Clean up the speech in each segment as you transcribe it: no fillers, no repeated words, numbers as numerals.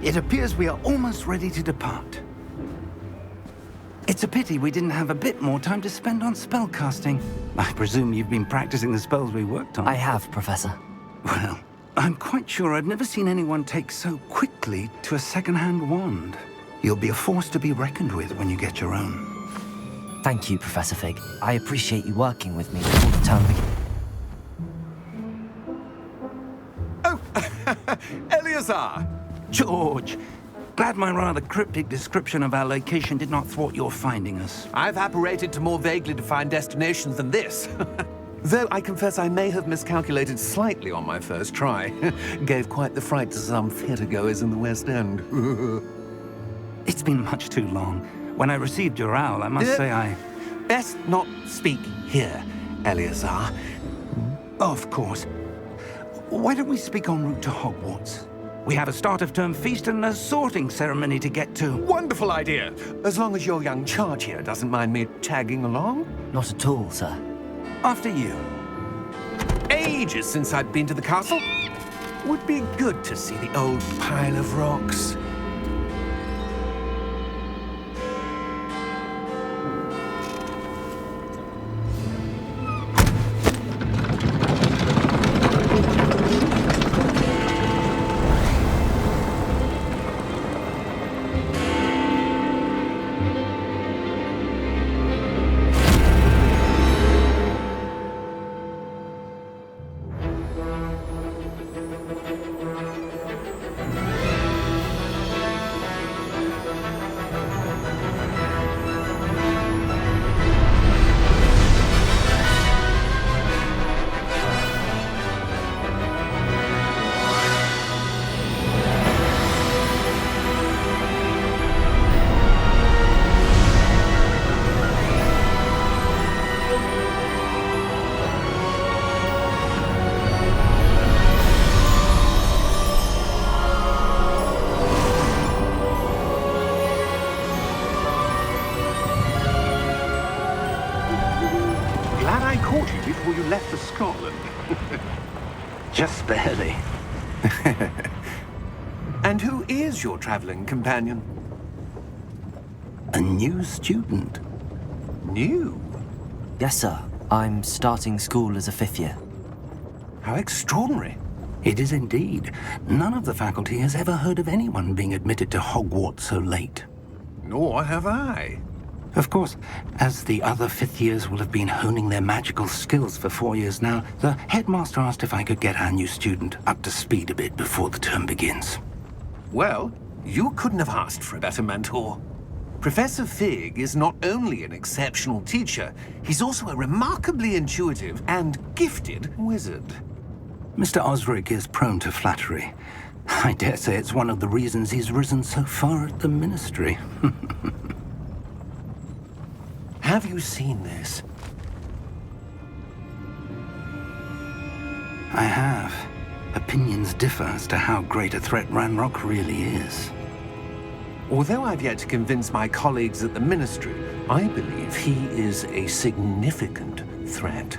It appears we are almost ready to depart. It's a pity we didn't have a bit more time to spend on spellcasting. I presume you've been practicing the spells we worked on. I have, Professor. Well, I'm quite sure I've never seen anyone take so quickly to a second-hand wand. You'll be a force to be reckoned with when you get your own. Thank you, Professor Fig. I appreciate you working with me before the term begins. Oh, Eleazar! George, glad my rather cryptic description of our location did not thwart your finding us. I've apparated to more vaguely defined destinations than this. Though I confess I may have miscalculated slightly on my first try. Gave quite the fright to some theatre-goers in the West End. It's been much too long. When I received your owl, I must say I... Best not speak here, Eleazar. Of course. Why don't we speak en route to Hogwarts? We have a start-of-term feast and a sorting ceremony to get to. Wonderful idea! As long as your young charge here doesn't mind me tagging along. Not at all, sir. After you. Ages since I'd been to the castle. Would be good to see the old pile of rocks. Before you left for Scotland. Just barely. And who is your traveling companion? A new student. New? Yes, sir. I'm starting school as a 5th year. How extraordinary. It is indeed. None of the faculty has ever heard of anyone being admitted to Hogwarts so late. Nor have I. Of course, as the other 5th years will have been honing their magical skills for 4 years now, the headmaster asked if I could get our new student up to speed a bit before the term begins. Well, you couldn't have asked for a better mentor. Professor Fig is not only an exceptional teacher, he's also a remarkably intuitive and gifted wizard. Mr. Osric is prone to flattery. I dare say it's one of the reasons he's risen so far at the Ministry. Have you seen this? I have. Opinions differ as to how great a threat Ranrock really is. Although I've yet to convince my colleagues at the Ministry, I believe he is a significant threat.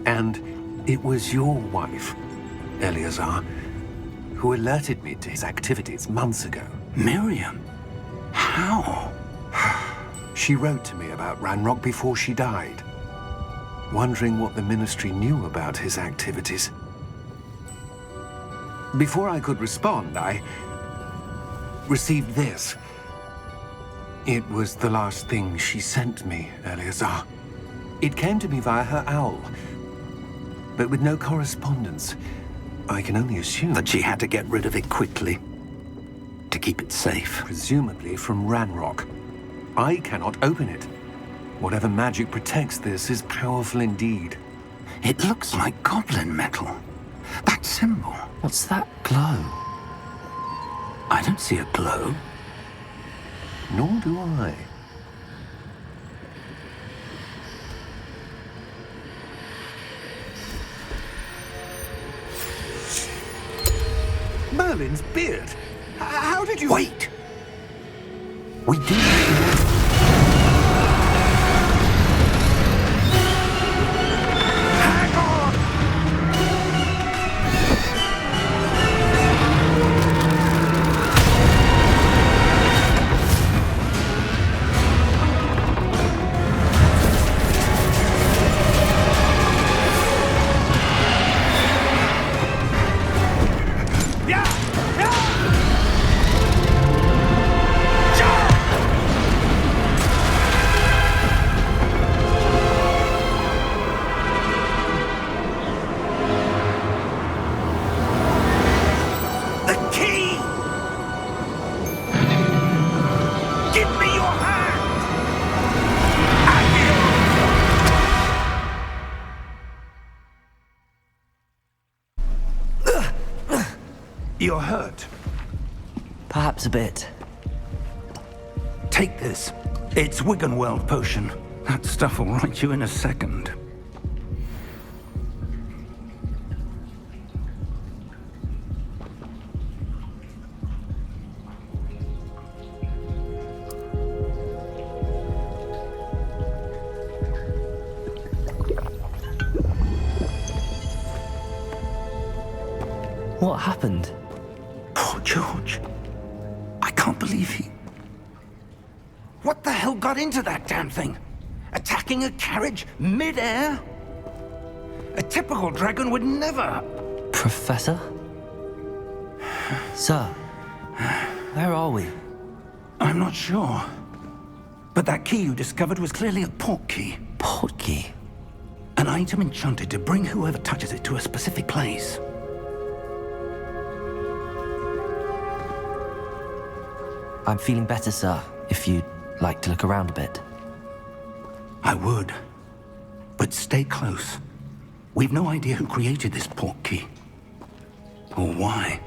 And it was your wife, Eleazar, who alerted me to his activities months ago. Miriam? How? She wrote to me about Ranrock before she died, wondering what the Ministry knew about his activities. Before I could respond, I received this. It was the last thing she sent me, Eleazar. It came to me via her owl, but with no correspondence. I can only assume That she had to get rid of it quickly, to keep it safe. presumably from Ranrock. I cannot open it. Whatever magic protects this is powerful indeed. It looks like goblin metal. That symbol. What's that glow? I don't see a glow. Nor do I. Merlin's beard. How did you... Wait! We do. You're hurt. Perhaps a bit. Take this. It's Wiggenweld potion. That stuff will right you in a second. What happened? Poor George. I can't believe he... What the hell got into that damn thing? Attacking a carriage mid-air? A typical dragon would never... Professor? Sir, where are we? I'm not sure. But that key you discovered was clearly a port key. Port key? An item enchanted to bring whoever touches it to a specific place. I'm feeling better, sir, if you'd like to look around a bit. I would. But stay close. We've no idea who created this port key. Or why.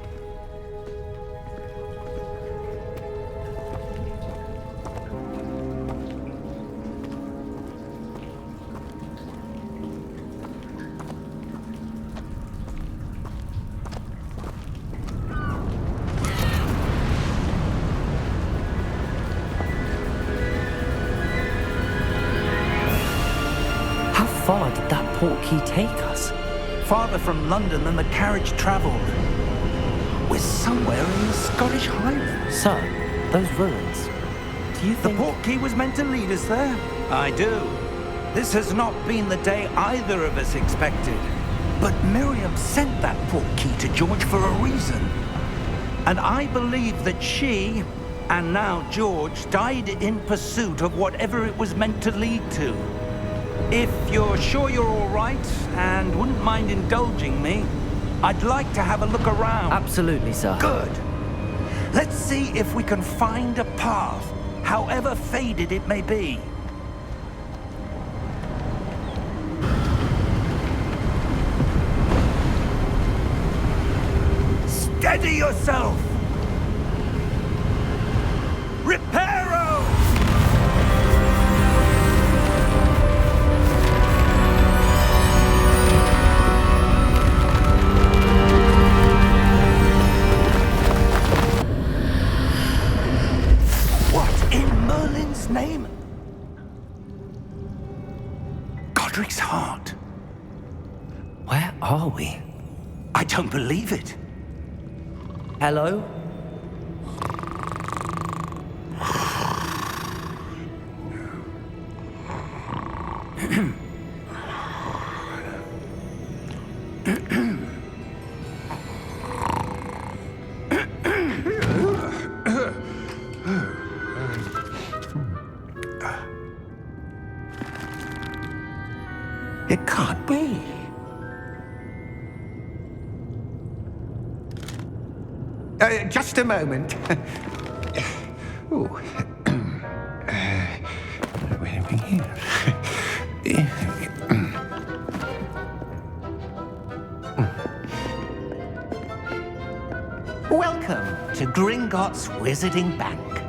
How far did that port key take us? Farther from London than the carriage traveled. We're somewhere in the Scottish Highlands. Sir, those ruins. Do you The think... port key was meant to lead us there? I do. This has not been the day either of us expected. But Miriam sent that port key to George for a reason. And I believe that she, and now George, died in pursuit of whatever it was meant to lead to. If you're sure you're all right and wouldn't mind indulging me, I'd like to have a look around. Absolutely, sir. Good. Let's see if we can find a path, however faded it may be. Steady yourself! Reparo! What in Merlin's name? Godric's heart. Where are we? I don't believe it. Hello? It can't be. Just a moment. Ooh. Where are we here? Welcome to Gringotts Wizarding Bank.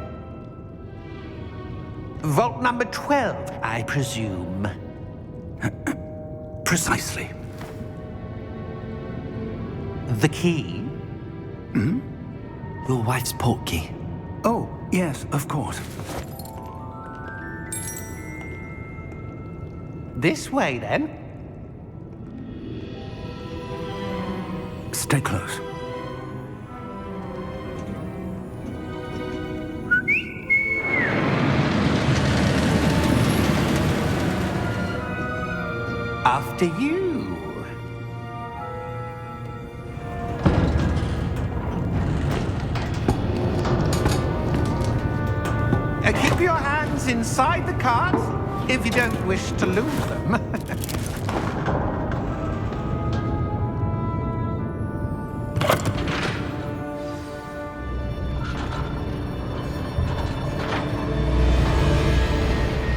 Vault number 12, I presume. Precisely. The key? Your wife's port key. Oh, yes, of course. This way, then. Stay close. After you. Keep your hands inside the cart if you don't wish to lose them.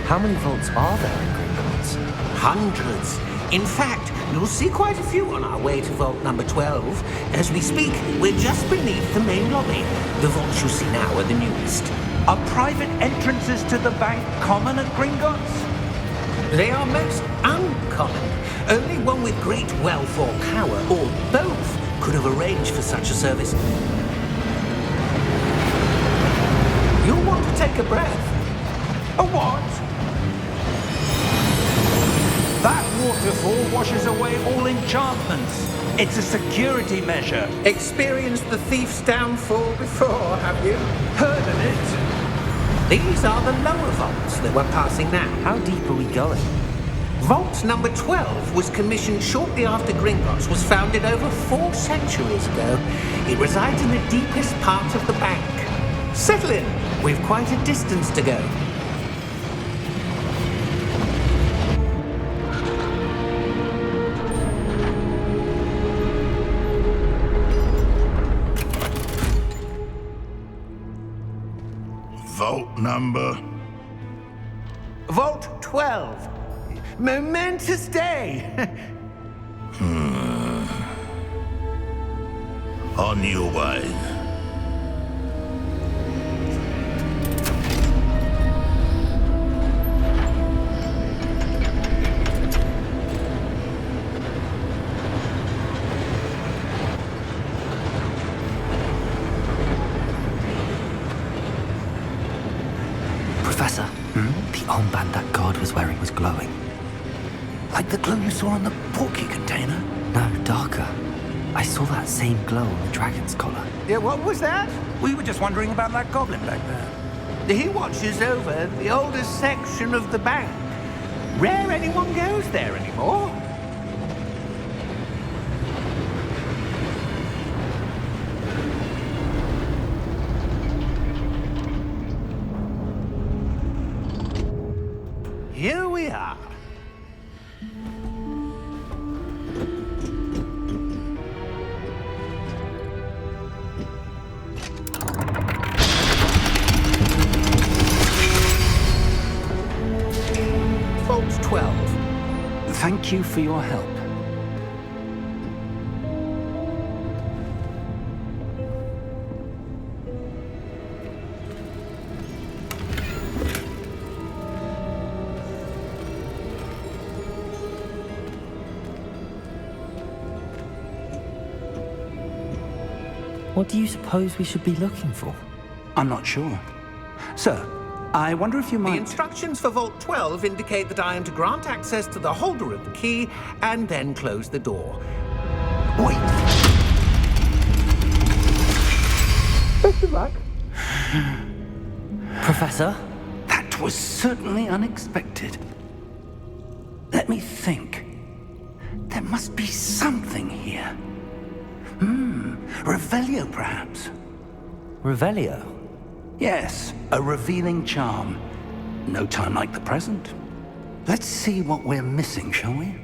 How many vaults are there in Gringotts? Hundreds. In fact, you'll see quite a few on our way to vault number 12. As we speak, we're just beneath the main lobby. The vaults you see now are the newest. Are private entrances to the bank common at Gringotts? They are most uncommon. Only one with great wealth or power, or both, could have arranged for such a service. You'll want to take a breath. A what? That waterfall washes away all enchantments. It's a security measure. Experienced the thief's downfall before, have you? Heard of it? These are the lower vaults that we're passing now. How deep are we going? Vault number 12 was commissioned shortly after Gringotts was founded over 4 centuries ago. It resides in the deepest part of the bank. Settle in. We've quite a distance to go. Vault number? Vault 12. Momentous day. On your way. Professor, the armband that guard was wearing was glowing. Like the glow you saw on the portkey container? No, darker. I saw that same glow on the dragon's collar. Yeah, what was that? We were just wondering about that goblin back there. He watches over the oldest section of the bank. Rare anyone goes there anymore. Here we are. Vault 12. Thank you for your help. What do you suppose we should be looking for? I'm not sure. Sir, I wonder if you The might... instructions for Vault 12 indicate that I am to grant access to the holder of the key and then close the door. Wait! Best of luck. Professor? That was certainly unexpected. Let me think. There must be something here. Revelio, perhaps? Revelio? Yes, a revealing charm. No time like the present. Let's see what we're missing, shall we?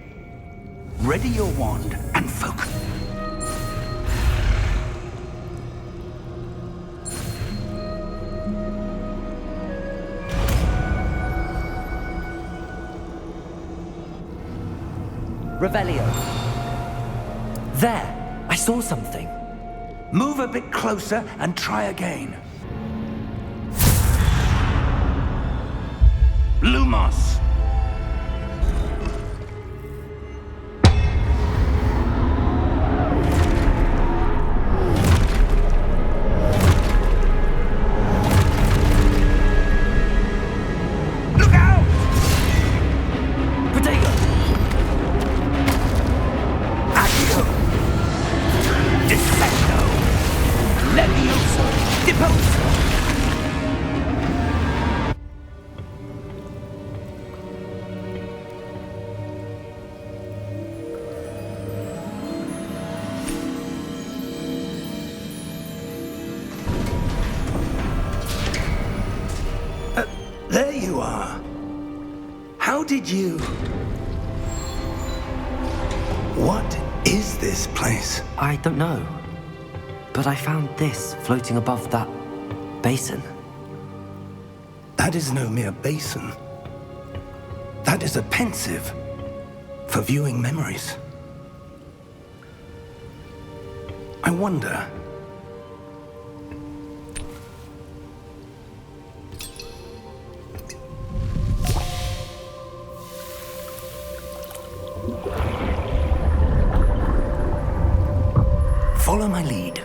Ready your wand and focus. Revelio. There! I saw something. Move a bit closer and try again. Lumos! Look out! Protego! Accio! Defecto! Levioso! Deposo! There you are. How did you... What is this place? I don't know. But I found this floating above that basin. That is no mere basin. That is a pensive, for viewing memories. I wonder... Follow my lead.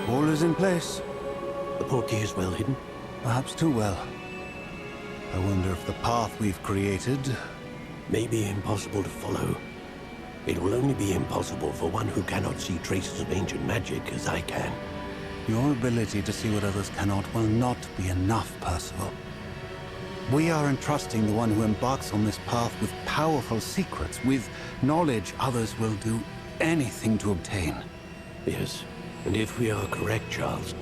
All is in place. The portkey is well hidden. Perhaps too well. I wonder if the path we've created... May be impossible to follow. It will only be impossible for one who cannot see traces of ancient magic as I can. Your ability to see what others cannot will not be enough, Percival. We are entrusting the one who embarks on this path with powerful secrets, with knowledge others will do anything to obtain. Yes, and if we are correct, Charles,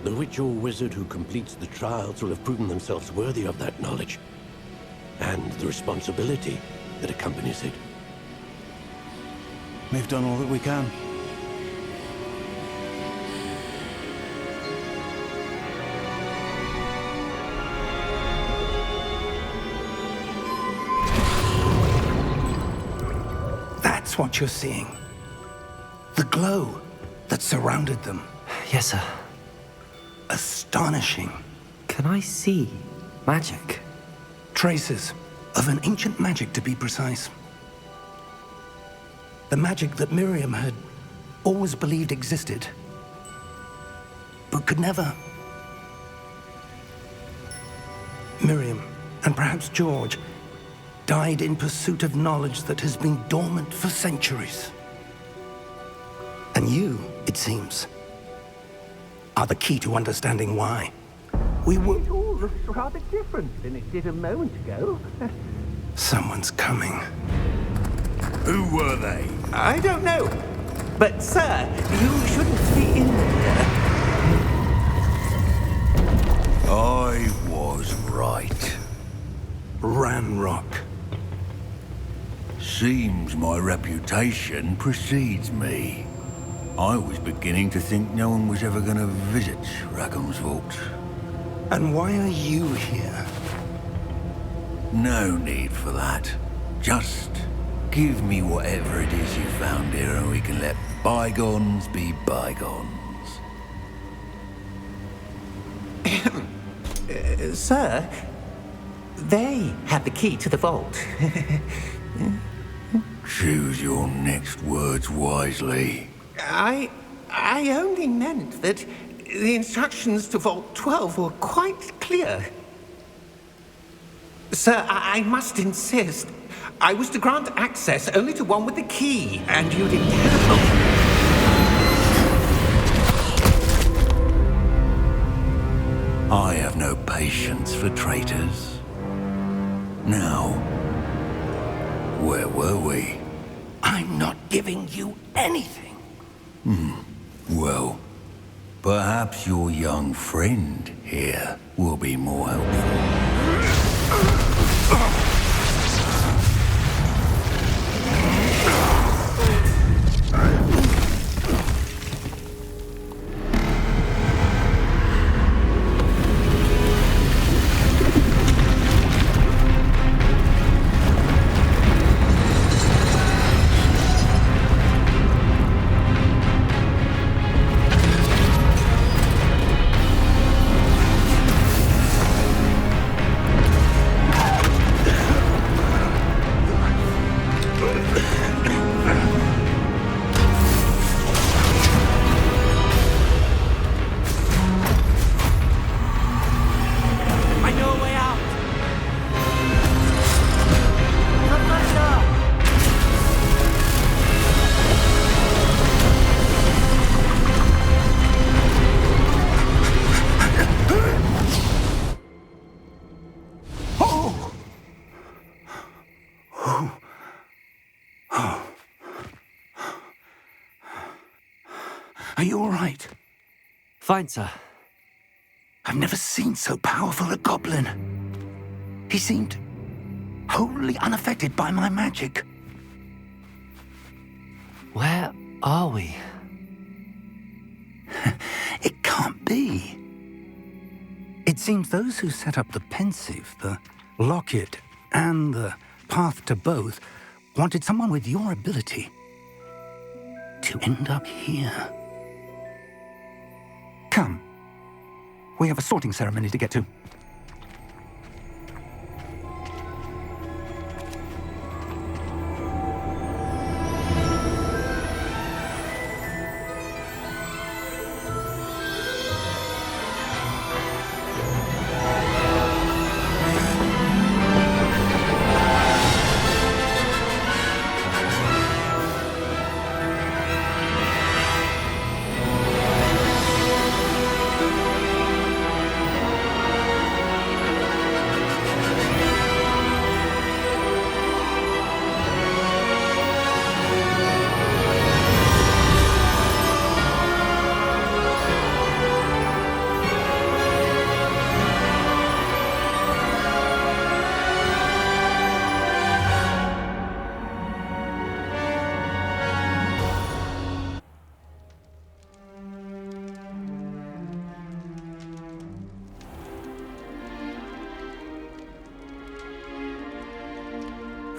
the witch or wizard who completes the trials will have proven themselves worthy of that knowledge, and the responsibility that accompanies it. We've done all that we can. That's what you're seeing. The glow that surrounded them. Yes, sir. Astonishing. Can I see magic? Traces of an ancient magic, to be precise. The magic that Miriam had always believed existed, but could never. Miriam, and perhaps George, died in pursuit of knowledge that has been dormant for centuries. And you, it seems, are the key to understanding why. We were... It all looks rather different than it did a moment ago. Someone's coming. Who were they? I don't know. But, sir, you shouldn't be in here. I was right. Ranrock. Seems my reputation precedes me. I was beginning to think no one was ever going to visit Rackham's vault. And why are you here? No need for that. Just give me whatever it is you found here and we can let bygones be bygones. Sir, they had the key to the vault. Choose your next words wisely. I only meant that the instructions to Vault 12 were quite clear. Sir, I must insist. I was to grant access only to one with the key, and you didn't have. I have no patience for traitors. Now, where were we? I'm not giving you anything. Well, perhaps your young friend here will be more helpful. Are you all right? Fine, sir. I've never seen so powerful a goblin. He seemed wholly unaffected by my magic. Where are we? It can't be. It seems those who set up the pensive, the locket, and the path to both wanted someone with your ability to end up here. Come. We have a sorting ceremony to get to.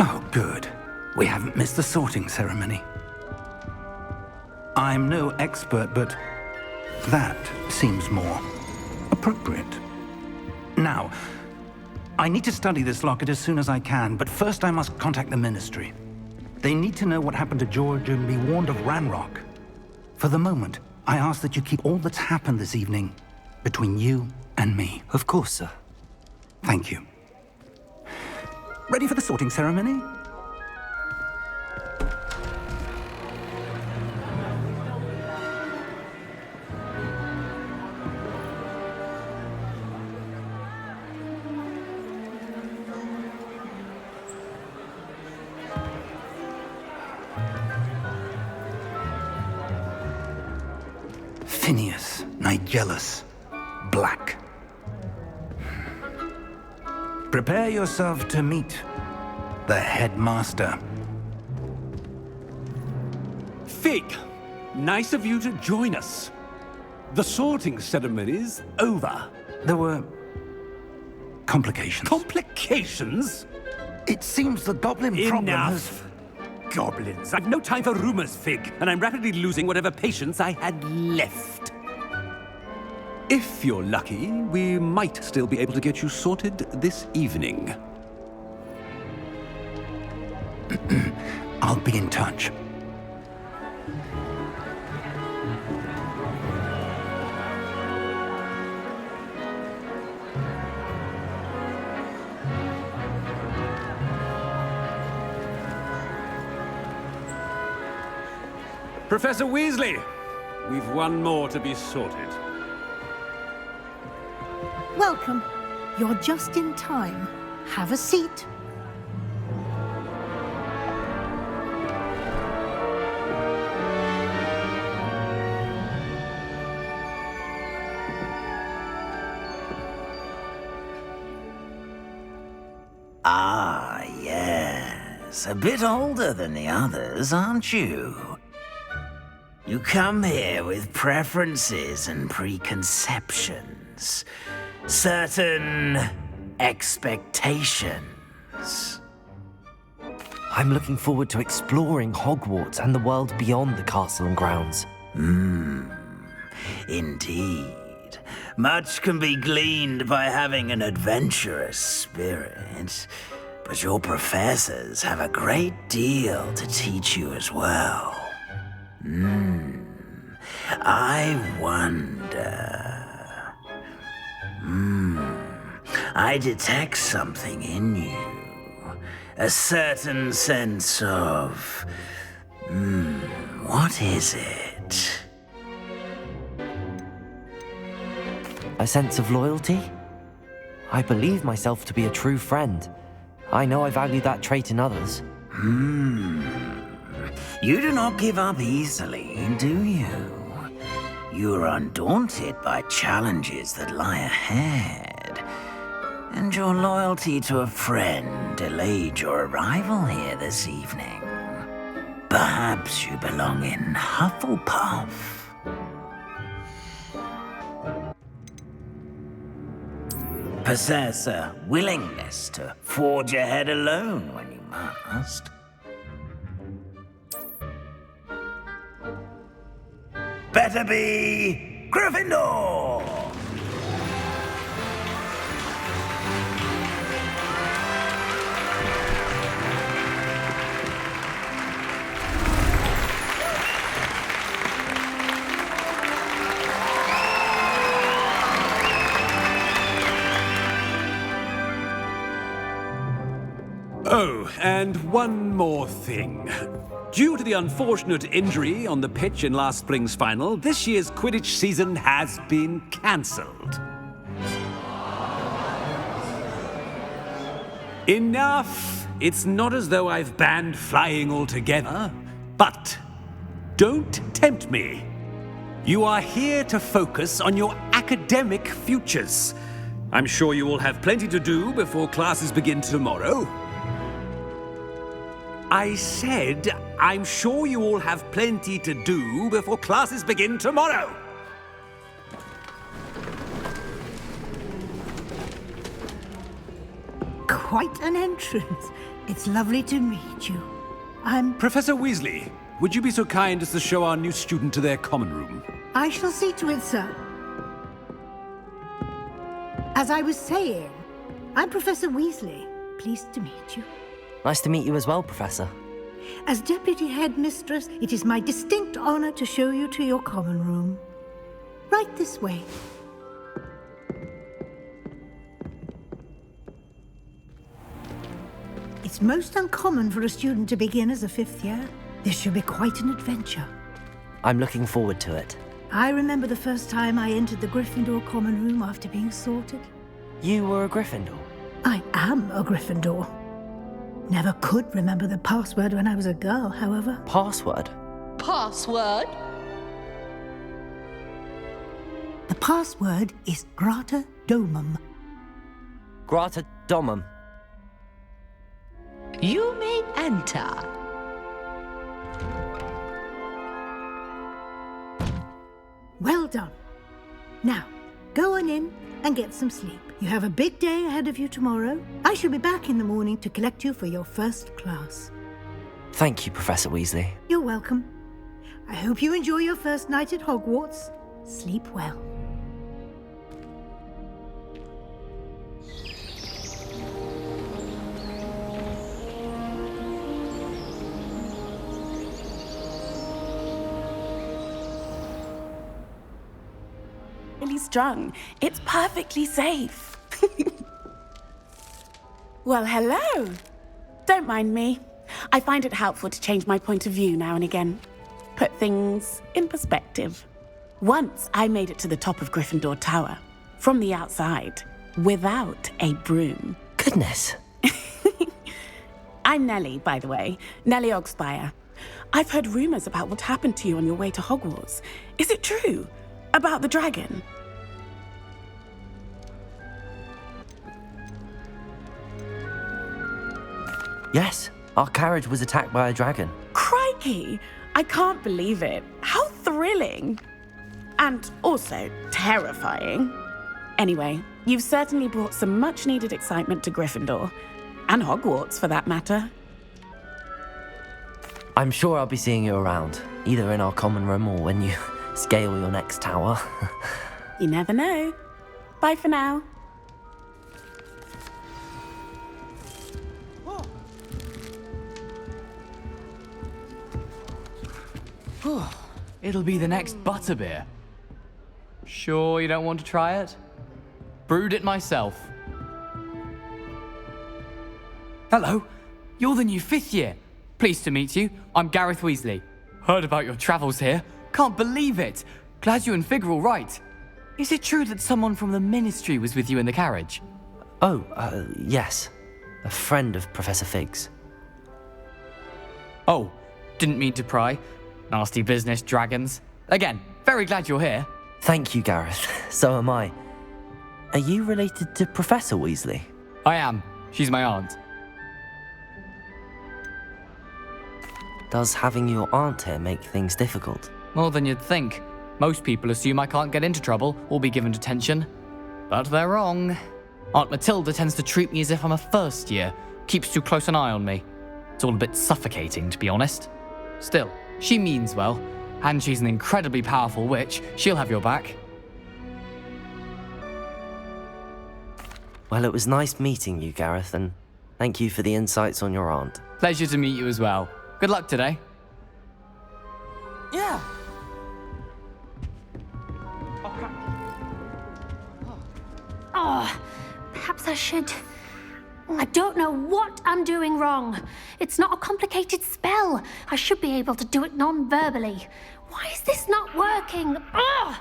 Oh, good. We haven't missed the sorting ceremony. I'm no expert, but that seems more appropriate. Now, I need to study this locket as soon as I can, but first I must contact the Ministry. They need to know what happened to George and be warned of Ranrock. For the moment, I ask that you keep all that's happened this evening between you and me. Of course, sir. Thank you. Ready for the sorting ceremony? Phineas Nigellus Black. Prepare yourself to meet the headmaster. Fig, nice of you to join us. The sorting ceremony's over. There were complications. Complications? It seems the goblin problem has... Enough. Goblins. I've no time for rumors, Fig, and I'm rapidly losing whatever patience I had left. If you're lucky, we might still be able to get you sorted this evening. I'll be in touch. Professor Weasley, we've one more to be sorted. Welcome. You're just in time. Have a seat. Ah, yes. A bit older than the others, aren't you? You come here with preferences and preconceptions. Certain expectations. I'm looking forward to exploring Hogwarts and the world beyond the castle and grounds. Indeed. Much can be gleaned by having an adventurous spirit, but your professors have a great deal to teach you as well. I wonder... I detect something in you. A certain sense of... what is it? A sense of loyalty? I believe myself to be a true friend. I know I value that trait in others. You do not give up easily, do you? you're undaunted by challenges that lie ahead, and your loyalty to a friend delayed your arrival here this evening. Perhaps you belong in Hufflepuff. Possess a willingness to forge ahead alone when you must. Better be Gryffindor! Oh, and one more thing. Due to the unfortunate injury on the pitch in last spring's final, this year's Quidditch season has been cancelled. Enough! It's not as though I've banned flying altogether, but don't tempt me. You are here to focus on your academic futures. I'm sure you will have plenty to do before classes begin tomorrow. I said, I'm sure you all have plenty to do before classes begin tomorrow. Quite an entrance. It's lovely to meet you. Professor Weasley, would you be so kind as to show our new student to their common room? I shall see to it, sir. As I was saying, I'm Professor Weasley. Pleased to meet you. Nice to meet you as well, Professor. As Deputy Headmistress, it is my distinct honor to show you to your common room. Right this way. It's most uncommon for a student to begin as a fifth year. This should be quite an adventure. I'm looking forward to it. I remember the first time I entered the Gryffindor common room after being sorted. You were a Gryffindor? I am a Gryffindor. Never could remember the password when I was a girl, however. Password? Password? The password is Grata Domum. Grata Domum. You may enter. Well done. Now, go on in and get some sleep. You have a big day ahead of you tomorrow. I shall be back in the morning to collect you for your first class. Thank you, Professor Weasley. You're welcome. I hope you enjoy your first night at Hogwarts. Sleep well. Really strong. It's perfectly safe. Well, hello. Don't mind me. I find it helpful to change my point of view now and again. Put things in perspective. Once I made it to the top of Gryffindor Tower, from the outside, without a broom. Goodness. I'm Nellie, by the way. Nellie Ogspire. I've heard rumors about what happened to you on your way to Hogwarts. Is it true? About the dragon? Yes, our carriage was attacked by a dragon. Crikey! I can't believe it. How thrilling! And also terrifying. Anyway, you've certainly brought some much-needed excitement to Gryffindor. And Hogwarts, for that matter. I'm sure I'll be seeing you around, either in our common room or when you scale your next tower. You never know. Bye for now. It'll be the next butterbeer. Sure you don't want to try it? Brewed it myself. Hello, you're the new fifth year. Pleased to meet you. I'm Gareth Weasley. Heard about your travels here. Can't believe it. Glad you and Fig are all right. Is it true that someone from the Ministry was with you in the carriage? Oh, yes. A friend of Professor Fig's. Oh, didn't mean to pry. Nasty business, dragons. Again, very glad you're here. Thank you, Gareth. So am I. Are you related to Professor Weasley? I am. She's my aunt. Does having your aunt here make things difficult? More than you'd think. Most people assume I can't get into trouble or be given detention. But they're wrong. Aunt Matilda tends to treat me as if I'm a first year, keeps too close an eye on me. It's all a bit suffocating, to be honest. Still, she means well, and she's an incredibly powerful witch. She'll have your back. Well, it was nice meeting you, Gareth, and thank you for the insights on your aunt. Pleasure to meet you as well. Good luck today. Yeah. Oh, perhaps I should... I don't know what I'm doing wrong. It's not a complicated spell. I should be able to do it non-verbally. Why is this not working? Oh,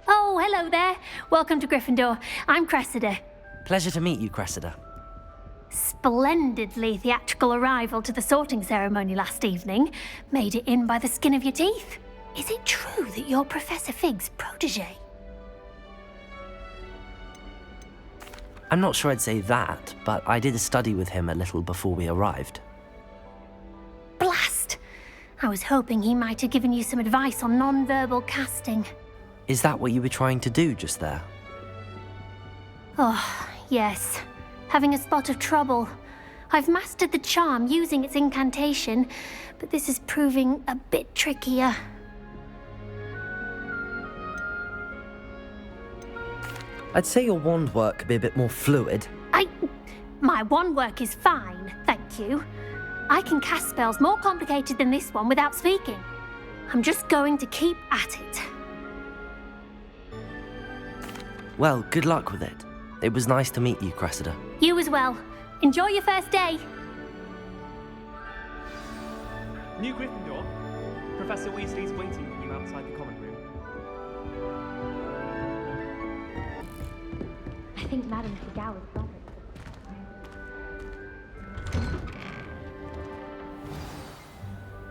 hello there. Welcome to Gryffindor. I'm Cressida. Pleasure to meet you, Cressida. Splendidly theatrical arrival to the sorting ceremony last evening. Made it in by the skin of your teeth. Is it true that you're Professor Fig's protege? I'm not sure I'd say that, but I did study with him a little before we arrived. Blast! I was hoping he might have given you some advice on non-verbal casting. Is that what you were trying to do just there? Oh, yes. Having a spot of trouble. I've mastered the charm using its incantation, but this is proving a bit trickier. I'd say your wand work could be a bit more fluid. My wand work is fine, thank you. I can cast spells more complicated than this one without speaking. I'm just going to keep at it. Well, good luck with it. It was nice to meet you, Cressida. You as well. Enjoy your first day. New Gryffindor. Professor Weasley's waiting for you outside the common room. I think Madame Figau's brother.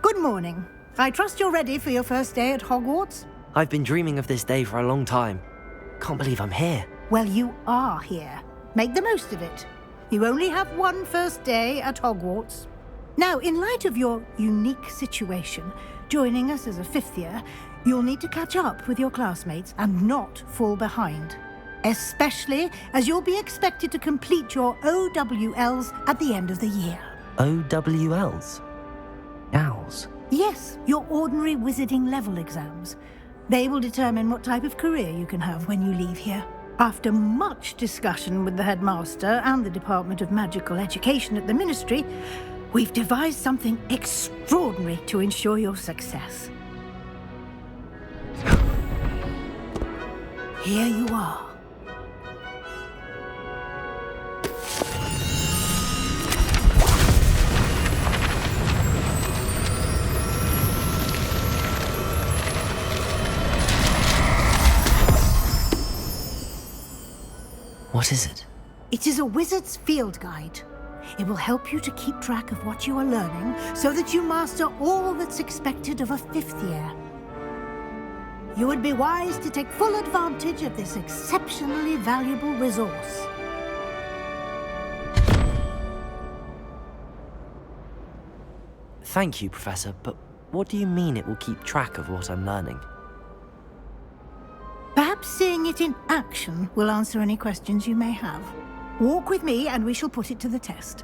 Good morning. I trust you're ready for your first day at Hogwarts? I've been dreaming of this day for a long time. Can't believe I'm here. Well, you are here. Make the most of it. You only have one first day at Hogwarts. Now, in light of your unique situation, joining us as a fifth year, you'll need to catch up with your classmates and not fall behind. Especially as you'll be expected to complete your OWLs at the end of the year. OWLs? Owls? Yes, your ordinary wizarding level exams. They will determine what type of career you can have when you leave here. After much discussion with the headmaster and the Department of Magical Education at the Ministry, we've devised something extraordinary to ensure your success. Here you are. What is it? It is a wizard's field guide. It will help you to keep track of what you are learning so that you master all that's expected of a fifth year. You would be wise to take full advantage of this exceptionally valuable resource. Thank you, Professor, but what do you mean it will keep track of what I'm learning? Perhaps seeing it in action will answer any questions you may have. Walk with me and we shall put it to the test.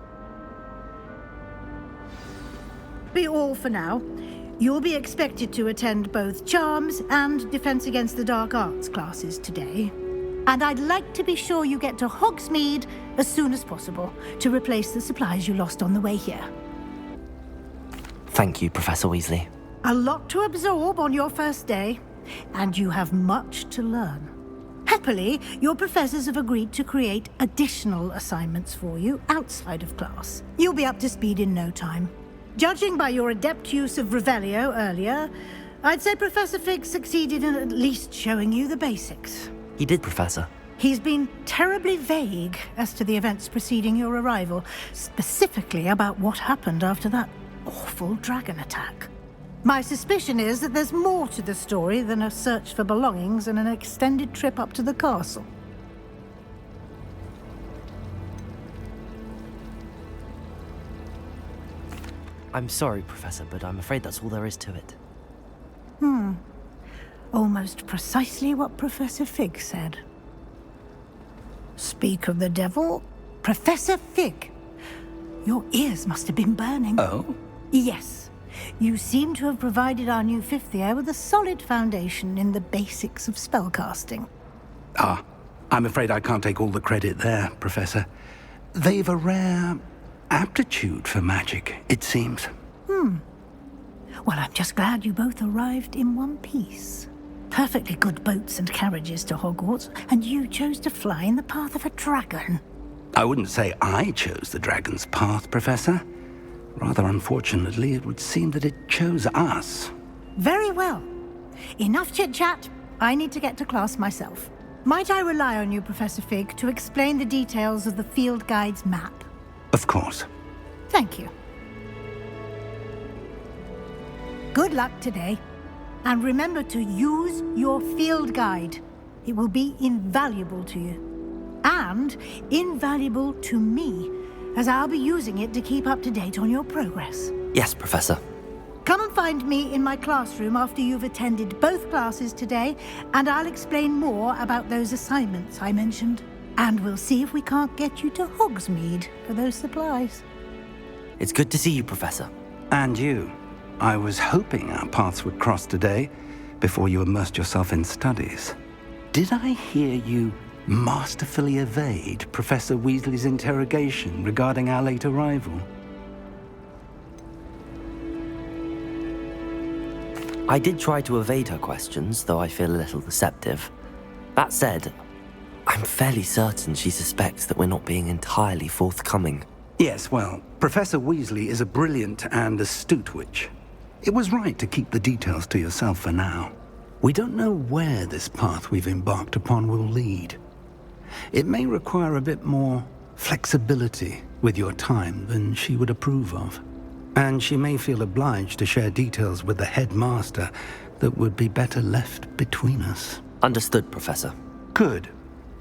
Be all for now. You'll be expected to attend both Charms and Defense Against the Dark Arts classes today. And I'd like to be sure you get to Hogsmeade as soon as possible to replace the supplies you lost on the way here. Thank you, Professor Weasley. A lot to absorb on your first day, and you have much to learn. Happily, your professors have agreed to create additional assignments for you outside of class. You'll be up to speed in no time. Judging by your adept use of Revelio earlier, I'd say Professor Fig succeeded in at least showing you the basics. He did, Professor. He's been terribly vague as to the events preceding your arrival, specifically about what happened after that awful dragon attack. My suspicion is that there's more to the story than a search for belongings and an extended trip up to the castle. I'm sorry, Professor, but I'm afraid that's all there is to it. Almost precisely what Professor Fig said. Speak of the devil, Professor Fig. Your ears must have been burning. Oh? Yes. You seem to have provided our new fifth year with a solid foundation in the basics of spellcasting. Ah, I'm afraid I can't take all the credit there, Professor. They've a rare aptitude for magic, it seems. Well, I'm just glad you both arrived in one piece. Perfectly good boats and carriages to Hogwarts, and you chose to fly in the path of a dragon. I wouldn't say I chose the dragon's path, Professor. Rather unfortunately, it would seem that it chose us. Very well. Enough chit-chat. I need to get to class myself. Might I rely on you, Professor Fig, to explain the details of the field guide's map? Of course. Thank you. Good luck today. And remember to use your field guide. It will be invaluable to you. And invaluable to me, as I'll be using it to keep up to date on your progress. Yes, Professor. Come and find me in my classroom after you've attended both classes today, and I'll explain more about those assignments I mentioned. And we'll see if we can't get you to Hogsmeade for those supplies. It's good to see you, Professor. And you. I was hoping our paths would cross today, before you immersed yourself in studies. Did I hear you masterfully evade Professor Weasley's interrogation regarding our late arrival? I did try to evade her questions, though I feel a little deceptive. That said, I'm fairly certain she suspects that we're not being entirely forthcoming. Yes, well, Professor Weasley is a brilliant and astute witch. It was right to keep the details to yourself for now. We don't know where this path we've embarked upon will lead. It may require a bit more flexibility with your time than she would approve of. And she may feel obliged to share details with the headmaster that would be better left between us. Understood, Professor. Good.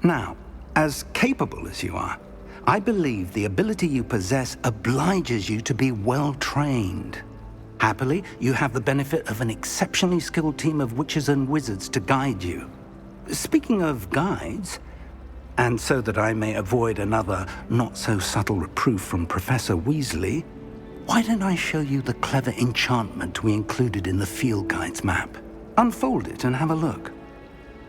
Now, as capable as you are, I believe the ability you possess obliges you to be well trained. Happily, you have the benefit of an exceptionally skilled team of witches and wizards to guide you. Speaking of guides, and so that I may avoid another not-so-subtle reproof from Professor Weasley, why don't I show you the clever enchantment we included in the field guide's map? Unfold it and have a look.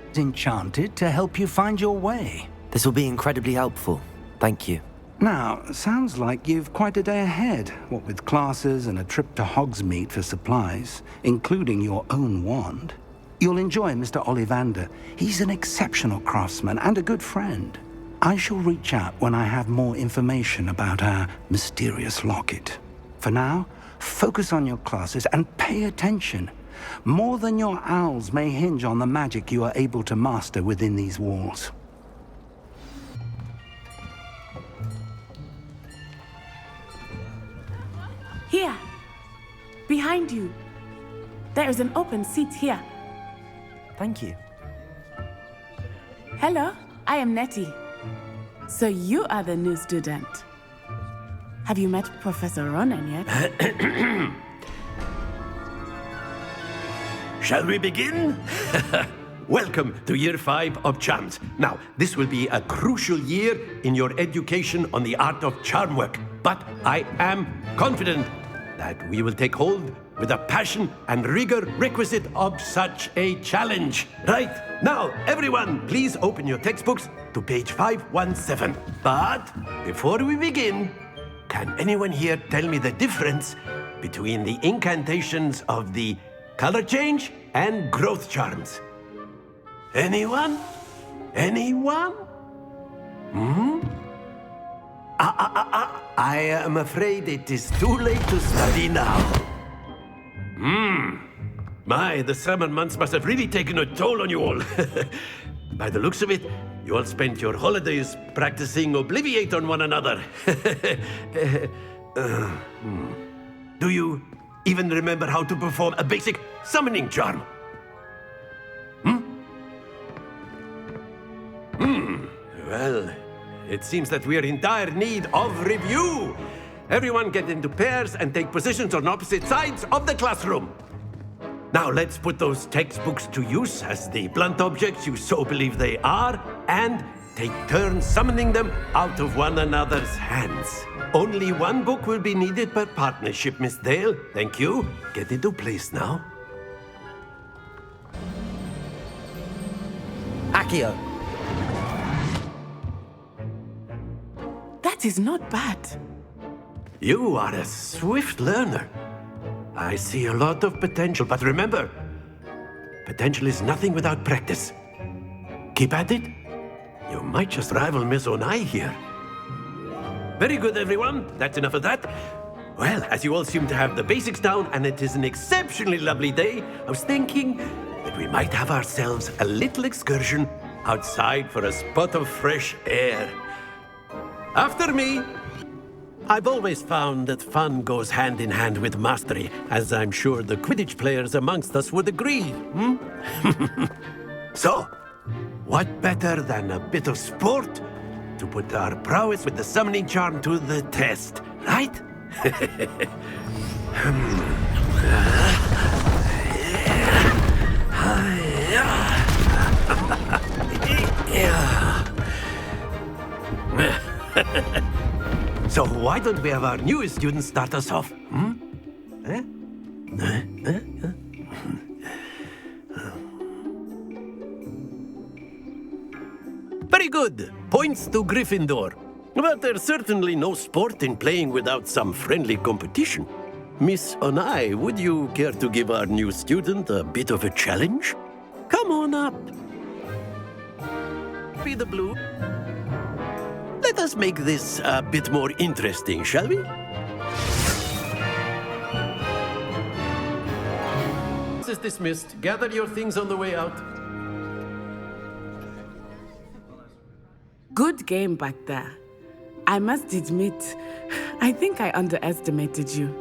It's enchanted to help you find your way. This will be incredibly helpful. Thank you. Now, sounds like you've quite a day ahead, what with classes and a trip to Hogsmeade for supplies, including your own wand. You'll enjoy Mr. Ollivander. He's an exceptional craftsman and a good friend. I shall reach out when I have more information about our mysterious locket. For now, focus on your classes and pay attention. More than your owls may hinge on the magic you are able to master within these walls. Here. Behind you. There is an open seat here. Thank you. Hello, I am Nettie. So you are the new student. Have you met Professor Ronan yet? Shall we begin? Welcome to Year 5 of Charms. Now, this will be a crucial year in your education on the art of charm work. But I am confident that we will take hold with the passion and rigor requisite of such a challenge. Right, now, everyone, please open your textbooks to page 517. But before we begin, can anyone here tell me the difference between the incantations of the color change and growth charms? Anyone? Anyone? I am afraid it is too late to study now. My, the summer months must have really taken a toll on you all. By the looks of it, you all spent your holidays practicing Obliviate on one another. Do even remember how to perform a basic summoning charm. Well, it seems that we are in dire need of review. Everyone get into pairs and take positions on opposite sides of the classroom. Now let's put those textbooks to use as the blunt objects you so believe they are, and take turns summoning them out of one another's hands. Only one book will be needed per partnership, Miss Dale. Thank you. Get into place now. Accio. That is not bad. You are a swift learner. I see a lot of potential, but remember, potential is nothing without practice. Keep at it. You might just rival Miss Onai here. Very good, everyone. That's enough of that. Well, as you all seem to have the basics down, and it is an exceptionally lovely day, I was thinking that we might have ourselves a little excursion outside for a spot of fresh air. After me. I've always found that fun goes hand in hand with mastery, as I'm sure the Quidditch players amongst us would agree. So, what better than a bit of sport to put our prowess with the summoning charm to the test, right? So why don't we have our newest student start us off? Very good. Points to Gryffindor. But there's certainly no sport in playing without some friendly competition. Miss Onai, would you care to give our new student a bit of a challenge? Come on up. Be the blue. Let us make this a bit more interesting, shall we? This is dismissed. Gather your things on the way out. Good game back there. I must admit, I think I underestimated you.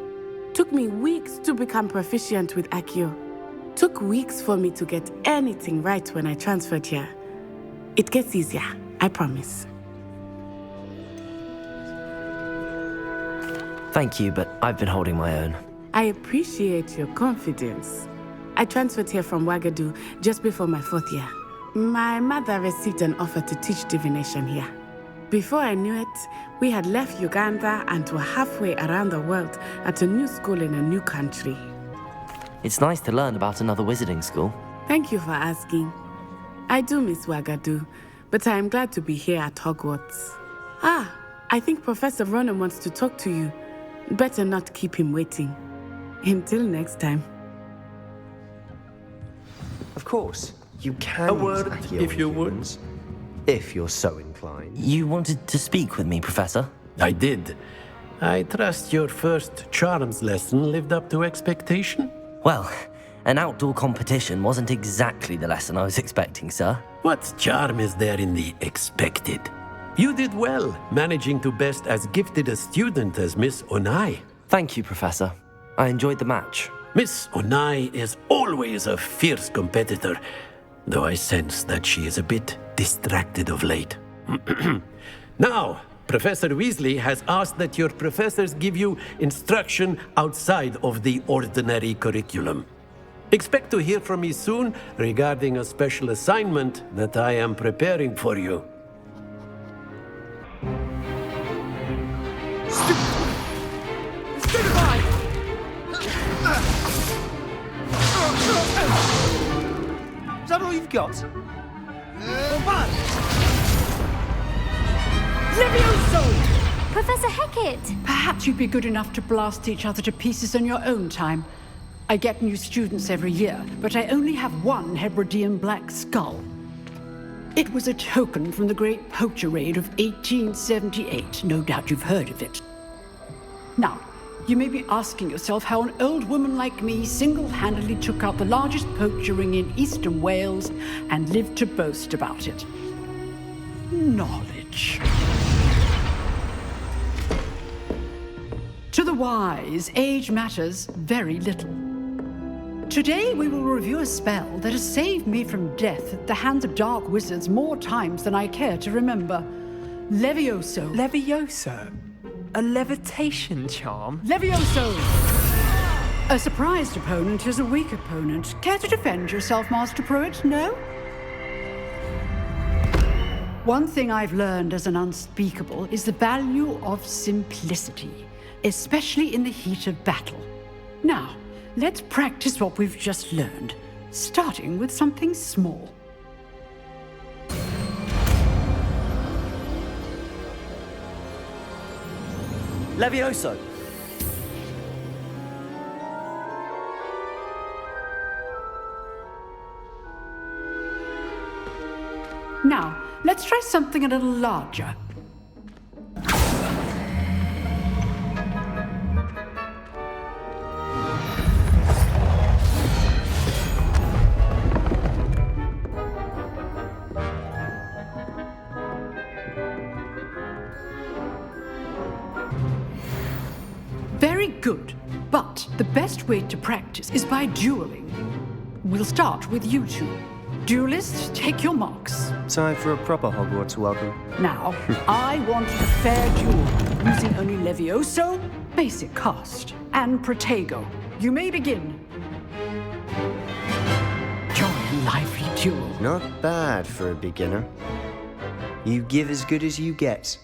Took me weeks to become proficient with Accio. Took weeks for me to get anything right when I transferred here. It gets easier, I promise. Thank you, but I've been holding my own. I appreciate your confidence. I transferred here from Wagadu just before my 4th year. My mother received an offer to teach divination here. Before I knew it, we had left Uganda and were halfway around the world at a new school in a new country. It's nice to learn about another wizarding school. Thank you for asking. I do miss Wagadu, but I am glad to be here at Hogwarts. I think Professor Ronan wants to talk to you. Better not keep him waiting. Until next time. Of course, you can A word, use Accio if you on would. humans, if you're so inclined. You wanted to speak with me, Professor? I did. I trust your first charms lesson lived up to expectation? Well, an outdoor competition wasn't exactly the lesson I was expecting, sir. What charm is there in the expected? You did well, managing to best as gifted a student as Miss Onai. Thank you, Professor. I enjoyed the match. Miss Onai is always a fierce competitor, though I sense that she is a bit distracted of late. Now, Professor Weasley has asked that your professors give you instruction outside of the ordinary curriculum. Expect to hear from me soon regarding a special assignment that I am preparing for you. Is that all you've got? Professor Hecat! Perhaps you'd be good enough to blast each other to pieces in your own time. I get new students every year, but I only have one Hebridean black skull. It was a token from the Great Poacher Raid of 1878. No doubt you've heard of it. Now, you may be asking yourself how an old woman like me single-handedly took out the largest poacher ring in eastern Wales and lived to boast about it. Knowledge. To the wise, age matters very little. Today we will review a spell that has saved me from death at the hands of dark wizards more times than I care to remember. Levioso. Levioso? A levitation charm? Levioso! A surprised opponent is a weak opponent. Care to defend yourself, Master Pruitt? No? One thing I've learned as an unspeakable is the value of simplicity, especially in the heat of battle. Now, let's practice what we've just learned, starting with something small. Levioso! Now, let's try something a little larger. Very good, but the best way to practice is by dueling. We'll start with you two. Duelists, take your marks. Time for a proper Hogwarts welcome. Now, I want a fair duel, using only Levioso, basic cast, and Protego. You may begin. Jolly lively duel. Not bad for a beginner. You give as good as you get.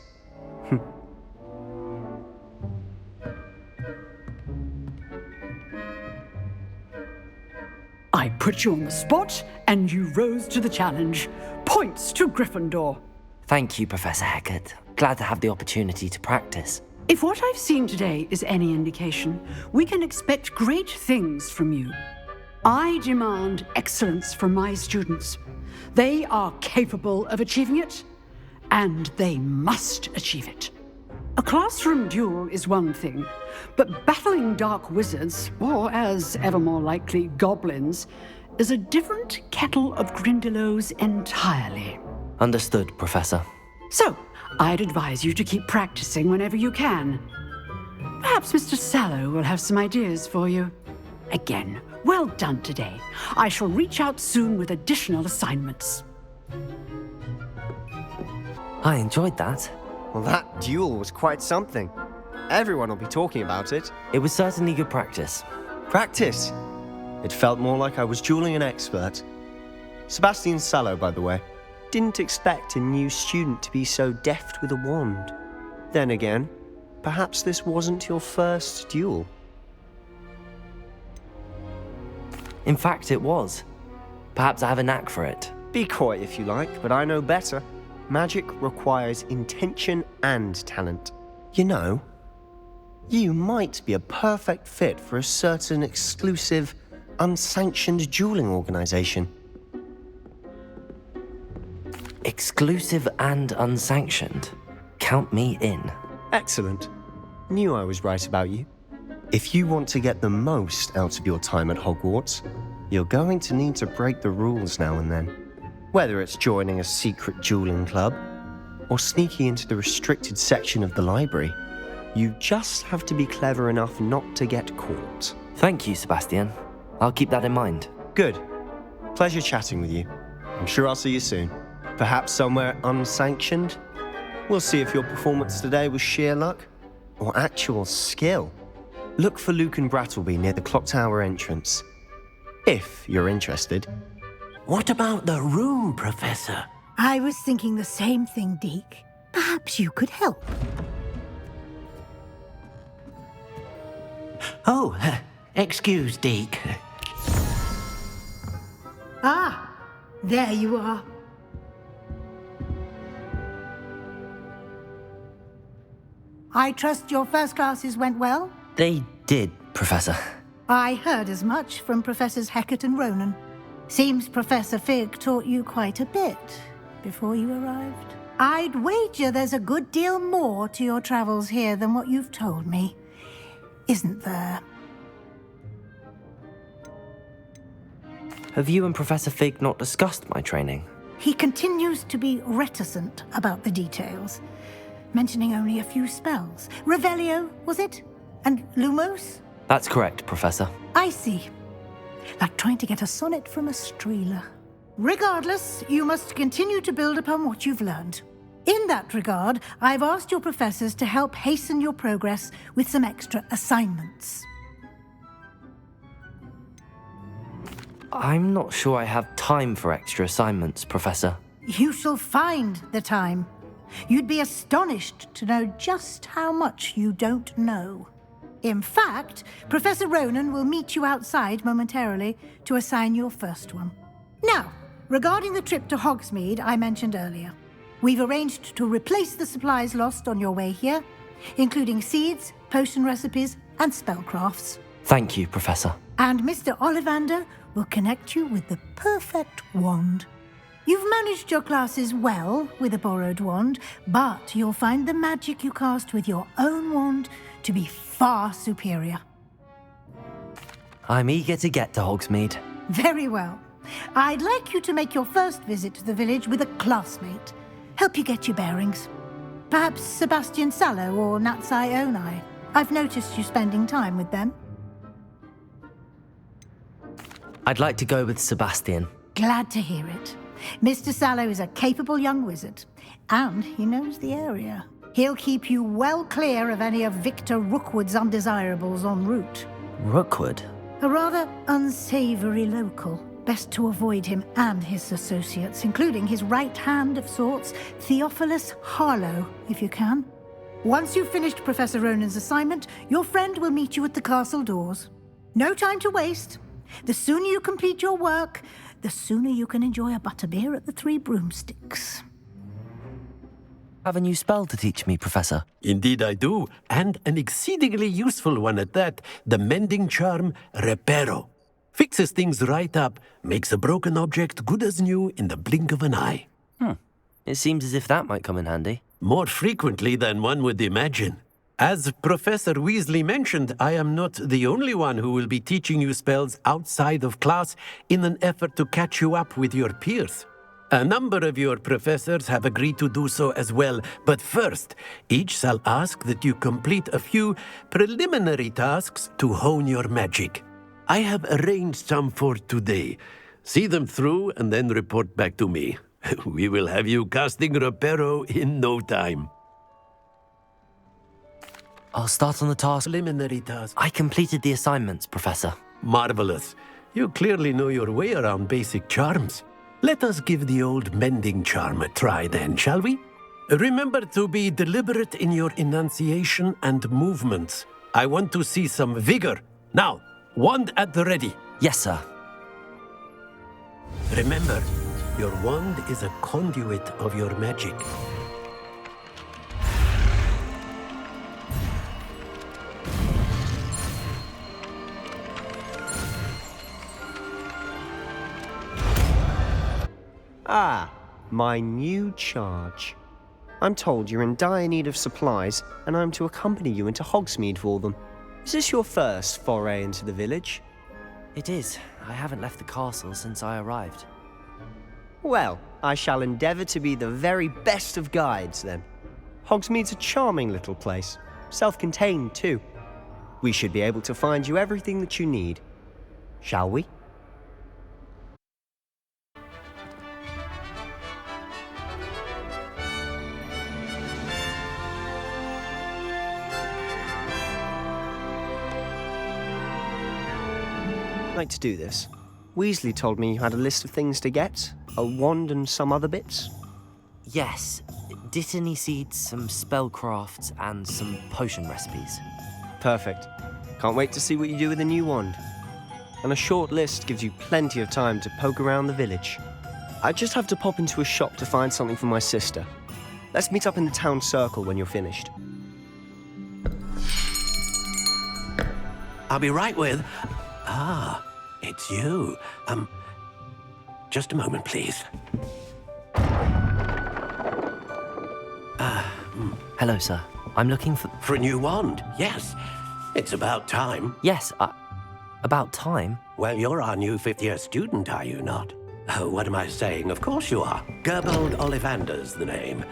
I put you on the spot, and you rose to the challenge. Points to Gryffindor. Thank you, Professor Hecat. Glad to have the opportunity to practice. If what I've seen today is any indication, we can expect great things from you. I demand excellence from my students. They are capable of achieving it, and they must achieve it. A classroom duel is one thing, but battling dark wizards, or as ever more likely, goblins, is a different kettle of Grindylows entirely. Understood, Professor. So, I'd advise you to keep practicing whenever you can. Perhaps Mr. Sallow will have some ideas for you. Again, well done today. I shall reach out soon with additional assignments. I enjoyed that. Well, that duel was quite something. Everyone will be talking about it. It was certainly good practice. Practice? It felt more like I was dueling an expert. Sebastian Sallow, by the way. Didn't expect a new student to be so deft with a wand. Then again, perhaps this wasn't your first duel. In fact, it was. Perhaps I have a knack for it. Be coy if you like, but I know better. Magic requires intention and talent. You know, you might be a perfect fit for a certain exclusive, unsanctioned dueling organization. Exclusive and unsanctioned? Count me in. Excellent. Knew I was right about you. If you want to get the most out of your time at Hogwarts, you're going to need to break the rules now and then. Whether it's joining a secret dueling club or sneaking into the restricted section of the library, you just have to be clever enough not to get caught. Thank you, Sebastian. I'll keep that in mind. Good. Pleasure chatting with you. I'm sure I'll see you soon. Perhaps somewhere unsanctioned? We'll see if your performance today was sheer luck or actual skill. Look for Luke and Brattleby near the clock tower entrance, if you're interested. What about the room, Professor? I was thinking the same thing, Deke. Perhaps you could help. Oh, excuse, Deke. Ah, there you are. I trust your first classes went well? They did, Professor. I heard as much from Professors Hecat and Ronan. Seems Professor Fig taught you quite a bit before you arrived. I'd wager there's a good deal more to your travels here than what you've told me, isn't there? Have you and Professor Fig not discussed my training? He continues to be reticent about the details, mentioning only a few spells. Revelio, was it? And Lumos? That's correct, Professor. I see. Like trying to get a sonnet from a streeler. Regardless, you must continue to build upon what you've learned. In that regard, I've asked your professors to help hasten your progress with some extra assignments. I'm not sure I have time for extra assignments, Professor. You shall find the time. You'd be astonished to know just how much you don't know. In fact, Professor Ronan will meet you outside momentarily to assign your first one. Now, regarding the trip to Hogsmeade I mentioned earlier, we've arranged to replace the supplies lost on your way here, including seeds, potion recipes, and spellcrafts. Thank you, Professor. And Mr. Ollivander will connect you with the perfect wand. You've managed your classes well with a borrowed wand, but you'll find the magic you cast with your own wand to be far superior. I'm eager to get to Hogsmeade. Very well. I'd like you to make your first visit to the village with a classmate. Help you get your bearings. Perhaps Sebastian Sallow or Natsai Onai. I've noticed you spending time with them. I'd like to go with Sebastian. Glad to hear it. Mr. Sallow is a capable young wizard, and he knows the area. He'll keep you well clear of any of Victor Rookwood's undesirables en route. Rookwood? A rather unsavory local. Best to avoid him and his associates, including his right hand of sorts, Theophilus Harlow, if you can. Once you've finished Professor Ronan's assignment, your friend will meet you at the castle doors. No time to waste. The sooner you complete your work, the sooner you can enjoy a butterbeer at the Three Broomsticks. Have a new spell to teach me, Professor? Indeed I do, and an exceedingly useful one at that. The mending charm, Reparo. Fixes things right up, makes a broken object good as new in the blink of an eye. It seems as if that might come in handy. More frequently than one would imagine. As Professor Weasley mentioned, I am not the only one who will be teaching you spells outside of class in an effort to catch you up with your peers. A number of your professors have agreed to do so as well, but first, each shall ask that you complete a few preliminary tasks to hone your magic. I have arranged some for today. See them through and then report back to me. We will have you casting Reparo in no time. I'll start on the task. Preliminary task. I completed the assignments, Professor. Marvelous. You clearly know your way around basic charms. Let us give the old mending charm a try then, shall we? Remember to be deliberate in your enunciation and movements. I want to see some vigor. Now, wand at the ready. Yes, sir. Remember, your wand is a conduit of your magic. Ah, my new charge. I'm told you're in dire need of supplies, and I'm to accompany you into Hogsmeade for them. Is this your first foray into the village? It is. I haven't left the castle since I arrived. Well, I shall endeavour to be the very best of guides, then. Hogsmeade's a charming little place, self-contained too. We should be able to find you everything that you need. Shall we? Like to do this. Weasley told me you had a list of things to get, a wand and some other bits. Yes. Dittany seeds, some spellcrafts, and some potion recipes. Perfect. Can't wait to see what you do with the new wand. And a short list gives you plenty of time to poke around the village. I just have to pop into a shop to find something for my sister. Let's meet up in the town circle when you're finished. I'll be right with... Ah, it's you. Just a moment, please. Hello, sir. I'm looking for... For a new wand, yes. It's about time. Yes, about time? Well, you're our new fifth-year student, are you not? Oh, what am I saying? Of course you are. Gerbold Ollivander's the name.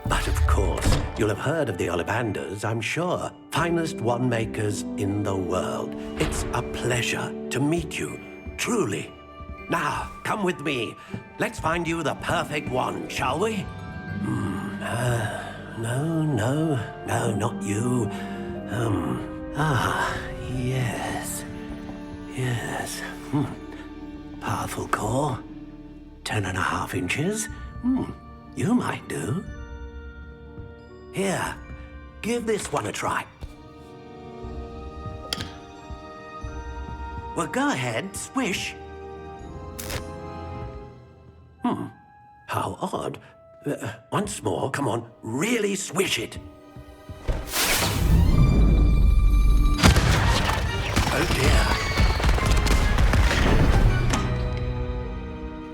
But of course, you'll have heard of the Ollivanders, I'm sure. Finest wand makers in the world. It's a pleasure to meet you, truly. Now, come with me. Let's find you the perfect wand, shall we? No, not you. Yes. Powerful core. 10.5 inches. You might do. Here, give this one a try. Well, go ahead, swish. How odd. Once more, come on, really swish it. Oh dear.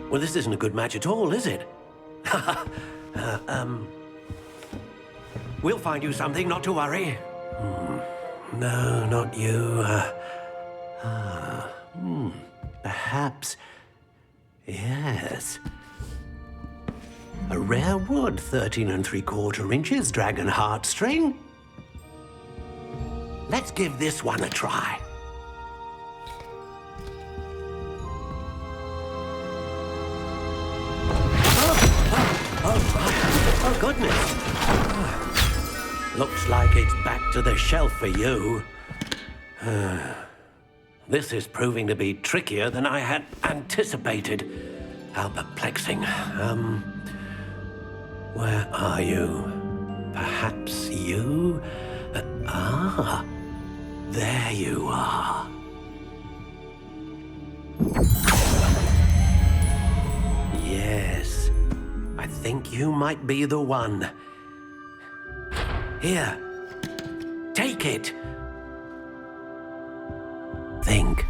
Well, this isn't a good match at all, is it? We'll find you something, not to worry. No, not you. Perhaps. Yes. A rare wood, 13 3/4 inches, dragon heartstring. Let's give this one a try. Oh, goodness. Looks like it's back to the shelf for you. This is proving to be trickier than I had anticipated. How perplexing. Where are you? Perhaps you? There you are. Yes, I think you might be the one. Here, take it. Think.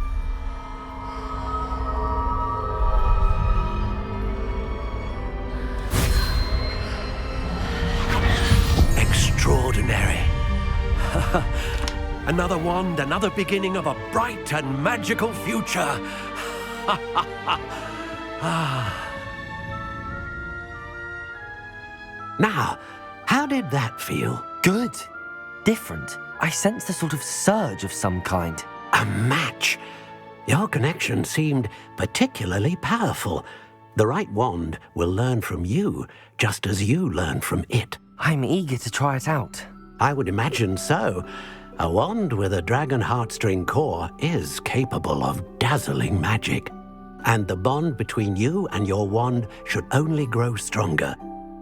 Extraordinary. Another wand, another beginning of a bright and magical future. Now, how did that feel? Good. Different. I sensed a sort of surge of some kind. A match. Your connection seemed particularly powerful. The right wand will learn from you, just as you learn from it. I'm eager to try it out. I would imagine so. A wand with a dragon heartstring core is capable of dazzling magic. And the bond between you and your wand should only grow stronger.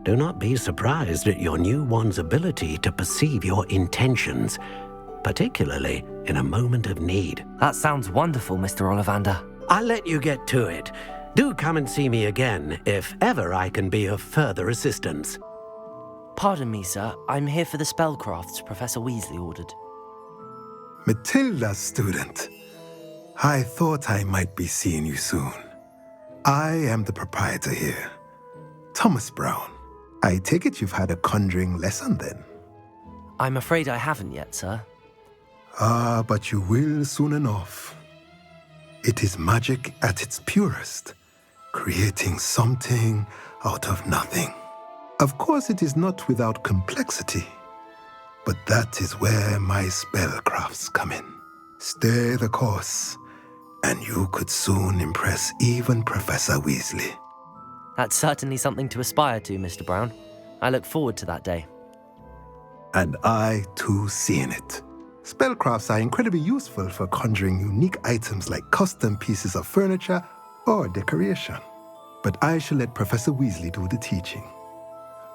Do not be surprised at your new wand's ability to perceive your intentions, particularly in a moment of need. That sounds wonderful, Mr. Ollivander. I'll let you get to it. Do come and see me again if ever I can be of further assistance. Pardon me, sir. I'm here for the spellcrafts Professor Weasley ordered. Matilda's student. I thought I might be seeing you soon. I am the proprietor here, Thomas Brown. I take it you've had a conjuring lesson then? I'm afraid I haven't yet, sir. But you will soon enough. It is magic at its purest, creating something out of nothing. Of course, it is not without complexity, but that is where my spellcrafts come in. Stay the course, and you could soon impress even Professor Weasley. That's certainly something to aspire to, Mr. Brown. I look forward to that day. And I, too, seeing it. Spellcrafts are incredibly useful for conjuring unique items like custom pieces of furniture or decoration. But I shall let Professor Weasley do the teaching.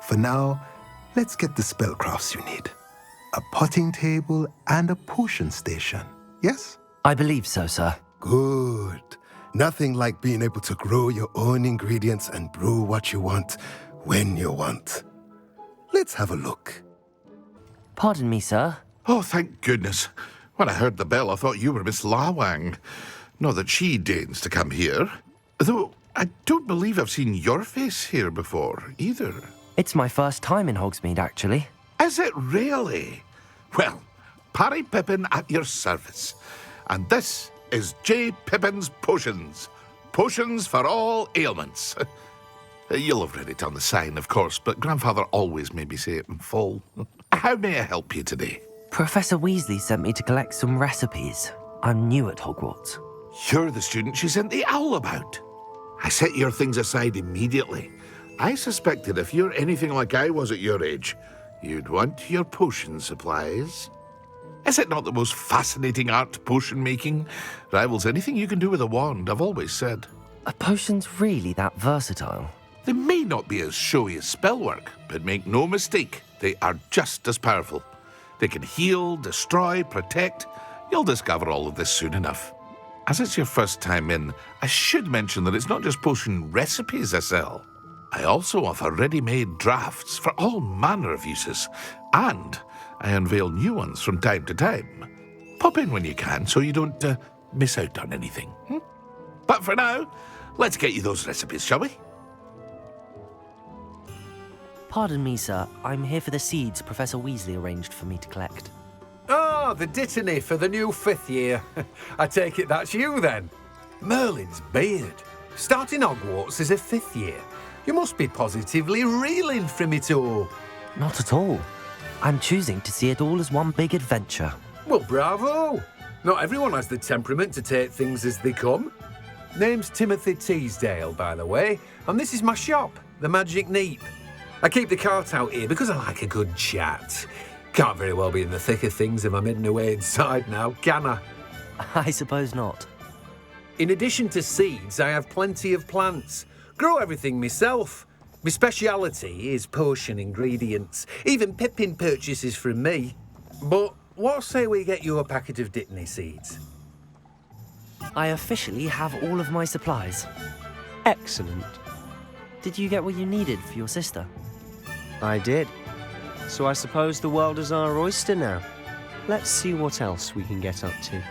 For now, let's get the spellcrafts you need. A potting table and a potion station, yes? I believe so, sir. Good. Nothing like being able to grow your own ingredients and brew what you want, when you want. Let's have a look. Pardon me, sir. Oh, thank goodness. When I heard the bell, I thought you were Miss Lawang. Not that she deigns to come here. Though I don't believe I've seen your face here before, either. It's my first time in Hogsmeade, actually. Is it really? Well, Parry Pippin at your service. And this is J. Pippin's Potions. Potions for all ailments. You'll have read it on the sign, of course, but Grandfather always made me say it in full. How may I help you today? Professor Weasley sent me to collect some recipes. I'm new at Hogwarts. You're the student she sent the owl about. I set your things aside immediately. I suspected if you're anything like I was at your age, you'd want your potion supplies. Is it not the most fascinating art, potion making? Rivals anything you can do with a wand, I've always said. Are potions really that versatile? They may not be as showy as spellwork, but make no mistake, they are just as powerful. They can heal, destroy, protect. You'll discover all of this soon enough. As it's your first time in, I should mention that it's not just potion recipes I sell. I also offer ready-made drafts for all manner of uses, and I unveil new ones from time to time. Pop in when you can so you don't miss out on anything. But for now, let's get you those recipes, shall we? Pardon me, sir. I'm here for the seeds Professor Weasley arranged for me to collect. Ah, the dittany for the new 5th year. I take it that's you, then. Merlin's beard. Starting Hogwarts as a 5th year. You must be positively reeling from it all. Not at all. I'm choosing to see it all as one big adventure. Well, bravo. Not everyone has the temperament to take things as they come. Name's Timothy Teasdale, by the way, and this is my shop, the Magic Neep. I keep the cart out here because I like a good chat. Can't very well be in the thick of things if I'm hidden away inside now, can I? I suppose not. In addition to seeds, I have plenty of plants. Grow everything myself. My speciality is potion ingredients. Even Pippin purchases from me. But what say we get you a packet of Dittany seeds? I officially have all of my supplies. Excellent. Did you get what you needed for your sister? I did. So I suppose the world is our oyster now. Let's see what else we can get up to.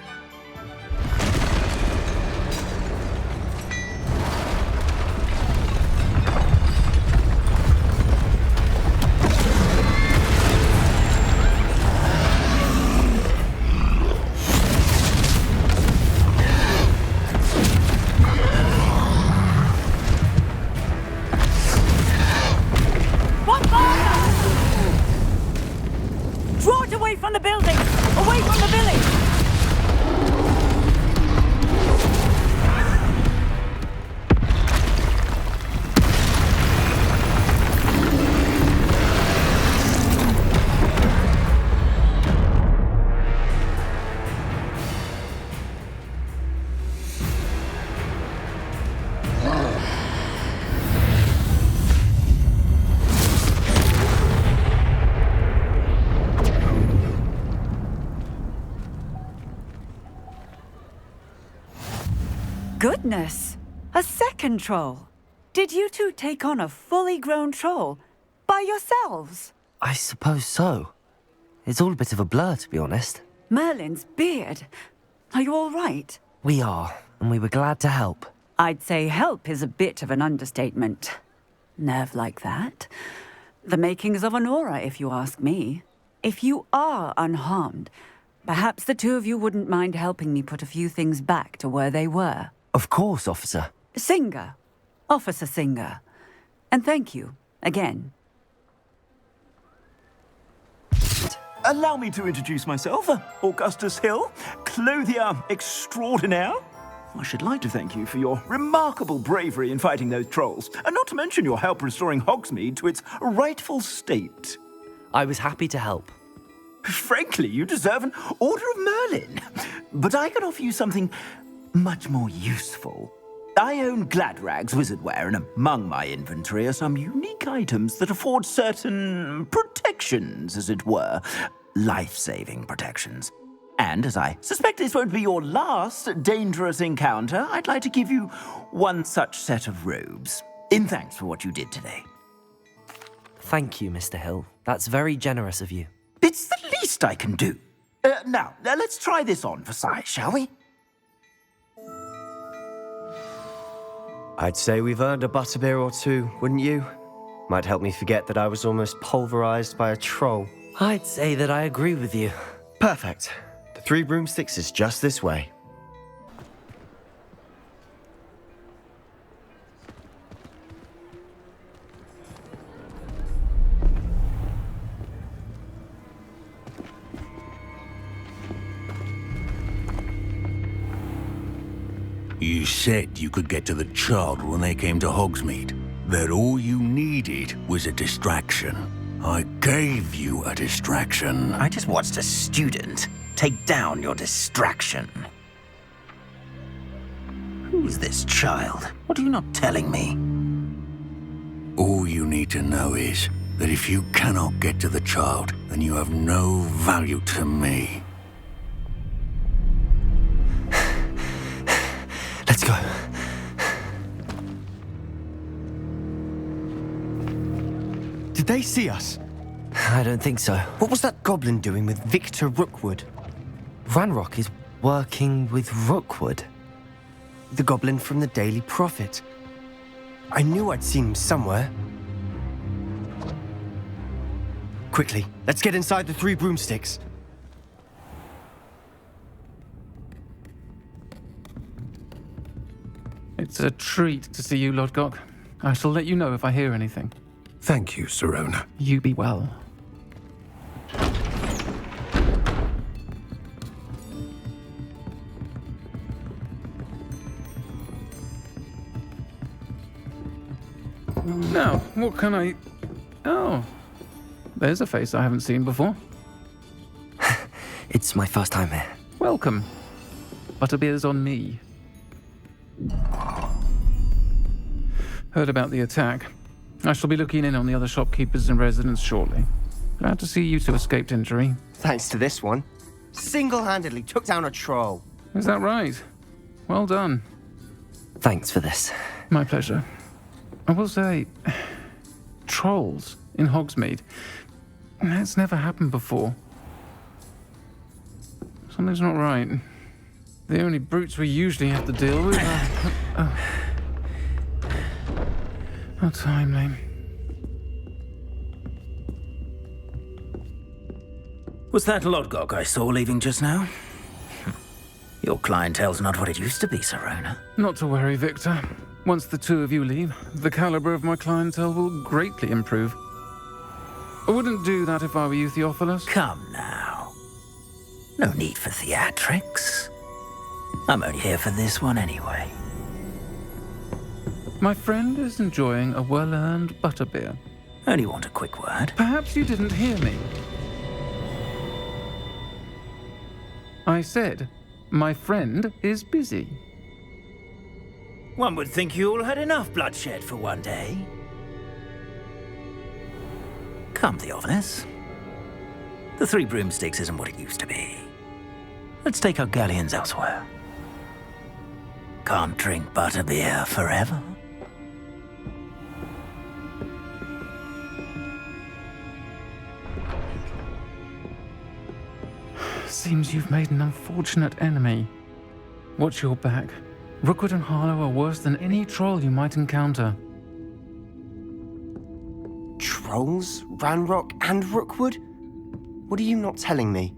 From the building! Away from the village! Goodness! A second troll! Did you two take on a fully grown troll? By yourselves? I suppose so. It's all a bit of a blur, to be honest. Merlin's beard. Are you all right? We are, and we were glad to help. I'd say help is a bit of an understatement. Nerve like that. The makings of an aura, if you ask me. If you are unharmed, perhaps the two of you wouldn't mind helping me put a few things back to where they were. Of course, officer. Singer. Officer Singer. And thank you, again. Allow me to introduce myself, Augustus Hill, clothier extraordinaire. I should like to thank you for your remarkable bravery in fighting those trolls, and not to mention your help restoring Hogsmeade to its rightful state. I was happy to help. Frankly, you deserve an Order of Merlin. But I can offer you something much more useful. I own Gladrag's wizardware, and among my inventory are some unique items that afford certain protections, as it were. Life-saving protections. And as I suspect this won't be your last dangerous encounter, I'd like to give you one such set of robes, in thanks for what you did today. Thank you, Mr. Hill. That's very generous of you. It's the least I can do. Now, let's try this on for size, shall we? I'd say we've earned a butterbeer or two, wouldn't you? Might help me forget that I was almost pulverized by a troll. I'd say that I agree with you. Perfect. The 3 broomsticks is just this way. You said you could get to the child when they came to Hogsmeade. That all you needed was a distraction. I gave you a distraction. I just watched a student take down your distraction. Who's this child? What are you not telling me? All you need to know is that if you cannot get to the child, then you have no value to me. Let's go. Did they see us? I don't think so. What was that goblin doing with Victor Rookwood? Ranrock is working with Rookwood. The goblin from the Daily Prophet. I knew I'd seen him somewhere. Quickly, let's get inside the three broomsticks. It's a treat to see you, Lodgok. I shall let you know if I hear anything. Thank you, Sirona. You be well. Now, what can I... Oh, there's a face I haven't seen before. It's my first time here. Welcome. Butterbeer's on me. Heard about the attack. I shall be looking in on the other shopkeepers and residents shortly. Glad to see you two escaped injury. Thanks to this one. Single-handedly took down a troll. Is that right? Well done. Thanks for this. My pleasure. I will say, trolls in Hogsmeade. That's never happened before. Something's not right. The only brutes we usually have to deal with are... How timely. Was that Lodgok I saw leaving just now? Your clientele's not what it used to be, Sirona. Not to worry, Victor. Once the two of you leave, the caliber of my clientele will greatly improve. I wouldn't do that if I were you, Theophilus. Come now. No need for theatrics. I'm only here for this one anyway. My friend is enjoying a well-earned butterbeer. Only want a quick word. Perhaps you didn't hear me. I said, my friend is busy. One would think you all had enough bloodshed for one day. Come, Theophilus. The Three Broomsticks isn't what it used to be. Let's take our galleons elsewhere. Can't drink butterbeer forever. Seems you've made an unfortunate enemy. Watch your back. Rookwood and Harlow are worse than any troll you might encounter. Trolls? Ranrock and Rookwood? What are you not telling me?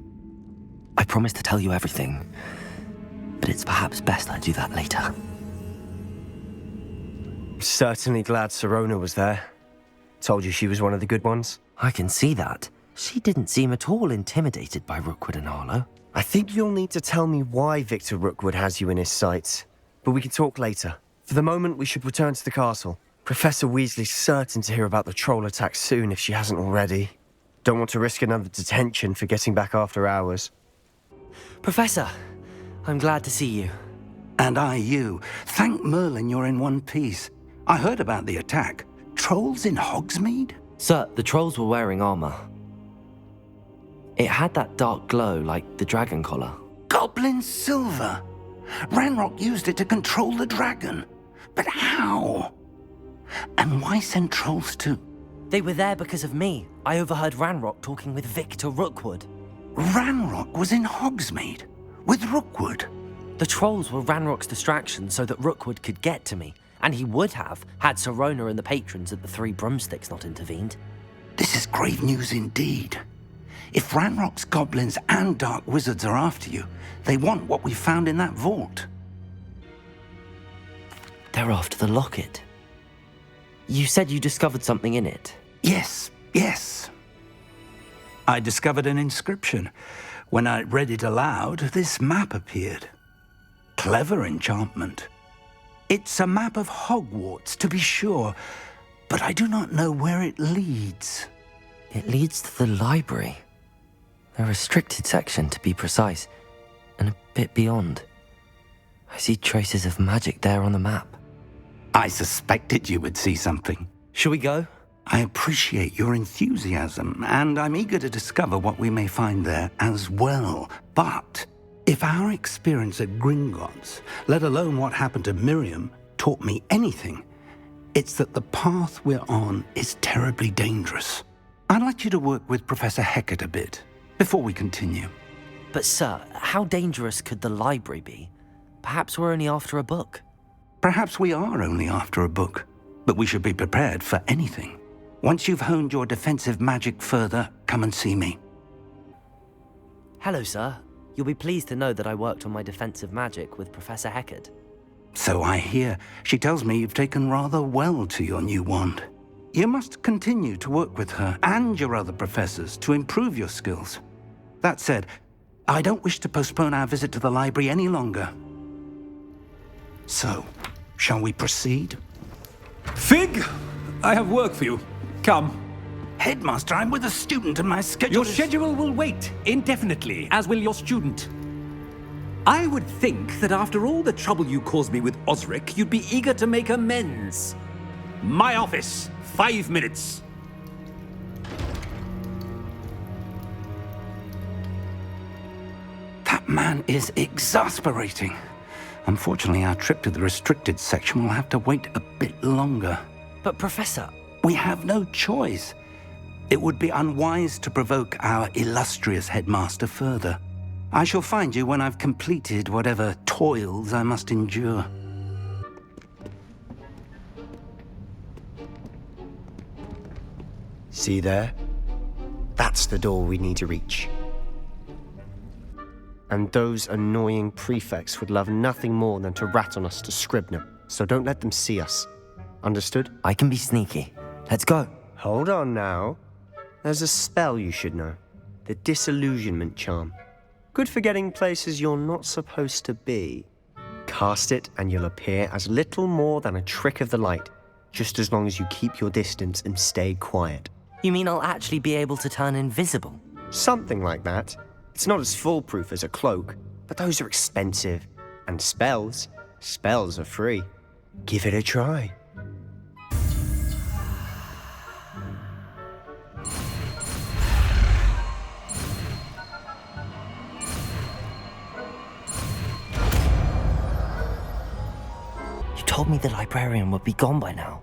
I promised to tell you everything, but it's perhaps best I do that later. Certainly glad Sirona was there. Told you she was one of the good ones. I can see that. She didn't seem at all intimidated by Rookwood and Harlow. I think you'll need to tell me why Victor Rookwood has you in his sights. But we can talk later. For the moment, we should return to the castle. Professor Weasley's certain to hear about the troll attack soon if she hasn't already. Don't want to risk another detention for getting back after hours. Professor, I'm glad to see you. And I you. Thank Merlin you're in one piece. I heard about the attack. Trolls in Hogsmeade? Sir, the trolls were wearing armor. It had that dark glow like the dragon collar. Goblin silver! Ranrock used it to control the dragon. But how? And why send trolls too? They were there because of me. I overheard Ranrock talking with Victor Rookwood. Ranrock was in Hogsmeade? With Rookwood? The trolls were Ranrock's distraction so that Rookwood could get to me. And he would have, had Sirona and the patrons at the Three Broomsticks not intervened. This is grave news indeed. If Ranrock's goblins and dark wizards are after you, they want what we found in that vault. They're after the locket. You said you discovered something in it. Yes. I discovered an inscription. When I read it aloud, this map appeared. clever enchantment. It's a map of Hogwarts, to be sure, but I do not know where it leads. It leads to the library. A restricted section, to be precise, and a bit beyond. I see traces of magic there on the map. I suspected you would see something. Shall we go? I appreciate your enthusiasm, and I'm eager to discover what we may find there as well. But if our experience at Gringotts, let alone what happened to Miriam, taught me anything, it's that the path we're on is terribly dangerous. I'd like you to work with Professor Hecat a bit before we continue. But sir, how dangerous could the library be? Perhaps we're only after a book. Perhaps we are only after a book, but we should be prepared for anything. Once you've honed your defensive magic further, come and see me. Hello, sir. You'll be pleased to know that I worked on my defensive magic with Professor Hecat. So I hear. She tells me you've taken rather well to your new wand. You must continue to work with her and your other professors to improve your skills. That said, I don't wish to postpone our visit to the library any longer. So, shall we proceed? Fig, I have work for you. Come. Headmaster, I'm with a student and my schedule Your schedule will wait indefinitely, as will your student. I would think that after all the trouble you caused me with Osric, you'd be eager to make amends. My office, 5 minutes. That man is exasperating. Unfortunately, our trip to the restricted section will have to wait a bit longer. But Professor... We have no choice. It would be unwise to provoke our illustrious headmaster further. I shall find you when I've completed whatever toils I must endure. See there? That's the door we need to reach. And those annoying prefects would love nothing more than to rat on us to Scribner, so don't let them see us. Understood? I can be sneaky. Let's go. Hold on now. There's a spell you should know. The Disillusionment Charm. Good for getting places you're not supposed to be. Cast it and you'll appear as little more than a trick of the light, just as long as you keep your distance and stay quiet. You mean I'll actually be able to turn invisible? Something like that. It's not as foolproof as a cloak, but those are expensive. And spells are free. Give it a try. You told me the librarian would be gone by now.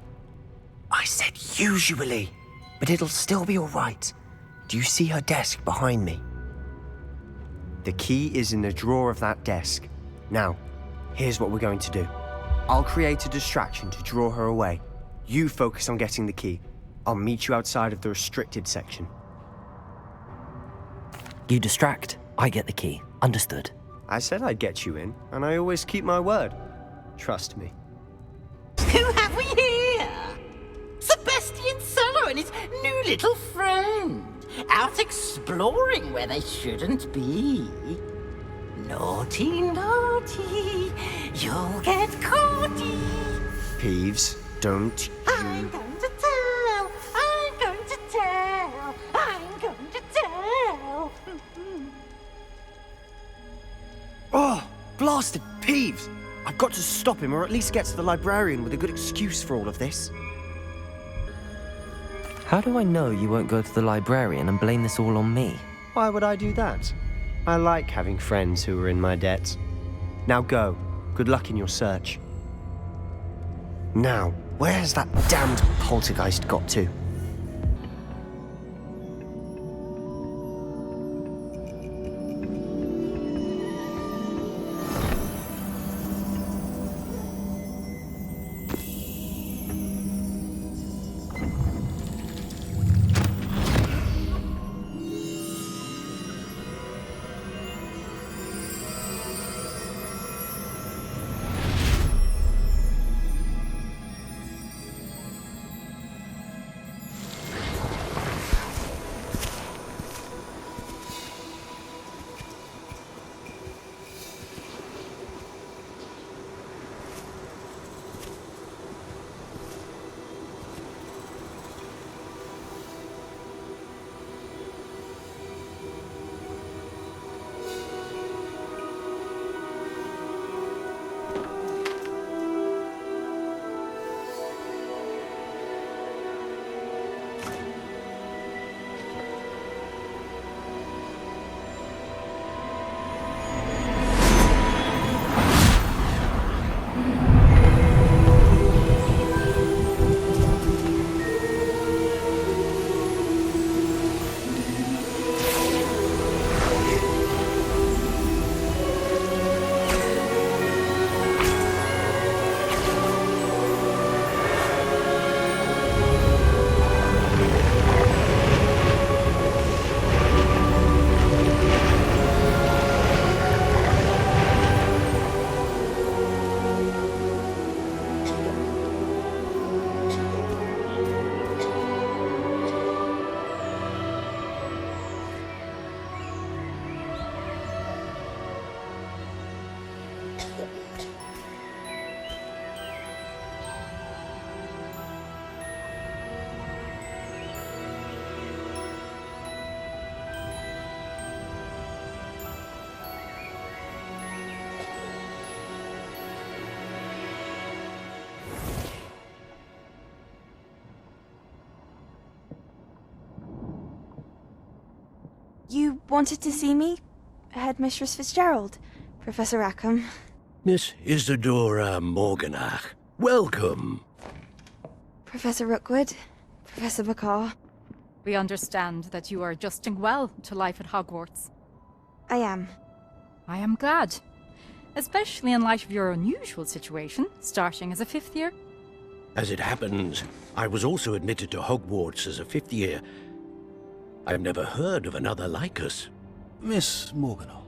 I said usually, but it'll still be all right. Do you see her desk behind me? The key is in the drawer of that desk. Now, here's what we're going to do. I'll create a distraction to draw her away. You focus on getting the key. I'll meet you outside of the restricted section. You distract, I get the key. Understood. I said I'd get you in, and I always keep my word. Trust me. Who have we here? Sebastian Solo and his new little friend. Out exploring where they shouldn't be. Naughty, naughty, you'll get caughty. Peeves, don't I'm going to tell, I'm going to tell, I'm going to tell. Oh, blasted Peeves! I've got to stop him, or at least get to the librarian with a good excuse for all of this. How do I know you won't go to the librarian and blame this all on me? Why would I do that? I like having friends who are in my debt. Now go. Good luck in your search. Now, where's that damned poltergeist got to? wanted to see me? Headmistress Fitzgerald, Professor Rackham. Miss Isadora Morganach, welcome. Professor Rookwood, Professor McCaw. We understand that you are adjusting well to life at Hogwarts. I am. I am glad. Especially in light of your unusual situation, starting as a 5th year. As it happens, I was also admitted to Hogwarts as a 5th year. I've never heard of another like us. Miss Morganach,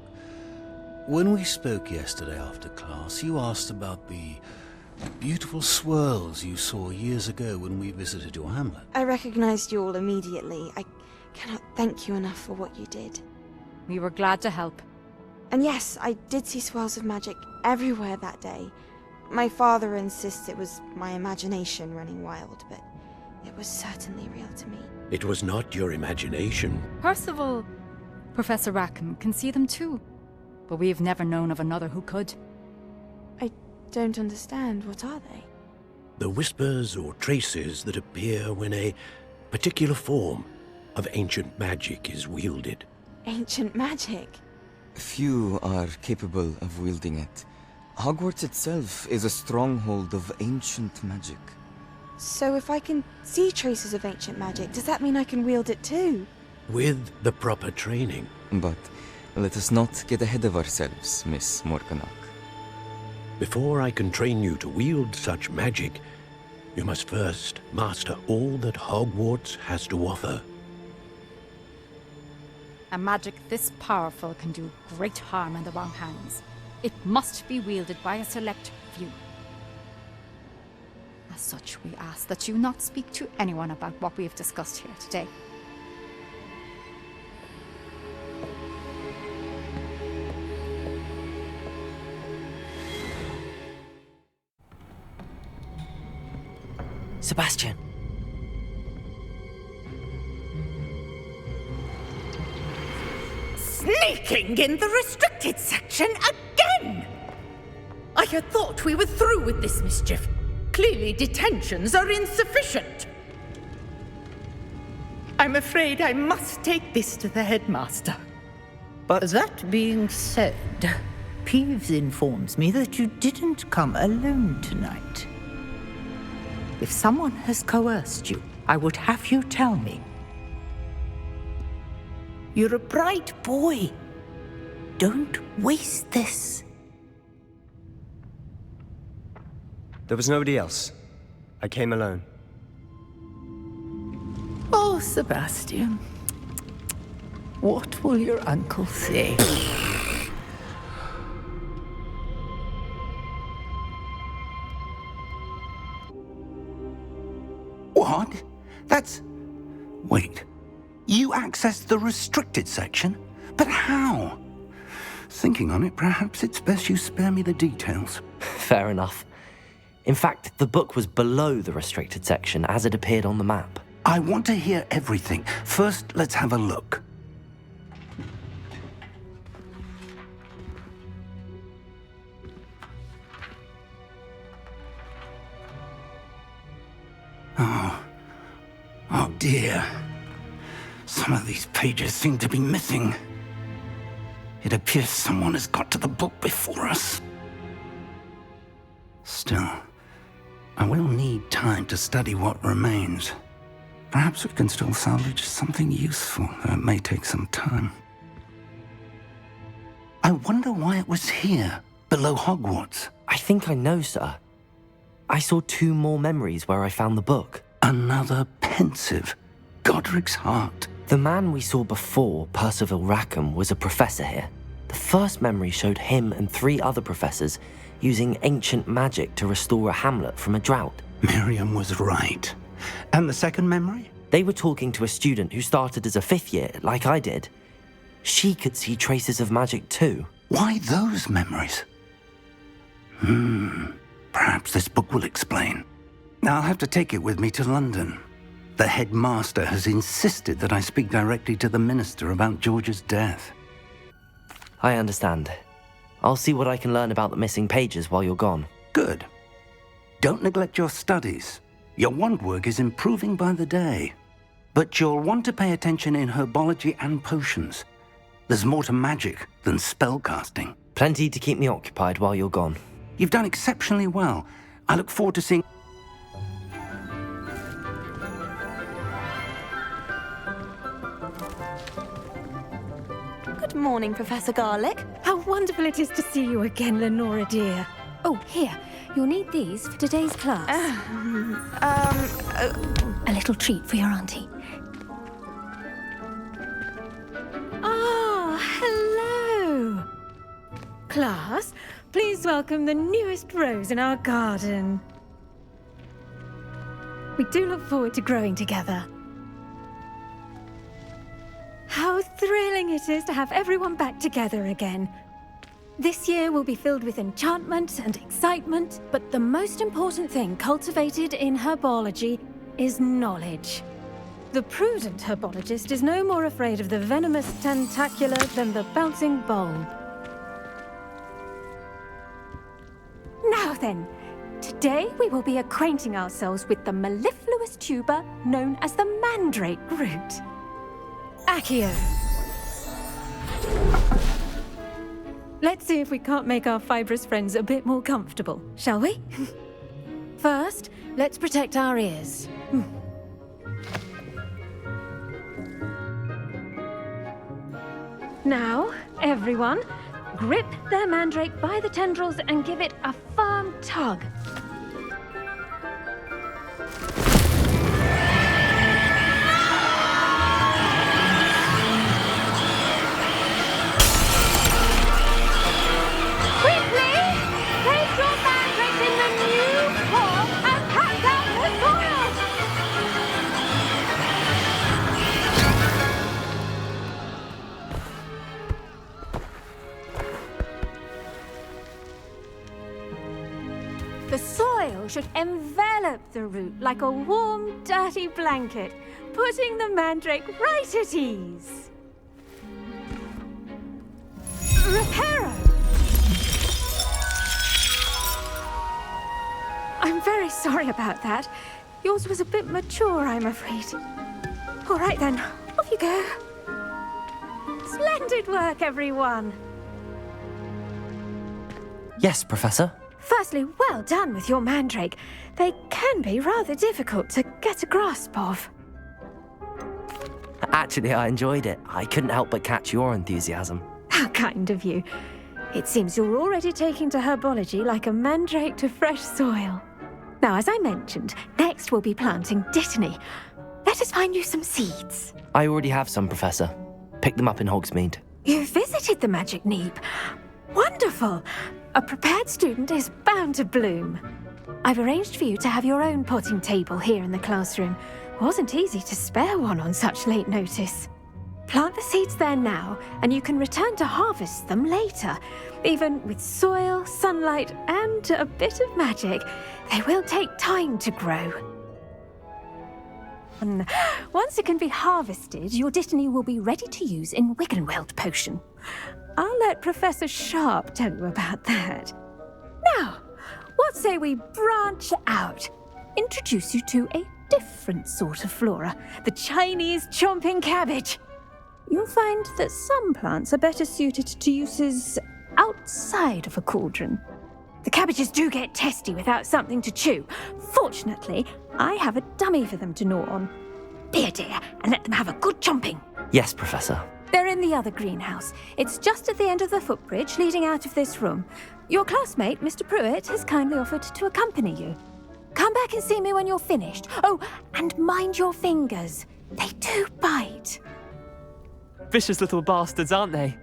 when we spoke yesterday after class, you asked about the beautiful swirls you saw years ago when we visited your hamlet. I recognized you all immediately. I cannot thank you enough for what you did. We were glad to help. And yes, I did see swirls of magic everywhere that day. My father insists it was my imagination running wild, but it was certainly real to me. It was not your imagination. Percival, Professor Rackham can see them too. But we've never known of another who could. I don't understand. What are they? The whispers or traces that appear when a particular form of ancient magic is wielded. Ancient magic? Few are capable of wielding it. Hogwarts itself is a stronghold of ancient magic. So if I can see traces of ancient magic, does that mean I can wield it too? With the proper training. But let us not get ahead of ourselves, Miss Morganach. Before I can train you to wield such magic, you must first master all that Hogwarts has to offer. A magic this powerful can do great harm in the wrong hands. It must be wielded by a select few. As such, we ask that you not speak to anyone about what we have discussed here today. Sebastian. Sneaking in the restricted section again! I had thought we were through with this mischief. Clearly detentions are insufficient. I'm afraid I must take this to the headmaster. But that being said, Peeves informs me that you didn't come alone tonight. If someone has coerced you, I would have you tell me. You're a bright boy. Don't waste this. There was nobody else. I came alone. Oh, Sebastian. What will your uncle say? What? That's... Wait. You accessed the restricted section? But how? Thinking on it, perhaps it's best you spare me the details. Fair enough. In fact, the book was below the restricted section as it appeared on the map. I want to hear everything. First, let's have a look. Oh dear. Some of these pages seem to be missing. It appears someone has got to the book before us. Still, I will need time to study what remains. Perhaps we can still salvage something useful, though it may take some time. I wonder why it was here, below Hogwarts. I think I know, sir. I saw 2 more memories where I found the book. Another pensive. Godric's heart. The man we saw before, Percival Rackham, was a professor here. The first memory showed him and 3 other professors using ancient magic to restore a hamlet from a drought. Miriam was right. And the second memory? They were talking to a student who started as a 5th year, like I did. She could see traces of magic too. Why those memories? Perhaps this book will explain. I'll have to take it with me to London. The headmaster has insisted that I speak directly to the minister about George's death. I understand. I'll see what I can learn about the missing pages while you're gone. Good. Don't neglect your studies. Your wand work is improving by the day. But you'll want to pay attention in herbology and potions. There's more to magic than spellcasting. Plenty to keep me occupied while you're gone. You've done exceptionally well. I look forward to seeing... Good morning, Professor Garlick. How wonderful it is to see you again, Lenora dear. Oh, here. You'll need these for today's class. A little treat for your auntie. Ah, hello. Class, please welcome the newest rose in our garden. We do look forward to growing together. How thrilling it is to have everyone back together again. This year will be filled with enchantment and excitement, but the most important thing cultivated in herbology is knowledge. The prudent herbologist is no more afraid of the venomous tentacula than the bouncing bulb. Now then, today we will be acquainting ourselves with the mellifluous tuber known as the mandrake root. Accio. Let's see if we can't make our fibrous friends a bit more comfortable, shall we? First, let's protect our ears. Now, everyone, grip their mandrake by the tendrils and give it a firm tug. The soil should envelop the root like a warm, dirty blanket, putting the mandrake right at ease. Reparo! I'm very sorry about that. Yours was a bit mature, I'm afraid. All right then, off you go. Splendid work, everyone. Yes, Professor. Firstly, well done with your mandrake. They can be rather difficult to get a grasp of. Actually, I enjoyed it. I couldn't help but catch your enthusiasm. How kind of you. It seems you're already taking to herbology like a mandrake to fresh soil. Now, as I mentioned, next we'll be planting dittany. Let us find you some seeds. I already have some, Professor. Picked them up in Hogsmeade. You visited the Magic Neep. Wonderful! A prepared student is bound to bloom. I've arranged for you to have your own potting table here in the classroom. Wasn't easy to spare one on such late notice. Plant the seeds there now, and you can return to harvest them later. Even with soil, sunlight, and a bit of magic, they will take time to grow. Once it can be harvested, your dittany will be ready to use in Wiggenweld potion. I'll let Professor Sharp tell you about that. Now, what say we branch out? Introduce you to a different sort of flora, the Chinese chomping cabbage. You'll find that some plants are better suited to uses outside of a cauldron. The cabbages do get testy without something to chew. Fortunately, I have a dummy for them to gnaw on. Be a dear and let them have a good chomping. Yes, Professor. They're in the other greenhouse. It's just at the end of the footbridge leading out of this room. Your classmate, Mr. Pruitt, has kindly offered to accompany you. Come back and see me when you're finished. Oh, and mind your fingers. They do bite. Vicious little bastards, aren't they?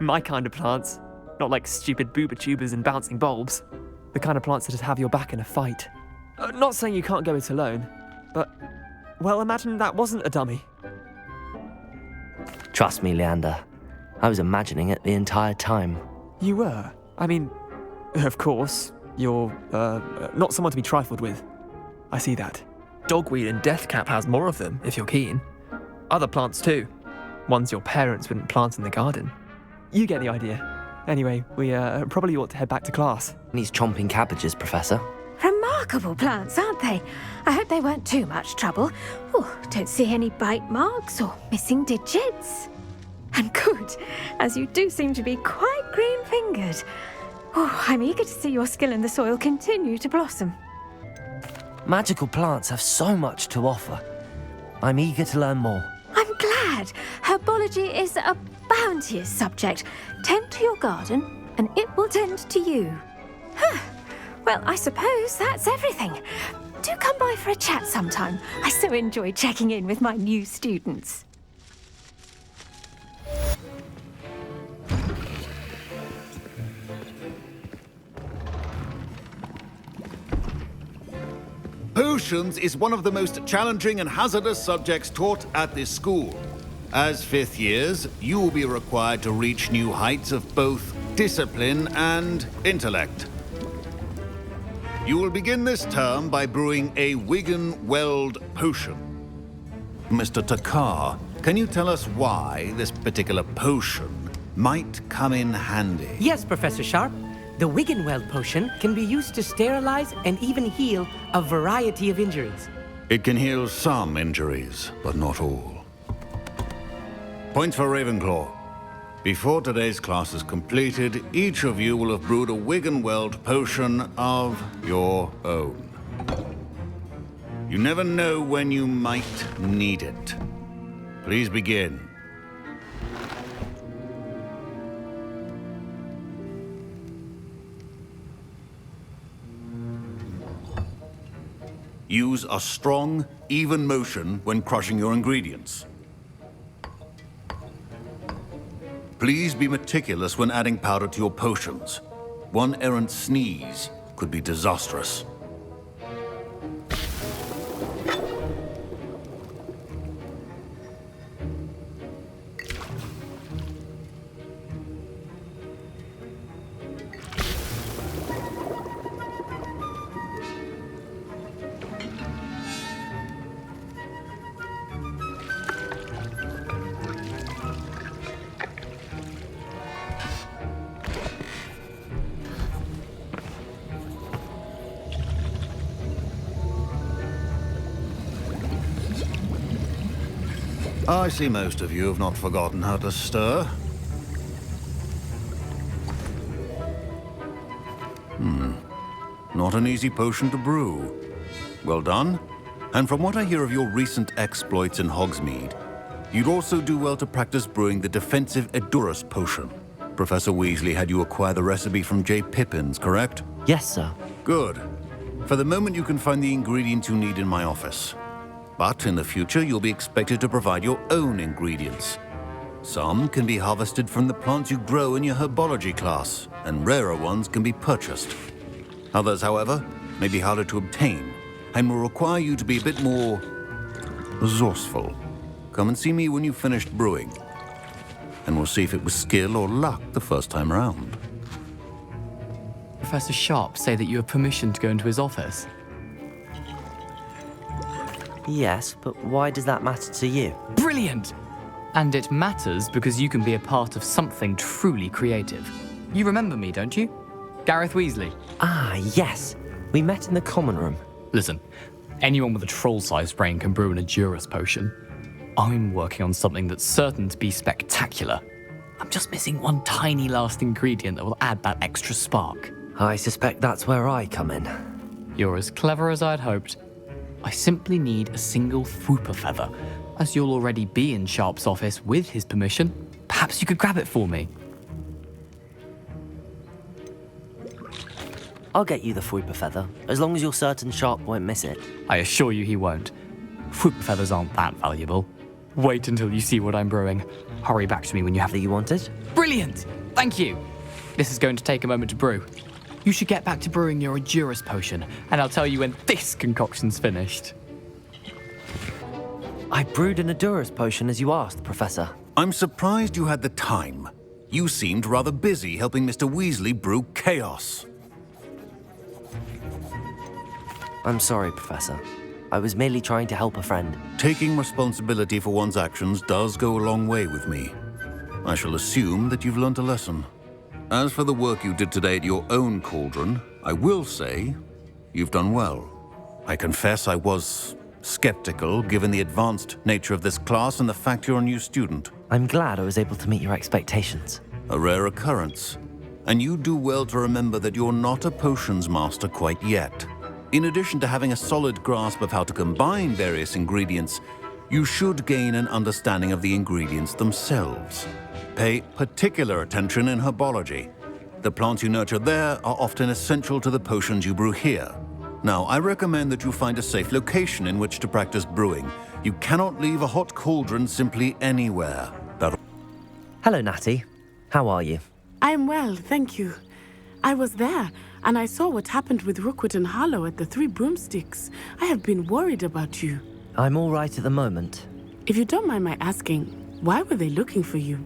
My kind of plants. Not like stupid booba tubers and bouncing bulbs. The kind of plants that just have your back in a fight. Not saying you can't go it alone, but, well, imagine that wasn't a dummy. Trust me, Leander. I was imagining it the entire time. You were? I mean, of course, you're, not someone to be trifled with. I see that. Dogweed and deathcap has more of them, if you're keen. Other plants too. Ones your parents wouldn't plant in the garden. You get the idea. Anyway, we probably ought to head back to class. These chomping cabbages, Professor. Remarkable plants, aren't they? I hope they weren't too much trouble. Oh, don't see any bite marks or missing digits. And good, as you do seem to be quite green-fingered. Oh, I'm eager to see your skill in the soil continue to blossom. Magical plants have so much to offer. I'm eager to learn more. I'm glad. Herbology is a bounteous subject. Tend to your garden, and it will tend to you. Huh. Well, I suppose that's everything. Do come by for a chat sometime. I so enjoy checking in with my new students. Potions is one of the most challenging and hazardous subjects taught at this school. As fifth years, you will be required to reach new heights of both discipline and intellect. You will begin this term by brewing a Wiggenweld potion. Mr. Takar, can you tell us why this particular potion might come in handy? Yes, Professor Sharp. The Wiggenweld potion can be used to sterilize and even heal a variety of injuries. It can heal some injuries, but not all. Points for Ravenclaw. Before today's class is completed, each of you will have brewed a Wiggenweld potion of your own. You never know when you might need it. Please begin. Use a strong, even motion when crushing your ingredients. Please be meticulous when adding powder to your potions. One errant sneeze could be disastrous. I see most of you have not forgotten how to stir. Not an easy potion to brew. Well done. And from what I hear of your recent exploits in Hogsmeade, you'd also do well to practice brewing the defensive Edurus potion. Professor Weasley had you acquire the recipe from J. Pippins, correct? Yes, sir. Good. For the moment, you can find the ingredients you need in my office. But in the future, you'll be expected to provide your own ingredients. Some can be harvested from the plants you grow in your herbology class, and rarer ones can be purchased. Others, however, may be harder to obtain, and will require you to be a bit more resourceful. Come and see me when you've finished brewing, and we'll see if it was skill or luck the first time around. Professor Sharp say that you have permission to go into his office. Yes, but why does that matter to you? Brilliant! And it matters because you can be a part of something truly creative. You remember me, don't you? Gareth Weasley. Ah, yes. We met in the common room. Listen, anyone with a troll-sized brain can brew an Edurus potion. I'm working on something that's certain to be spectacular. I'm just missing one tiny last ingredient that will add that extra spark. I suspect that's where I come in. You're as clever as I'd hoped. I simply need a single Fwooper feather. As you'll already be in Sharp's office with his permission, perhaps you could grab it for me. I'll get you the Fwooper feather, as long as you're certain Sharp won't miss it. I assure you he won't. Fwooper feathers aren't that valuable. Wait until you see what I'm brewing. Hurry back to me when you have that you wanted. Brilliant! Thank you! This is going to take a moment to brew. You should get back to brewing your Edurus potion, and I'll tell you when this concoction's finished. I brewed an Edurus potion as you asked, Professor. I'm surprised you had the time. You seemed rather busy helping Mr. Weasley brew chaos. I'm sorry, Professor. I was merely trying to help a friend. Taking responsibility for one's actions does go a long way with me. I shall assume that you've learnt a lesson. As for the work you did today at your own cauldron, I will say you've done well. I confess I was skeptical given the advanced nature of this class and the fact you're a new student. I'm glad I was able to meet your expectations. A rare occurrence. And you do well to remember that you're not a potions master quite yet. In addition to having a solid grasp of how to combine various ingredients, you should gain an understanding of the ingredients themselves. Pay particular attention in herbology. The plants you nurture there are often essential to the potions you brew here. Now, I recommend that you find a safe location in which to practice brewing. You cannot leave a hot cauldron simply anywhere. Hello, Natty. How are you? I'm well, thank you. I was there, and I saw what happened with Rookwood and Harlow at the Three Broomsticks. I have been worried about you. I'm all right at the moment. If you don't mind my asking, why were they looking for you?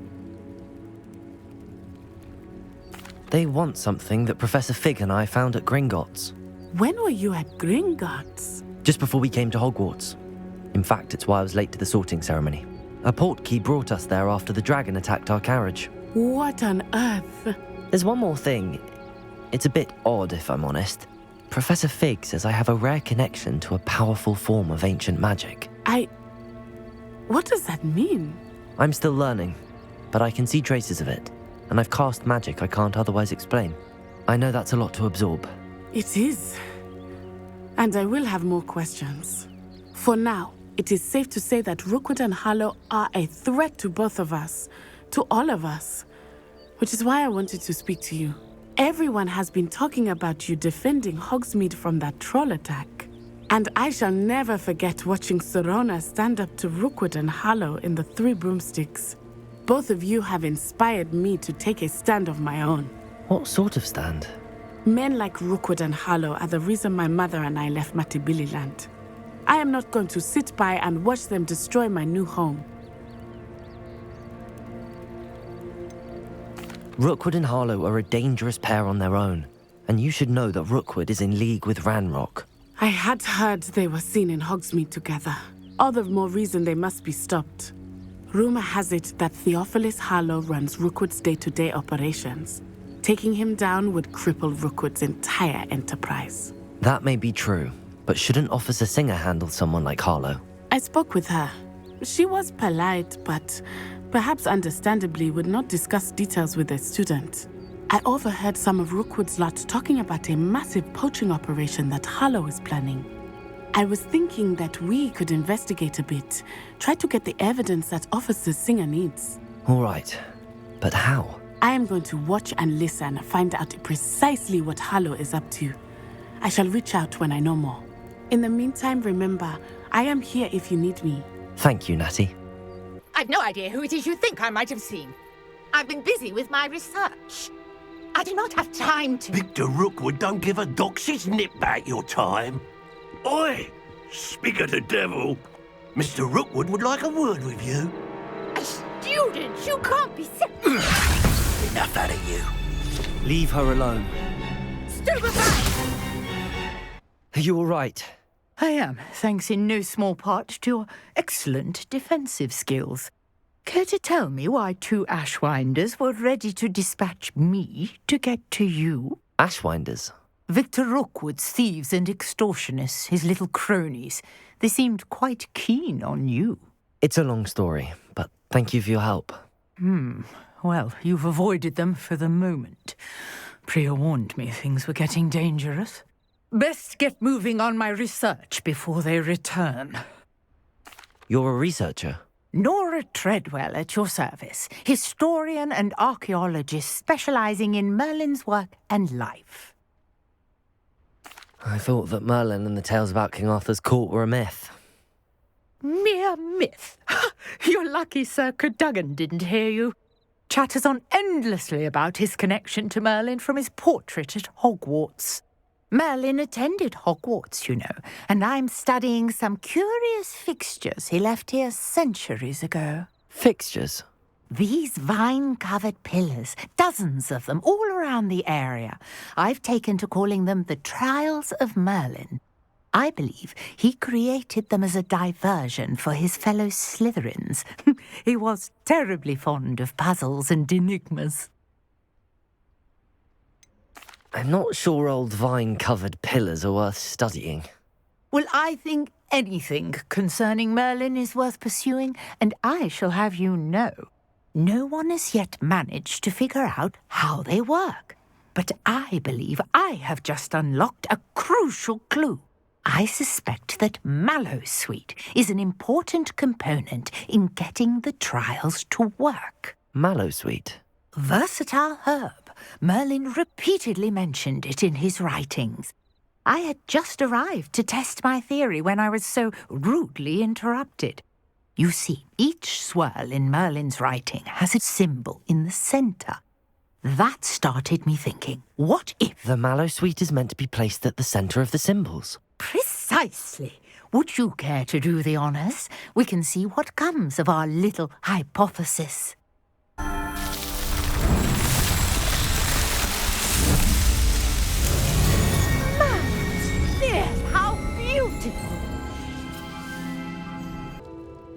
They want something that Professor Fig and I found at Gringotts. When were you at Gringotts? Just before we came to Hogwarts. In fact, it's why I was late to the sorting ceremony. A portkey brought us there after the dragon attacked our carriage. What on earth? There's one more thing. It's a bit odd, if I'm honest. Professor Fig says I have a rare connection to a powerful form of ancient magic. What does that mean? I'm still learning, but I can see traces of it, and I've cast magic I can't otherwise explain. I know that's a lot to absorb. It is. And I will have more questions. For now, it is safe to say that Rookwood and Harlow are a threat to both of us, to all of us, which is why I wanted to speak to you. Everyone has been talking about you defending Hogsmeade from that troll attack. And I shall never forget watching Sorona stand up to Rookwood and Harlow in the Three Broomsticks. Both of you have inspired me to take a stand of my own. What sort of stand? Men like Rookwood and Harlow are the reason my mother and I left Matabeleland. I am not going to sit by and watch them destroy my new home. Rookwood and Harlow are a dangerous pair on their own, and you should know that Rookwood is in league with Ranrock. I had heard they were seen in Hogsmeade together. All the more reason they must be stopped. Rumor has it that Theophilus Harlow runs Rookwood's day-to-day operations. Taking him down would cripple Rookwood's entire enterprise. That may be true, but shouldn't Officer Singer handle someone like Harlow? I spoke with her. She was polite, but perhaps understandably would not discuss details with a student. I overheard some of Rookwood's lot talking about a massive poaching operation that Harlow is planning. I was thinking that we could investigate a bit, try to get the evidence that Officer Singer needs. All right, but how? I am going to watch and listen, find out precisely what Harlow is up to. I shall reach out when I know more. In the meantime, remember, I am here if you need me. Thank you, Natty. I've no idea who it is you think I might have seen. I've been busy with my research. I do not have time to... Victor Rookwood don't give a doxy's nip back your time. Oi! Speak of the devil. Mr. Rookwood would like a word with you. A student? You can't be sick. Enough out of you. Leave her alone. Stupefy! Are you all right? I am, thanks in no small part to your excellent defensive skills. Care to tell me why two Ashwinders were ready to dispatch me to get to you? Ashwinders? Victor Rookwood's thieves and extortionists, his little cronies. They seemed quite keen on you. It's a long story, but thank you for your help. Well, you've avoided them for the moment. Priya warned me things were getting dangerous. Best get moving on my research before they return. You're a researcher? Nora Treadwell at your service, historian and archaeologist specializing in Merlin's work and life. I thought that Merlin and the tales about King Arthur's court were a myth. Mere myth. You're lucky Sir Cadogan didn't hear you. Chatters on endlessly about his connection to Merlin from his portrait at Hogwarts. Merlin attended Hogwarts, you know, and I'm studying some curious fixtures he left here centuries ago. Fixtures? These vine-covered pillars, dozens of them, all around the area. I've taken to calling them the Trials of Merlin. I believe he created them as a diversion for his fellow Slytherins. He was terribly fond of puzzles and enigmas. I'm not sure old vine-covered pillars are worth studying. Well, I think anything concerning Merlin is worth pursuing, and I shall have you know No one has yet managed to figure out how they work. But I believe I have just unlocked a crucial clue. I suspect that mallowsweet is an important component in getting the trials to work. Mallowsweet? Versatile herb. Merlin repeatedly mentioned it in his writings. I had just arrived to test my theory when I was so rudely interrupted. You see, each swirl in Merlin's writing has a symbol in the centre. That started me thinking, what if... The mallowsweet is meant to be placed at the centre of the symbols. Precisely. Would you care to do the honours? We can see what comes of our little hypothesis. Yes, how beautiful!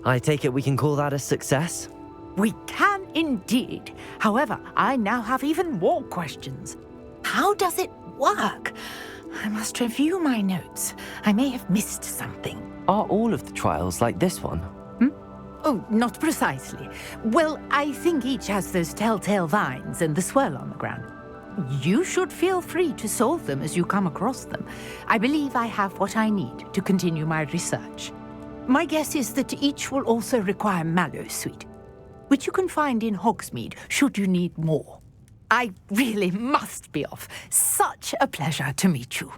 I take it we can call that a success? We can indeed. However, I now have even more questions. How does it work? I must review my notes. I may have missed something. Are all of the trials like this one? Oh, not precisely. Well, I think each has those telltale vines and the swirl on the ground. You should feel free to solve them as you come across them. I believe I have what I need to continue my research. My guess is that each will also require mallowsweet, which you can find in Hogsmeade should you need more. I really must be off. Such a pleasure to meet you.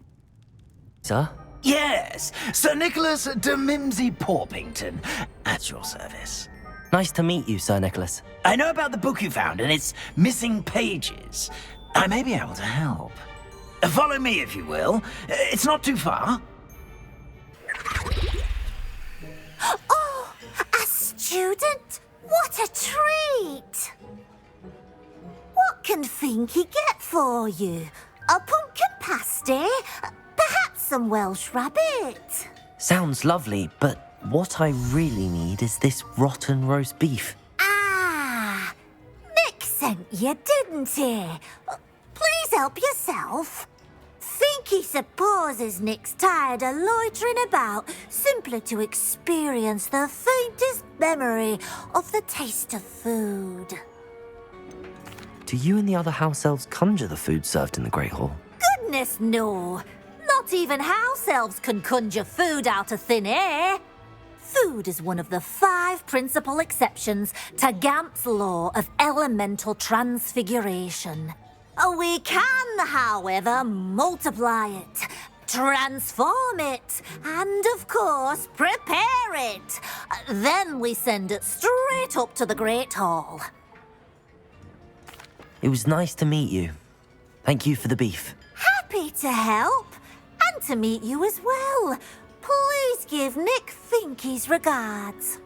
Sir? Yes, Sir Nicholas de Mimsy Porpington, at your service. Nice to meet you, Sir Nicholas. I know about the book you found and its missing pages. I may be able to help. Follow me, if you will. It's not too far. Oh, a student? What a treat! What can Finky get for you? A pumpkin pasty? Perhaps some Welsh rabbit? Sounds lovely, but what I really need is this rotten roast beef. Ah, Nick sent you, didn't he? Please help yourself. Finky supposes Nick's tired of loitering about simply to experience the faintest memory of the taste of food. Do you and the other house elves conjure the food served in the Great Hall? Goodness, no. Not even house elves can conjure food out of thin air. Food is one of the 5 principal exceptions to Gamp's law of elemental transfiguration. We can, however, multiply it, transform it, and, of course, prepare it. Then we send it straight up to the Great Hall. It was nice to meet you. Thank you for the beef. Happy to help, and to meet you as well. Please give Nick Finky's regards.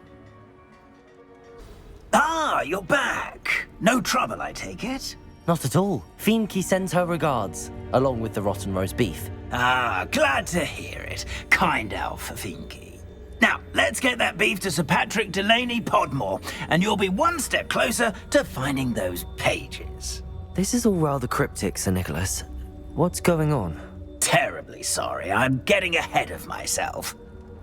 Ah, you're back. No trouble, I take it? Not at all. Finky sends her regards, along with the rotten roast beef. Ah, glad to hear it. Kind elf, Finky. Now, let's get that beef to Sir Patrick Delaney Podmore, and you'll be one step closer to finding those pages. This is all rather cryptic, Sir Nicholas. What's going on? Terribly sorry, I'm getting ahead of myself.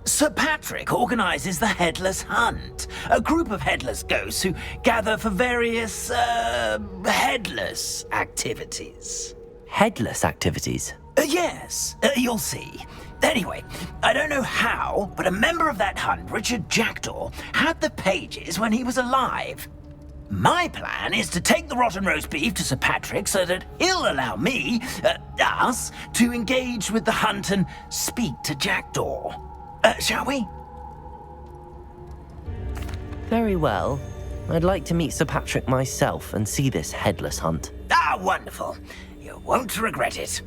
Sir Patrick organises the Headless Hunt, a group of headless ghosts who gather for various, headless activities. Headless activities? Yes, you'll see. Anyway, I don't know how, but a member of that hunt, Richard Jackdaw, had the pages when he was alive. My plan is to take the rotten roast beef to Sir Patrick so that he'll allow me, us, to engage with the hunt and speak to Jackdaw. Shall we? Very well. I'd like to meet Sir Patrick myself and see this headless hunt. Ah, wonderful. You won't regret it.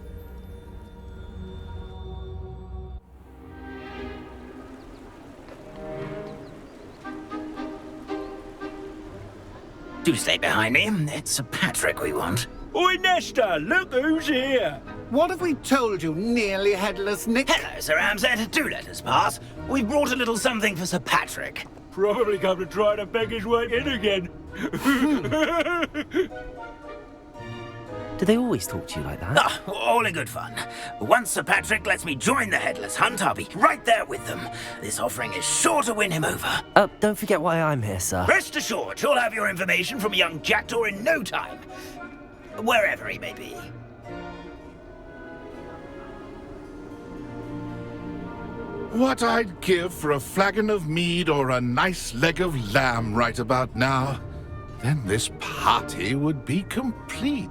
Do stay behind me. It's Sir Patrick we want. Oi, Nesta, look who's here. What have we told you, nearly headless Nick? Hello, Sir Ramsed. Do let us pass. We've brought a little something for Sir Patrick. Probably come to try to beg his way in again. Do they always talk to you like that? Ah, all in good fun. Once Sir Patrick lets me join the Headless Hunt, I'll be right there with them. This offering is sure to win him over. Don't forget why I'm here, sir. Rest assured, you'll have your information from young Jackdaw in no time. Wherever he may be. What I'd give for a flagon of mead or a nice leg of lamb right about now. Then this party would be complete.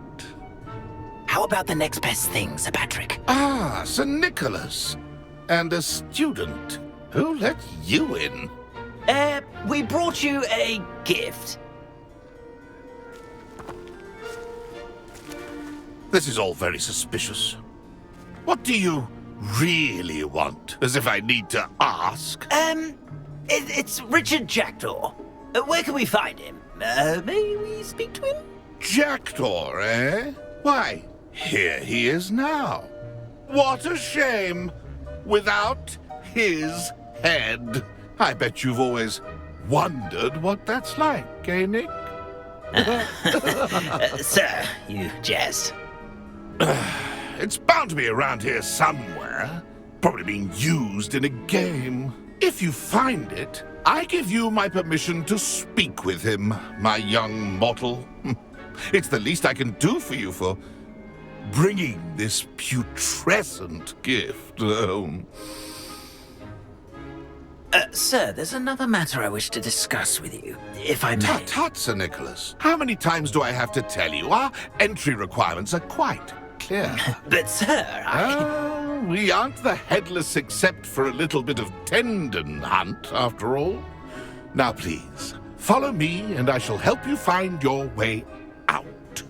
How about the next best thing, Sir Patrick? Ah, Sir Nicholas. And a student. Who let you in? We brought you a gift. This is all very suspicious. What do you really want? As if I need to ask. It's Richard Jackdaw. Where can we find him? May we speak to him? Jackdaw, eh? Why, here he is now. What a shame. Without his head. I bet you've always wondered what that's like, eh, Nick? Sir, you jest. It's bound to be around here somewhere. Probably being used in a game. If you find it, I give you my permission to speak with him, my young mortal. It's the least I can do for you for bringing this putrescent gift home. Sir, there's another matter I wish to discuss with you, if I may. Tut, Sir Nicholas. How many times do I have to tell you? Our entry requirements are quite clear. But, sir, we aren't the Headless except for a little bit of tendon hunt, after all. Now, please, follow me, and I shall help you find your way out.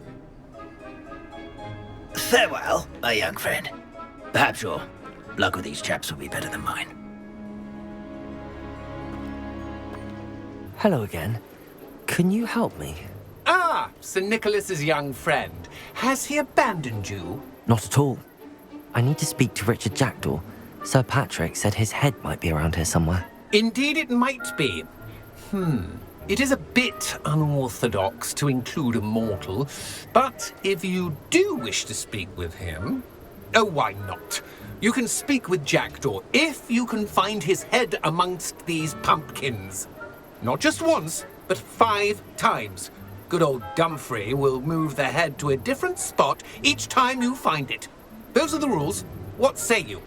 Farewell, my young friend. Perhaps your luck with these chaps will be better than mine. Hello again. Can you help me? Ah, Sir Nicholas's young friend. Has he abandoned you? Not at all. I need to speak to Richard Jackdaw. Sir Patrick said his head might be around here somewhere. Indeed it might be. It is a bit unorthodox to include a mortal, but if you do wish to speak with him... Oh, why not? You can speak with Jackdaw if you can find his head amongst these pumpkins. Not just once, but 5 times. Good old Dumfrey will move the head to a different spot each time you find it. Those are the rules. What say you?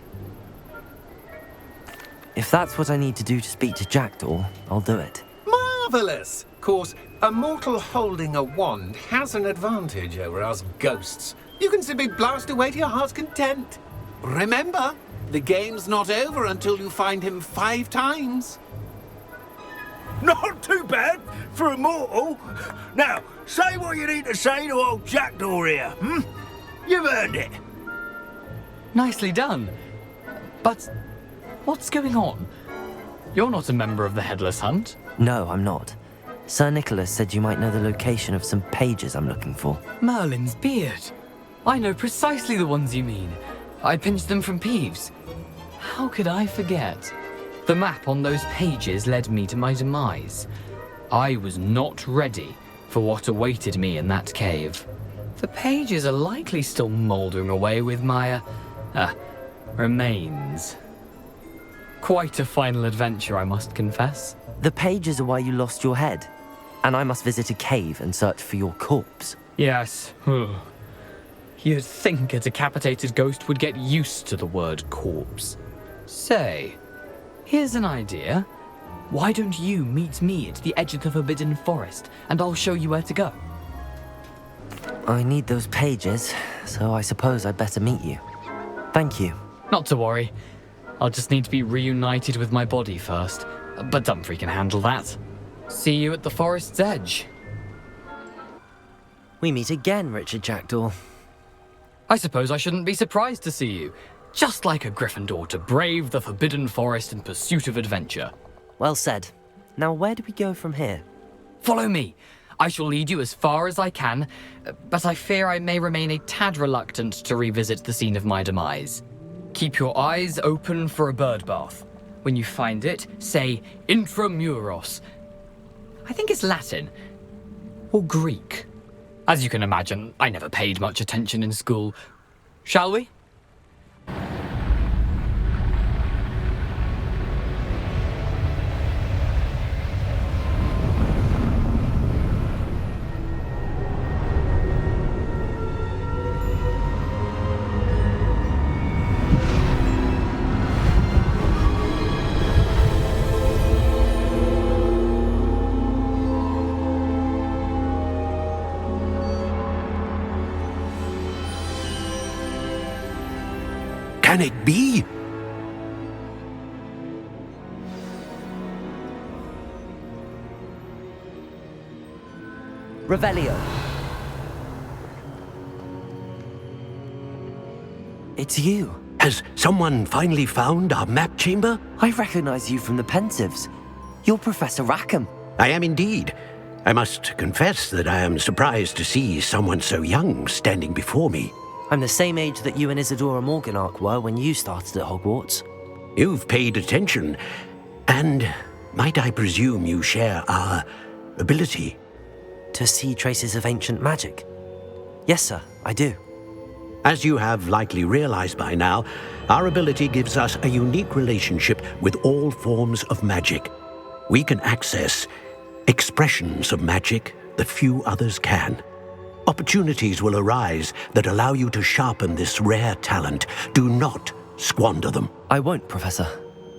If that's what I need to do to speak to Jackdaw, I'll do it. Marvellous! Of course, a mortal holding a wand has an advantage over us ghosts. You can simply blast away to your heart's content. Remember, the game's not over until you find him 5 times. Not too bad for a mortal. Now, say what you need to say to old Jackdaw here, You've earned it. Nicely done. But what's going on? You're not a member of the Headless Hunt. No, I'm not. Sir Nicholas said you might know the location of some pages I'm looking for. Merlin's beard. I know precisely the ones you mean. I pinched them from Peeves. How could I forget? The map on those pages led me to my demise. I was not ready for what awaited me in that cave. The pages are likely still mouldering away with my, remains. Quite a final adventure, I must confess. The pages are why you lost your head, and I must visit a cave and search for your corpse. Yes. You'd think a decapitated ghost would get used to the word corpse. Say, here's an idea. Why don't you meet me at the edge of the Forbidden Forest, and I'll show you where to go? I need those pages, so I suppose I'd better meet you. Thank you. Not to worry. I'll just need to be reunited with my body first. But Dumfrey can handle that. See you at the forest's edge. We meet again, Richard Jackdaw. I suppose I shouldn't be surprised to see you. Just like a Gryffindor to brave the Forbidden Forest in pursuit of adventure. Well said. Now where do we go from here? Follow me. I shall lead you as far as I can, but I fear I may remain a tad reluctant to revisit the scene of my demise. Keep your eyes open for a bird bath. When you find it, say Intramuros. I think it's Latin. Or Greek. As you can imagine, I never paid much attention in school. Shall we? Can it be? Revelio. It's you. Has someone finally found our map chamber? I recognize you from the Pensives. You're Professor Rackham. I am indeed. I must confess that I am surprised to see someone so young standing before me. I'm the same age that you and Isadora Morganach were when you started at Hogwarts. You've paid attention, and might I presume you share our ability? To see traces of ancient magic? Yes, sir, I do. As you have likely realized by now, our ability gives us a unique relationship with all forms of magic. We can access expressions of magic that few others can. Opportunities will arise that allow you to sharpen this rare talent. Do not squander them. I won't, Professor.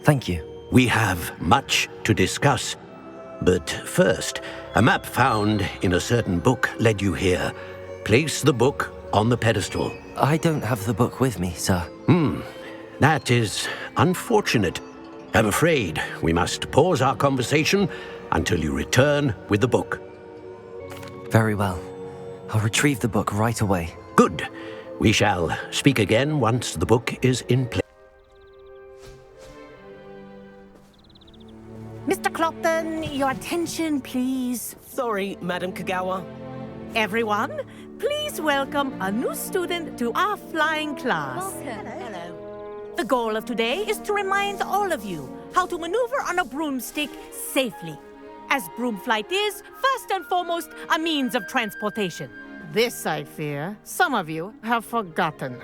Thank you. We have much to discuss. But first, a map found in a certain book led you here. Place the book on the pedestal. I don't have the book with me, sir. That is unfortunate. I'm afraid we must pause our conversation until you return with the book. Very well. I'll retrieve the book right away. Good. We shall speak again once the book is in place. Mr. Clopton, your attention, please. Sorry, Madam Kagawa. Everyone, please welcome a new student to our flying class. Welcome. Hello. The goal of today is to remind all of you how to maneuver on a broomstick safely, as broom flight is, first and foremost, a means of transportation. This, I fear, some of you have forgotten.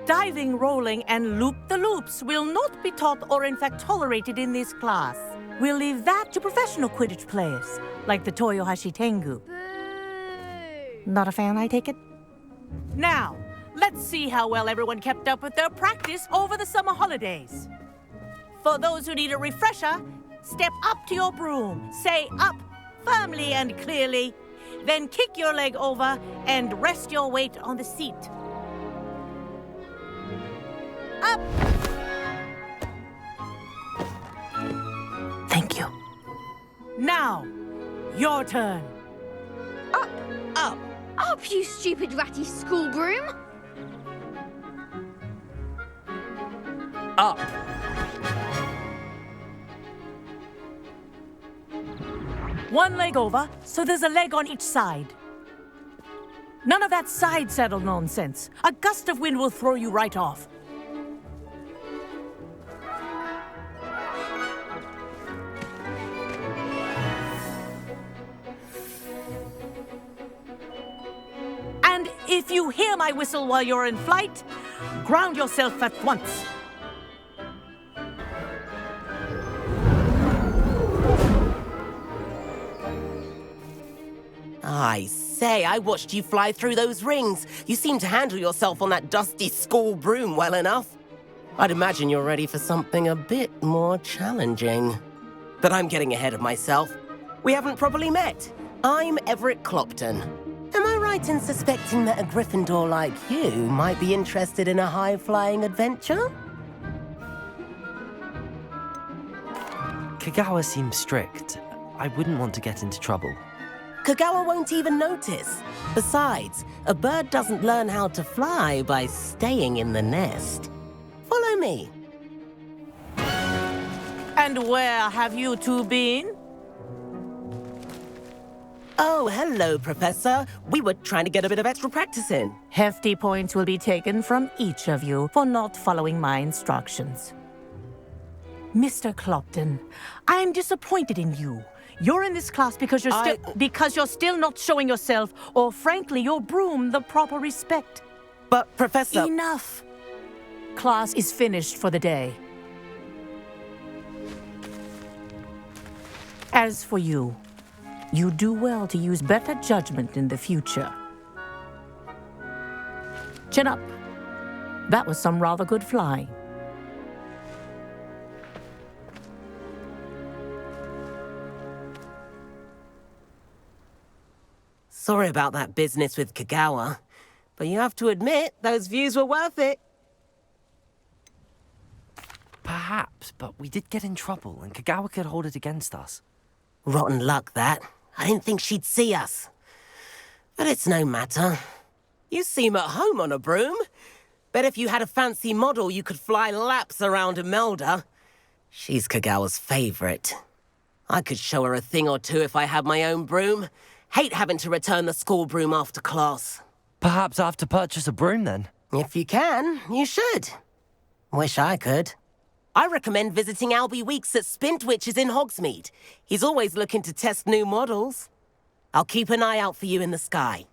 Diving, rolling, and loop-the-loops will not be taught or in fact tolerated in this class. We'll leave that to professional Quidditch players, like the Toyohashi Tengu. Not a fan, I take it? Now, let's see how well everyone kept up with their practice over the summer holidays. For those who need a refresher, step up to your broom, say up firmly and clearly, then kick your leg over and rest your weight on the seat. Up! Thank you. Now, your turn. Up! Up! Up, you stupid ratty school broom! Up! One leg over, so there's a leg on each side. None of that side saddle nonsense. A gust of wind will throw you right off. And if you hear my whistle while you're in flight, ground yourself at once. I say, I watched you fly through those rings. You seem to handle yourself on that dusty school broom well enough. I'd imagine you're ready for something a bit more challenging. But I'm getting ahead of myself. We haven't properly met. I'm Everett Clopton. Am I right in suspecting that a Gryffindor like you might be interested in a high-flying adventure? Kagawa seems strict. I wouldn't want to get into trouble. Kagawa won't even notice. Besides, a bird doesn't learn how to fly by staying in the nest. Follow me. And where have you two been? Oh, hello, Professor. We were trying to get a bit of extra practice in. Hefty points will be taken from each of you for not following my instructions. Mr. Clopton, I'm disappointed in you. You're in this class because you're still not showing yourself, or frankly, your broom the proper respect. But, Professor... Enough. Class is finished for the day. As for you, you do well to use better judgment in the future. Chin up. That was some rather good flying. Sorry about that business with Kagawa, but you have to admit, those views were worth it. Perhaps, but we did get in trouble, and Kagawa could hold it against us. Rotten luck, that. I didn't think she'd see us. But it's no matter. You seem at home on a broom. Bet if you had a fancy model, you could fly laps around Imelda. She's Kagawa's favorite. I could show her a thing or two if I had my own broom. Hate having to return the school broom after class. Perhaps I have to purchase a broom then? If you can, you should. Wish I could. I recommend visiting Albie Weeks at Spintwitches in Hogsmeade. He's always looking to test new models. I'll keep an eye out for you in the sky.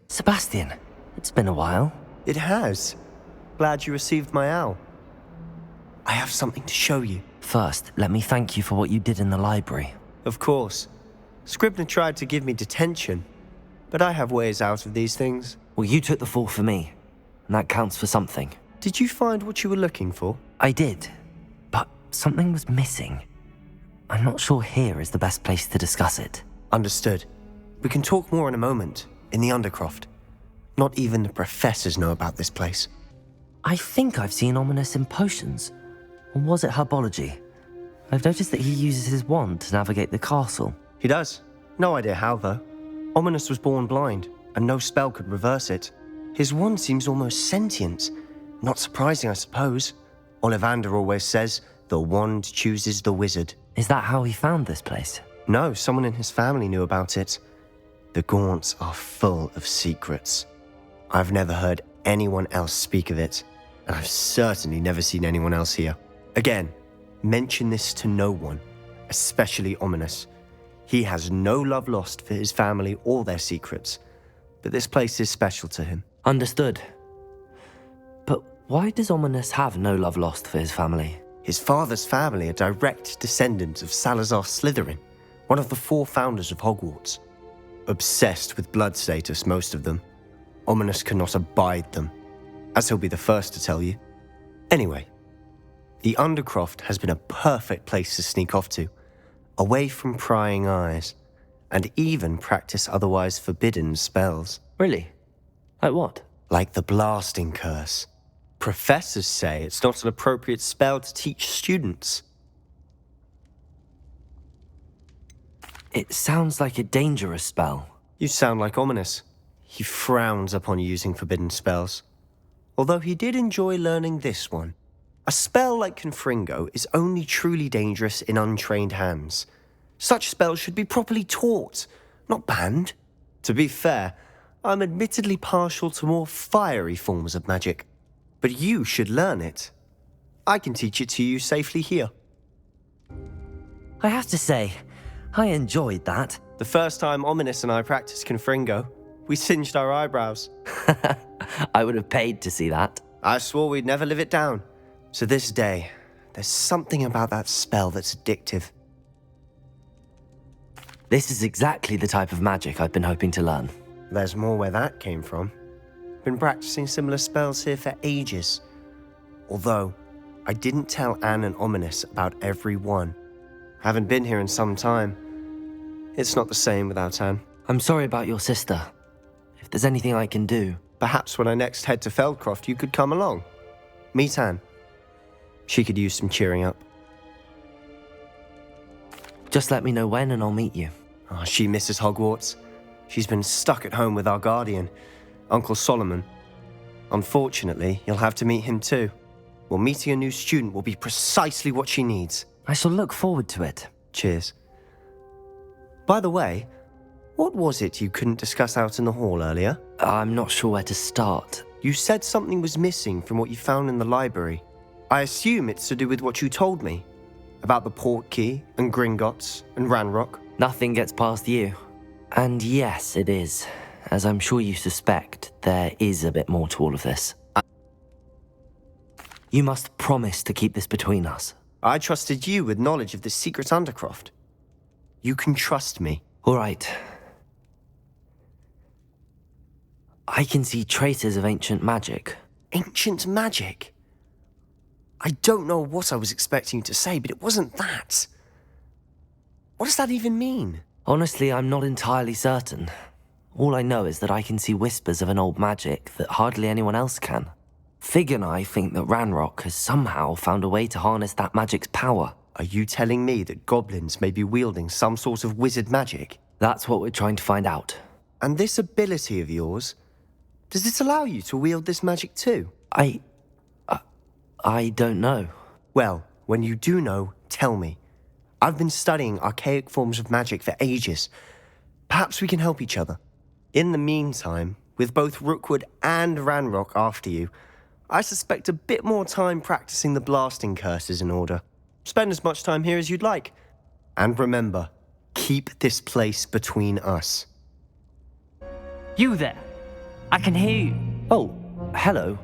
Sebastian, it's been a while. It has. Glad you received my owl. I have something to show you. First, let me thank you for what you did in the library. Of course. Scribner tried to give me detention, but I have ways out of these things. Well, you took the fall for me, and that counts for something. Did you find what you were looking for? I did, but something was missing. I'm not sure here is the best place to discuss it. Understood. We can talk more in a moment, in the Undercroft. Not even the professors know about this place. I think I've seen Ominous in potions. Or was it herbology? I've noticed that he uses his wand to navigate the castle. He does. No idea how, though. Ominous was born blind, and no spell could reverse it. His wand seems almost sentient. Not surprising, I suppose. Ollivander always says, the wand chooses the wizard. Is that how he found this place? No, someone in his family knew about it. The Gaunts are full of secrets. I've never heard anyone else speak of it, and I've certainly never seen anyone else here. Again, mention this to no one, especially Ominous. He has no love lost for his family or their secrets, but this place is special to him. Understood. But why does Ominous have no love lost for his family? His father's family are direct descendants of Salazar Slytherin, one of the 4 founders of Hogwarts. Obsessed with blood status, most of them. Ominous cannot abide them, as he'll be the first to tell you. Anyway, the Undercroft has been a perfect place to sneak off to, away from prying eyes, and even practice otherwise forbidden spells. Really? Like what? Like the Blasting Curse. Professors say it's not an appropriate spell to teach students. It sounds like a dangerous spell. You sound like Ominous. He frowns upon using forbidden spells. Although he did enjoy learning this one. A spell like Confringo is only truly dangerous in untrained hands. Such spells should be properly taught, not banned. To be fair, I'm admittedly partial to more fiery forms of magic. But you should learn it. I can teach it to you safely here. I have to say, I enjoyed that. The first time Ominous and I practiced Confringo, we singed our eyebrows. I would have paid to see that. I swore we'd never live it down. To this day, there's something about that spell that's addictive. This is exactly the type of magic I've been hoping to learn. There's more where that came from. Been practicing similar spells here for ages. Although, I didn't tell Anne and Ominous about every one. Haven't been here in some time. It's not the same without Anne. I'm sorry about your sister. If there's anything I can do... Perhaps when I next head to Feldcroft, you could come along. Meet Anne. She could use some cheering up. Just let me know when and I'll meet you. Oh, she misses Hogwarts. She's been stuck at home with our guardian, Uncle Solomon. Unfortunately, you'll have to meet him too. Well, meeting a new student will be precisely what she needs. I shall look forward to it. Cheers. By the way, what was it you couldn't discuss out in the hall earlier? I'm not sure where to start. You said something was missing from what you found in the library. I assume it's to do with what you told me. About the Portkey and Gringotts and Ranrock. Nothing gets past you. And yes, it is. As I'm sure you suspect, there is a bit more to all of this. You must promise to keep this between us. I trusted you with knowledge of the secret Undercroft. You can trust me. All right. I can see traces of ancient magic. Ancient magic? I don't know what I was expecting you to say, but it wasn't that. What does that even mean? Honestly, I'm not entirely certain. All I know is that I can see whispers of an old magic that hardly anyone else can. Fig and I think that Ranrock has somehow found a way to harness that magic's power. Are you telling me that goblins may be wielding some sort of wizard magic? That's what we're trying to find out. And this ability of yours, does it allow you to wield this magic too? I don't know. Well, when you do know, tell me. I've been studying archaic forms of magic for ages. Perhaps we can help each other. In the meantime, with both Rookwood and Ranrock after you, I suspect a bit more time practicing the blasting curse is in order. Spend as much time here as you'd like. And remember, keep this place between us. You there. I can hear you. Oh, hello.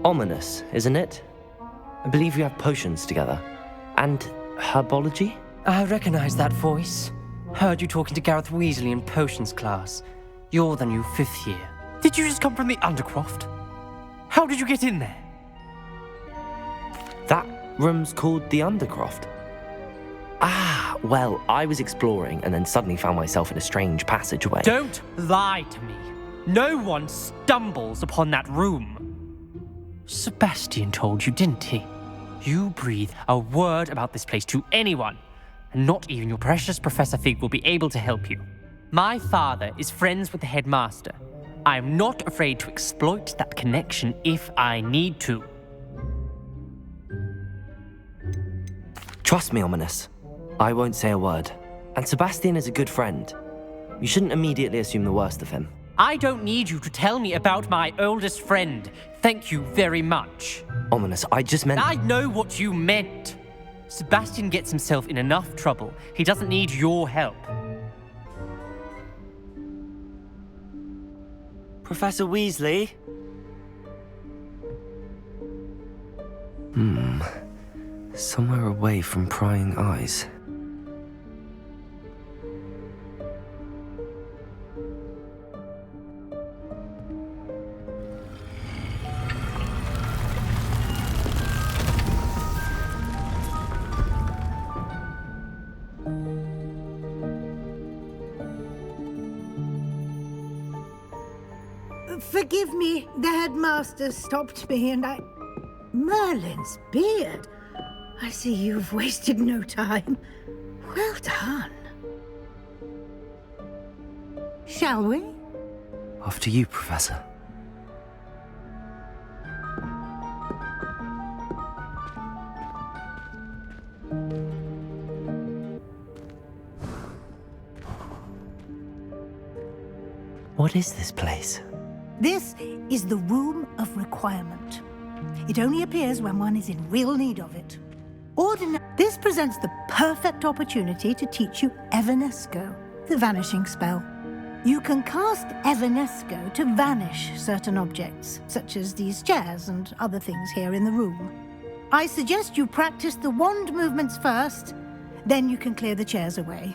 Ominous, isn't it? I believe we have potions together. And herbology? I recognize that voice. Heard you talking to Gareth Weasley in potions class. You're the new 5th year. Did you just come from the Undercroft? How did you get in there? That room's called the Undercroft. Ah, well, I was exploring and then suddenly found myself in a strange passageway. Don't lie to me. No one stumbles upon that room. Sebastian told you, didn't he? You breathe a word about this place to anyone, and not even your precious Professor Fig will be able to help you. My father is friends with the headmaster. I am not afraid to exploit that connection if I need to. Trust me, Ominous. I won't say a word. And Sebastian is a good friend. You shouldn't immediately assume the worst of him. I don't need you to tell me about my oldest friend. Thank you very much. Ominous, I just meant... I know what you meant. Sebastian gets himself in enough trouble. He doesn't need your help. Professor Weasley? Somewhere away from prying eyes. Forgive me, the headmaster stopped me and I... Merlin's beard. I see you've wasted no time. Well done. Shall we? After you, Professor. What is this place? This is the Room of Requirement. It only appears when one is in real need of it. This presents the perfect opportunity to teach you Evanesco, the vanishing spell. You can cast Evanesco to vanish certain objects, such as these chairs and other things here in the room. I suggest you practice the wand movements first, then you can clear the chairs away.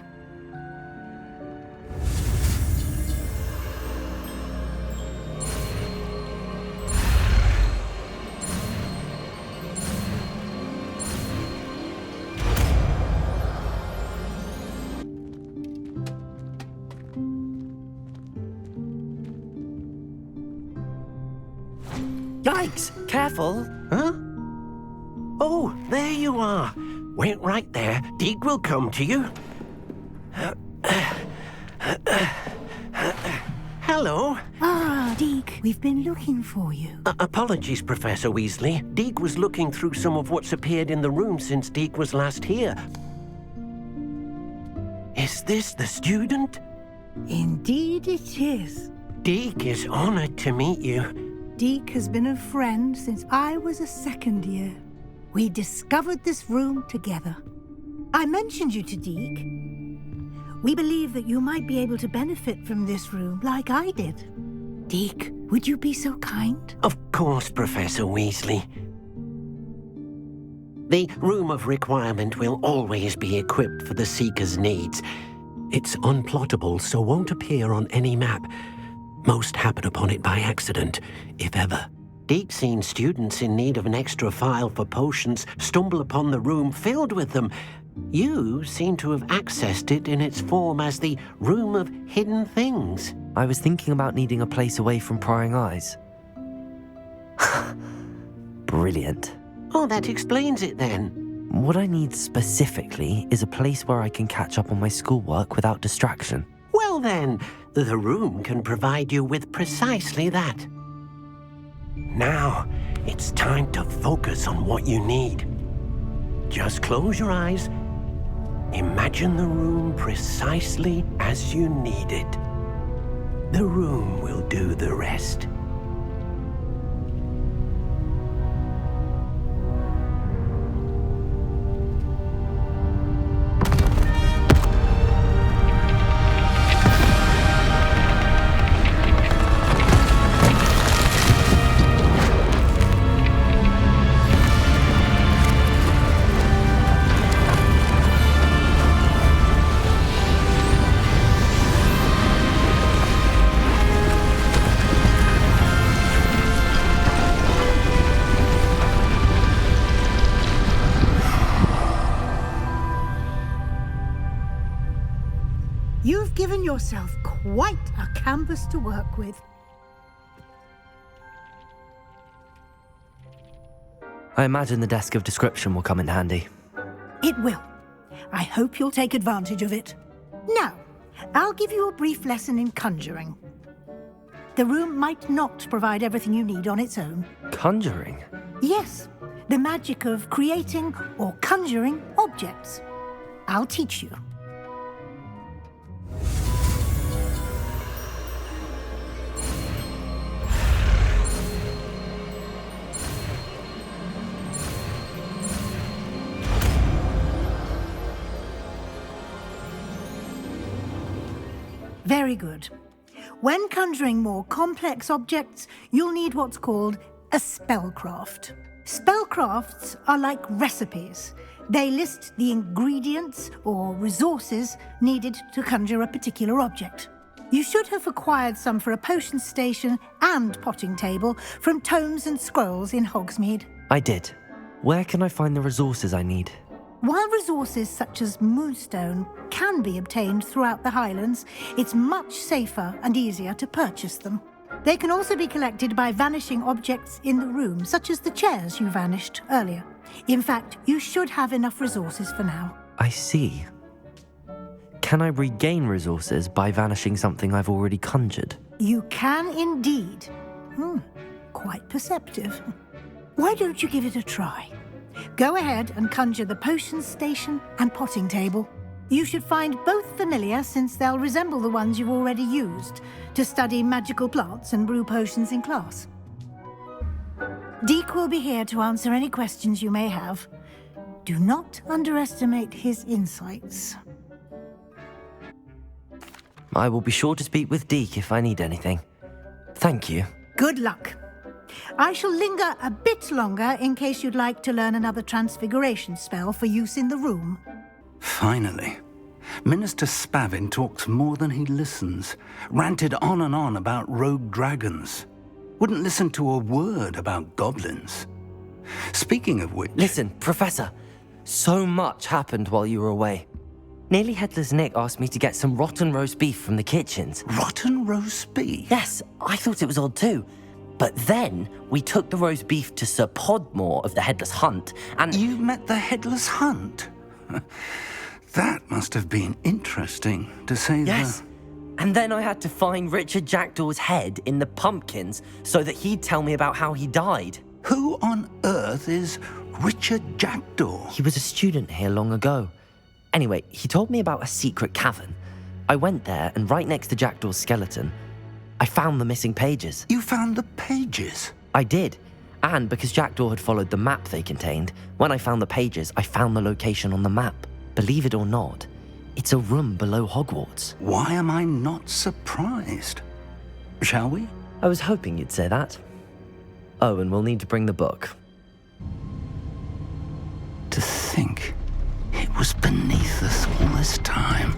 Yikes! Careful! Huh? Oh, there you are. Wait right there. Deke will come to you. Hello. Ah, Deke, we've been looking for you. Apologies, Professor Weasley. Deke was looking through some of what's appeared in the room since Deke was last here. Is this the student? Indeed it is. Deke is honored to meet you. Deke has been a friend since I was a second year. We discovered this room together. I mentioned you to Deke. We believe that you might be able to benefit from this room like I did. Deke, would you be so kind? Of course, Professor Weasley. The Room of Requirement will always be equipped for the Seeker's needs. It's unplottable, so won't appear on any map. Most happen upon it by accident, if ever. Deke's seen students in need of an extra file for potions stumble upon the room filled with them. You seem to have accessed it in its form as the Room of Hidden Things. I was thinking about needing a place away from prying eyes. Brilliant. Oh, that explains it then. What I need specifically is a place where I can catch up on my schoolwork without distraction. Well then, the room can provide you with precisely that. Now, it's time to focus on what you need. Just close your eyes. Imagine the room precisely as you need it. The room will do the rest. You've given yourself quite a canvas to work with. I imagine the desk of description will come in handy. It will. I hope you'll take advantage of it. Now, I'll give you a brief lesson in conjuring. The room might not provide everything you need on its own. Conjuring? Yes, the magic of creating or conjuring objects. I'll teach you. Very good. When conjuring more complex objects, you'll need what's called a spellcraft. Spellcrafts are like recipes. They list the ingredients or resources needed to conjure a particular object. You should have acquired some for a potion station and potting table from tomes and scrolls in Hogsmeade. I did. Where can I find the resources I need? While resources such as moonstone can be obtained throughout the Highlands, it's much safer and easier to purchase them. They can also be collected by vanishing objects in the room, such as the chairs you vanished earlier. In fact, you should have enough resources for now. I see. Can I regain resources by vanishing something I've already conjured? You can indeed. Quite perceptive. Why don't you give it a try? Go ahead and conjure the potion station and potting table. You should find both familiar, since they'll resemble the ones you've already used to study magical plants and brew potions in class. Deke will be here to answer any questions you may have. Do not underestimate his insights. I will be sure to speak with Deke if I need anything. Thank you. Good luck. I shall linger a bit longer in case you'd like to learn another transfiguration spell for use in the room. Finally. Minister Spavin talks more than he listens. Ranted on and on about rogue dragons. Wouldn't listen to a word about goblins. Speaking of which... Listen, Professor. So much happened while you were away. Nearly Headless Nick asked me to get some rotten roast beef from the kitchens. Rotten roast beef? Yes, I thought it was odd too. But then we took the roast beef to Sir Podmore of the Headless Hunt, and... You met the Headless Hunt? That must have been interesting, to say the... Yes. And then I had to find Richard Jackdaw's head in the pumpkins so that he'd tell me about how he died. Who on earth is Richard Jackdaw? He was a student here long ago. Anyway, he told me about a secret cavern. I went there, and right next to Jackdaw's skeleton, I found the missing pages. You found the pages? I did. And because Jackdaw had followed the map they contained, when I found the pages, I found the location on the map. Believe it or not, it's a room below Hogwarts. Why am I not surprised? Shall we? I was hoping you'd say that. Oh, and we'll need to bring the book. To think it was beneath us all this time.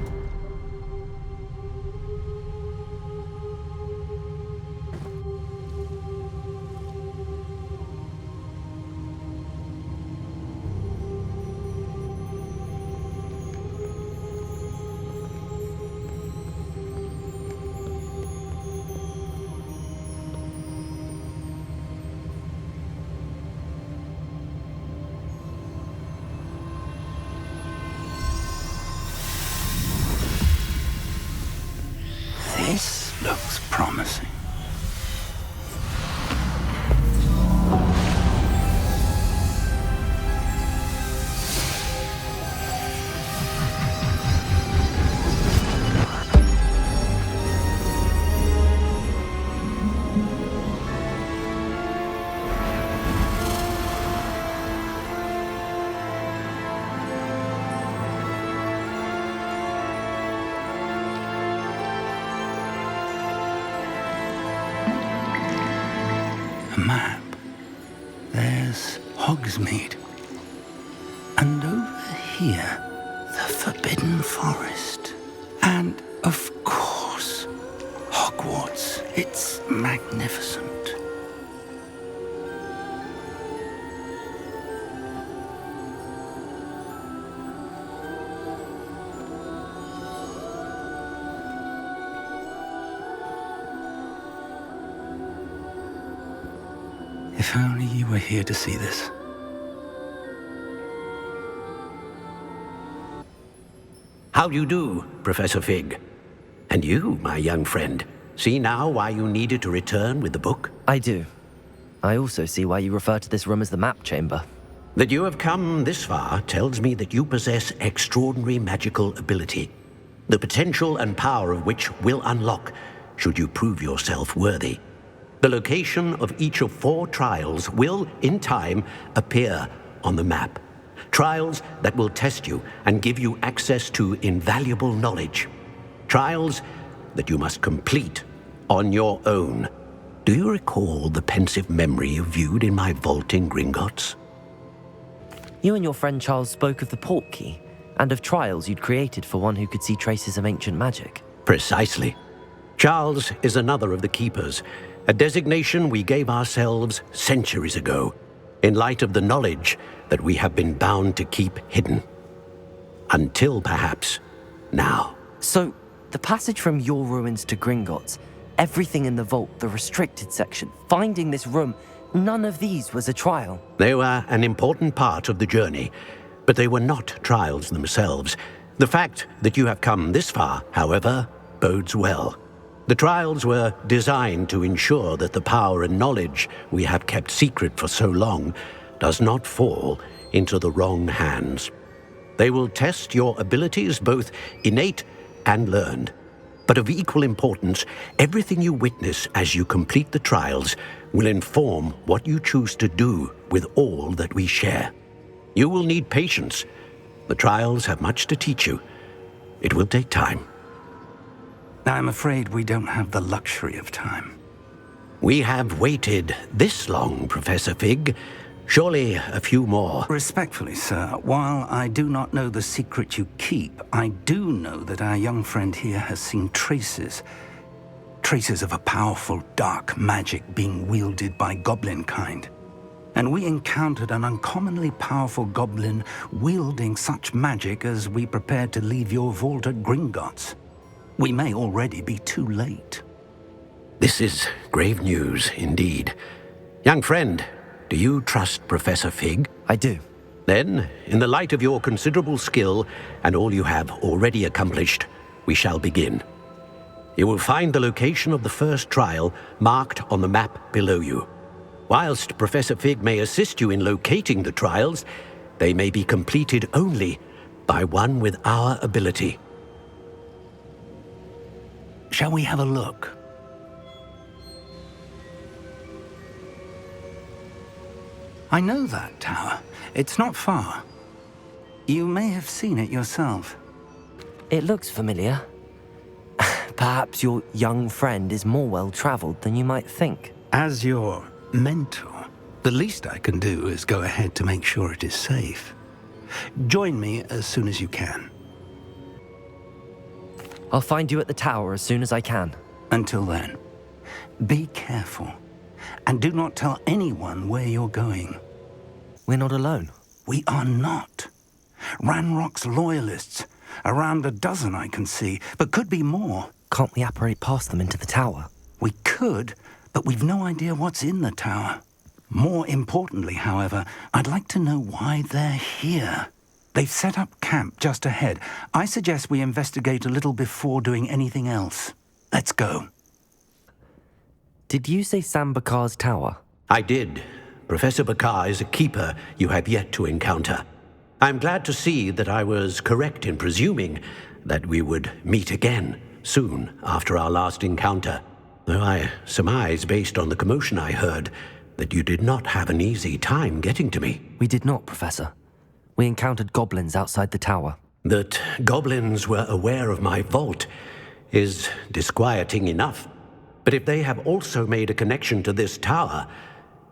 This looks promising. A map. There's Hogsmeade. And over here, the Forbidden Forest. And, of course, Hogwarts. It's magnificent. If only you were here to see this. How do you do, Professor Fig? And you, my young friend, see now why you needed to return with the book? I do. I also see why you refer to this room as the map chamber. That you have come this far tells me that you possess extraordinary magical ability, the potential and power of which will unlock should you prove yourself worthy. The location of each of 4 trials will, in time, appear on the map. Trials that will test you and give you access to invaluable knowledge. Trials that you must complete on your own. Do you recall the pensive memory you viewed in my vault in Gringotts? You and your friend Charles spoke of the Portkey, and of trials you'd created for one who could see traces of ancient magic. Precisely. Charles is another of the Keepers, a designation we gave ourselves centuries ago, in light of the knowledge that we have been bound to keep hidden. Until, perhaps, now. So, the passage from your ruins to Gringotts, everything in the vault, the restricted section, finding this room, none of these was a trial. They were an important part of the journey, but they were not trials themselves. The fact that you have come this far, however, bodes well. The trials were designed to ensure that the power and knowledge we have kept secret for so long does not fall into the wrong hands. They will test your abilities, both innate and learned. But of equal importance, everything you witness as you complete the trials will inform what you choose to do with all that we share. You will need patience. The trials have much to teach you. It will take time. I'm afraid we don't have the luxury of time. We have waited this long, Professor Fig. Surely a few more. Respectfully, sir, while I do not know the secret you keep, I do know that our young friend here has seen traces of a powerful dark magic being wielded by goblin kind. And we encountered an uncommonly powerful goblin wielding such magic as we prepared to leave your vault at Gringotts. We may already be too late. This is grave news indeed. Young friend, do you trust Professor Fig? I do. Then, in the light of your considerable skill and all you have already accomplished, we shall begin. You will find the location of the first trial marked on the map below you. Whilst Professor Fig may assist you in locating the trials, they may be completed only by one with our ability. Shall we have a look? I know that tower. It's not far. You may have seen it yourself. It looks familiar. Perhaps your young friend is more well-traveled than you might think. As your mentor, the least I can do is go ahead to make sure it is safe. Join me as soon as you can. I'll find you at the tower as soon as I can. Until then, be careful. And do not tell anyone where you're going. We're not alone. We are not. Ranrock's loyalists. Around a dozen I can see, but could be more. Can't we apparate past them into the tower? We could, but we've no idea what's in the tower. More importantly, however, I'd like to know why they're here. They've set up camp just ahead. I suggest we investigate a little before doing anything else. Let's go. Did you say Sam Bakar's tower? I did. Professor Bakar is a keeper you have yet to encounter. I'm glad to see that I was correct in presuming that we would meet again soon after our last encounter, though I surmise, based on the commotion I heard, that you did not have an easy time getting to me. We did not, Professor. We encountered goblins outside the tower. That goblins were aware of my vault is disquieting enough. But if they have also made a connection to this tower,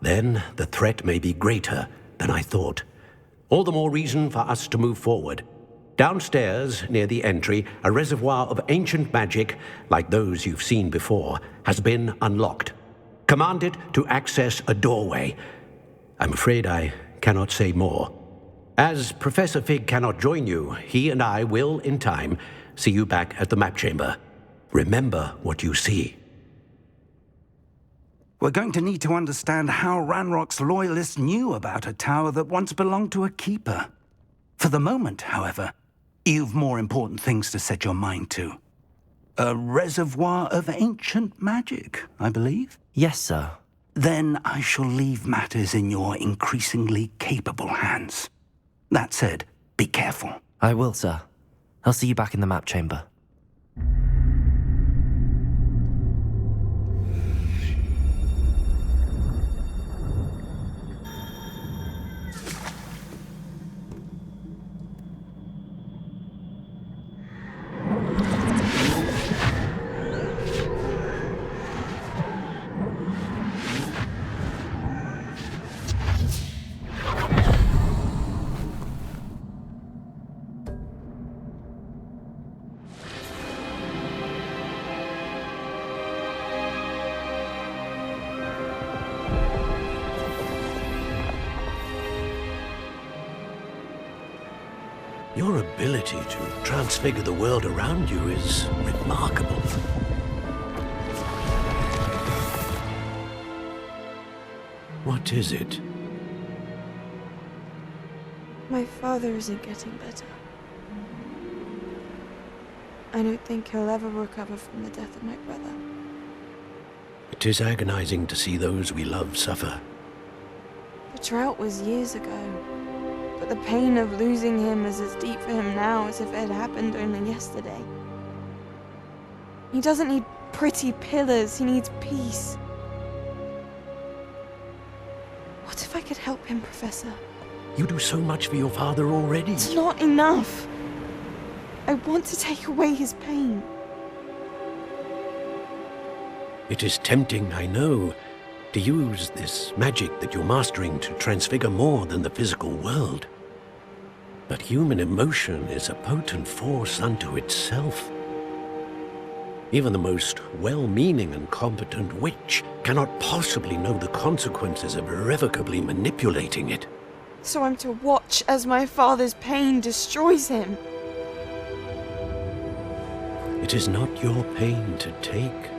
then the threat may be greater than I thought. All the more reason for us to move forward. Downstairs, near the entry, a reservoir of ancient magic, like those you've seen before, has been unlocked. Command it to access a doorway. I'm afraid I cannot say more. As Professor Fig cannot join you, he and I will, in time, see you back at the map chamber. Remember what you see. We're going to need to understand how Ranrock's loyalists knew about a tower that once belonged to a keeper. For the moment, however, you've more important things to set your mind to. A reservoir of ancient magic, I believe? Yes, sir. Then I shall leave matters in your increasingly capable hands. That said, be careful. I will, sir. I'll see you back in the map chamber. Your ability to transfigure the world around you is remarkable. What is it? My father isn't getting better. I don't think he'll ever recover from the death of my brother. It is agonizing to see those we love suffer. The drought was years ago. But the pain of losing him is as deep for him now as if it had happened only yesterday. He doesn't need pretty pillars, he needs peace. What if I could help him, Professor? You do so much for your father already. It's not enough. I want to take away his pain. It is tempting, I know, to use this magic that you're mastering to transfigure more than the physical world. But human emotion is a potent force unto itself. Even the most well-meaning and competent witch cannot possibly know the consequences of irrevocably manipulating it. So I'm to watch as my father's pain destroys him. It is not your pain to take.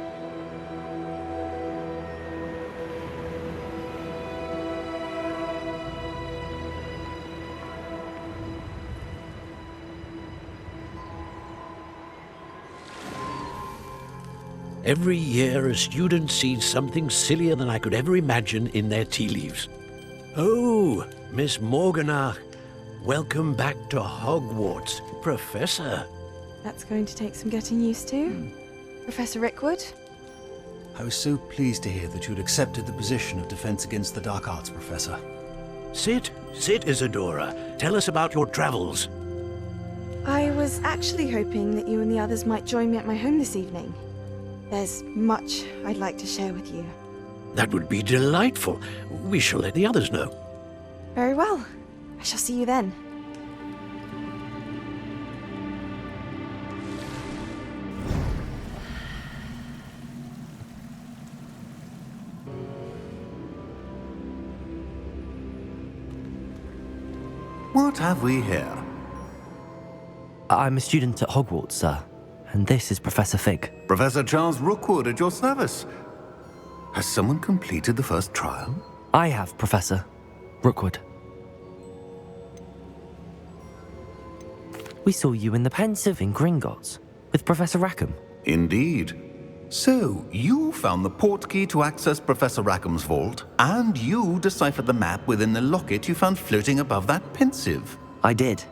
Every year, a student sees something sillier than I could ever imagine in their tea leaves. Oh, Miss Morganach, welcome back to Hogwarts, Professor. That's going to take some getting used to. Professor Rickwood? I was so pleased to hear that you'd accepted the position of Defense Against the Dark Arts, Professor. Sit, Isadora. Tell us about your travels. I was actually hoping that you and the others might join me at my home this evening. There's much I'd like to share with you. That would be delightful. We shall let the others know. Very well. I shall see you then. What have we here? I'm a student at Hogwarts, sir. And this is Professor Fig. Professor Charles Rookwood at your service. Has someone completed the first trial? I have, Professor Rookwood. We saw you in the Pensive in Gringotts with Professor Rackham. Indeed. So, you found the portkey to access Professor Rackham's vault, and you deciphered the map within the locket you found floating above that Pensive. I did.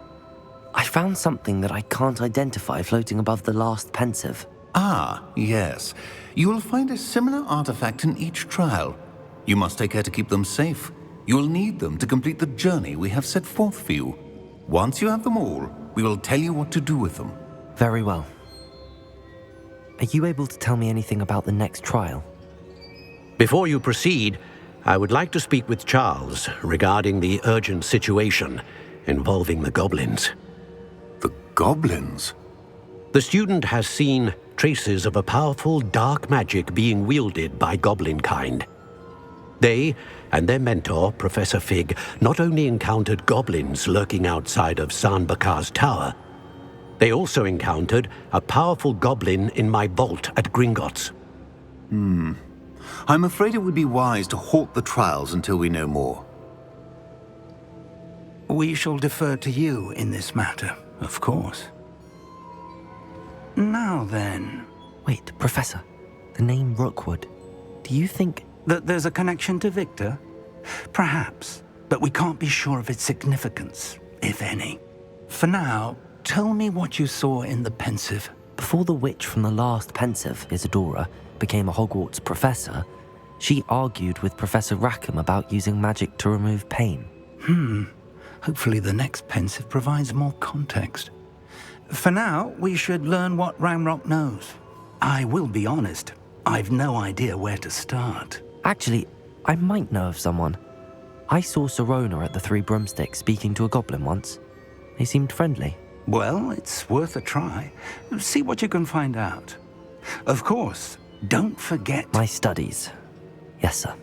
I found something that I can't identify floating above the last Pensive. Ah, yes. You will find a similar artifact in each trial. You must take care to keep them safe. You will need them to complete the journey we have set forth for you. Once you have them all, we will tell you what to do with them. Very well. Are you able to tell me anything about the next trial? Before you proceed, I would like to speak with Charles regarding the urgent situation involving the goblins. The goblins? The student has seen traces of a powerful dark magic being wielded by goblin kind. They and their mentor, Professor Fig, not only encountered goblins lurking outside of Sanbakar's tower, they also encountered a powerful goblin in my vault at Gringotts. I'm afraid it would be wise to halt the trials until we know more. We shall defer to you in this matter, of course. Now then... Wait, Professor. The name Rookwood. Do you think... that there's a connection to Victor? Perhaps, but we can't be sure of its significance, if any. For now, tell me what you saw in the Pensive. Before the witch from the last Pensive, Isadora, became a Hogwarts professor, she argued with Professor Rackham about using magic to remove pain. Hopefully the next Pensive provides more context. For now, we should learn what Ranrock knows. I will be honest, I've no idea where to start. Actually, I might know of someone. I saw Sirona at the Three Broomsticks speaking to a goblin once. They seemed friendly. Well, it's worth a try. See what you can find out. Of course, don't forget... my studies. Yes, sir.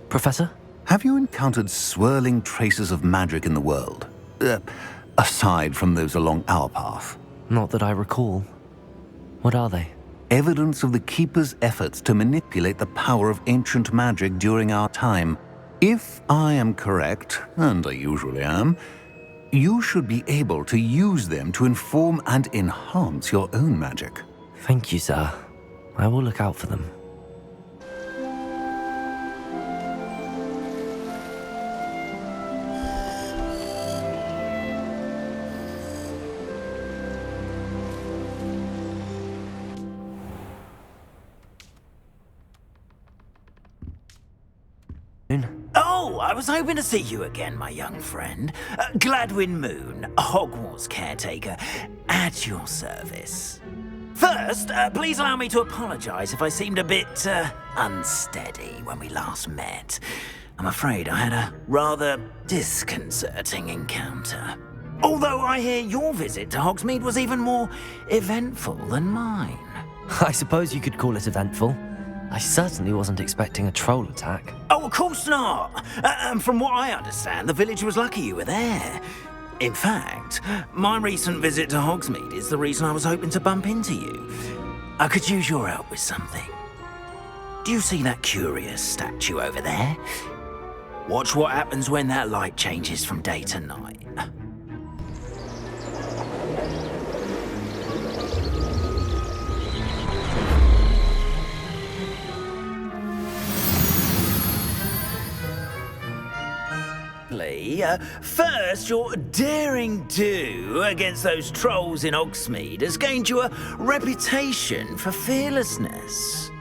Professor? Have you encountered swirling traces of magic in the world? Aside from those along our path? Not that I recall. What are they? Evidence of the Keeper's efforts to manipulate the power of ancient magic during our time. If I am correct, and I usually am, you should be able to use them to inform and enhance your own magic. Thank you, sir. I will look out for them. Oh, I was hoping to see you again, my young friend. Gladwin Moon, Hogwarts caretaker, at your service. First, please allow me to apologize if I seemed a bit unsteady when we last met. I'm afraid I had a rather disconcerting encounter. Although I hear your visit to Hogsmeade was even more eventful than mine. I suppose you could call it eventful. I certainly wasn't expecting a troll attack. Oh, of course not. From what I understand, the village was lucky you were there. In fact, my recent visit to Hogsmeade is the reason I was hoping to bump into you. I could use your help with something. Do you see that curious statue over there? Watch what happens when that light changes from day to night. simply, first, your daring do against those trolls in Hogsmeade has gained you a reputation for fearlessness.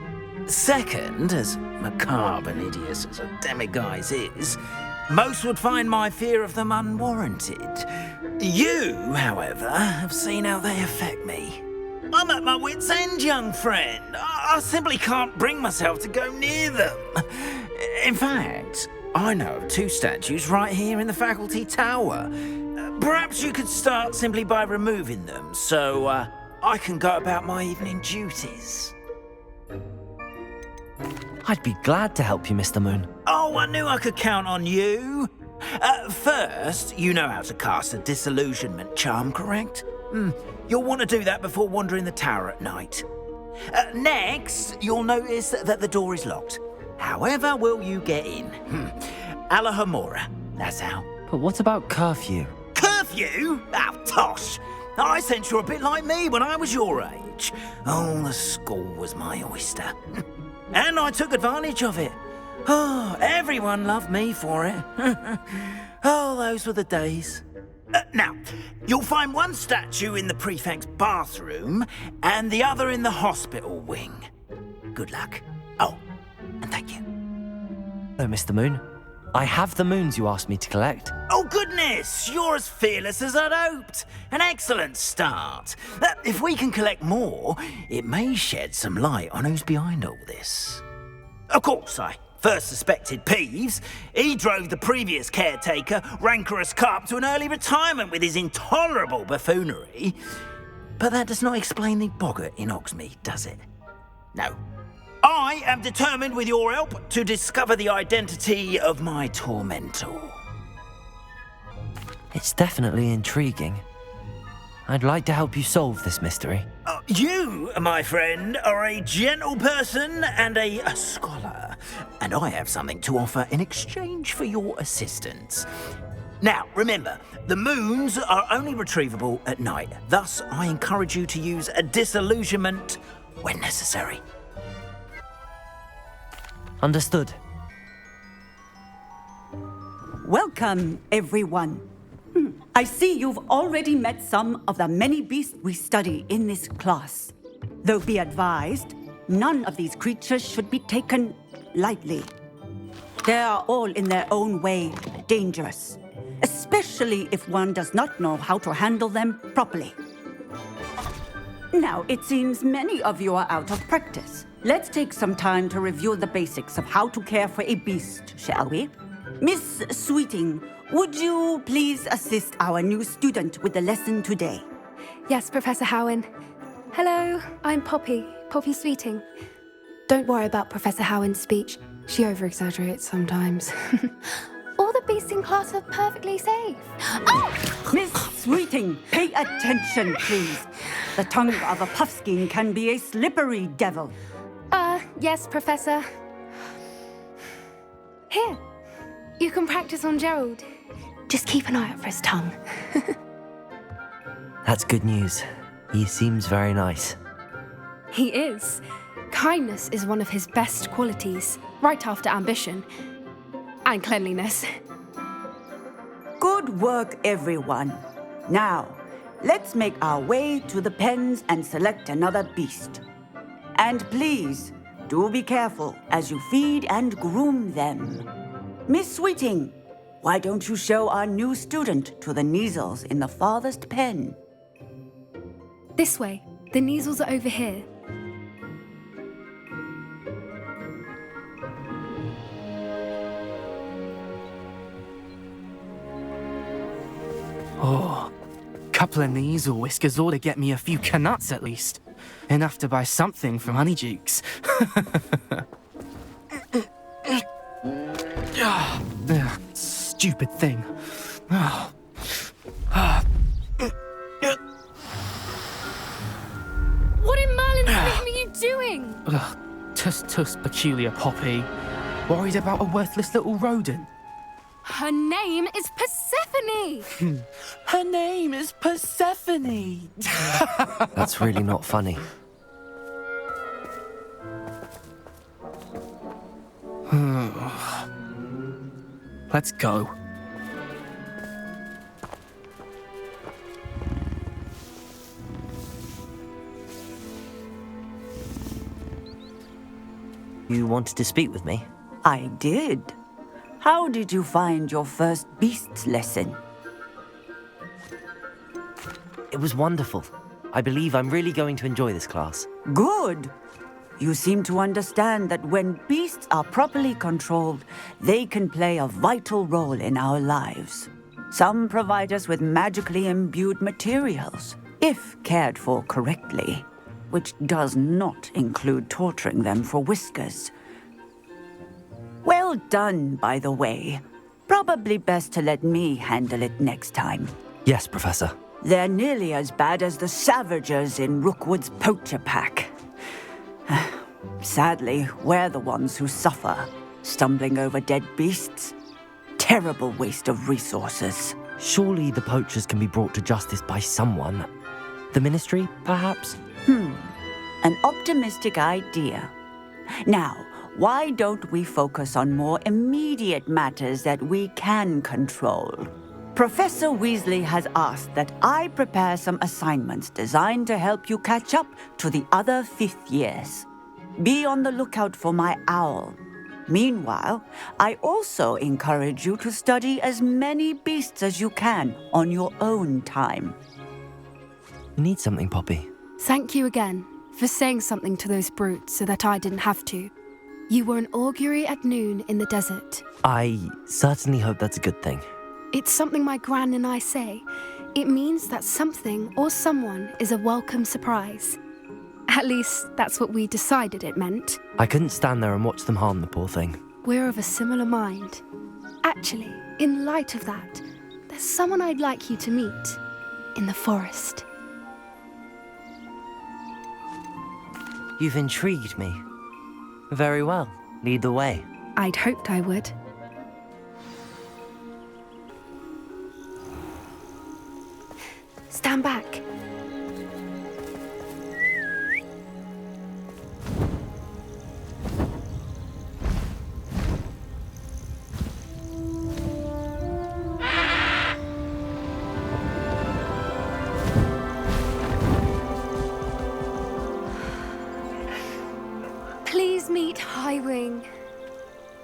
Second, as macabre and hideous as a demiguise is, most would find my fear of them unwarranted. You, however, have seen how they affect me. I'm at my wit's end, young friend. I simply can't bring myself to go near them. In fact, I know of 2 statues right here in the faculty tower. Perhaps you could start simply by removing them, so I can go about my evening duties. I'd be glad to help you, Mr. Moon. Oh, I knew I could count on you. First, you know how to cast a disillusionment charm, correct? You'll want to do that before wandering the tower at night. Next, you'll notice that the door is locked. However will you get in? Alahomora, that's how. But what about curfew? Curfew? Oh, tosh. I sense you're a bit like me when I was your age. Oh, the school was my oyster. And I took advantage of it. Oh, everyone loved me for it. Oh, those were the days. Now, you'll find one statue in the prefect's bathroom and the other in the hospital wing. Good luck. Oh, and thank you. Hello, Mr. Moon. I have the moons you asked me to collect. Oh, goodness! You're as fearless as I'd hoped. An excellent start. If we can collect more, it may shed some light on who's behind all this. Of course, I first suspected Peeves. He drove the previous caretaker, Rancorous Carp, to an early retirement with his intolerable buffoonery. But that does not explain the boggart in Hogsmeade, does it? No. I am determined, with your help, to discover the identity of my tormentor. It's definitely intriguing. I'd like to help you solve this mystery. You, my friend, are a gentle person and a scholar, and I have something to offer in exchange for your assistance. Now, remember, the moons are only retrievable at night. Thus, I encourage you to use a disillusionment when necessary. Understood. Welcome, everyone. I see you've already met some of the many beasts we study in this class. Though be advised, none of these creatures should be taken lightly. They are all in their own way dangerous, especially if one does not know how to handle them properly. Now, it seems many of you are out of practice. Let's take some time to review the basics of how to care for a beast, shall we? Miss Sweeting, would you please assist our new student with the lesson today? Yes, Professor Howen. Hello, I'm Poppy Sweeting. Don't worry about Professor Howen's speech. She over-exaggerates sometimes. All the beasts in class are perfectly safe. Oh! Miss Sweeting, pay attention, please. The tongue of a puffskein can be a slippery devil. Yes, Professor. Here, you can practice on Gerald. Just keep an eye out for his tongue. That's good news. He seems very nice. He is. Kindness is one of his best qualities, right after ambition. And cleanliness. Good work, everyone. Now, let's make our way to the pens and select another beast. And please, do be careful as you feed and groom them. Miss Sweeting, why don't you show our new student to the Neasels in the farthest pen? This way. The Neasels are over here. Oh, couple of Neasel whiskers ought to get me a few canuts at least. Enough to buy something from Honeydukes. Stupid thing. What in Merlin's name are you doing? Tuss, peculiar Poppy. Worried about a worthless little rodent. Her name is Persephone! Her name is Persephone! That's really not funny. Let's go. you wanted to speak with me? I did. How did you find your first beasts lesson? It was wonderful. I believe I'm really going to enjoy this class. Good. You seem to understand that when beasts are properly controlled, they can play a vital role in our lives. Some provide us with magically imbued materials, if cared for correctly, which does not include torturing them for whiskers. Well done, by the way. Probably best to let me handle it next time. Yes, Professor. They're nearly as bad as the Savagers in Rookwood's poacher pack. Sadly, we're the ones who suffer, stumbling over dead beasts. Terrible waste of resources. Surely the poachers can be brought to justice by someone. The Ministry, perhaps? An optimistic idea. Now, why don't we focus on more immediate matters that we can control? Professor Weasley has asked that I prepare some assignments designed to help you catch up to the other fifth years. Be on the lookout for my owl. Meanwhile, I also encourage you to study as many beasts as you can on your own time. You need something, Poppy. Thank you again for saying something to those brutes so that I didn't have to. You were an augury at noon in the desert. I certainly hope that's a good thing. It's something my gran and I say. It means that something or someone is a welcome surprise. At least, that's what we decided it meant. I couldn't stand there and watch them harm the poor thing. We're of a similar mind. Actually, in light of that, there's someone I'd like you to meet. In the forest. You've intrigued me. Very well. Lead the way. I'd hoped I would. Stand back. Please meet Highwing.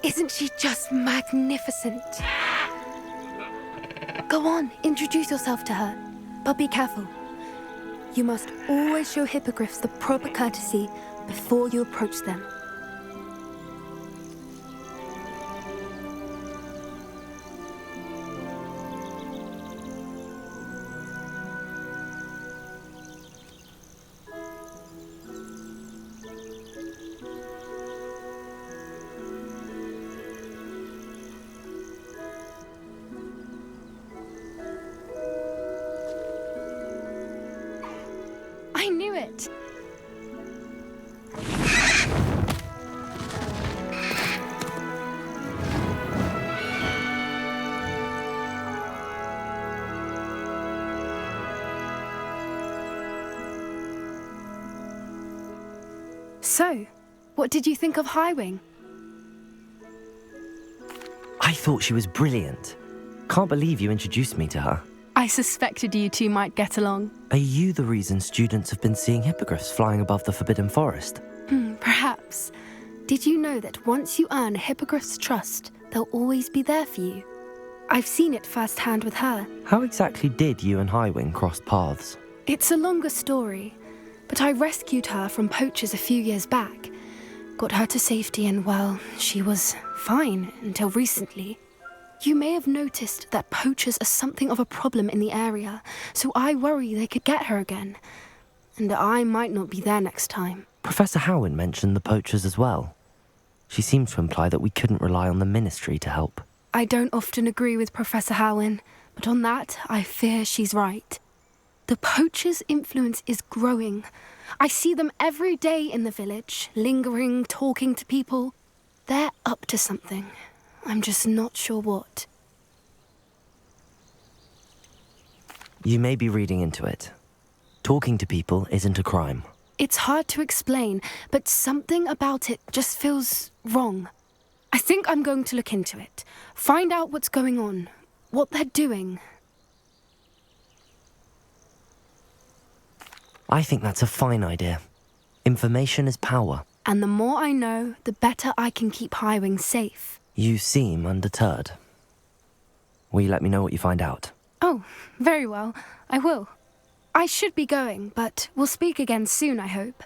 Isn't she just magnificent? Go on, introduce yourself to her. But be careful. You must always show hippogriffs the proper courtesy before you approach them. I knew it! So, what did you think of Highwing? I thought she was brilliant. Can't believe you introduced me to her. I suspected you two might get along. Are you the reason students have been seeing hippogriffs flying above the Forbidden Forest? Perhaps. Did you know that once you earn a hippogriff's trust, they'll always be there for you? I've seen it firsthand with her. How exactly did you and Highwing cross paths? It's a longer story, but I rescued her from poachers a few years back. Got her to safety and, well, she was fine until recently. You may have noticed that poachers are something of a problem in the area, so I worry they could get her again. And I might not be there next time. Professor Howin mentioned the poachers as well. She seemed to imply that we couldn't rely on the Ministry to help. I don't often agree with Professor Howin, but on that, I fear she's right. The poachers' influence is growing. I see them every day in the village, lingering, talking to people. They're up to something. I'm just not sure what. You may be reading into it. Talking to people isn't a crime. It's hard to explain, but something about it just feels wrong. I think I'm going to look into it, find out what's going on, what they're doing. I think that's a fine idea. Information is power. And the more I know, the better I can keep Highwing safe. You seem undeterred. Will you let me know what you find out? Oh, very well. I will. I should be going, but we'll speak again soon, I hope.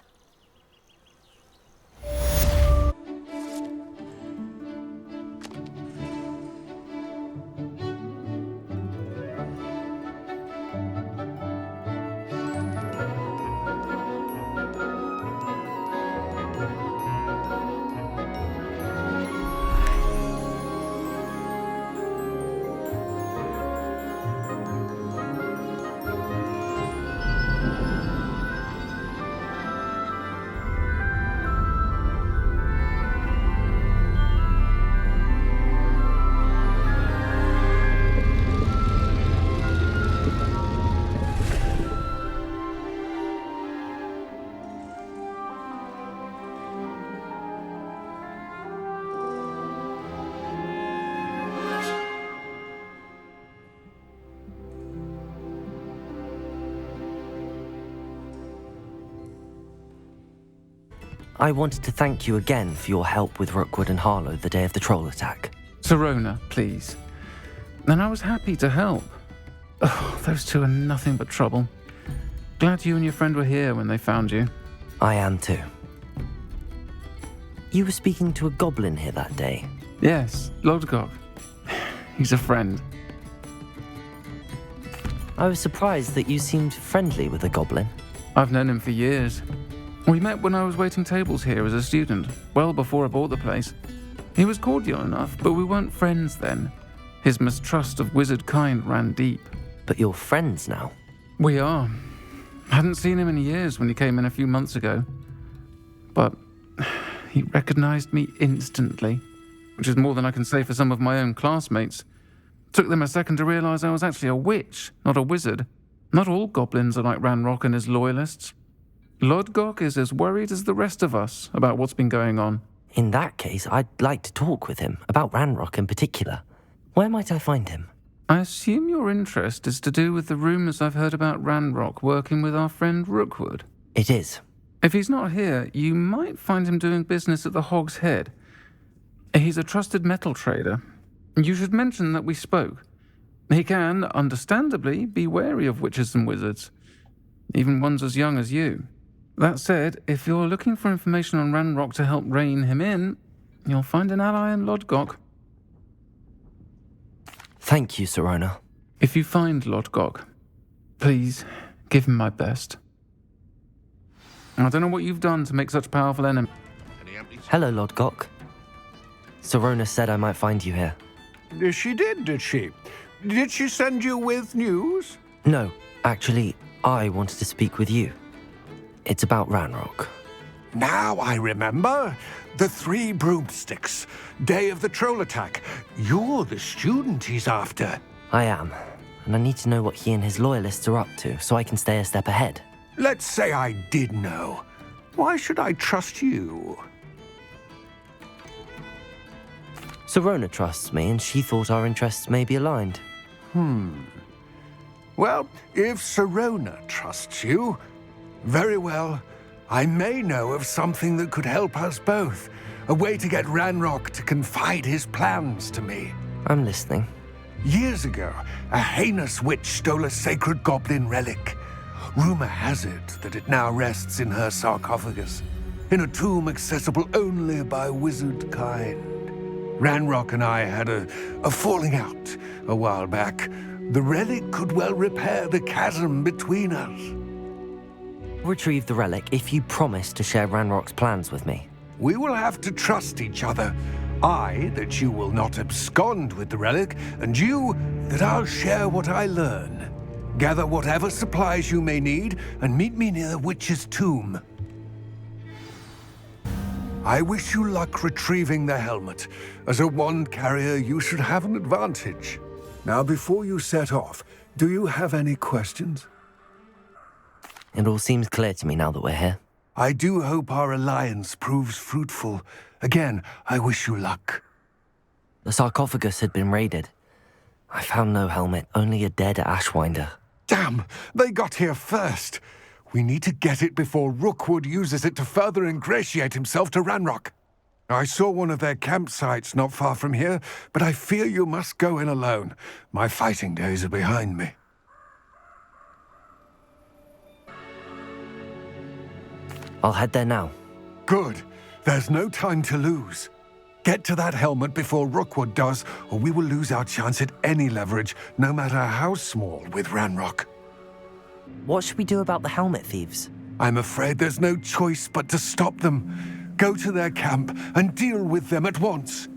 I wanted to thank you again for your help with Rookwood and Harlow the day of the troll attack. Sirona, please. And I was happy to help. Oh, those two are nothing but trouble. Glad you and your friend were here when they found you. I am too. You were speaking to a goblin here that day. Yes, Lodgok. He's a friend. I was surprised that you seemed friendly with the goblin. I've known him for years. We met when I was waiting tables here as a student, well before I bought the place. He was cordial enough, but we weren't friends then. His mistrust of wizard kind ran deep. But you're friends now? We are. Hadn't seen him in years when he came in a few months ago. But he recognized me instantly, which is more than I can say for some of my own classmates. Took them a second to realize I was actually a witch, not a wizard. Not all goblins are like Ranrock and his loyalists. Lodgok is as worried as the rest of us about what's been going on. In that case, I'd like to talk with him, about Ranrock in particular. Where might I find him? I assume your interest is to do with the rumours I've heard about Ranrock working with our friend Rookwood. It is. If he's not here, you might find him doing business at the Hog's Head. He's a trusted metal trader. You should mention that we spoke. He can, understandably, be wary of witches and wizards, even ones as young as you. That said, if you're looking for information on Ranrock to help rein him in, you'll find an ally in Lodgok. Thank you, Sirona. If you find Lodgok, please give him my best. I don't know what you've done to make such powerful enemies. Hello, Lodgok. Sirona said I might find you here. She did she? Did she send you with news? No, actually, I wanted to speak with you. It's about Ranrock. Now I remember. The 3 broomsticks. Day of the troll attack. You're the student he's after. I am, and I need to know what he and his loyalists are up to so I can stay a step ahead. Let's say I did know. Why should I trust you? Sirona trusts me, and she thought our interests may be aligned. Well, if Sirona trusts you, very well. I may know of something that could help us both. A way to get Ranrock to confide his plans to me. I'm listening. Years ago, a heinous witch stole a sacred goblin relic. Rumor has it that it now rests in her sarcophagus, in a tomb accessible only by wizard kind. Ranrock and I had a falling out a while back. The relic could well repair the chasm between us. Retrieve the relic if you promise to share Ranrock's plans with me. We will have to trust each other. I, that you will not abscond with the relic, and you, that I'll share what I learn. Gather whatever supplies you may need, and meet me near the witch's tomb. I wish you luck retrieving the helmet. As a wand carrier, you should have an advantage. Now, before you set off, do you have any questions? It all seems clear to me now that we're here. I do hope our alliance proves fruitful. Again, I wish you luck. The sarcophagus had been raided. I found no helmet, only a dead Ashwinder. Damn! They got here first. We need to get it before Rookwood uses it to further ingratiate himself to Ranrock. I saw one of their campsites not far from here, but I fear you must go in alone. My fighting days are behind me. I'll head there now. Good. There's no time to lose. Get to that helmet before Rookwood does, or we will lose our chance at any leverage, no matter how small, with Ranrock. What should we do about the helmet thieves? I'm afraid there's no choice but to stop them. Go to their camp and deal with them at once.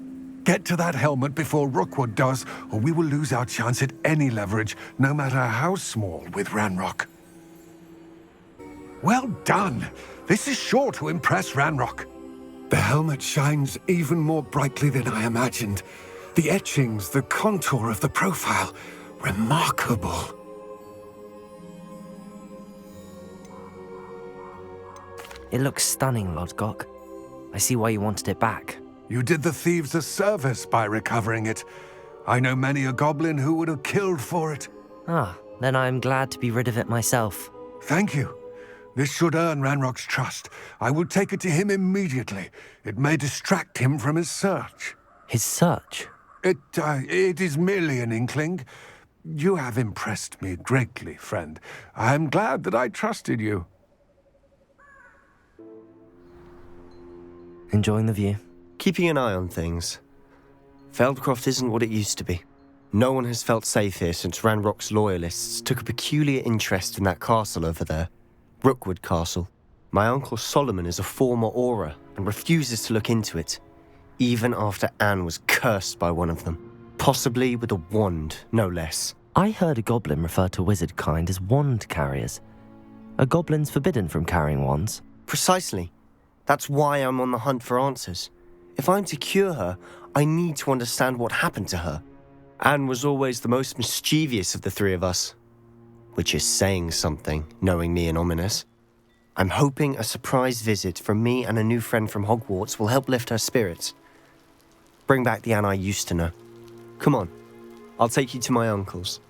Get to that helmet before Rookwood does, or we will lose our chance at any leverage, no matter how small, with Ranrock. Well done! This is sure to impress Ranrock. The helmet shines even more brightly than I imagined. The etchings, the contour of the profile, remarkable. It looks stunning, Lodgok. I see why you wanted it back. You did the thieves a service by recovering it. I know many a goblin who would have killed for it. Ah, then I am glad to be rid of it myself. Thank you. This should earn Ranrock's trust. I will take it to him immediately. It may distract him from his search. His search? It is merely an inkling. You have impressed me greatly, friend. I am glad that I trusted you. Enjoying the view? Keeping an eye on things. Feldcroft isn't what it used to be. No one has felt safe here since Ranrock's loyalists took a peculiar interest in that castle over there. Rookwood Castle. My uncle Solomon is a former Auror and refuses to look into it, even after Anne was cursed by one of them. Possibly with a wand, no less. I heard a goblin refer to wizard kind as wand carriers. Are goblins forbidden from carrying wands? Precisely. That's why I'm on the hunt for answers. If I'm to cure her, I need to understand what happened to her. Anne was always the most mischievous of the three of us. Which is saying something, knowing me and Ominous. I'm hoping a surprise visit from me and a new friend from Hogwarts will help lift her spirits. Bring back the Anne I used to know. Come on, I'll take you to my uncle's.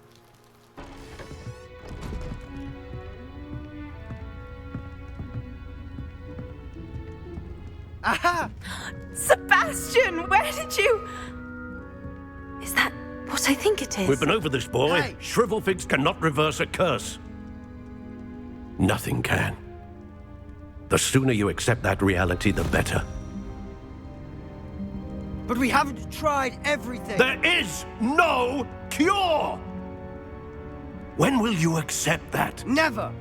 Aha! Sebastian, where did you... Is that what I think it is? We've been over this, boy. Hey. Shrivelfigs cannot reverse a curse. Nothing can. The sooner you accept that reality, the better. But we haven't tried everything. There is no cure! When will you accept that? Never.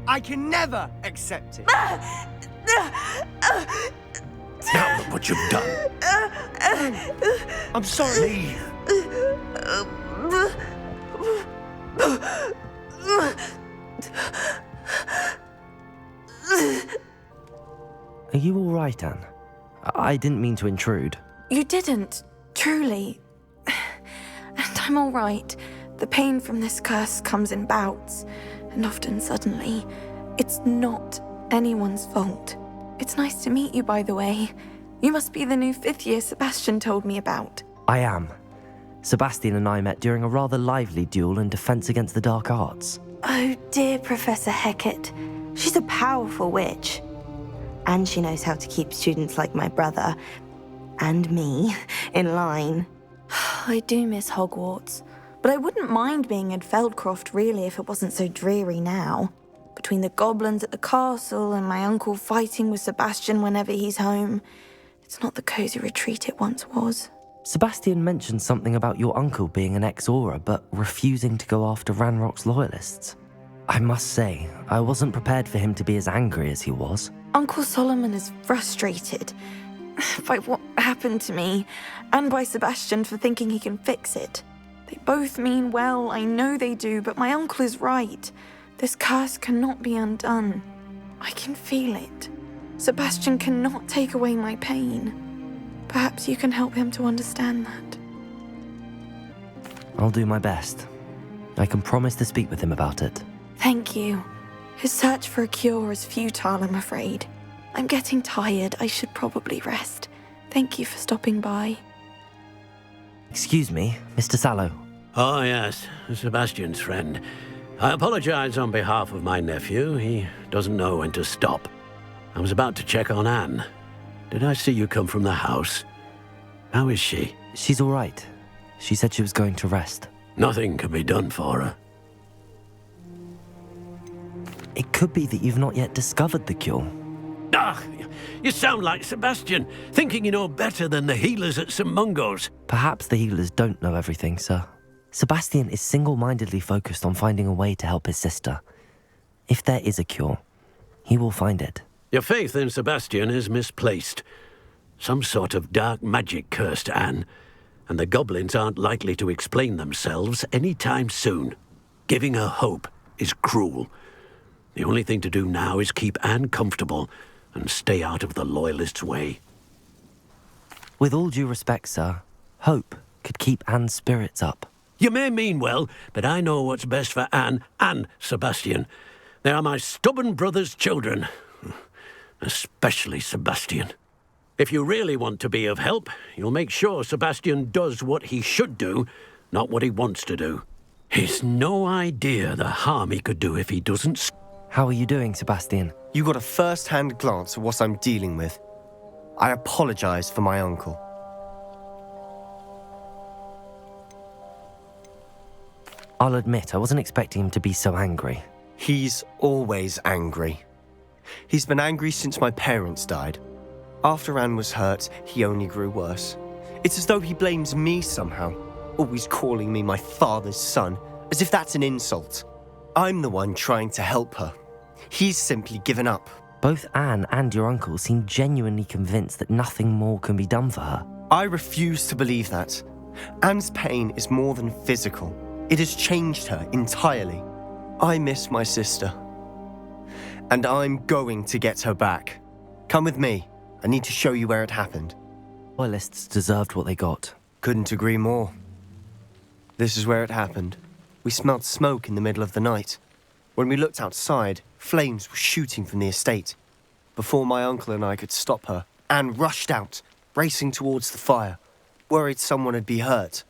I can never accept it. Now look what you've done. I'm sorry. Leave. Are you all right, Anne? I didn't mean to intrude. You didn't, truly. And I'm all right. The pain from this curse comes in bouts, and often suddenly. It's not anyone's fault. It's nice to meet you, by the way. You must be the new 5th year Sebastian told me about. I am. Sebastian and I met during a rather lively duel in Defense Against the Dark Arts. Oh dear, Professor Hecat. She's a powerful witch. And she knows how to keep students like my brother, and me, in line. I do miss Hogwarts, but I wouldn't mind being in Feldcroft, really, if it wasn't so dreary now. Between the goblins at the castle and my uncle fighting with Sebastian whenever he's home, it's not the cozy retreat it once was. Sebastian mentioned something about your uncle being an ex-Auror, but refusing to go after Ranrock's loyalists. I must say, I wasn't prepared for him to be as angry as he was. Uncle Solomon is frustrated by what happened to me, and by Sebastian for thinking he can fix it. They both mean well, I know they do, but my uncle is right. This curse cannot be undone. I can feel it. Sebastian cannot take away my pain. Perhaps you can help him to understand that. I'll do my best. I can promise to speak with him about it. Thank you. His search for a cure is futile, I'm afraid. I'm getting tired. I should probably rest. Thank you for stopping by. Excuse me, Mr. Sallow. Oh, yes, Sebastian's friend. I apologize on behalf of my nephew. He doesn't know when to stop. I was about to check on Anne. Did I see you come from the house? How is she? She's all right. She said she was going to rest. Nothing can be done for her. It could be that you've not yet discovered the cure. Ah, you sound like Sebastian, thinking you know better than the healers at St. Mungo's. Perhaps the healers don't know everything, sir. Sebastian is single-mindedly focused on finding a way to help his sister. If there is a cure, he will find it. Your faith in Sebastian is misplaced. Some sort of dark magic cursed Anne, and the goblins aren't likely to explain themselves anytime soon. Giving her hope is cruel. The only thing to do now is keep Anne comfortable and stay out of the Loyalists' way. With all due respect, sir, hope could keep Anne's spirits up. You may mean well, but I know what's best for Anne and Sebastian. They are my stubborn brother's children. Especially Sebastian. If you really want to be of help, you'll make sure Sebastian does what he should do, not what he wants to do. He's no idea the harm he could do if he doesn't... How are you doing, Sebastian? You got a first-hand glance at what I'm dealing with. I apologize for my uncle. I'll admit, I wasn't expecting him to be so angry. He's always angry. He's been angry since my parents died. After Anne was hurt, he only grew worse. It's as though he blames me somehow, always calling me my father's son, as if that's an insult. I'm the one trying to help her. He's simply given up. Both Anne and your uncle seem genuinely convinced that nothing more can be done for her. I refuse to believe that. Anne's pain is more than physical. It has changed her entirely. I miss my sister. And I'm going to get her back. Come with me. I need to show you where it happened. Loyalists deserved what they got. Couldn't agree more. This is where it happened. We smelled smoke in the middle of the night. When we looked outside, flames were shooting from the estate. Before my uncle and I could stop her, Anne rushed out, racing towards the fire, worried someone would be hurt.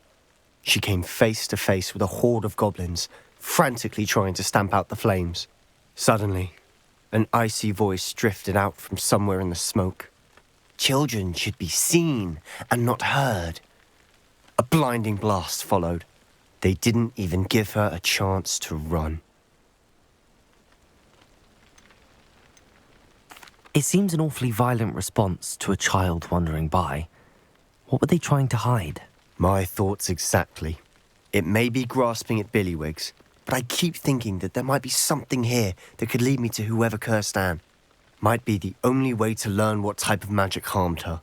She came face to face with a horde of goblins, frantically trying to stamp out the flames. Suddenly, an icy voice drifted out from somewhere in the smoke. Children should be seen and not heard. A blinding blast followed. They didn't even give her a chance to run. It seems an awfully violent response to a child wandering by. What were they trying to hide? My thoughts exactly. It may be grasping at billywhigs, but I keep thinking that there might be something here that could lead me to whoever cursed Anne. Might be the only way to learn what type of magic harmed her,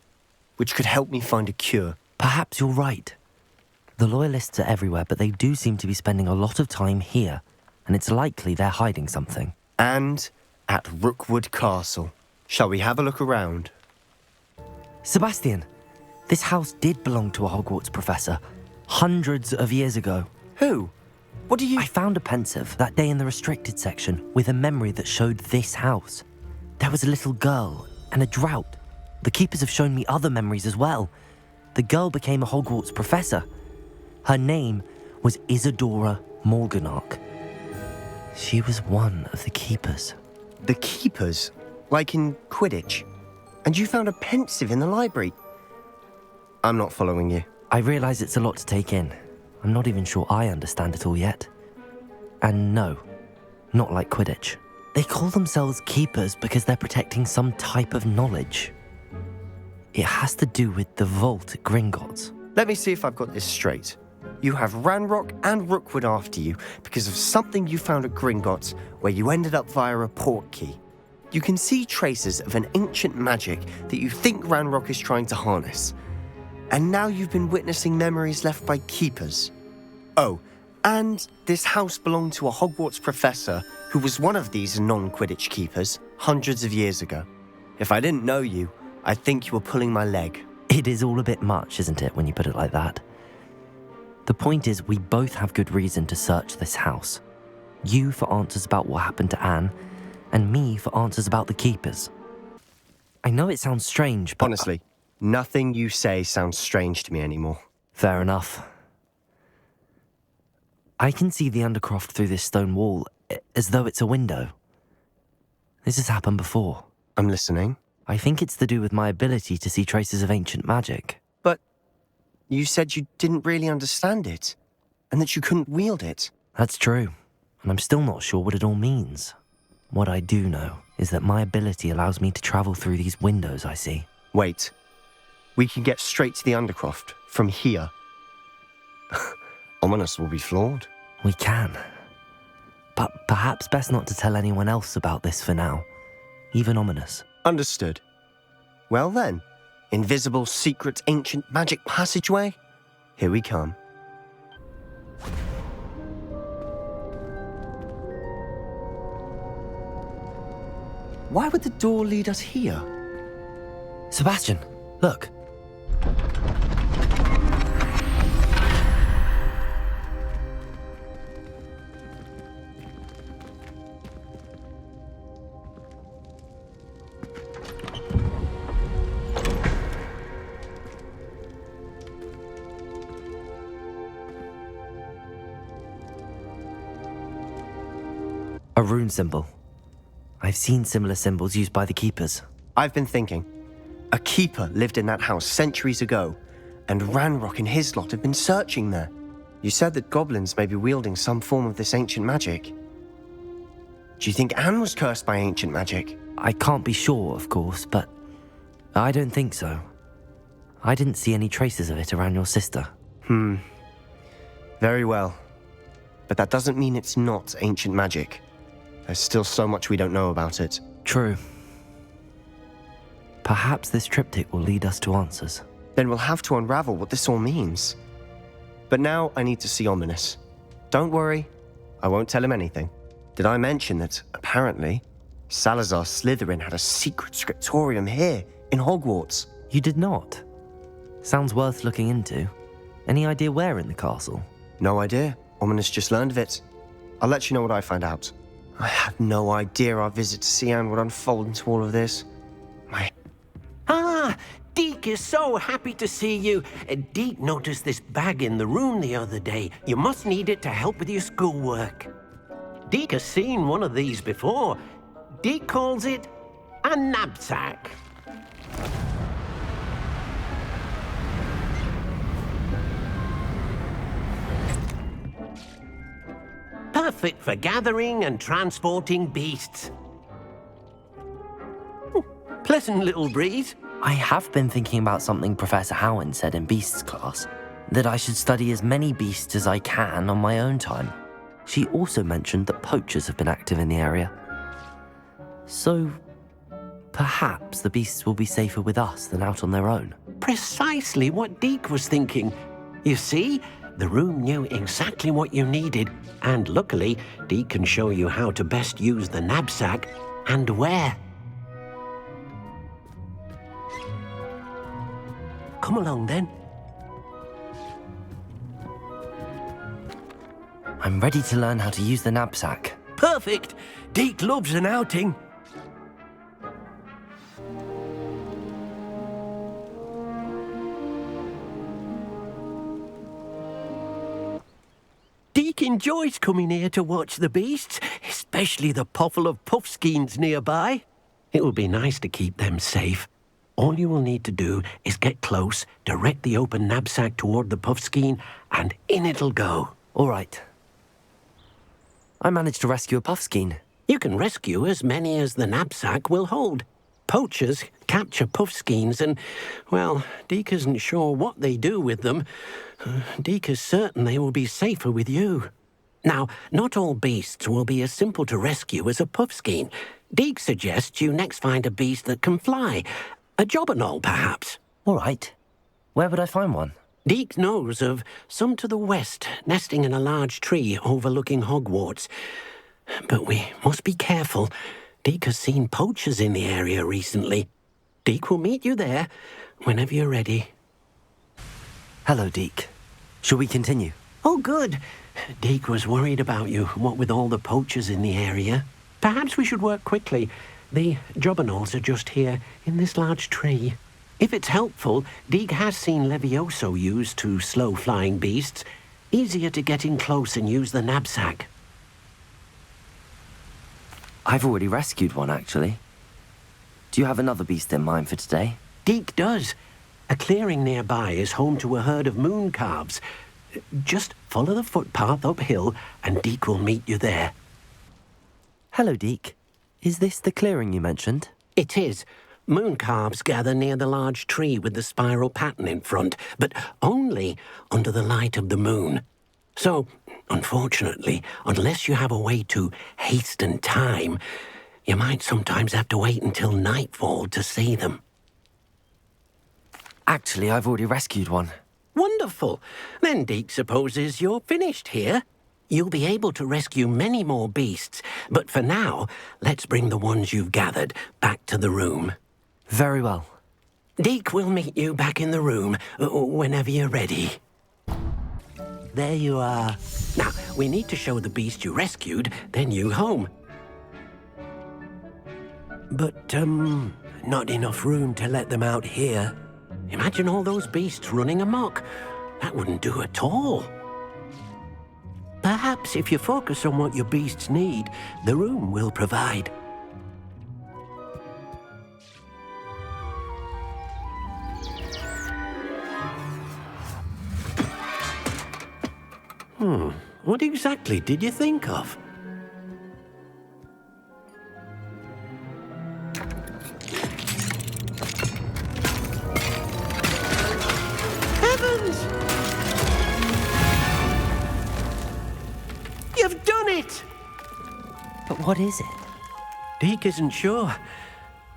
which could help me find a cure. Perhaps you're right. The Loyalists are everywhere, but they do seem to be spending a lot of time here, and it's likely they're hiding something. And at Rookwood Castle. Shall we have a look around? Sebastian, this house did belong to a Hogwarts professor, hundreds of years ago. Who? What do you... I found a pensive that day in the restricted section with a memory that showed this house. There was a little girl and a drought. The keepers have shown me other memories as well. The girl became a Hogwarts professor. Her name was Isadora Morganach. She was one of the keepers. The keepers? Like in Quidditch? And you found a pensive in the library? I'm not following you. I realise it's a lot to take in. I'm not even sure I understand it all yet. And no, not like Quidditch. They call themselves keepers because they're protecting some type of knowledge. It has to do with the vault at Gringotts. Let me see if I've got this straight. You have Ranrock and Rookwood after you because of something you found at Gringotts where you ended up via a portkey. You can see traces of an ancient magic that you think Ranrock is trying to harness. And now you've been witnessing memories left by keepers. Oh, and this house belonged to a Hogwarts professor who was one of these non-Quidditch keepers hundreds of years ago. If I didn't know you, I'd think you were pulling my leg. It is all a bit much, isn't it, when you put it like that? The point is, we both have good reason to search this house. You for answers about what happened to Anne, and me for answers about the keepers. I know it sounds strange, but... Honestly, nothing you say sounds strange to me anymore. Fair enough. I can see the Undercroft through this stone wall, as though it's a window. This has happened before. I'm listening. I think it's to do with my ability to see traces of ancient magic. But you said you didn't really understand it, and that you couldn't wield it. That's true, and I'm still not sure what it all means. What I do know is that my ability allows me to travel through these windows I see. Wait. We can get straight to the Undercroft from here. Ominous will be floored. We can. But perhaps best not to tell anyone else about this for now. Even Ominous. Understood. Well then, invisible, secret, ancient magic passageway? Here we come. Why would the door lead us here? Sebastian, look. A rune symbol. I've seen similar symbols used by the keepers. I've been thinking. A keeper lived in that house centuries ago, and Ranrock and his lot have been searching there. You said that goblins may be wielding some form of this ancient magic. Do you think Anne was cursed by ancient magic? I can't be sure, of course, but I don't think so. I didn't see any traces of it around your sister. Very well. But that doesn't mean it's not ancient magic. There's still so much we don't know about it. True. Perhaps this triptych will lead us to answers. Then we'll have to unravel what this all means. But now I need to see Ominous. Don't worry, I won't tell him anything. Did I mention that, apparently, Salazar Slytherin had a secret scriptorium here, in Hogwarts? You did not? Sounds worth looking into. Any idea where in the castle? No idea. Ominous just learned of it. I'll let you know what I find out. I had no idea our visit to Cian would unfold into all of this. Ah, Deke is so happy to see you. Deke noticed this bag in the room the other day. You must need it to help with your schoolwork. Deke has seen one of these before. Deke calls it a knapsack. Perfect for gathering and transporting beasts. Pleasant little breeze. I have been thinking about something Professor Howin said in Beasts class, that I should study as many beasts as I can on my own time. She also mentioned that poachers have been active in the area. So, perhaps the beasts will be safer with us than out on their own. Precisely what Deke was thinking. You see, the room knew exactly what you needed, and luckily, Deke can show you how to best use the knapsack and where. Come along, then. I'm ready to learn how to use the knapsack. Perfect! Deke loves an outing. Deke enjoys coming here to watch the beasts, especially the puffle of puffskeins nearby. It will be nice to keep them safe. All you will need to do is get close, direct the open knapsack toward the puffskein, and in it'll go. All right. I managed to rescue a puffskein. You can rescue as many as the knapsack will hold. Poachers capture puffskeins and, well, Deke isn't sure what they do with them. Deke is certain they will be safer with you. Now, not all beasts will be as simple to rescue as a puffskein. Deke suggests you next find a beast that can fly. A jobberknoll, perhaps. All right. Where would I find one? Deke knows of some to the west, nesting in a large tree overlooking Hogwarts. But we must be careful. Deke has seen poachers in the area recently. Deke will meet you there whenever you're ready. Hello, Deke. Shall we continue? Oh, good. Deke was worried about you, what with all the poachers in the area. Perhaps we should work quickly. The jobberknolls are just here, in this large tree. If it's helpful, Deke has seen Levioso used to slow flying beasts. Easier to get in close and use the knapsack. I've already rescued one, actually. Do you have another beast in mind for today? Deke does. A clearing nearby is home to a herd of moon calves. Just follow the footpath uphill and Deke will meet you there. Hello, Deke. Is this the clearing you mentioned? It is. Moon calves gather near the large tree with the spiral pattern in front, but only under the light of the moon. So, unfortunately, unless you have a way to hasten time, you might sometimes have to wait until nightfall to see them. Actually, I've already rescued one. Wonderful. Then Deke supposes you're finished here. You'll be able to rescue many more beasts, but for now, let's bring the ones you've gathered back to the room. Very well. Deke will meet you back in the room whenever you're ready. There you are. Now, we need to show the beast you rescued their new home. But, not enough room to let them out here. Imagine all those beasts running amok. That wouldn't do at all. Perhaps if you focus on what your beasts need, the room will provide. What exactly did you think of? Heavens! You've done it! But what is it? Deke isn't sure.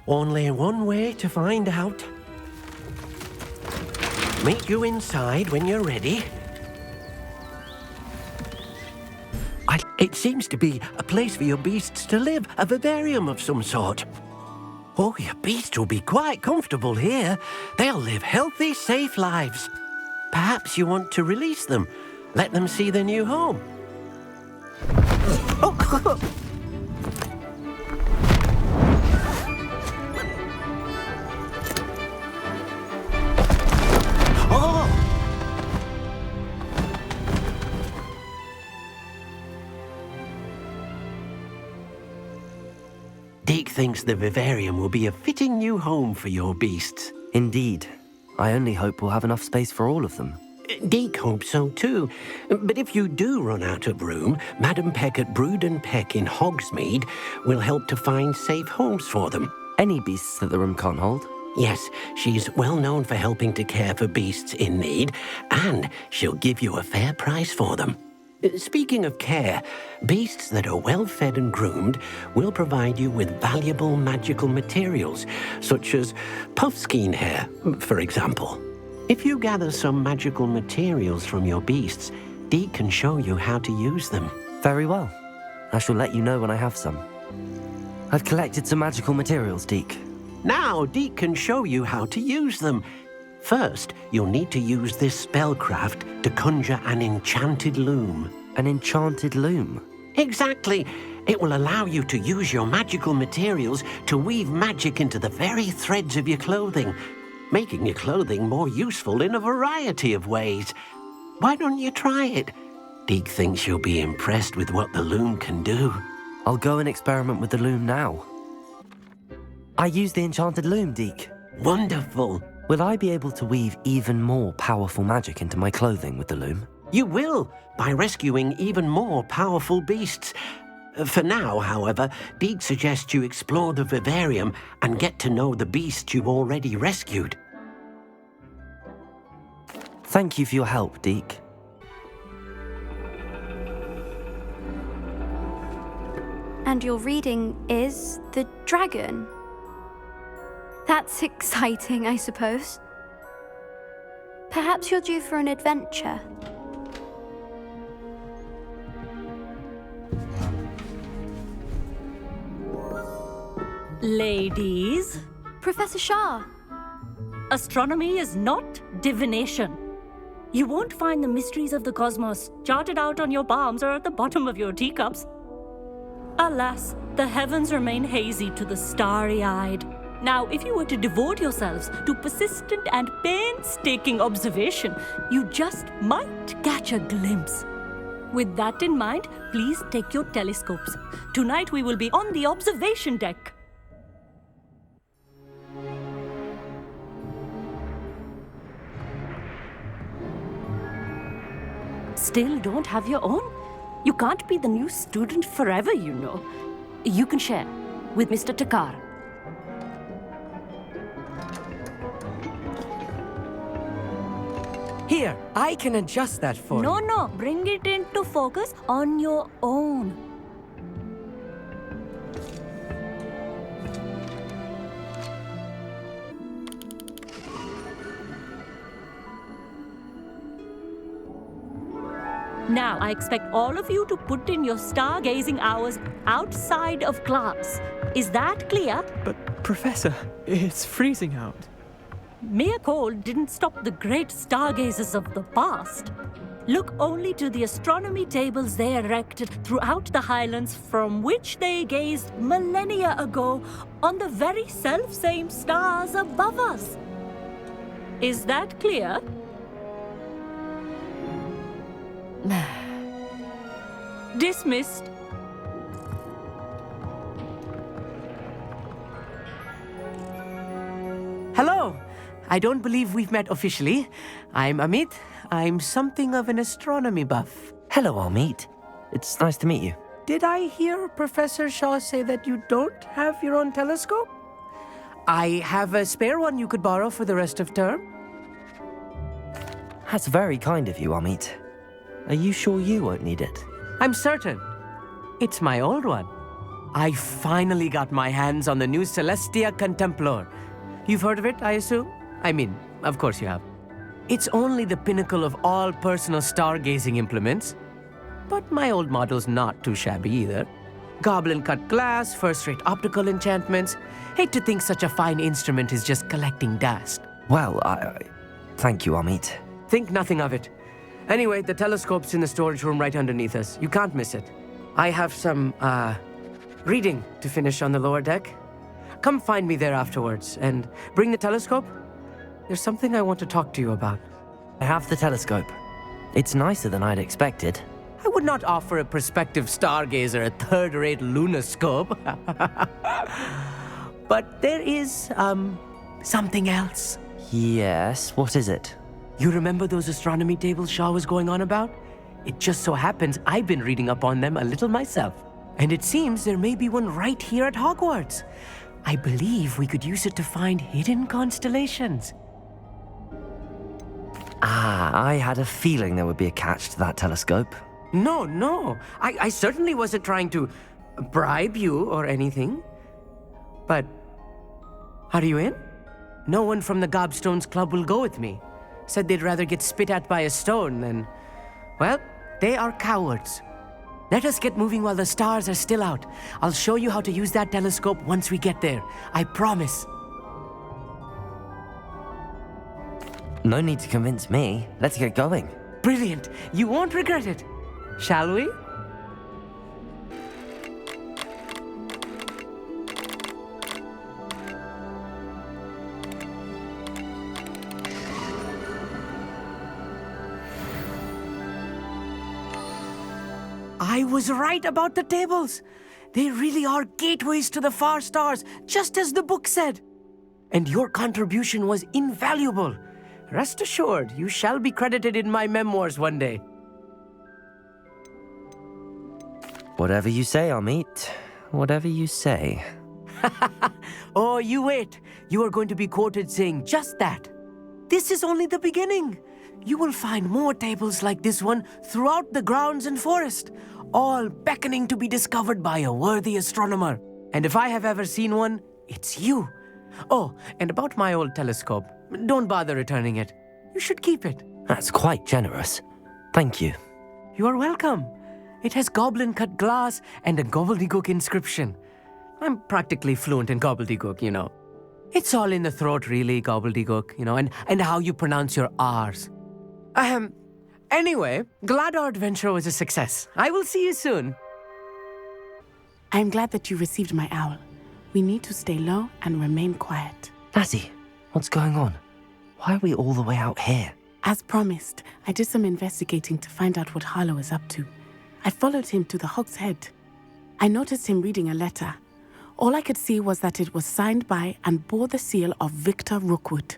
Only one way to find out. Meet you inside when you're ready. It seems to be a place for your beasts to live, a vivarium of some sort. Oh, your beasts will be quite comfortable here. They'll live healthy, safe lives. Perhaps you want to release them, let them see their new home. Oh. Deke thinks the vivarium will be a fitting new home for your beasts. Indeed. I only hope we'll have enough space for all of them. Deke hopes so too. But if you do run out of room, Madam Peck at Brood and Peck in Hogsmeade will help to find safe homes for them. Any beasts that the room can't hold? Yes, she's well known for helping to care for beasts in need, and she'll give you a fair price for them. Speaking of care, beasts that are well fed and groomed will provide you with valuable magical materials, such as puffskein hair, for example. If you gather some magical materials from your beasts, Deke can show you how to use them. Very well. I shall let you know when I have some. I've collected some magical materials, Deke. Now Deke can show you how to use them. First, you'll need to use this spellcraft to conjure an enchanted loom. An enchanted loom? Exactly. It will allow you to use your magical materials to weave magic into the very threads of your clothing, making your clothing more useful in a variety of ways. Why don't you try it? Deke thinks you'll be impressed with what the loom can do. I'll go and experiment with the loom now. I use the enchanted loom, Deke. Wonderful. Will I be able to weave even more powerful magic into my clothing with the loom? You will, by rescuing even more powerful beasts. For now, however, Deke suggests you explore the vivarium and get to know the beasts you've already rescued. Thank you for your help, Deke. And your reading is The Dragon. That's exciting, I suppose. Perhaps you're due for an adventure. Ladies. Professor Shah. Astronomy is not divination. You won't find the mysteries of the cosmos charted out on your palms or at the bottom of your teacups. Alas, the heavens remain hazy to the starry-eyed. Now, if you were to devote yourselves to persistent and painstaking observation, you just might catch a glimpse. With that in mind, please take your telescopes. Tonight we will be on the observation deck. Still don't have your own? You can't be the new student forever, you know. You can share with Mr. Takar. Here, I can adjust that for you. No, bring it into focus on your own. Now, I expect all of you to put in your stargazing hours outside of class. Is that clear? But, Professor, it's freezing out. Mere cold didn't stop the great stargazers of the past. Look only to the astronomy tables they erected throughout the highlands from which they gazed millennia ago on the very self-same stars above us. Is that clear? Dismissed. Hello. I don't believe we've met officially. I'm Amit. I'm something of an astronomy buff. Hello, Amit. It's nice to meet you. Did I hear Professor Shaw say that you don't have your own telescope? I have a spare one you could borrow for the rest of term. That's very kind of you, Amit. Are you sure you won't need it? I'm certain. It's my old one. I finally got my hands on the new Celestia Contemplar. You've heard of it, I assume? I mean, of course you have. It's only the pinnacle of all personal stargazing implements. But my old model's not too shabby either. Goblin-cut glass, first-rate optical enchantments. Hate to think such a fine instrument is just collecting dust. Well, thank you, Amit. Think nothing of it. Anyway, the telescope's in the storage room right underneath us. You can't miss it. I have some, reading to finish on the lower deck. Come find me there afterwards, and bring the telescope. There's something I want to talk to you about. I have the telescope. It's nicer than I'd expected. I would not offer a prospective stargazer a third-rate lunoscope. But there is, something else. Yes, what is it? You remember those astronomy tables Shaw was going on about? It just so happens I've been reading up on them a little myself. And it seems there may be one right here at Hogwarts. I believe we could use it to find hidden constellations. I had a feeling there would be a catch to that telescope. No. I certainly wasn't trying to bribe you or anything. But, are you in? No one from the Gobstones Club will go with me. Said they'd rather get spit at by a stone than... Well, they are cowards. Let us get moving while the stars are still out. I'll show you how to use that telescope once we get there. I promise. No need to convince me. Let's get going. Brilliant. You won't regret it. Shall we? I was right about the tables. They really are gateways to the far stars, just as the book said. And your contribution was invaluable. Rest assured, you shall be credited in my memoirs one day. Whatever you say, Amit. Whatever you say. Oh, you wait. You are going to be quoted saying just that. This is only the beginning. You will find more tables like this one throughout the grounds and forest, all beckoning to be discovered by a worthy astronomer. And if I have ever seen one, it's you. Oh, and about my old telescope, don't bother returning it. You should keep it. That's quite generous. Thank you. You are welcome. It has goblin-cut glass and a gobbledygook inscription. I'm practically fluent in gobbledygook, you know. It's all in the throat, really, gobbledygook, you know, and how you pronounce your R's. Anyway, glad our adventure was a success. I will see you soon. I'm glad that you received my owl. We need to stay low and remain quiet. Natty, what's going on? Why are we all the way out here? As promised, I did some investigating to find out what Harlow is up to. I followed him to the Hog's Head. I noticed him reading a letter. All I could see was that it was signed by and bore the seal of Victor Rookwood.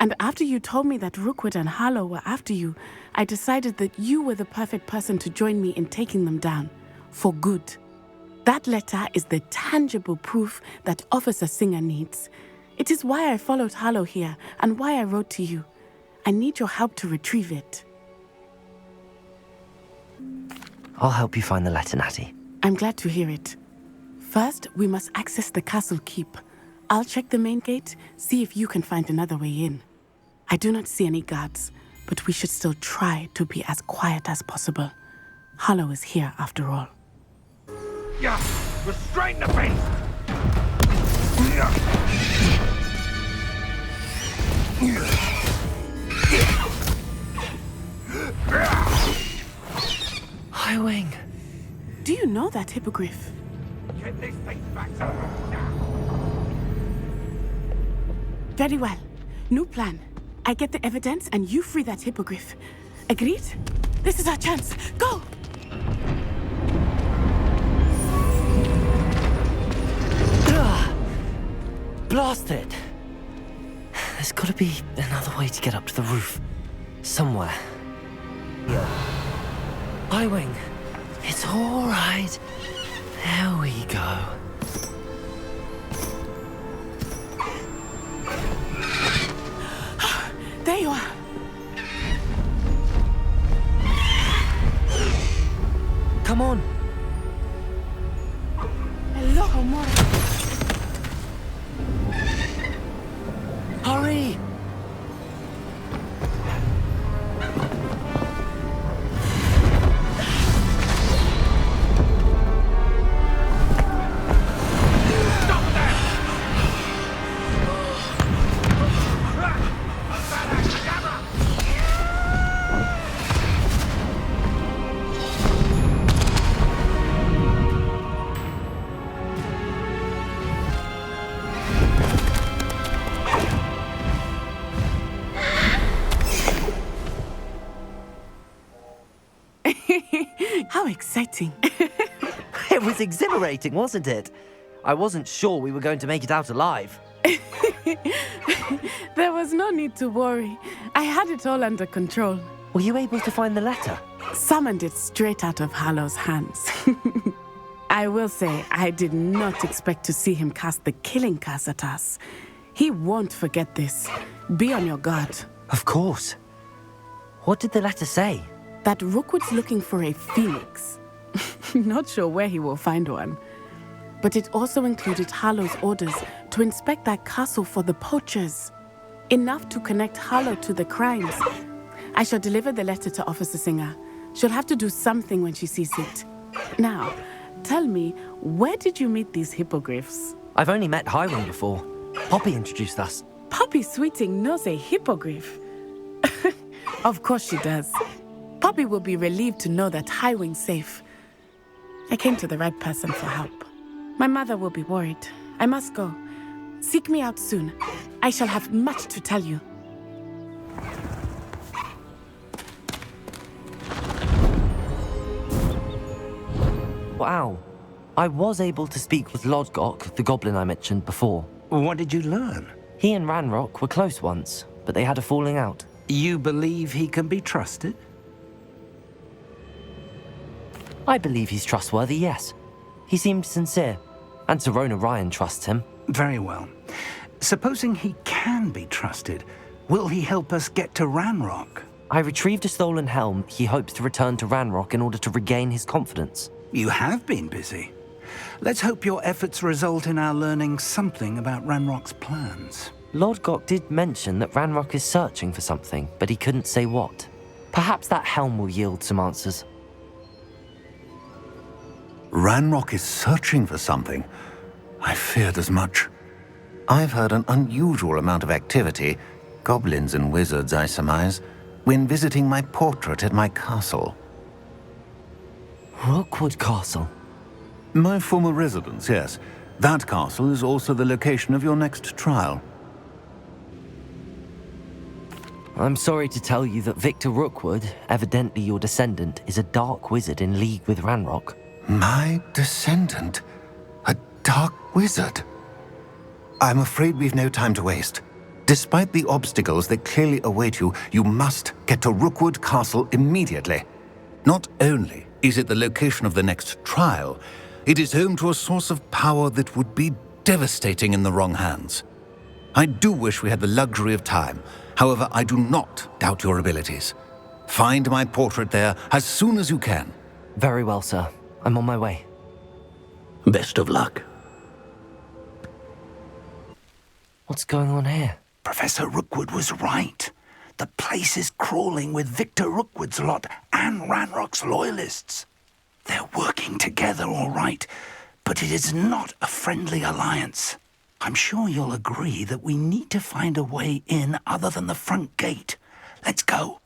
And after you told me that Rookwood and Harlow were after you, I decided that you were the perfect person to join me in taking them down. For good. That letter is the tangible proof that Officer Singer needs. It is why I followed Harlow here and why I wrote to you. I need your help to retrieve it. I'll help you find the letter, Natty. I'm glad to hear it. First, we must access the castle keep. I'll check the main gate, see if you can find another way in. I do not see any guards, but we should still try to be as quiet as possible. Harlow is here after all. Yeah, restrain the beast! Highwing! Do you know that hippogriff? Get this thing back to now! Very well. New plan. I get the evidence and you free that hippogriff. Agreed? This is our chance. Go! Blast it! There's gotta be another way to get up to the roof. Somewhere. Yeah. Highwing, it's all right. There we go. There you are. Come on. Hello, Mora. Hurry! How exciting. It was exhilarating, wasn't it? I wasn't sure we were going to make it out alive. There was no need to worry. I had it all under control. Were you able to find the letter? Summoned it straight out of Harlow's hands. I will say, I did not expect to see him cast the killing curse at us. He won't forget this. Be on your guard. Of course. What did the letter say? That Rookwood's looking for a phoenix. Not sure where he will find one. But it also included Harlow's orders to inspect that castle for the poachers. Enough to connect Harlow to the crimes. I shall deliver the letter to Officer Singer. She'll have to do something when she sees it. Now, tell me, where did you meet these hippogriffs? I've only met Highwing before. Poppy introduced us. Poppy Sweeting knows a hippogriff. Of course she does. Poppy will be relieved to know that Highwing's safe. I came to the right person for help. My mother will be worried. I must go. Seek me out soon. I shall have much to tell you. Wow. I was able to speak with Lodgok, the goblin I mentioned before. What did you learn? He and Ranrock were close once, but they had a falling out. You believe he can be trusted? I believe he's trustworthy, yes. He seemed sincere, and Serona Ryan trusts him. Very well. Supposing he can be trusted, will he help us get to Ranrock? I retrieved a stolen helm he hopes to return to Ranrock in order to regain his confidence. You have been busy. Let's hope your efforts result in our learning something about Ranrock's plans. Lodgok did mention that Ranrock is searching for something, but he couldn't say what. Perhaps that helm will yield some answers. Ranrock is searching for something. I feared as much. I've heard an unusual amount of activity, goblins and wizards, I surmise, when visiting my portrait at my castle. Rookwood Castle? My former residence, yes. That castle is also the location of your next trial. I'm sorry to tell you that Victor Rookwood, evidently your descendant, is a dark wizard in league with Ranrock. My descendant? A dark wizard? I'm afraid we've no time to waste. Despite the obstacles that clearly await you, you must get to Rookwood Castle immediately. Not only is it the location of the next trial, it is home to a source of power that would be devastating in the wrong hands. I do wish we had the luxury of time. However, I do not doubt your abilities. Find my portrait there as soon as you can. Very well, sir. I'm on my way. Best of luck. What's going on here? Professor Rookwood was right. The place is crawling with Victor Rookwood's lot and Ranrock's loyalists. They're working together, all right, but it is not a friendly alliance. I'm sure you'll agree that we need to find a way in other than the front gate. Let's go.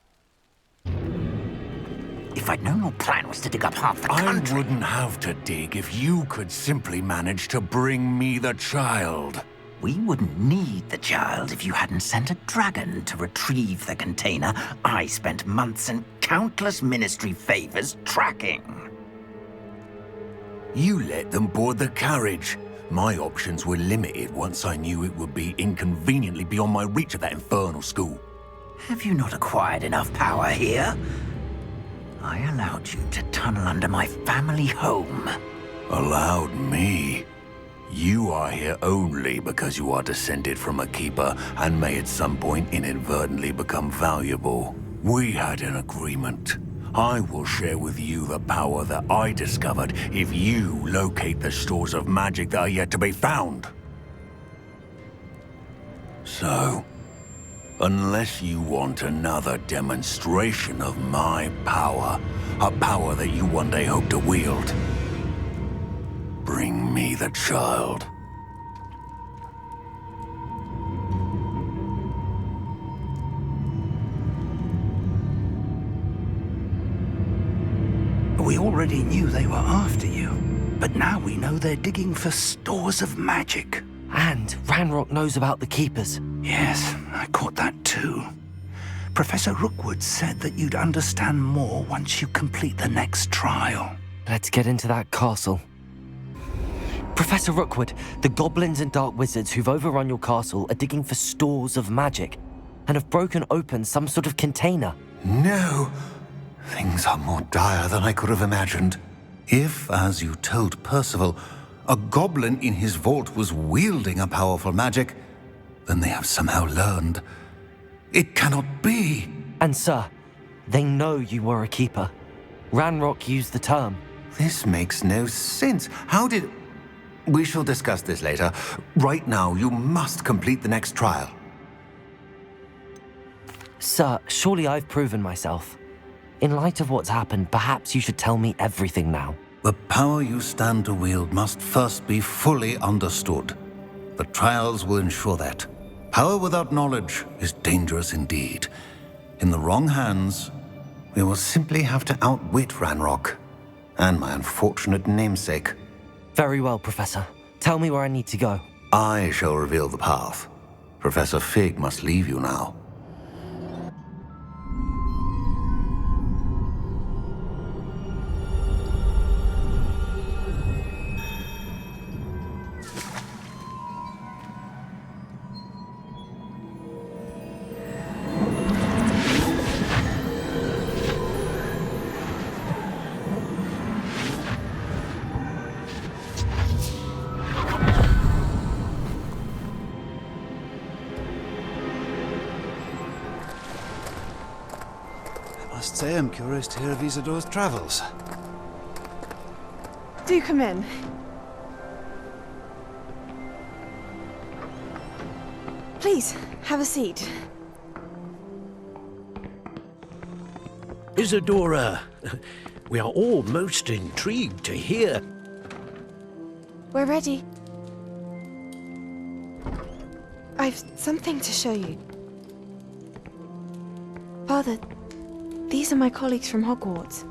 If I'd known your plan was to dig up half the country... I wouldn't have to dig if you could simply manage to bring me the child. We wouldn't need the child if you hadn't sent a dragon to retrieve the container I spent months and countless ministry favors tracking. You let them board the carriage. My options were limited once I knew it would be inconveniently beyond my reach at that infernal school. Have you not acquired enough power here? I allowed you to tunnel under my family home. Allowed me? You are here only because you are descended from a keeper and may at some point inadvertently become valuable. We had an agreement. I will share with you the power that I discovered if you locate the stores of magic that are yet to be found. So, unless you want another demonstration of my power, a power that you one day hope to wield, bring me the child. We already knew they were after you, but now we know they're digging for stores of magic. And Ranrock knows about the Keepers. Yes, I caught that too. Professor Rookwood said that you'd understand more once you complete the next trial. Let's get into that castle. Professor Rookwood, the goblins and dark wizards who've overrun your castle are digging for stores of magic and have broken open some sort of container. No! Things are more dire than I could have imagined. If, as you told Percival, a goblin in his vault was wielding a powerful magic, then they have somehow learned. It cannot be! And sir, they know you were a keeper. Ranrock used the term. This makes no sense. How did... We shall discuss this later. Right now, you must complete the next trial. Sir, surely I've proven myself. In light of what's happened, perhaps you should tell me everything now. The power you stand to wield must first be fully understood. The trials will ensure that. Power without knowledge is dangerous indeed. In the wrong hands, we will simply have to outwit Ranrock and my unfortunate namesake. Very well, Professor. Tell me where I need to go. I shall reveal the path. Professor Fig must leave you now. I must say I'm curious to hear of Isadore's travels. Do come in. Please, have a seat. Isadora, we are all most intrigued to hear. We're ready. I've something to show you. Father, these are my colleagues from Hogwarts.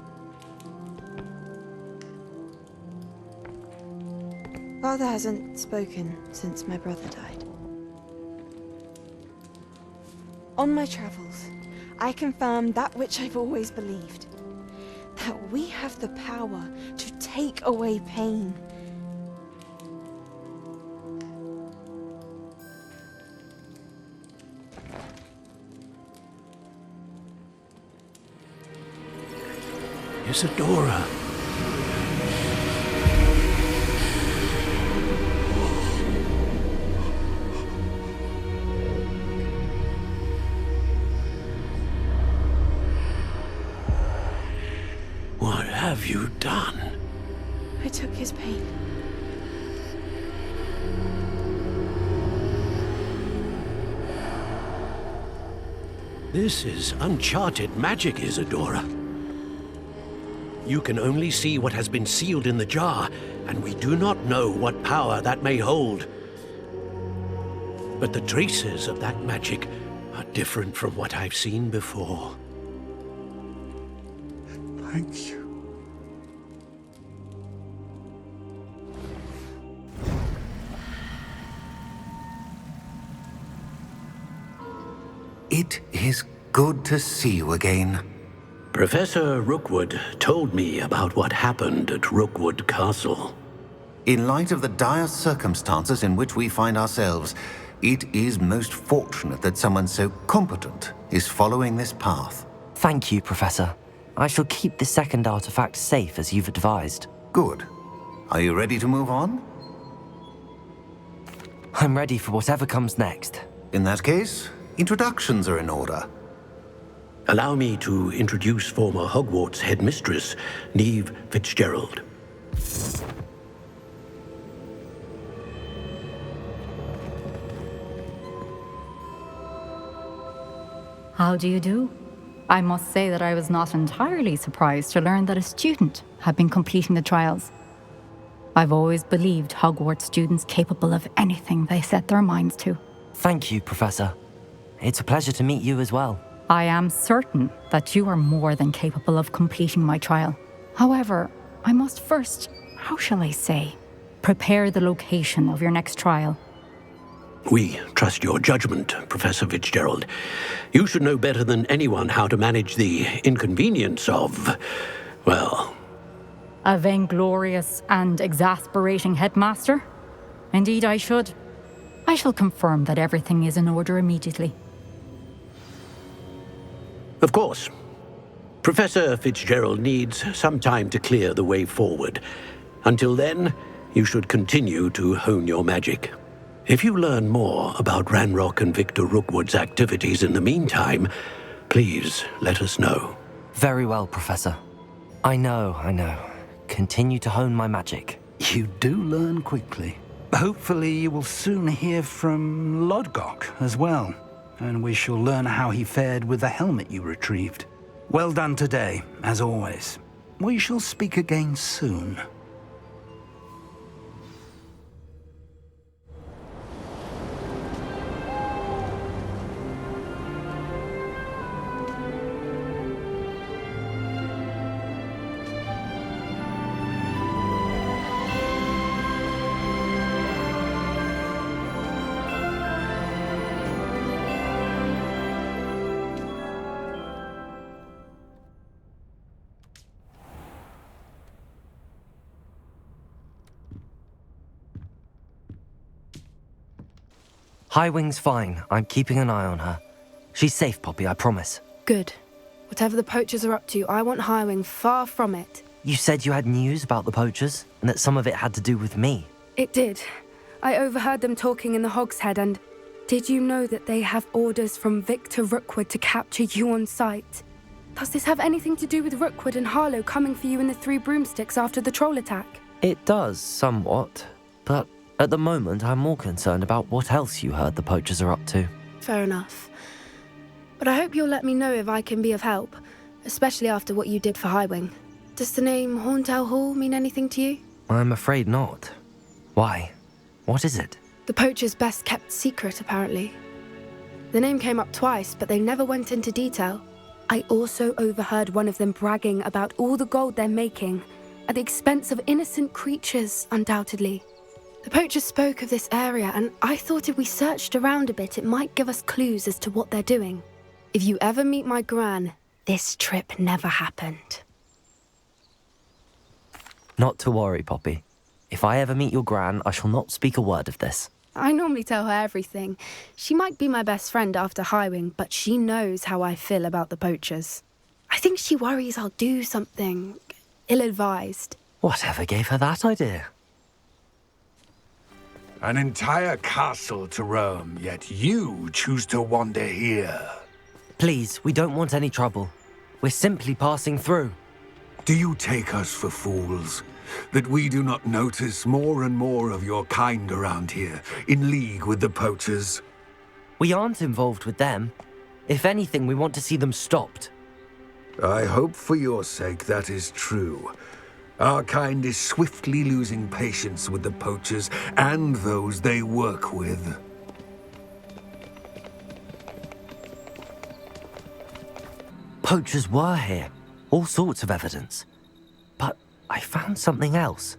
Father hasn't spoken since my brother died. On my travels, I confirmed that which I've always believed. That we have the power to take away pain. Isadora. What have you done? I took his pain. This is uncharted magic, Isadora. You can only see what has been sealed in the jar, and we do not know what power that may hold. But the traces of that magic are different from what I've seen before. Thank you. It is good to see you again. Professor Rookwood told me about what happened at Rookwood Castle. In light of the dire circumstances in which we find ourselves, it is most fortunate that someone so competent is following this path. Thank you, Professor. I shall keep the second artifact safe as you've advised. Good. Are you ready to move on? I'm ready for whatever comes next. In that case, introductions are in order. Allow me to introduce former Hogwarts headmistress, Neve Fitzgerald. How do you do? I must say that I was not entirely surprised to learn that a student had been completing the trials. I've always believed Hogwarts students capable of anything they set their minds to. Thank you, Professor. It's a pleasure to meet you as well. I am certain that you are more than capable of completing my trial. However, I must first, how shall I say, prepare the location of your next trial. We trust your judgment, Professor Fitzgerald. You should know better than anyone how to manage the inconvenience of, well... A vainglorious and exasperating headmaster? Indeed I should. I shall confirm that everything is in order immediately. Of course. Professor Fitzgerald needs some time to clear the way forward. Until then, you should continue to hone your magic. If you learn more about Ranrock and Victor Rookwood's activities in the meantime, please let us know. Very well, Professor. I know. Continue to hone my magic. You do learn quickly. Hopefully you will soon hear from Lodgok as well, and we shall learn how he fared with the helmet you retrieved. Well done today, as always. We shall speak again soon. Highwing's fine. I'm keeping an eye on her. She's safe, Poppy, I promise. Good. Whatever the poachers are up to, I want Highwing far from it. You said you had news about the poachers, and that some of it had to do with me. It did. I overheard them talking in the Hog's Head, and did you know that they have orders from Victor Rookwood to capture you on sight? Does this have anything to do with Rookwood and Harlow coming for you in the Three Broomsticks after the troll attack? It does, somewhat. But at the moment, I'm more concerned about what else you heard the poachers are up to. Fair enough. But I hope you'll let me know if I can be of help, especially after what you did for Highwing. Does the name Horntail Hall mean anything to you? I'm afraid not. Why? What is it? The poacher's best kept secret, apparently. The name came up twice, but they never went into detail. I also overheard one of them bragging about all the gold they're making, at the expense of innocent creatures, undoubtedly. The poachers spoke of this area, and I thought if we searched around a bit, it might give us clues as to what they're doing. If you ever meet my gran, this trip never happened. Not to worry, Poppy. If I ever meet your gran, I shall not speak a word of this. I normally tell her everything. She might be my best friend after Highwing, but she knows how I feel about the poachers. I think she worries I'll do something ill-advised. Whatever gave her that idea? An entire castle to roam, yet you choose to wander here. Please, we don't want any trouble. We're simply passing through. Do you take us for fools? That we do not notice more and more of your kind around here, in league with the poachers? We aren't involved with them. If anything, we want to see them stopped. I hope for your sake that is true. Our kind is swiftly losing patience with the poachers and those they work with. Poachers were here. All sorts of evidence. But I found something else.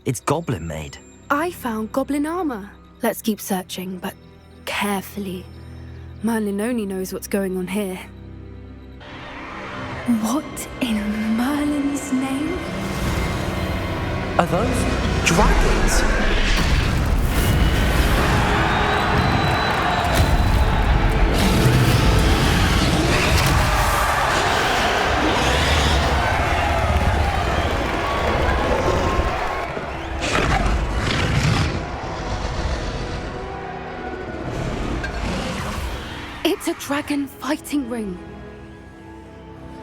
It's goblin-made. I found goblin armor. Let's keep searching, but carefully. Merlin only knows what's going on here. What in Merlin's name? Are those dragons? It's a dragon fighting ring.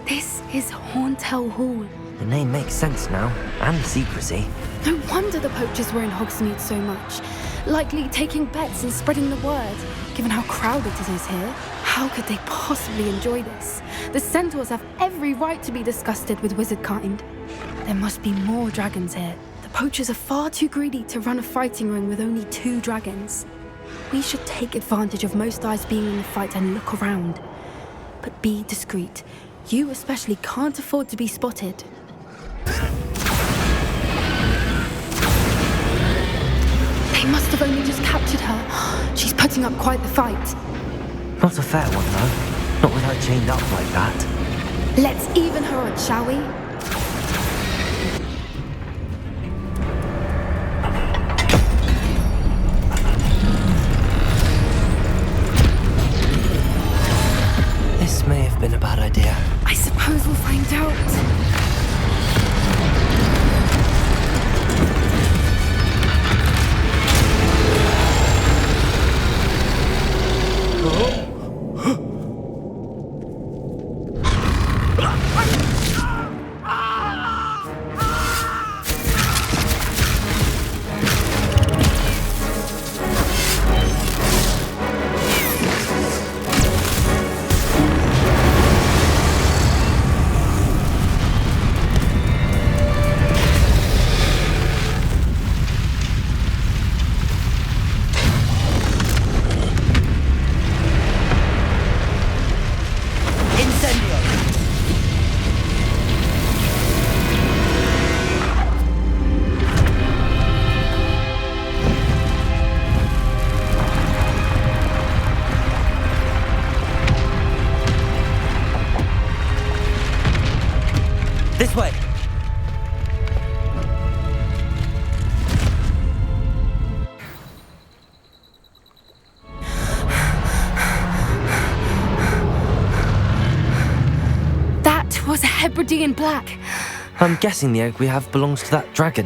This is Hauntel Hall. The name makes sense now, and the secrecy. No wonder the poachers were in Hogsmeade so much. Likely taking bets and spreading the word, given how crowded it is here. How could they possibly enjoy this? The centaurs have every right to be disgusted with wizard kind. There must be more dragons here. The poachers are far too greedy to run a fighting ring with only 2 dragons. We should take advantage of most eyes being in the fight and look around. But be discreet. You especially can't afford to be spotted. They must have only just captured her. She's putting up quite the fight. Not a fair one, though. Not with her chained up like that. Let's even her on, shall we? This may have been a bad idea. I suppose we'll find out. This way! That was a Hebridean black. I'm guessing the egg we have belongs to that dragon.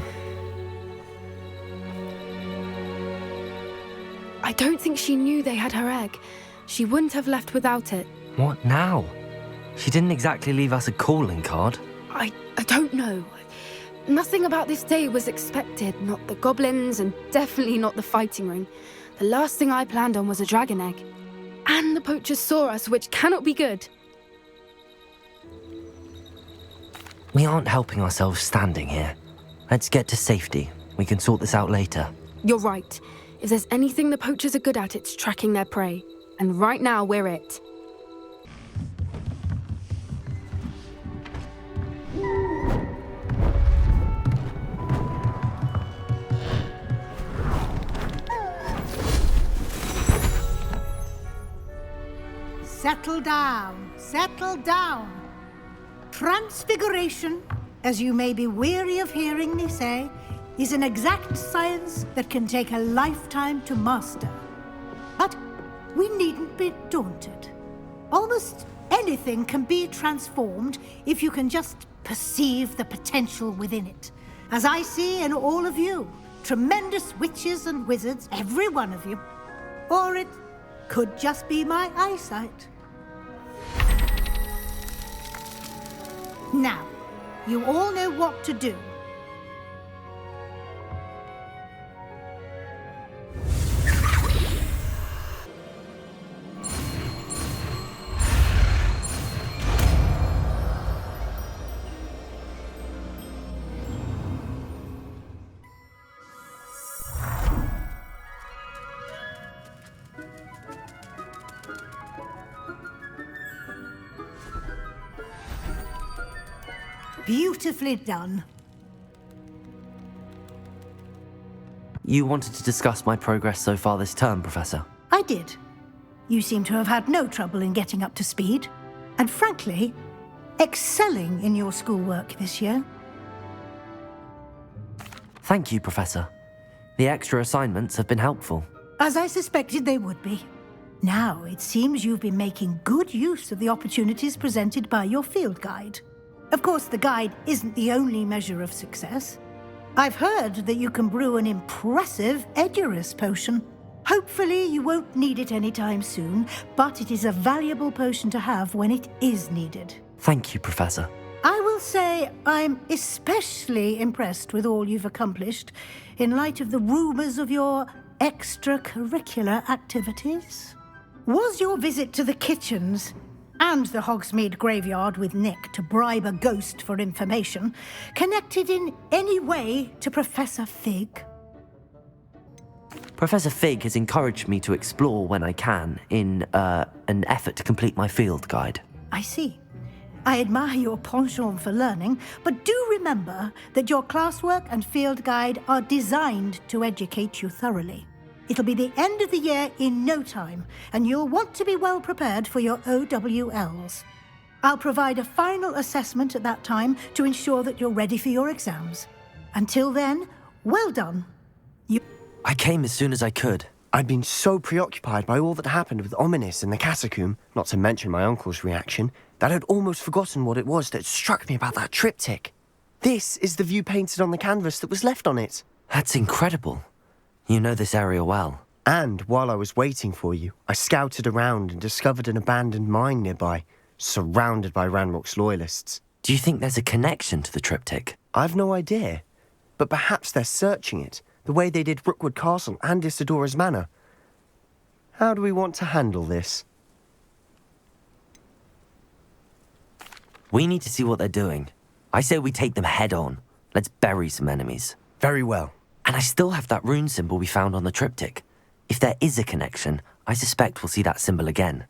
I don't think she knew they had her egg. She wouldn't have left without it. What now? She didn't exactly leave us a calling card. I don't know. Nothing about this day was expected. Not the goblins, and definitely not the fighting ring. The last thing I planned on was a dragon egg. And the poachers saw us, which cannot be good. We aren't helping ourselves standing here. Let's get to safety. We can sort this out later. You're right. If there's anything the poachers are good at, it's tracking their prey. And right now, we're it. settle down. Settle down. Transfiguration, as you may be weary of hearing me say, is an exact science that can take a lifetime to master. But we needn't be daunted. Almost anything can be transformed if you can just perceive the potential within it. As I see in all of you, tremendous witches and wizards, every one of you. Or it could just be my eyesight. Now, you all know what to do. Beautifully done. You wanted to discuss my progress so far this term, Professor? I did. You seem to have had no trouble in getting up to speed, and frankly, excelling in your schoolwork this year. Thank you, Professor. The extra assignments have been helpful. As I suspected they would be. Now, it seems you've been making good use of the opportunities presented by your field guide. Of course, the guide isn't the only measure of success. I've heard that you can brew an impressive Edurus potion. Hopefully, you won't need it anytime soon, but it is a valuable potion to have when it is needed. Thank you, Professor. I will say I'm especially impressed with all you've accomplished in light of the rumors of your extracurricular activities. Was your visit to the kitchens and the Hogsmeade graveyard with Nick to bribe a ghost for information connected in any way to Professor Fig? Professor Fig has encouraged me to explore when I can in an effort to complete my field guide. I see. I admire your penchant for learning, but do remember that your classwork and field guide are designed to educate you thoroughly. It'll be the end of the year in no time, and you'll want to be well prepared for your OWLs. I'll provide a final assessment at that time to ensure that you're ready for your exams. Until then, well done. I came as soon as I could. I'd been so preoccupied by all that happened with Ominis and the catacomb, not to mention my uncle's reaction, that I'd almost forgotten what it was that struck me about that triptych. This is the view painted on the canvas that was left on it. That's incredible. You know this area well. And while I was waiting for you, I scouted around and discovered an abandoned mine nearby, surrounded by Ranrock's loyalists. Do you think there's a connection to the triptych? I've no idea, but perhaps they're searching it, the way they did Rookwood Castle and Isidora's Manor. How do we want to handle this? We need to see what they're doing. I say we take them head on. Let's bury some enemies. Very well. And I still have that rune symbol we found on the triptych. If there is a connection, I suspect we'll see that symbol again.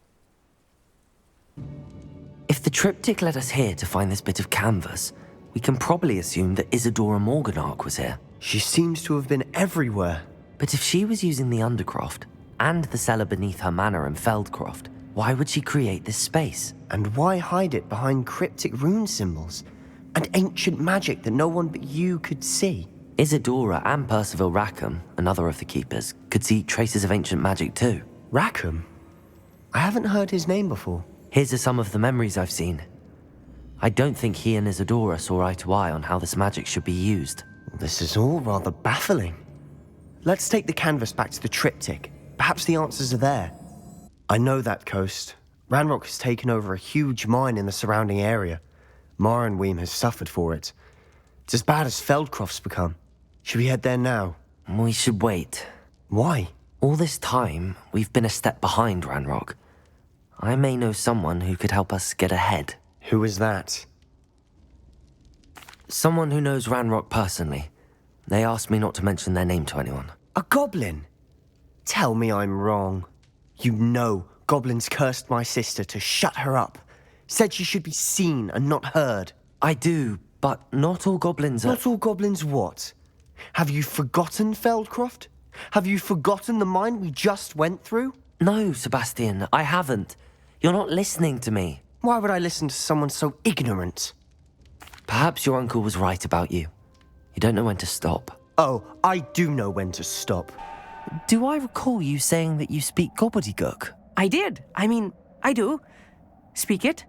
If the triptych led us here to find this bit of canvas, we can probably assume that Isidora Morganark was here. She seems to have been everywhere. But if she was using the Undercroft and the cellar beneath her manor in Feldcroft, why would she create this space? And why hide it behind cryptic rune symbols and ancient magic that no one but you could see? Isidora and Percival Rackham, another of the keepers, could see traces of ancient magic too. Rackham? I haven't heard his name before. Here's are some of the memories I've seen. I don't think he and Isidora saw eye to eye on how this magic should be used. This is all rather baffling. Let's take the canvas back to the triptych. Perhaps the answers are there. I know that coast. Ranrock has taken over a huge mine in the surrounding area. Marrenweem has suffered for it. It's as bad as Feldcroft's become. Should we head there now? We should wait. Why? All this time, we've been a step behind Ranrock. I may know someone who could help us get ahead. Who is that? Someone who knows Ranrock personally. They asked me not to mention their name to anyone. A goblin? Tell me I'm wrong. You know goblins cursed my sister to shut her up. Said she should be seen and not heard. I do, but not all goblins are... Not all goblins what? Have you forgotten Feldcroft? Have you forgotten the mine we just went through? No, Sebastian, I haven't. You're not listening to me. Why would I listen to someone so ignorant? Perhaps your uncle was right about you. You don't know when to stop. Oh, I do know when to stop. Do I recall you saying that you speak gobbledygook? I did. I do. Speak it.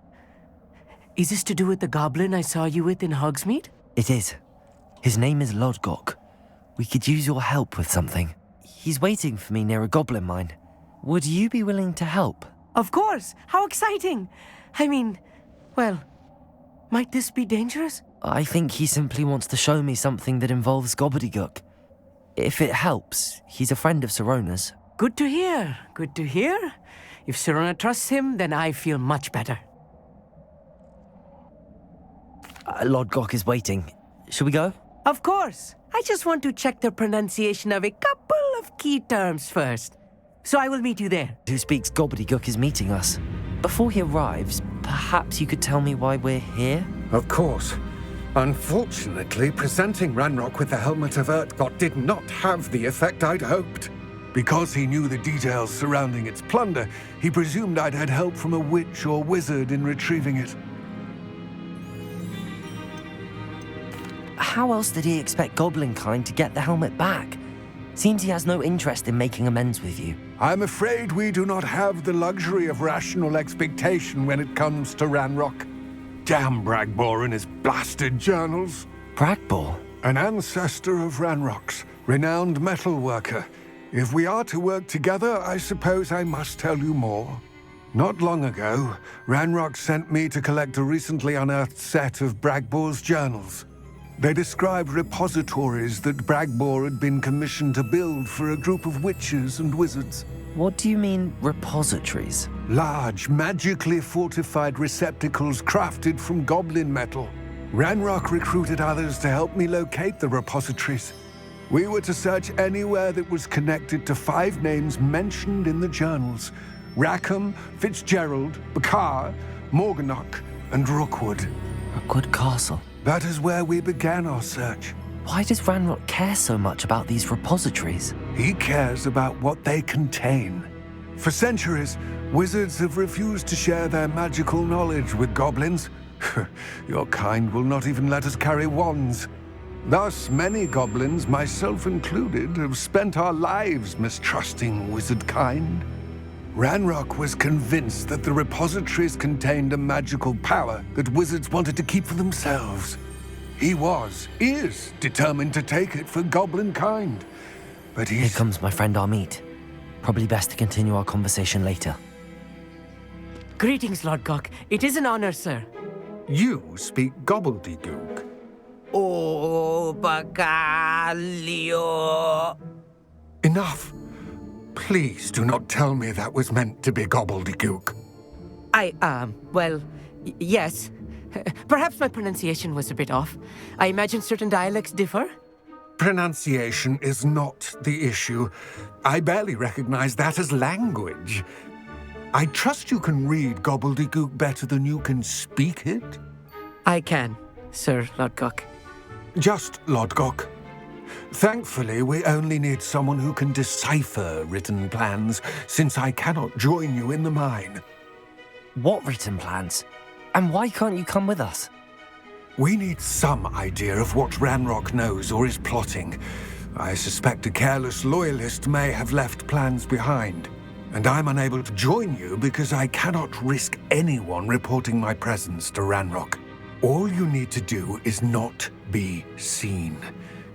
Is this to do with the goblin I saw you with in Hogsmeade? It is. His name is Lodgok. We could use your help with something. He's waiting for me near a goblin mine. Would you be willing to help? Of course. How exciting. Well, might this be dangerous? I think he simply wants to show me something that involves gobbledygook. If it helps, he's a friend of Sirona's. Good to hear. Good to hear. If Sirona trusts him, then I feel much better. Lodgok is waiting. Shall we go? Of course. I just want to check the pronunciation of a couple of key terms first. So I will meet you there. Who speaks gobbledygook is meeting us. Before he arrives, perhaps you could tell me why we're here? Of course. Unfortunately, presenting Ranrock with the Helmet of Urtkot did not have the effect I'd hoped. Because he knew the details surrounding its plunder, he presumed I'd had help from a witch or wizard in retrieving it. How else did he expect Goblinkind to get the helmet back? Seems he has no interest in making amends with you. I'm afraid we do not have the luxury of rational expectation when it comes to Ranrock. Damn Bragbor and his blasted journals. Bragbor? An ancestor of Ranrock's, renowned metalworker. If we are to work together, I suppose I must tell you more. Not long ago, Ranrock sent me to collect a recently unearthed set of Bragbor's journals. They described repositories that Bragbor had been commissioned to build for a group of witches and wizards. What do you mean, repositories? Large, magically fortified receptacles crafted from goblin metal. Ranrock recruited others to help me locate the repositories. We were to search anywhere that was connected to 5 names mentioned in the journals: Rackham, Fitzgerald, Bakar, Morganach, and Rookwood. Rookwood Castle? That is where we began our search. Why does Ranrock care so much about these repositories? He cares about what they contain. For centuries, wizards have refused to share their magical knowledge with goblins. Your kind will not even let us carry wands. Thus, many goblins, myself included, have spent our lives mistrusting wizard kind. Ranrock was convinced that the repositories contained a magical power that wizards wanted to keep for themselves. He is determined to take it for goblin kind. But Here comes my friend Amit. Probably best to continue our conversation later. Greetings, Lord Gok. It is an honor, sir. You speak gobbledygook. Oh, Bacalio. Enough. Please do not tell me that was meant to be gobbledygook. Yes. Perhaps my pronunciation was a bit off. I imagine certain dialects differ. Pronunciation is not the issue. I barely recognize that as language. I trust you can read gobbledygook better than you can speak it? I can, Sir Lodgok. Just Lodgok. Thankfully, we only need someone who can decipher written plans, since I cannot join you in the mine. What written plans? And why can't you come with us? We need some idea of what Ranrock knows or is plotting. I suspect a careless loyalist may have left plans behind. And I'm unable to join you because I cannot risk anyone reporting my presence to Ranrock. All you need to do is not be seen,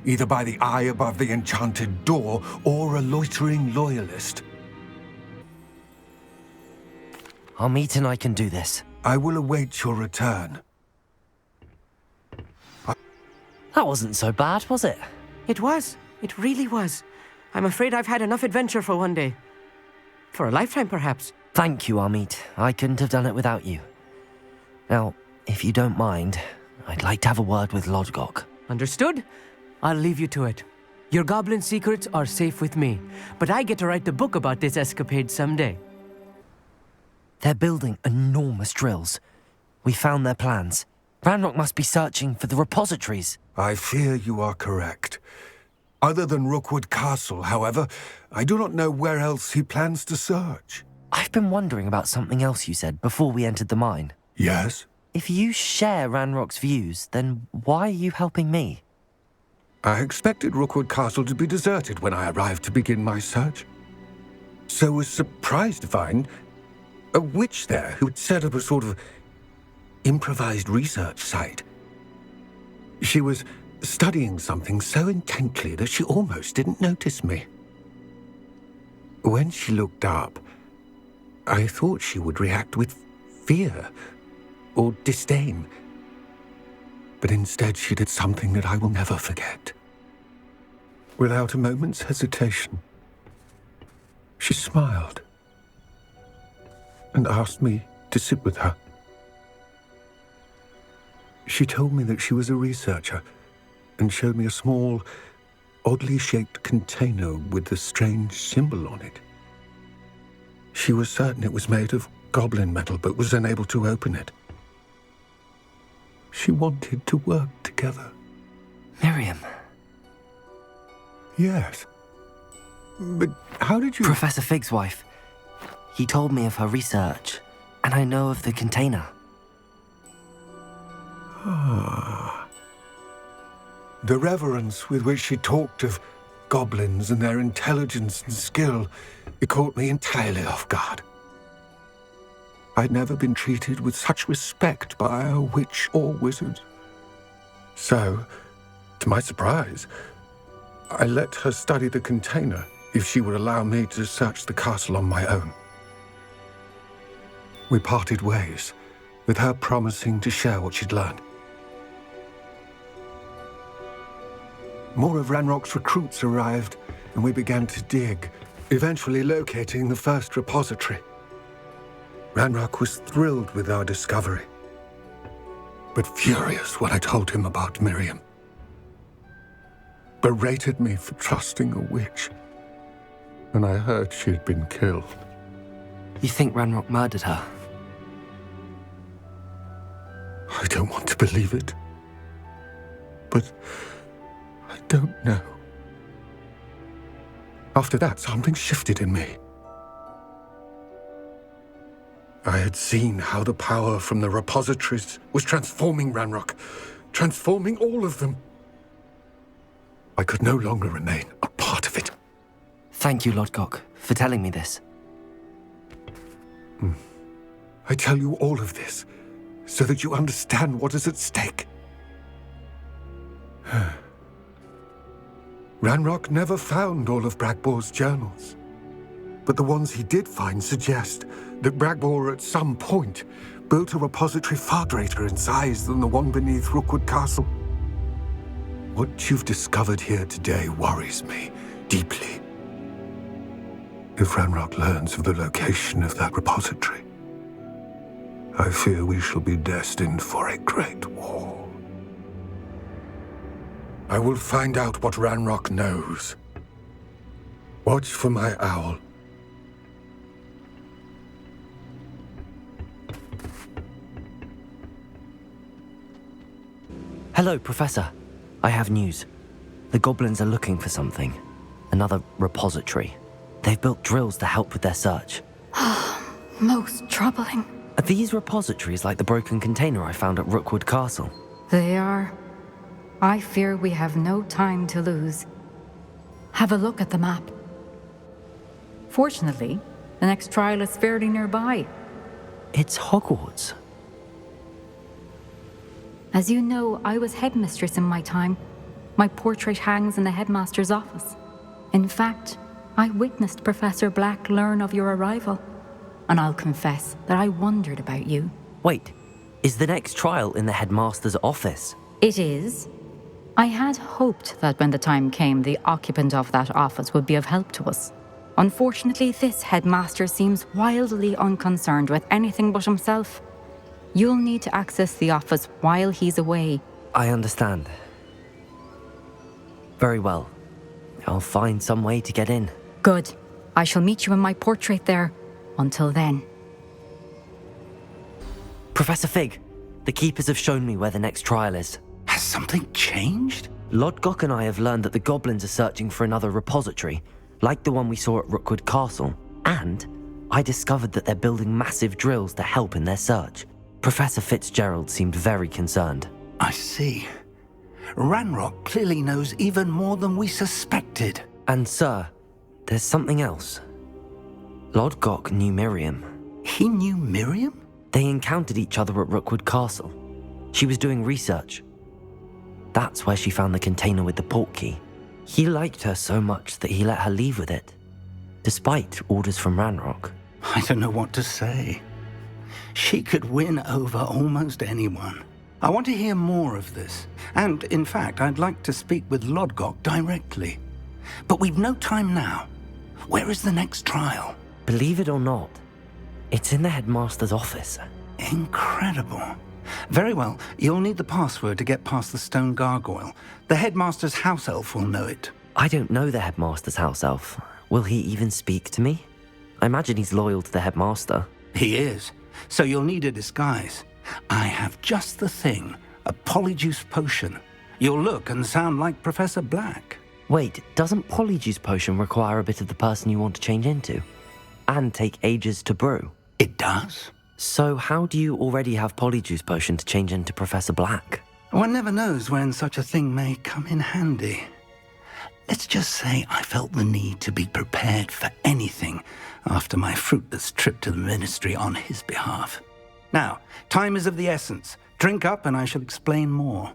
either by the eye above the enchanted door or a loitering loyalist. Amit and I can do this. I will await your return. That wasn't so bad, was it? It was. It really was. I'm afraid I've had enough adventure for one day. For a lifetime, perhaps. Thank you, Amit. I couldn't have done it without you. Now, if you don't mind, I'd like to have a word with Lodgok. Understood? I'll leave you to it. Your goblin secrets are safe with me, but I get to write the book about this escapade someday. They're building enormous drills. We found their plans. Ranrock must be searching for the repositories. I fear you are correct. Other than Rookwood Castle, however, I do not know where else he plans to search. I I've been wondering about something else you said before we entered the mine. Yes? If you share Ranrock's views, then why are you helping me? I expected Rookwood Castle to be deserted when I arrived to begin my search. So was surprised to find a witch there who had set up a sort of improvised research site. She was studying something so intently that she almost didn't notice me. When she looked up, I thought she would react with fear or disdain. But instead she did something that I will never forget. Without a moment's hesitation, she smiled and asked me to sit with her. She told me that she was a researcher and showed me a small, oddly shaped container with a strange symbol on it. She was certain it was made of goblin metal, but was unable to open it. She wanted to work together. Miriam. Yes. But how did you... Professor Fig's wife. He told me of her research, and I know of the container. Ah. The reverence with which she talked of goblins and their intelligence and skill, it caught me entirely off guard. I'd never been treated with such respect by a witch or wizard. So, to my surprise, I let her study the container if she would allow me to search the castle on my own. We parted ways, with her promising to share what she'd learned. More of Ranrock's recruits arrived, and we began to dig, eventually locating the first repository. Ranrock was thrilled with our discovery, but furious when I told him about Miriam. Berated me for trusting a witch, and I heard she had been killed. You think Ranrock murdered her? I don't want to believe it, but I don't know. After that, something shifted in me. I had seen how the power from the repositories was transforming Ranrock, transforming all of them. I could no longer remain a part of it. Thank you, Lodgok, for telling me this. I tell you all of this so that you understand what is at stake. Ranrock never found all of Bragbor's journals, but the ones he did find suggest that Bragbor at some point built a repository far greater in size than the one beneath Rookwood Castle. What you've discovered here today worries me deeply. If Ranrock learns of the location of that repository, I fear we shall be destined for a great war. I will find out what Ranrock knows. Watch for my owl. Hello, Professor. I have news. The goblins are looking for something. Another repository. They've built drills to help with their search. Most troubling. Are these repositories like the broken container I found at Rookwood Castle? They are. I fear we have no time to lose. Have a look at the map. Fortunately, the next trial is fairly nearby. It's Hogwarts. As you know, I was headmistress in my time. My portrait hangs in the headmaster's office. In fact, I witnessed Professor Black learn of your arrival. And I'll confess that I wondered about you. Wait, is the next trial in the headmaster's office? It is. I had hoped that when the time came, the occupant of that office would be of help to us. Unfortunately, this headmaster seems wildly unconcerned with anything but himself. You'll need to access the office while he's away. I understand. Very well. I'll find some way to get in. Good. I shall meet you in my portrait there. Until then. Professor Fig, the Keepers have shown me where the next trial is. Has something changed? Lodgok and I have learned that the goblins are searching for another repository, like the one we saw at Rookwood Castle. And I discovered that they're building massive drills to help in their search. Professor Fitzgerald seemed very concerned. I see. Ranrock clearly knows even more than we suspected. And sir, there's something else. Lodgok knew Miriam. He knew Miriam? They encountered each other at Rookwood Castle. She was doing research. That's where she found the container with the portkey. He liked her so much that he let her leave with it, despite orders from Ranrock. I don't know what to say. She could win over almost anyone. I want to hear more of this. And, in fact, I'd like to speak with Lodgok directly. But we've no time now. Where is the next trial? Believe it or not, it's in the headmaster's office. Incredible. Very well, you'll need the password to get past the stone gargoyle. The headmaster's house elf will know it. I don't know the headmaster's house elf. Will he even speak to me? I imagine he's loyal to the headmaster. He is. So you'll need a disguise. I have just the thing. A polyjuice potion. You'll look and sound like Professor Black. Wait, doesn't polyjuice potion require a bit of the person you want to change into? And take ages to brew? It does. So how do you already have polyjuice potion to change into Professor Black? One never knows when such a thing may come in handy. Let's just say I felt the need to be prepared for anything after my fruitless trip to the Ministry on his behalf. Now, time is of the essence. Drink up and I shall explain more.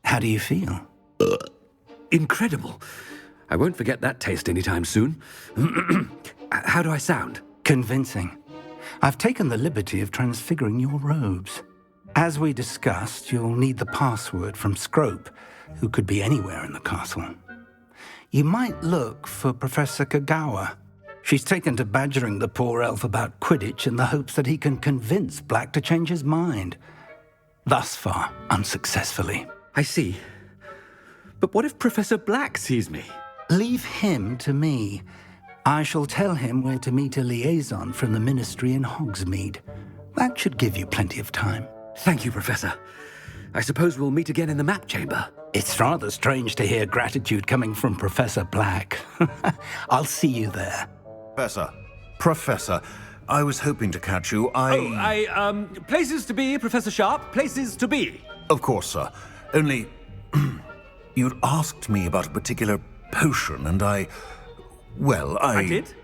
How do you feel? Incredible. I won't forget that taste anytime soon. How do I sound? Convincing. I've taken the liberty of transfiguring your robes. As we discussed, you'll need the password from Scrope, who could be anywhere in the castle. You might look for Professor Kagawa. She's taken to badgering the poor elf about Quidditch in the hopes that he can convince Black to change his mind. Thus far, unsuccessfully. I see. But what if Professor Black sees me? Leave him to me. I shall tell him where to meet a liaison from the Ministry in Hogsmeade. That should give you plenty of time. Thank you, Professor. I suppose we'll meet again in the map chamber. It's rather strange to hear gratitude coming from Professor Black. I'll see you there. Professor, I was hoping to catch you. Places to be, Professor Sharp, places to be. Of course, sir. Only, you'd asked me about a particular potion, and I did?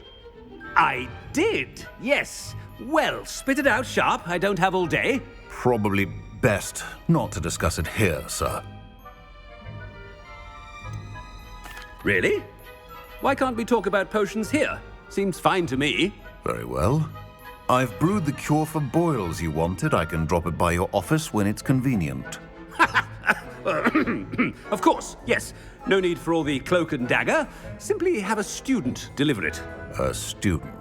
I did, yes. Well, spit it out, Sharp. I don't have all day. Probably best not to discuss it here, sir. Really? Why can't we talk about potions here? Seems fine to me. Very well. I've brewed the cure for boils you wanted. I can drop it by your office when it's convenient. Of course, yes. No need for all the cloak and dagger. Simply have a student deliver it. A student?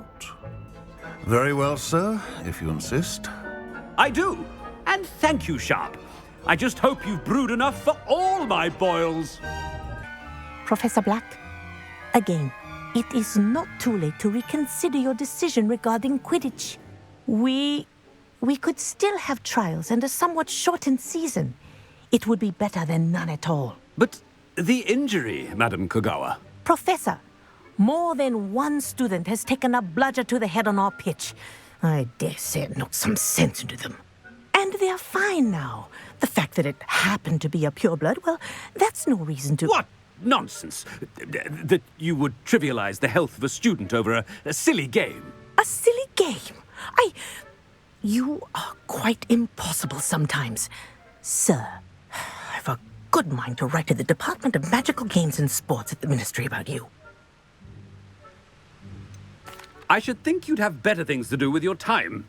Very well, sir, if you insist. I do. And thank you, Sharp. I just hope you've brewed enough for all my boils. Professor Black, again, it is not too late to reconsider your decision regarding Quidditch. We could still have trials and a somewhat shortened season. It would be better than none at all. But the injury, Madam Kagawa. Professor, more than one student has taken a bludger to the head on our pitch. I dare say it knocked some sense into them. And they're fine now. The fact that it happened to be a pureblood, well, that's no reason to... What nonsense! That you would trivialize the health of a student over a silly game. A silly game? You are quite impossible sometimes. Sir, I've a good mind to write to the Department of Magical Games and Sports at the Ministry about you. I should think you'd have better things to do with your time.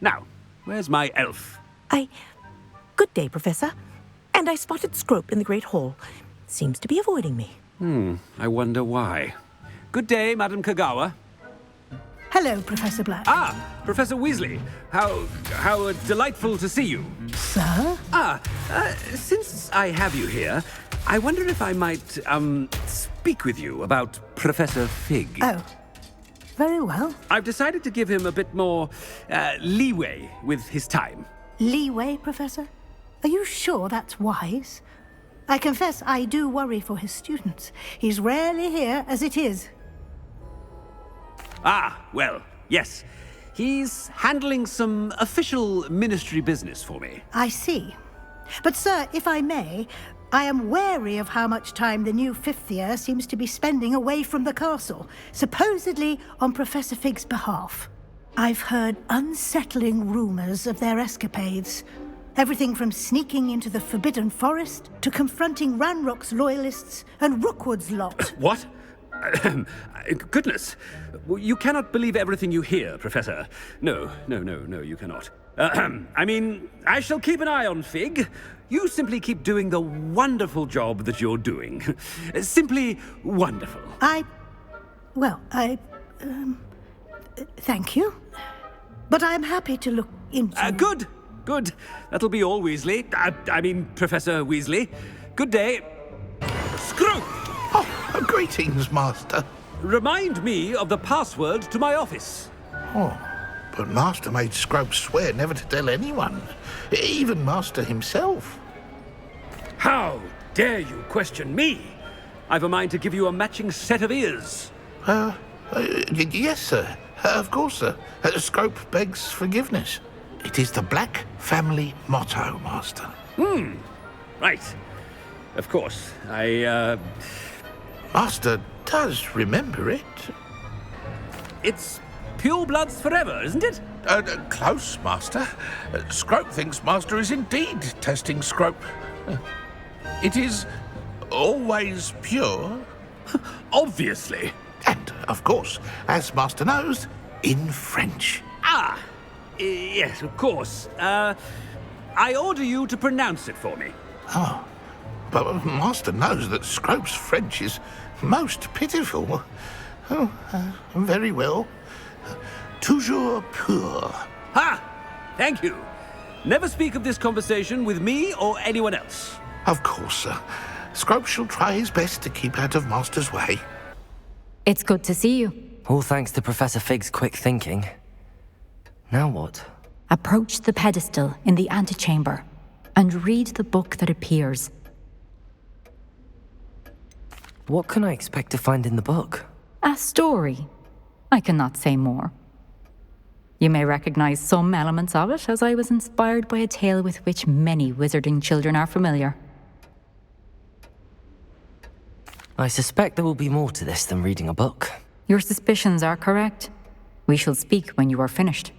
Now, where's my elf? Good day, Professor. And I spotted Scrope in the Great Hall. Seems to be avoiding me. I wonder why. Good day, Madam Kagawa. Hello, Hello, Professor Black. Ah, Professor Weasley. How delightful to see you. Sir? Since I have you here, I wonder if I might, speak with you about Professor Fig. Oh, very well. I've decided to give him a bit more, leeway with his time. Leeway, Professor? Are you sure that's wise? I confess I do worry for his students. He's rarely here as it is. Ah, well, yes. He's handling some official ministry business for me. I see. But, sir, if I may, I am wary of how much time the new fifth year seems to be spending away from the castle, supposedly on Professor Fig's behalf. I've heard unsettling rumors of their escapades. Everything from sneaking into the Forbidden Forest to confronting Ranrock's loyalists and Rookwood's lot. What? Goodness. You cannot believe everything you hear, Professor. No, you cannot. I mean, I shall keep an eye on Fig. You simply keep doing the wonderful job that you're doing. Simply wonderful. Thank you. But I'm happy to look into... Good. That'll be all, Weasley. I mean, Professor Weasley. Good day. Scrope! Oh, greetings, Master. Remind me of the password to my office. Oh, but Master made Scrope swear never to tell anyone, even Master himself. How dare you question me? I've a mind to give you a matching set of ears. Yes, sir. Of course, sir. Scrope begs forgiveness. It is the Black family motto, Master. Right. Of course. Master does remember it. It's pure bloods forever, isn't it? Close, Master. Scrope thinks Master is indeed testing Scrope. It is always pure. Obviously. And, of course, as Master knows, in French. Yes, of course. I order you to pronounce it for me. Oh, but Master knows that Scrope's French is most pitiful. Very well. Toujours pur. Thank you. Never speak of this conversation with me or anyone else. Of course, sir. Scrope shall try his best to keep out of Master's way. It's good to see you. All thanks to Professor Fig's quick thinking. Now what? Approach the pedestal in the antechamber and read the book that appears. What can I expect to find in the book? A story. I cannot say more. You may recognize some elements of it, as I was inspired by a tale with which many wizarding children are familiar. I suspect there will be more to this than reading a book. Your suspicions are correct. We shall speak when you are finished.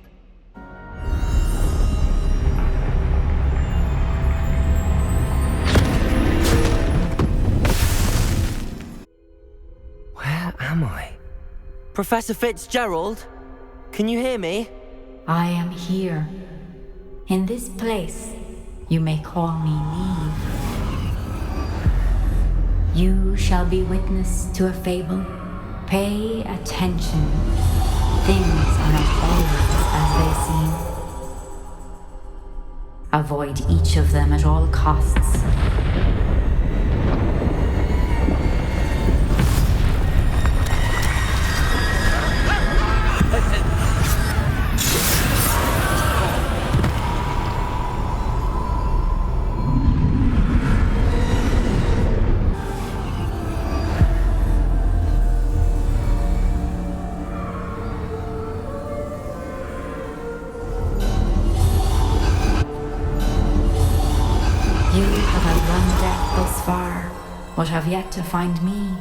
Where am I? Professor Fitzgerald? Can you hear me? I am here. In this place, you may call me Neve. You shall be witness to a fable. Pay attention. Things are not always as they seem. Avoid each of them at all costs. But have yet to find me.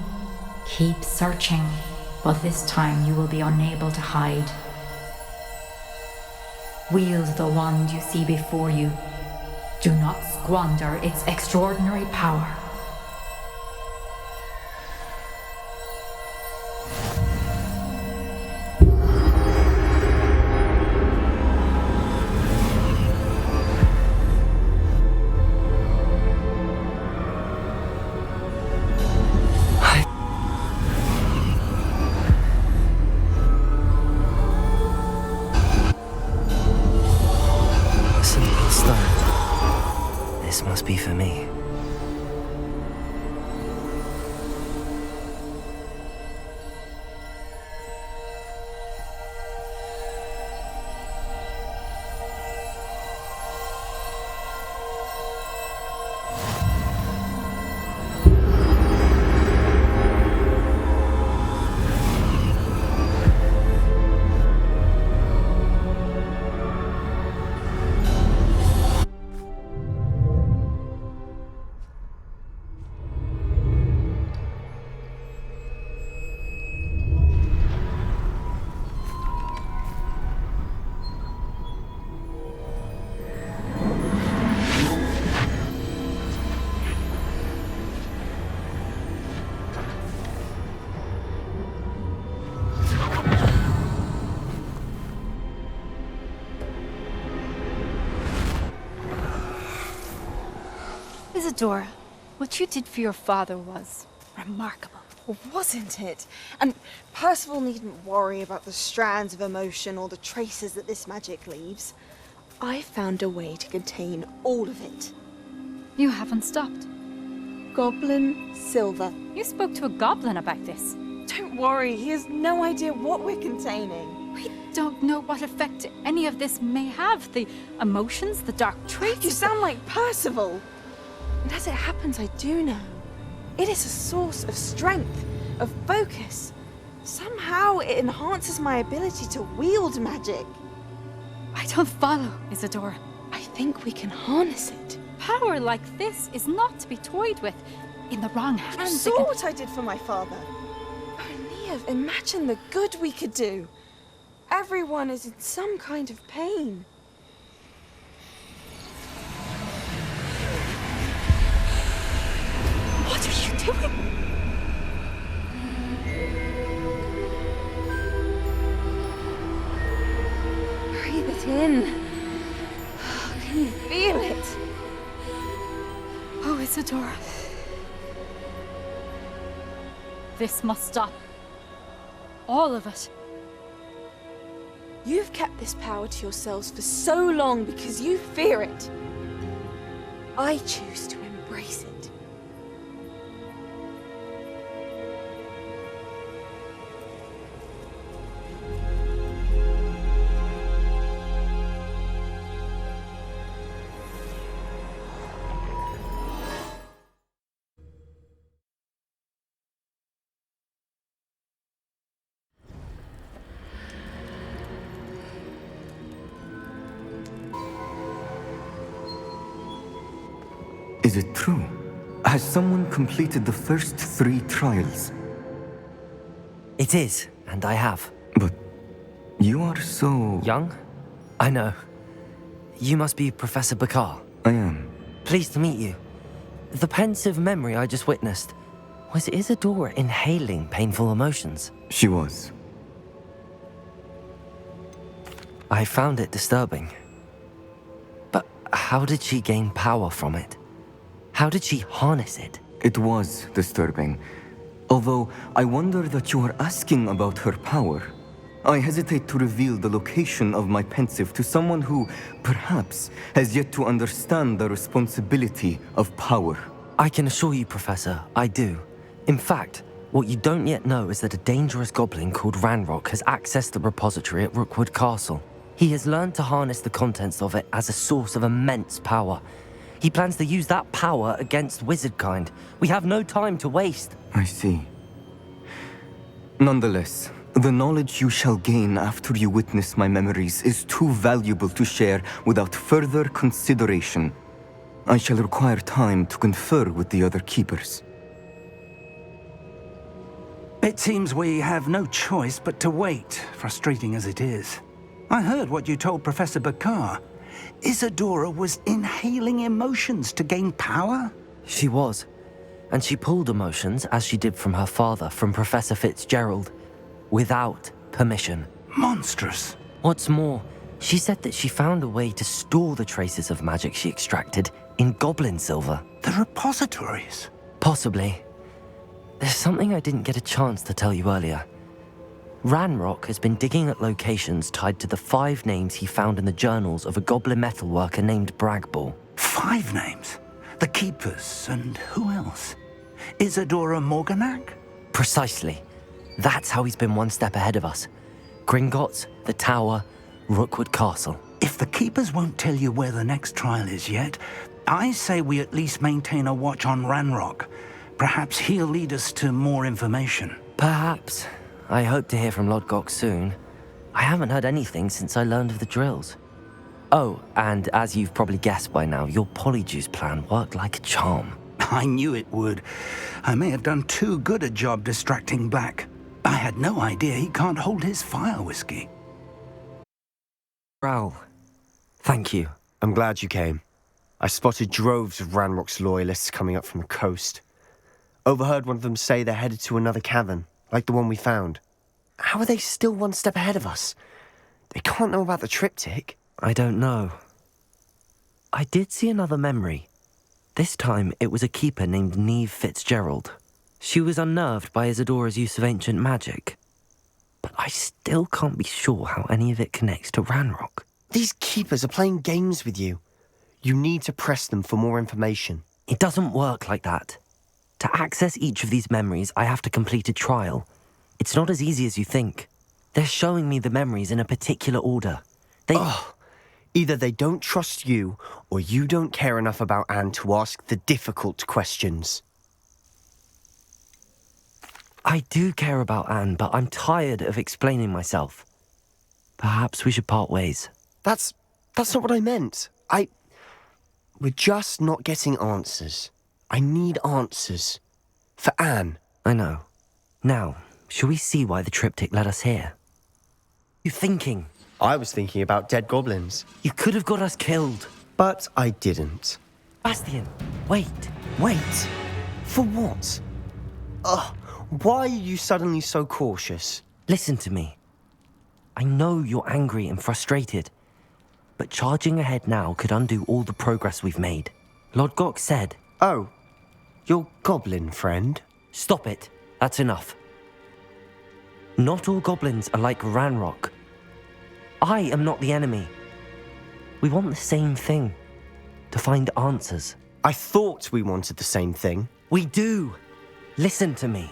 Keep searching, but this time you will be unable to hide. Wield the wand you see before you. Do not squander its extraordinary power. be for me. Isadora, what you did for your father was remarkable. Well, wasn't it? And Percival needn't worry about the strands of emotion or the traces that this magic leaves. I found a way to contain all of it. You haven't stopped. Goblin silver. You spoke to a goblin about this. Don't worry, he has no idea what we're containing. We don't know what effect any of this may have. The emotions, the dark traits. You sound like Percival. And as it happens, I do know. It is a source of strength, of focus. Somehow it enhances my ability to wield magic. I don't follow, Isadora. I think we can harness it. Power like this is not to be toyed with. In the wrong You hands, saw what I did for my father. Oh, Neve, imagine the good we could do. Everyone is in some kind of pain. What are you doing? Breathe it in. Can you feel it? Oh, Isadora. This must stop. All of it. You've kept this power to yourselves for so long because you fear it. I choose to embrace it. Is it true? Has someone completed the first 3 trials? It is, and I have. But you are so... Young? I know. You must be Professor Bakar. I am. Pleased to meet you. The pensive memory I just witnessed, was Isadora inhaling painful emotions? She was. I found it disturbing. But how did she gain power from it? How did she harness it? It was disturbing. Although I wonder that you are asking about her power. I hesitate to reveal the location of my pensive to someone who, perhaps, has yet to understand the responsibility of power. I can assure you, Professor, I do. In fact, what you don't yet know is that a dangerous goblin called Ranrock has accessed the repository at Rookwood Castle. He has learned to harness the contents of it as a source of immense power. He plans to use that power against wizardkind. We have no time to waste. I see. Nonetheless, the knowledge you shall gain after you witness my memories is too valuable to share without further consideration. I shall require time to confer with the other keepers. It seems we have no choice but to wait, frustrating as it is. I heard what you told Professor Bakar. Isadora was inhaling emotions to gain power? She was. And she pulled emotions, as she did from her father, from Professor Fitzgerald, without permission. Monstrous. What's more, she said that she found a way to store the traces of magic she extracted in goblin silver. The repositories? Possibly. There's something I didn't get a chance to tell you earlier. Ranrock has been digging at locations tied to the 5 names he found in the journals of a goblin metalworker named Bragball. 5 names? The Keepers, and who else? Isadora Morganac? Precisely. That's how he's been one step ahead of us. Gringotts, the Tower, Rookwood Castle. If the Keepers won't tell you where the next trial is yet, I say we at least maintain a watch on Ranrock. Perhaps he'll lead us to more information. Perhaps. I hope to hear from Lodgok soon. I haven't heard anything since I learned of the drills. Oh, and as you've probably guessed by now, your polyjuice plan worked like a charm. I knew it would. I may have done too good a job distracting Black. I had no idea he can't hold his fire whiskey. Raoul, thank you. I'm glad you came. I spotted droves of Ranrock's loyalists coming up from the coast. Overheard one of them say they're headed to another cavern, like the one we found. How are they still one step ahead of us? They can't know about the triptych. I don't know. I did see another memory. This time, it was a keeper named Neve Fitzgerald. She was unnerved by Isadora's use of ancient magic. But I still can't be sure how any of it connects to Ranrock. These keepers are playing games with you. You need to press them for more information. It doesn't work like that. To access each of these memories, I have to complete a trial. It's not as easy as you think. They're showing me the memories in a particular order. Either they don't trust you, or you don't care enough about Anne to ask the difficult questions. I do care about Anne, but I'm tired of explaining myself. Perhaps we should part ways. That's not what I meant. We're just not getting answers. I need answers. For Anne. I know. Now, shall we see why the triptych led us here? You thinking? I was thinking about dead goblins. You could have got us killed. But I didn't. Bastian, wait. For what? Why are you suddenly so cautious? Listen to me. I know you're angry and frustrated, but charging ahead now could undo all the progress we've made. Lodgok said... Oh, your goblin friend? Stop it. That's enough. Not all goblins are like Ranrock. I am not the enemy. We want the same thing. To find answers. I thought we wanted the same thing. We do. Listen to me.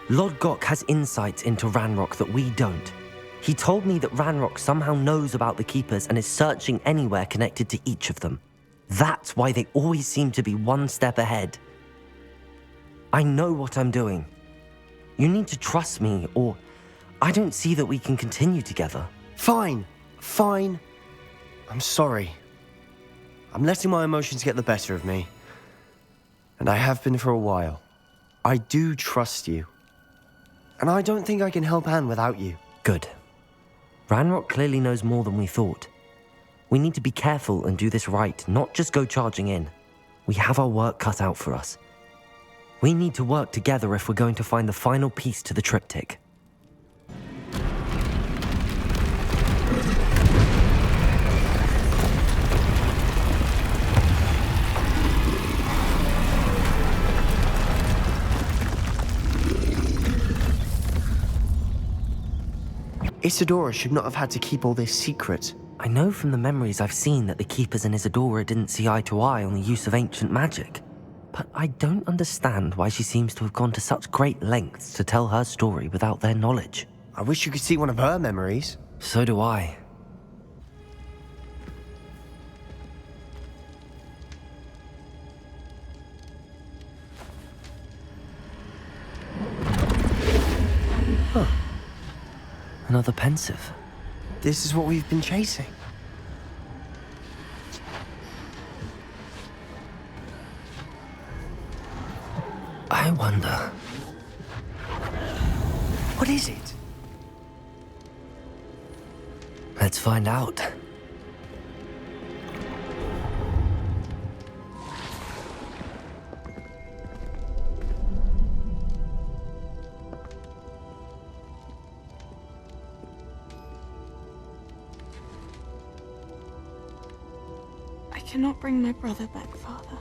Lodgok has insights into Ranrock that we don't. He told me that Ranrock somehow knows about the Keepers and is searching anywhere connected to each of them. That's why they always seem to be one step ahead. I know what I'm doing. You need to trust me, or I don't see that we can continue together. Fine. I'm sorry. I'm letting my emotions get the better of me. And I have been for a while. I do trust you. And I don't think I can help Anne without you. Good. Ranrock clearly knows more than we thought. We need to be careful and do this right, not just go charging in. We have our work cut out for us. We need to work together if we're going to find the final piece to the triptych. Isadora should not have had to keep all this secret. I know from the memories I've seen that the Keepers and Isadora didn't see eye to eye on the use of ancient magic. But I don't understand why she seems to have gone to such great lengths to tell her story without their knowledge. I wish you could see one of her memories. So do I. Another pensive. This is what we've been chasing. I wonder... What is it? Let's find out. I cannot bring my brother back, Father.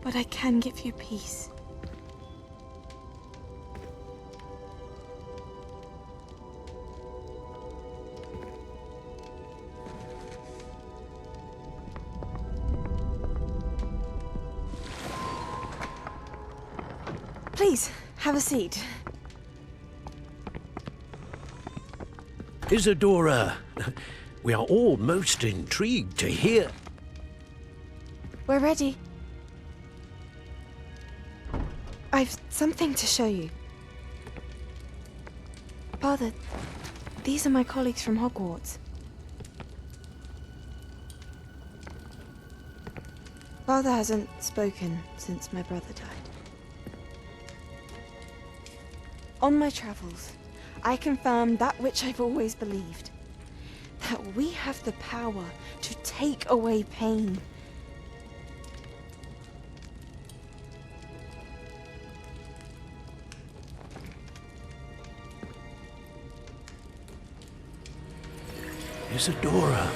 But I can give you peace. Please, have a seat. Isadora, we are all most intrigued to hear. We're ready. I've something to show you. Father, these are my colleagues from Hogwarts. Father hasn't spoken since my brother died. On my travels, I confirmed that which I've always believed. That we have the power to take away pain. Isadora.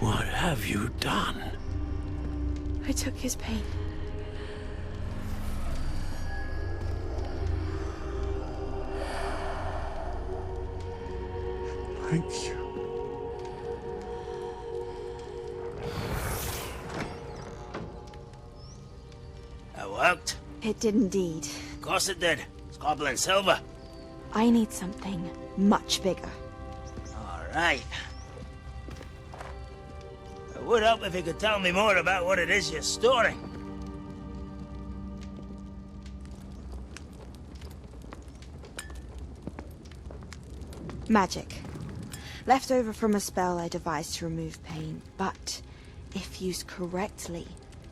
What have you done? I took his pain. Thank you. That worked. It did indeed. Of course it did. It's goblin silver. I need something much bigger. All right. It would help if you could tell me more about what it is you're storing. Magic. Left over from a spell I devised to remove pain, but if used correctly,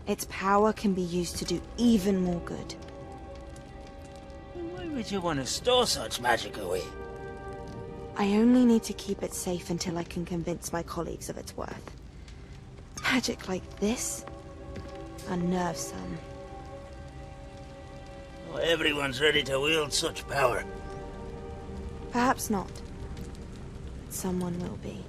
its power can be used to do even more good. Why would you want to store such magic away? I only need to keep it safe until I can convince my colleagues of its worth. Magic like this unnerves some. Not everyone's ready to wield such power. Perhaps not. Someone will be.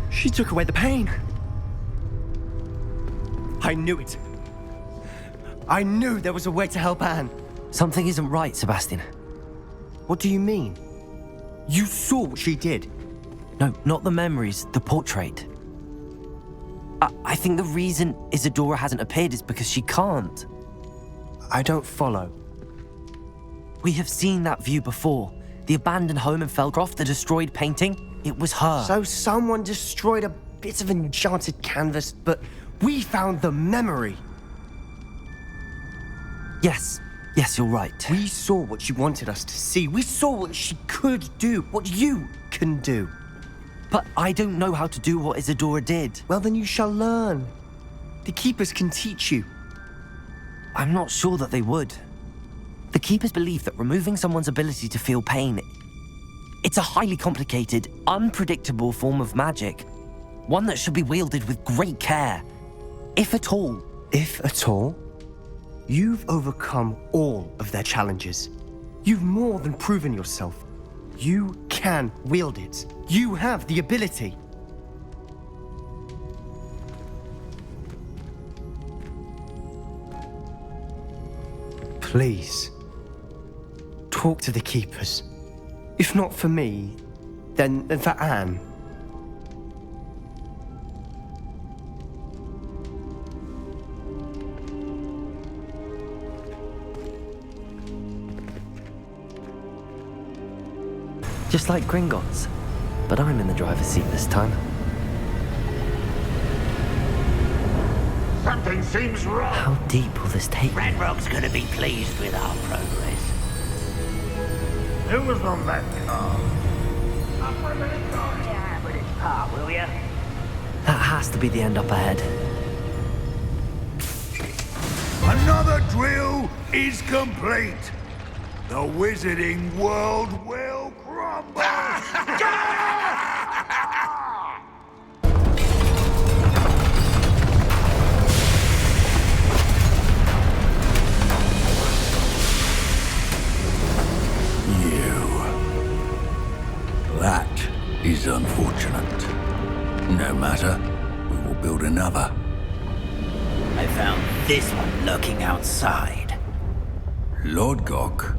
She took away the pain. I knew it. I knew there was a way to help Anne. Something isn't right, Sebastian. What do you mean? You saw what she did. No, not the memories, the portrait. I think the reason Isadora hasn't appeared is because she can't. I don't follow. We have seen that view before. The abandoned home in Feldcroft, the destroyed painting. It was her. So someone destroyed a bit of enchanted canvas, but we found the memory. Yes, you're right. We saw what she wanted us to see. We saw what she could do, what you can do. But I don't know how to do what Isadora did. Well, then you shall learn. The Keepers can teach you. I'm not sure that they would. The Keepers believe that removing someone's ability to feel pain, it's a highly complicated, unpredictable form of magic. One that should be wielded with great care. If at all. If at all? You've overcome all of their challenges. You've more than proven yourself. You can wield it. You have the ability. Please, talk to the Keepers. If not for me, then for Anne. Just like Gringotts. But I'm in the driver's seat this time. Something seems wrong. How deep will this take me? Ranrock's gonna be pleased with our progress. Who was on that car? Yeah, with its part, will ya? That has to be the end up ahead. Another drill is complete. The wizarding world will crumble. That is unfortunate. No matter. build another. I found this one lurking outside. Lord Gok,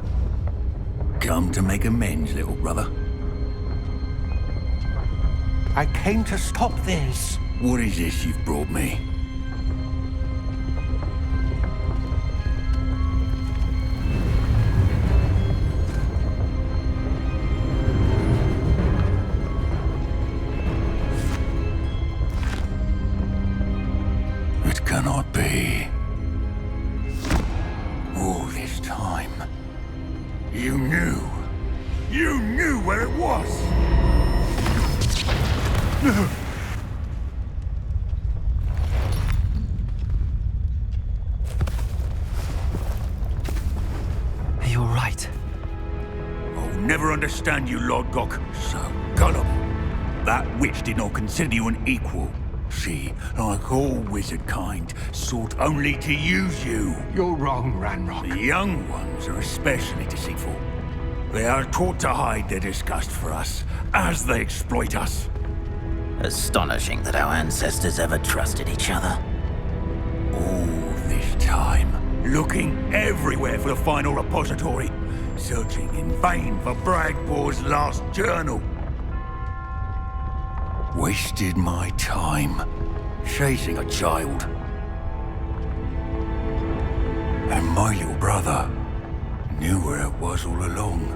come to make amends, little brother. I came to stop this. What is this you've brought me? It cannot be. All this time, you knew. You knew where it was! No! You're right. I'll never understand you, Lord Gok. So gullible. That witch did not consider you an equal. She, like all wizard kind, sought only to use you. You're wrong, Ranrock. The young ones are especially deceitful. They are taught to hide their disgust for us, as they exploit us. Astonishing that our ancestors ever trusted each other. All this time, looking everywhere for the final repository, searching in vain for Bragbor's last journal. Wasted my time, chasing a child. And my little brother knew where it was all along.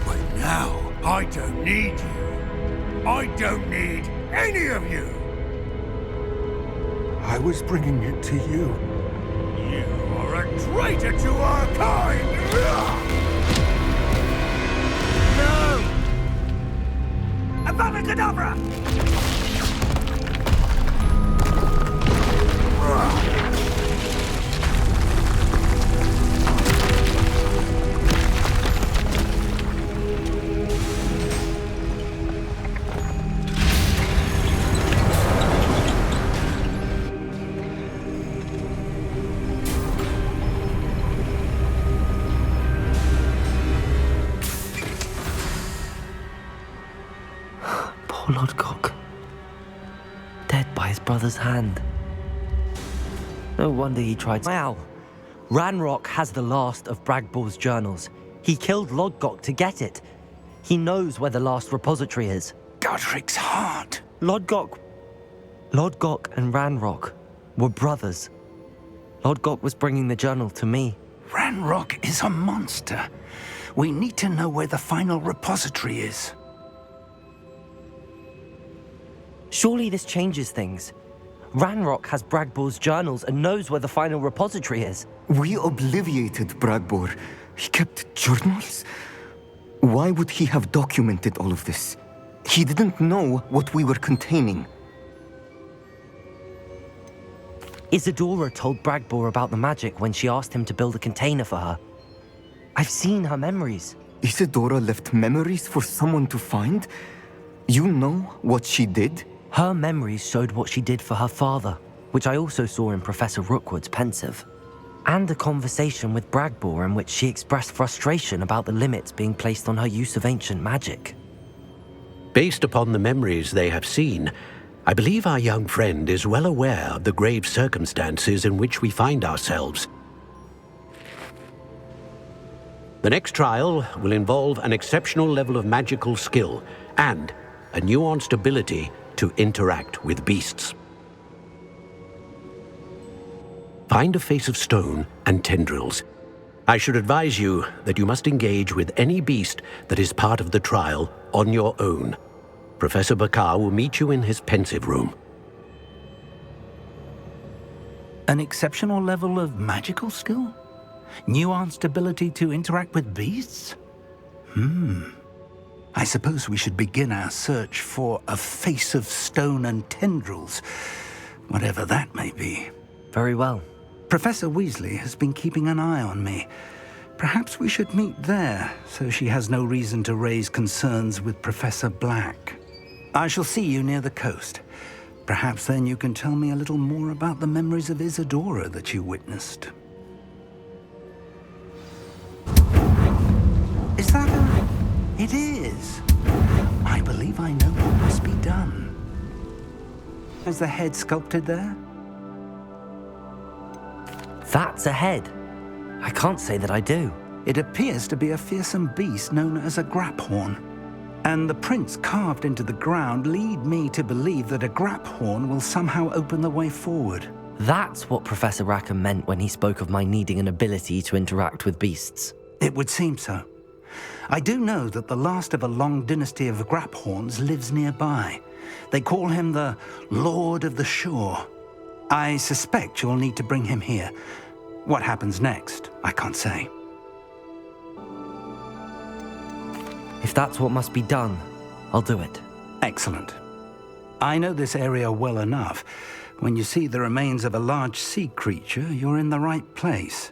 But now, I don't need you. I don't need any of you. I was bringing it to you. You are a traitor to our kind! No! Avada Kedavra! Poor Lord Gok. Dead by his brother's hand. No wonder he tried. Wow. Ranrock has the last of Bragbor's journals. He killed Lord Gok to get it. He knows where the last repository is. Godric's heart. Lord Gok and Ranrock were brothers. Lord Gok was bringing the journal to me. Ranrock is a monster. We need to know where the final repository is. Surely this changes things. Ranrock has Bragbor's journals and knows where the final repository is. We obliviated Bragbor. He kept journals? Why would he have documented all of this? He didn't know what we were containing. Isadora told Bragbor about the magic when she asked him to build a container for her. I've seen her memories. Isadora left memories for someone to find? You know what she did? Her memories showed what she did for her father, which I also saw in Professor Rookwood's Pensive. And a conversation with Bragbor in which she expressed frustration about the limits being placed on her use of ancient magic. Based upon the memories they have seen, I believe our young friend is well aware of the grave circumstances in which we find ourselves. The next trial will involve an exceptional level of magical skill and a nuanced ability to interact with beasts. Find a face of stone and tendrils. I should advise you that you must engage with any beast that is part of the trial on your own. Professor Bakar will meet you in his pensive room. An exceptional level of magical skill? Nuanced ability to interact with beasts? I suppose we should begin our search for a face of stone and tendrils, whatever that may be. Very well. Professor Weasley has been keeping an eye on me. Perhaps we should meet there, so she has no reason to raise concerns with Professor Black. I shall see you near the coast. Perhaps then you can tell me a little more about the memories of Isadora that you witnessed. Is that a... It is. I believe I know what must be done. Is the head sculpted there? That's a head. I can't say that I do. It appears to be a fearsome beast known as a graphorn. And the prints carved into the ground lead me to believe that a graphorn will somehow open the way forward. That's what Professor Rackham meant when he spoke of my needing an ability to interact with beasts. It would seem so. I do know that the last of a long dynasty of graphorns lives nearby. They call him the Lord of the Shore. I suspect you'll need to bring him here. What happens next, I can't say. If that's what must be done, I'll do it. Excellent. I know this area well enough. When you see the remains of a large sea creature, you're in the right place.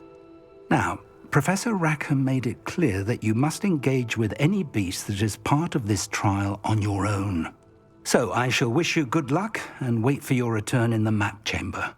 Now, Professor Rackham made it clear that you must engage with any beast that is part of this trial on your own. So I shall wish you good luck and wait for your return in the map chamber.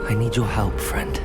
I need your help, friend.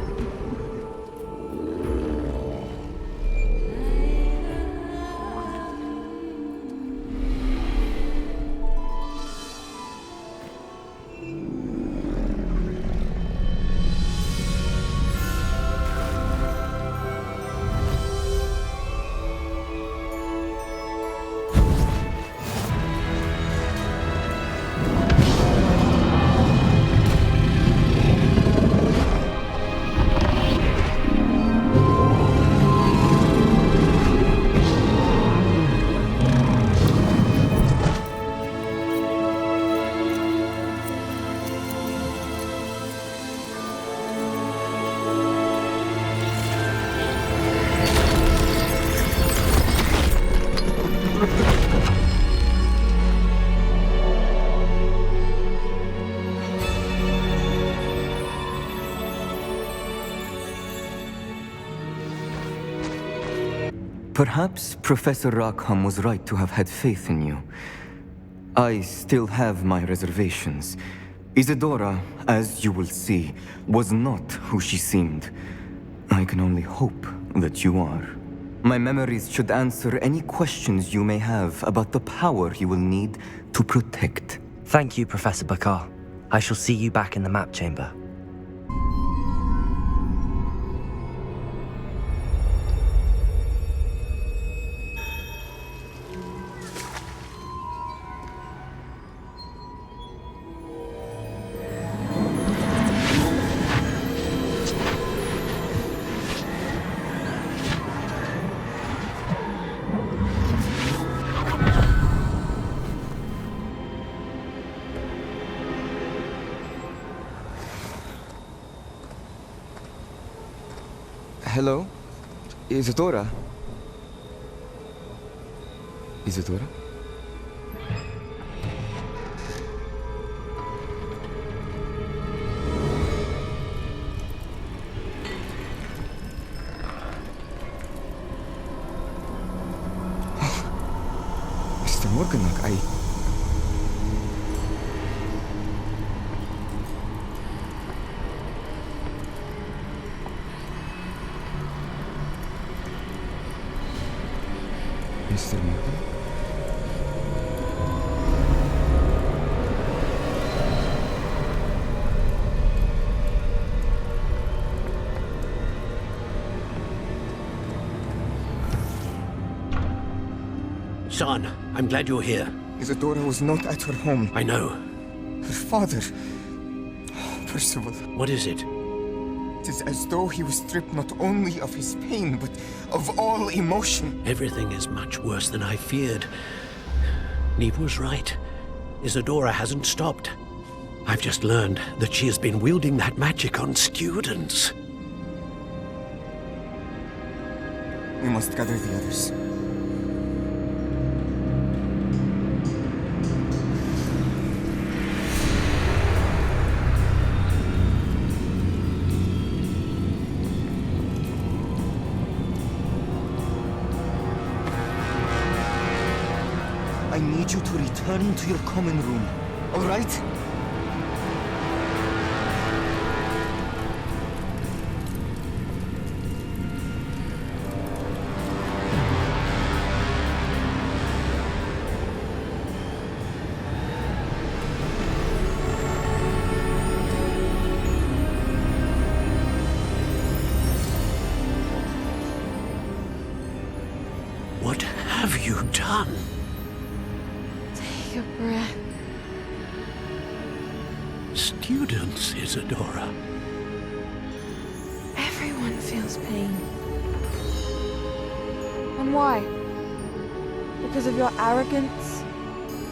Perhaps Professor Rackham was right to have had faith in you. I still have my reservations. Isadora, as you will see, was not who she seemed. I can only hope that you are. My memories should answer any questions you may have about the power you will need to protect. Thank you, Professor Bakar. I shall see you back in the map chamber. Hello? Isadora? Isadora? Mr. Morganach, Mr. Morgan? Son, I'm glad you're here. Isadora was not at her home. I know. Her father... Percival. What is it? It is as though he was stripped not only of his pain, but of all emotion. Everything is much worse than I feared. Neve was right. Isadora hasn't stopped. I've just learned that she has been wielding that magic on students. We must gather the others. I need you to return to your common room, all right? What have you done? Take a breath. Students, Isadora. Everyone feels pain. And why? Because of your arrogance?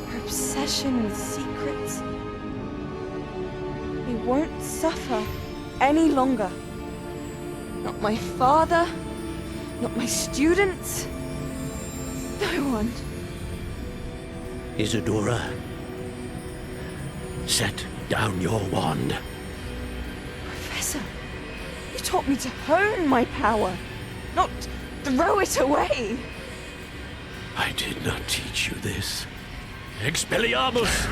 Your obsession with secrets? They won't suffer any longer. Not my father, not my students, no one. Isadora, set down your wand. Professor, you taught me to hone my power, not throw it away. I did not teach you this. Expelliarmus!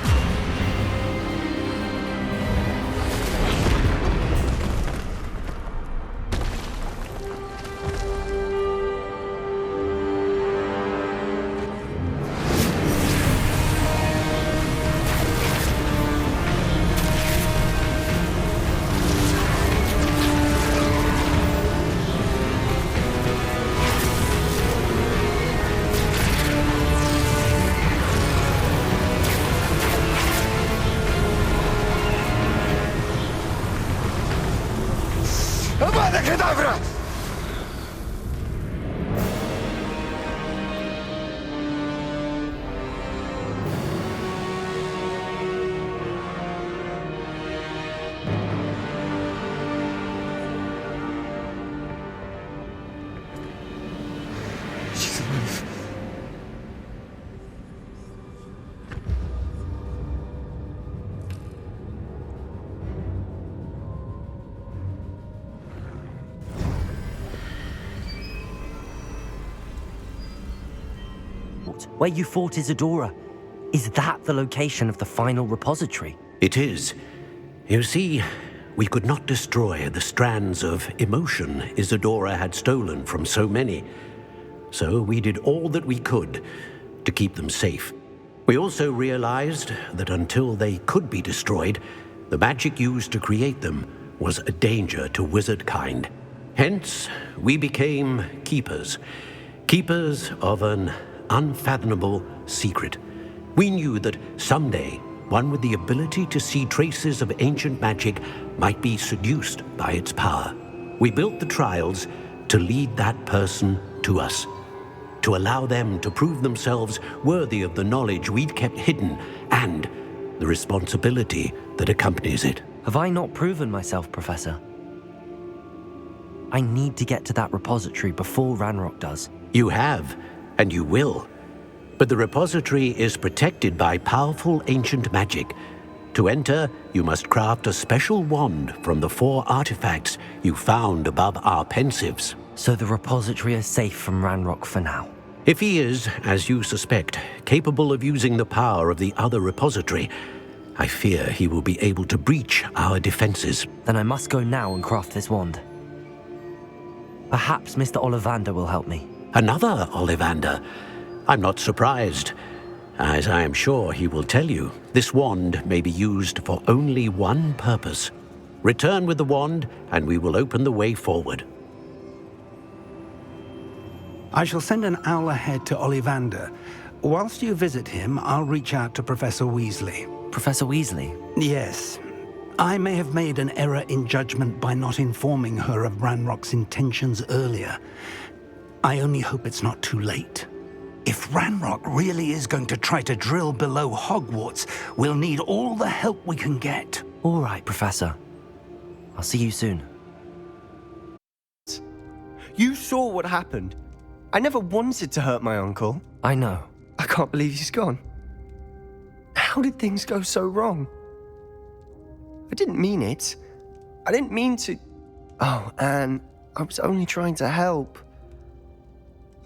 Kedavra! She's alive. Where you fought Isadora, is that the location of the final repository? It is. You see, we could not destroy the strands of emotion Isadora had stolen from so many. So we did all that we could to keep them safe. We also realized that until they could be destroyed, the magic used to create them was a danger to wizard kind. Hence, we became keepers. Keepers of an unfathomable secret. We knew that someday, one with the ability to see traces of ancient magic might be seduced by its power. We built the trials to lead that person to us, to allow them to prove themselves worthy of the knowledge we'd kept hidden and the responsibility that accompanies it. Have I not proven myself, Professor? I need to get to that repository before Ranrock does. You have, and you will. But the repository is protected by powerful ancient magic. To enter, you must craft a special wand from the 4 artifacts you found above our pensives. So the repository is safe from Ranrock for now? If he is, as you suspect, capable of using the power of the other repository, I fear he will be able to breach our defenses. Then I must go now and craft this wand. Perhaps Mr. Ollivander will help me. Another Ollivander? I'm not surprised. As I am sure he will tell you, this wand may be used for only one purpose. Return with the wand, and we will open the way forward. I shall send an owl ahead to Ollivander. Whilst you visit him, I'll reach out to Professor Weasley. Professor Weasley? Yes. I may have made an error in judgment by not informing her of Ranrock's intentions earlier. I only hope it's not too late. If Ranrock really is going to try to drill below Hogwarts, we'll need all the help we can get. All right, Professor. I'll see you soon. You saw what happened. I never wanted to hurt my uncle. I know. I can't believe he's gone. How did things go so wrong? I didn't mean it. I didn't mean to... Oh, Anne, I was only trying to help.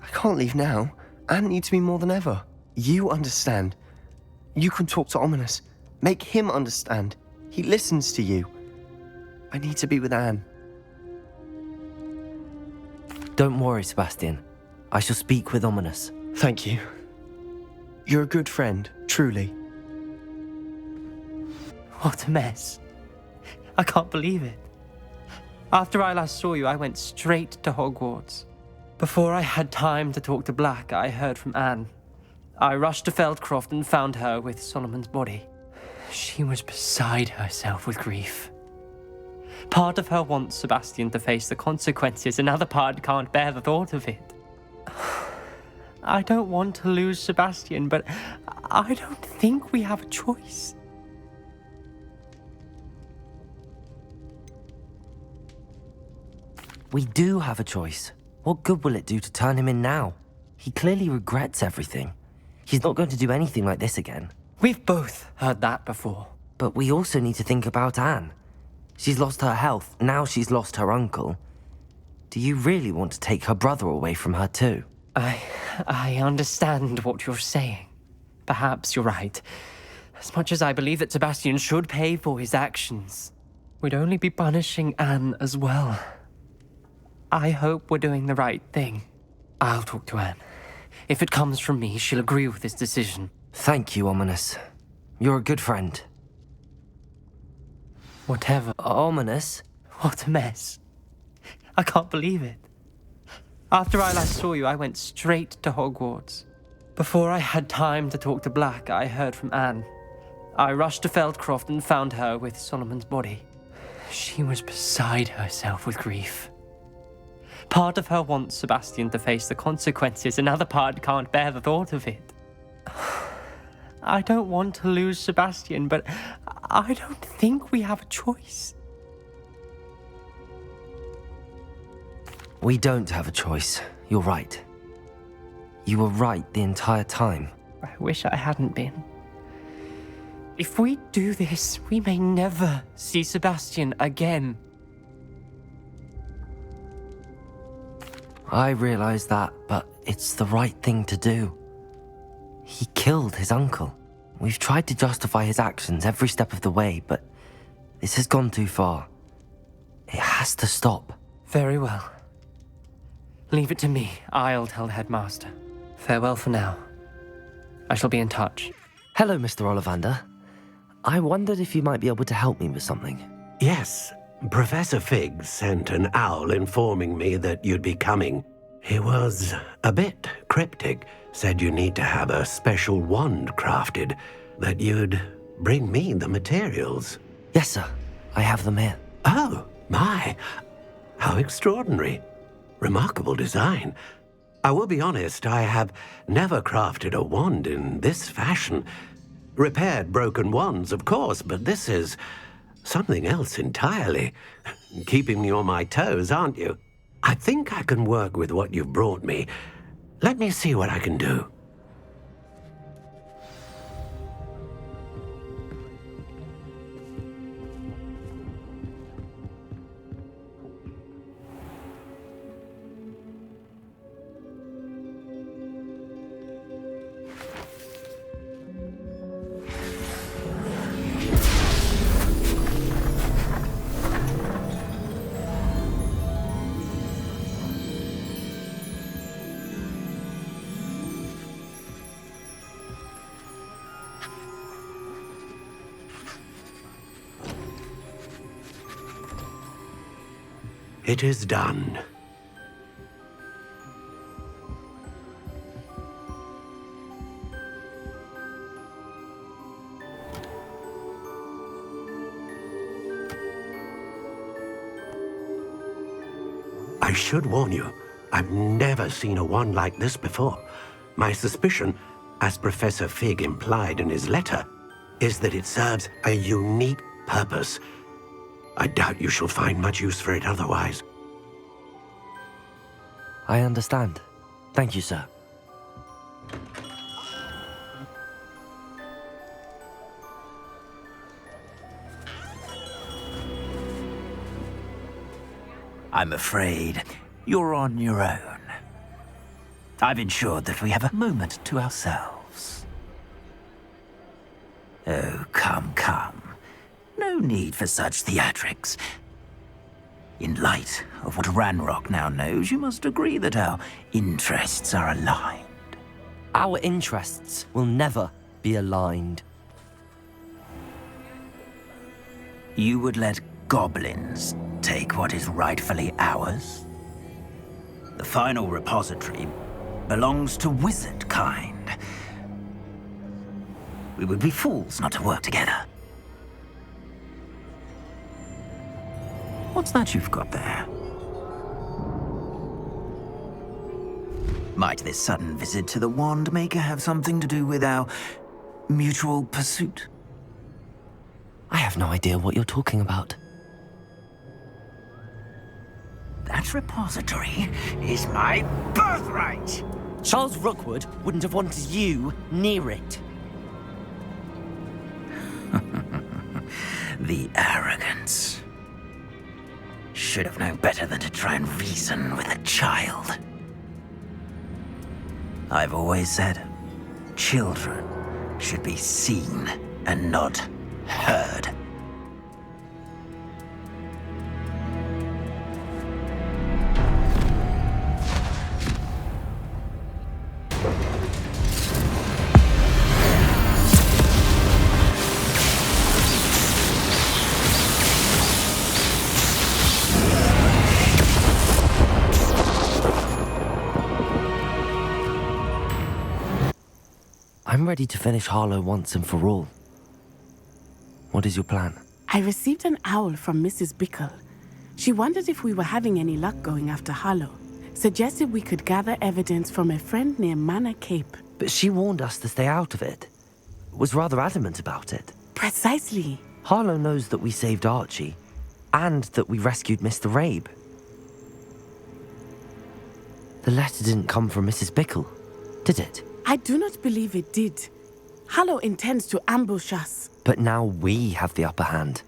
I can't leave now. Anne needs me more than ever. You understand. You can talk to Ominous. Make him understand. He listens to you. I need to be with Anne. Don't worry, Sebastian. I shall speak with Ominous. Thank you. You're a good friend, truly. What a mess. I can't believe it. After I last saw you, I went straight to Hogwarts. Before I had time to talk to Black, I heard from Anne. I rushed to Feldcroft and found her with Solomon's body. She was beside herself with grief. Part of her wants Sebastian to face the consequences, another part can't bear the thought of it. I don't want to lose Sebastian, but I don't think we have a choice. We do have a choice. What good will it do to turn him in now? He clearly regrets everything. He's not going to do anything like this again. We've both heard that before. But we also need to think about Anne. She's lost her health, now she's lost her uncle. Do you really want to take her brother away from her too? I understand what you're saying. Perhaps you're right. As much as I believe that Sebastian should pay for his actions, we'd only be punishing Anne as well. I hope we're doing the right thing. I'll talk to Anne. If it comes from me, she'll agree with this decision. Thank you, Ominous. You're a good friend. Whatever. Ominous? What a mess. I can't believe it. After I last saw you, I went straight to Hogwarts. Before I had time to talk to Black, I heard from Anne. I rushed to Feldcroft and found her with Solomon's body. She was beside herself with grief. Part of her wants Sebastian to face the consequences, another part can't bear the thought of it. I don't want to lose Sebastian, but I don't think we have a choice. We don't have a choice. You're right. You were right the entire time. I wish I hadn't been. If we do this, we may never see Sebastian again. I realize that, but it's the right thing to do. He killed his uncle. We've tried to justify his actions every step of the way, but this has gone too far. It has to stop. Very well. Leave it to me. I'll tell the headmaster. Farewell for now. I shall be in touch. Hello, Mr. Ollivander. I wondered if you might be able to help me with something. Yes, Professor Fig sent an owl informing me that you'd be coming. He was a bit cryptic, said you need to have a special wand crafted, that you'd bring me the materials. Yes, sir. I have them here. Oh, my. How extraordinary. Remarkable design. I will be honest, I have never crafted a wand in this fashion. Repaired broken wands, of course, but this is something else entirely. Keeping me on my toes, aren't you? I think I can work with what you've brought me. Let me see what I can do. It is done. I should warn you, I've never seen a wand like this before. My suspicion, as Professor Fig implied in his letter, is that it serves a unique purpose. I doubt you shall find much use for it otherwise. I understand. Thank you, sir. I'm afraid you're on your own. I've ensured that we have a moment to ourselves. Oh, come, come. No need for such theatrics. In light of what Ranrock now knows, you must agree that our interests are aligned. Our interests will never be aligned. You would let goblins take what is rightfully ours? The final repository belongs to wizard kind. We would be fools not to work together. What's that you've got there? Might this sudden visit to the Wand Maker have something to do with our mutual pursuit? I have no idea what you're talking about. That repository is my birthright! Charles Rookwood wouldn't have wanted you near it. The arrogance. Should have known better than to try and reason with a child. I've always said, children should be seen and not heard. I'm ready to finish Harlow once and for all. What is your plan? I received an owl from Mrs. Bickle. She wondered if we were having any luck going after Harlow. Suggested we could gather evidence from a friend near Manor Cape. But she warned us to stay out of it. Was rather adamant about it. Precisely. Harlow knows that we saved Archie, and that we rescued Mr. Rabe. The letter didn't come from Mrs. Bickle, did it? I do not believe it did. Harlow intends to ambush us. But now we have the upper hand.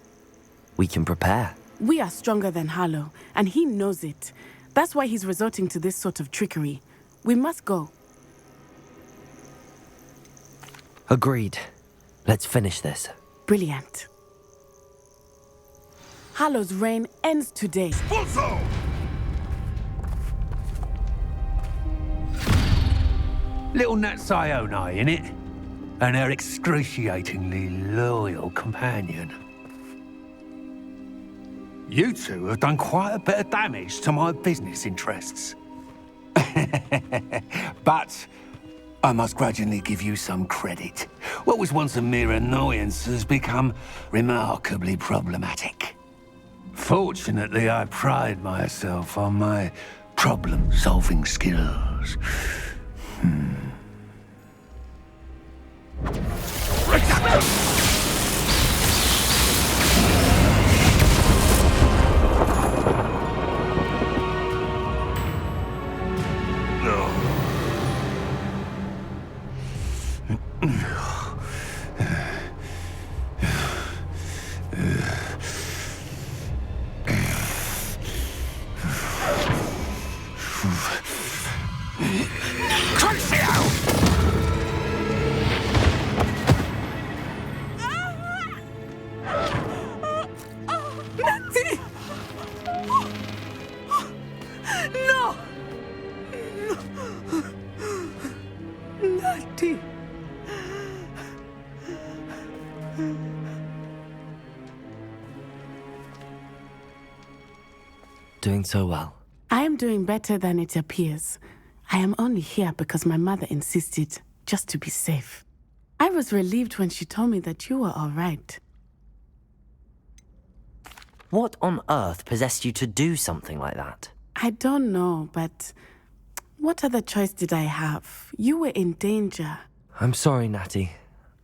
We can prepare. We are stronger than Harlow, and he knows it. That's why he's resorting to this sort of trickery. We must go. Agreed. Let's finish this. Brilliant. Harlow's reign ends today. Sponsor! Little Nat Sione, innit? And her excruciatingly loyal companion. You two have done quite a bit of damage to my business interests. But I must grudgingly give you some credit. What was once a mere annoyance has become remarkably problematic. Fortunately, I pride myself on my problem-solving skills. Doing so well. I am doing better than it appears. I am only here because my mother insisted, just to be safe. I was relieved when she told me that you were all right. What on earth possessed you to do something like that? I don't know, but what other choice did I have? You were in danger. I'm sorry, Natty.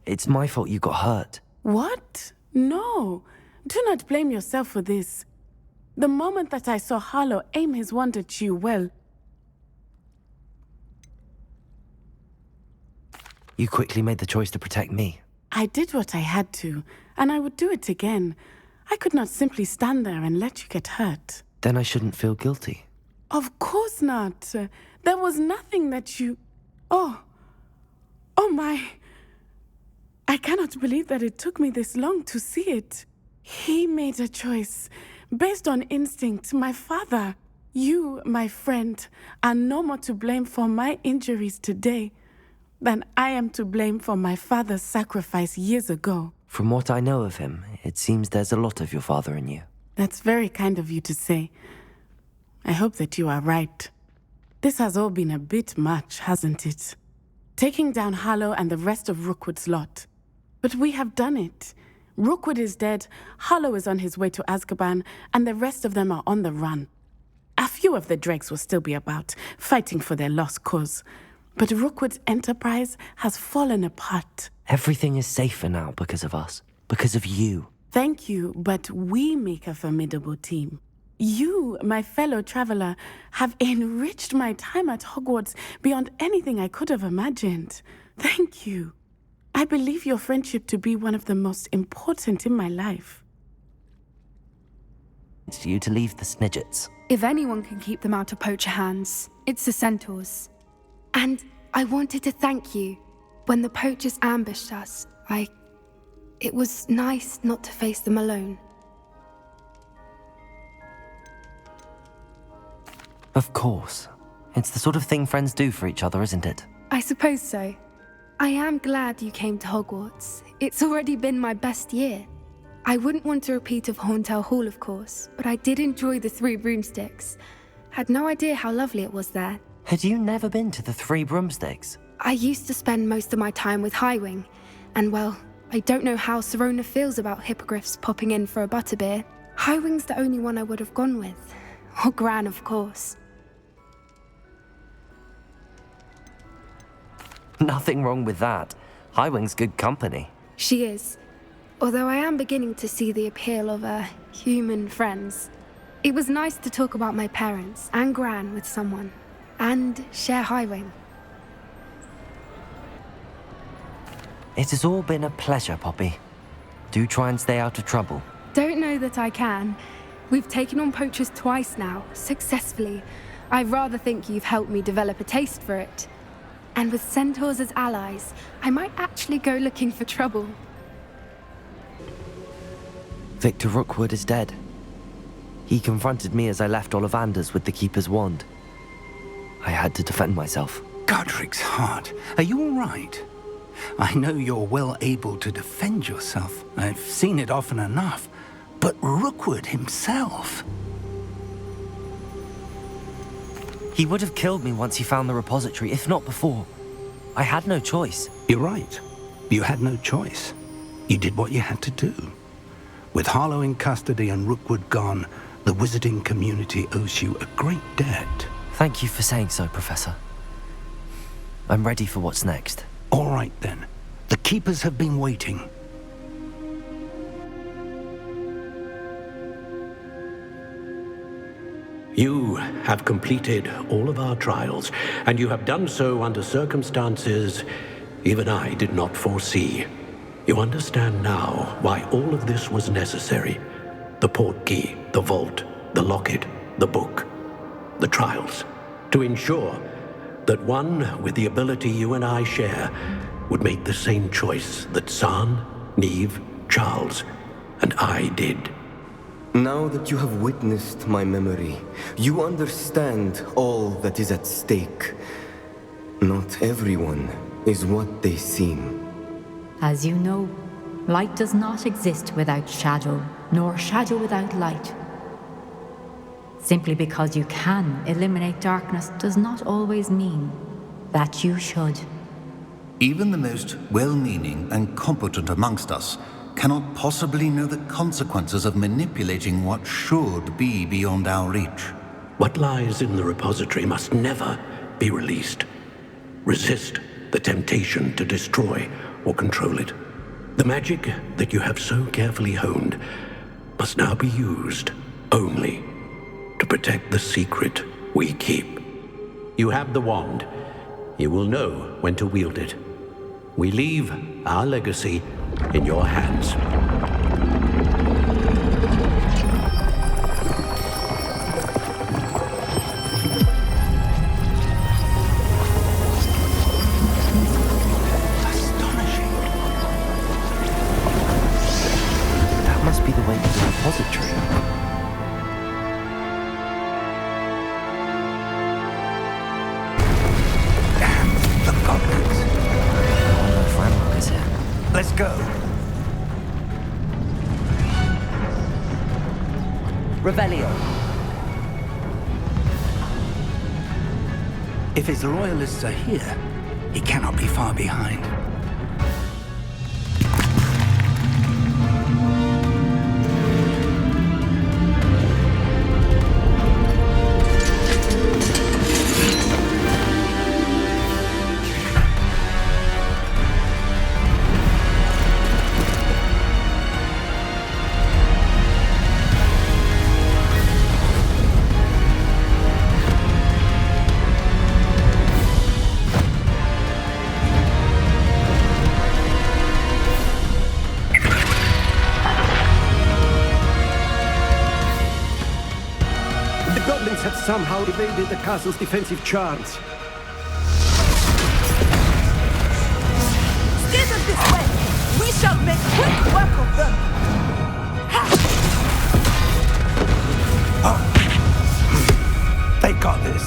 It's my fault you got hurt. What? No. Do not blame yourself for this. The moment that I saw Harlow aim his wand at you, well, You quickly made the choice to protect me. I did what I had to, and I would do it again. I could not simply stand there and let you get hurt. Then I shouldn't feel guilty. Of course not. There was nothing that you... Oh my... I cannot believe that it took me this long to see it. He made a choice based on instinct. My father, you, my friend, are no more to blame for my injuries today than I am to blame for my father's sacrifice years ago. From what I know of him, it seems there's a lot of your father in you. That's very kind of you to say. I hope that you are right. This has all been a bit much, hasn't it? Taking down Harlow and the rest of Rookwood's lot. But we have done it. Rookwood is dead, Harlow is on his way to Azkaban, and the rest of them are on the run. A few of the dregs will still be about, fighting for their lost cause. But Rookwood's enterprise has fallen apart. Everything is safer now because of us. Because of you. Thank you, but we make a formidable team. You, my fellow traveler, have enriched my time at Hogwarts beyond anything I could have imagined. Thank you. I believe your friendship to be one of the most important in my life. It's you to leave the Snidgets. If anyone can keep them out of poacher hands, it's the centaurs. And I wanted to thank you. When the poachers ambushed us, it was nice not to face them alone. Of course. It's the sort of thing friends do for each other, isn't it? I suppose so. I am glad you came to Hogwarts. It's already been my best year. I wouldn't want a repeat of Horntail Hall, of course, but I did enjoy the Three Broomsticks. Had no idea how lovely it was there. Had you never been to the Three Broomsticks? I used to spend most of my time with Highwing, and well, I don't know how Serona feels about hippogriffs popping in for a butterbeer. Highwing's the only one I would have gone with. Or Gran, of course. Nothing wrong with that. Highwing's good company. She is. Although I am beginning to see the appeal of human friends. It was nice to talk about my parents and Gran with someone. And share Highwing. It has all been a pleasure, Poppy. Do try and stay out of trouble. Don't know that I can. We've taken on poachers twice now, successfully. I rather think you've helped me develop a taste for it. And with centaurs as allies, I might actually go looking for trouble. Victor Rookwood is dead. He confronted me as I left Ollivander's with the Keeper's wand. I had to defend myself. Godric's heart, are you all right? I know you're well able to defend yourself. I've seen it often enough. But Rookwood himself... He would have killed me once he found the repository, if not before. I had no choice. You're right. You had no choice. You did what you had to do. With Harlow in custody and Rookwood gone, the wizarding community owes you a great debt. Thank you for saying so, Professor. I'm ready for what's next. All right, then. The Keepers have been waiting. You have completed all of our trials, and you have done so under circumstances even I did not foresee. You understand now why all of this was necessary. The portkey, the vault, the locket, the book, the trials. To ensure that one with the ability you and I share would make the same choice that San, Neve, Charles, and I did. Now that you have witnessed my memory, you understand all that is at stake. Not everyone is what they seem. As you know, light does not exist without shadow, nor shadow without light. Simply because you can eliminate darkness does not always mean that you should. Even the most well-meaning and competent amongst us cannot possibly know the consequences of manipulating what should be beyond our reach. What lies in the repository must never be released. Resist the temptation to destroy or control it. The magic that you have so carefully honed must now be used only to protect the secret we keep. You have the wand. You will know when to wield it. We leave our legacy in your hands. That must be the way to the repository. The goblins. I wonder if Ranrock is here. Let's go. Revelio. If his loyalists are here, he cannot be far behind. The goblins have somehow evaded the castle's defensive charms. Steer them this way! We shall make quick work of them! They got this.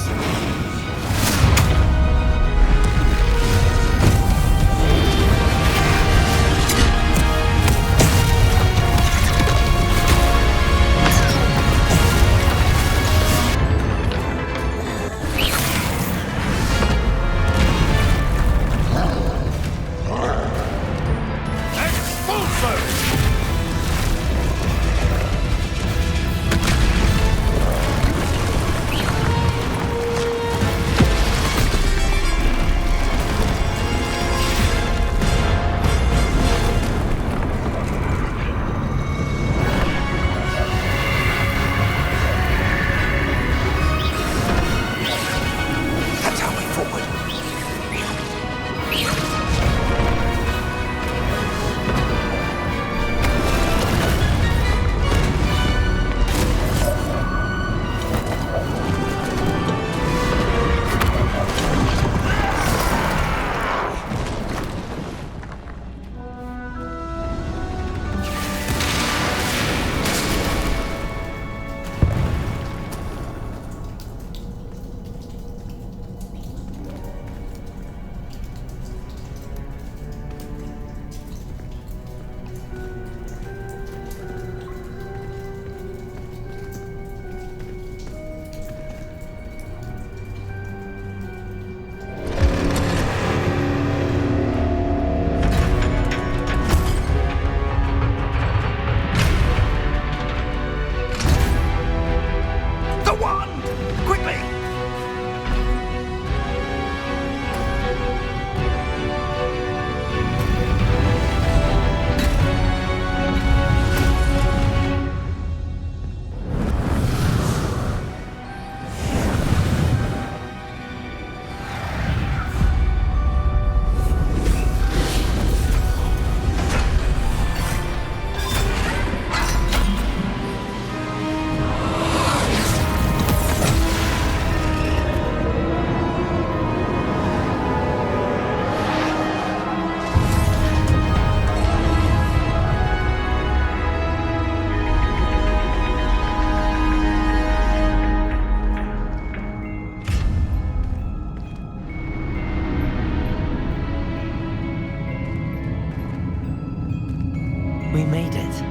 We made it.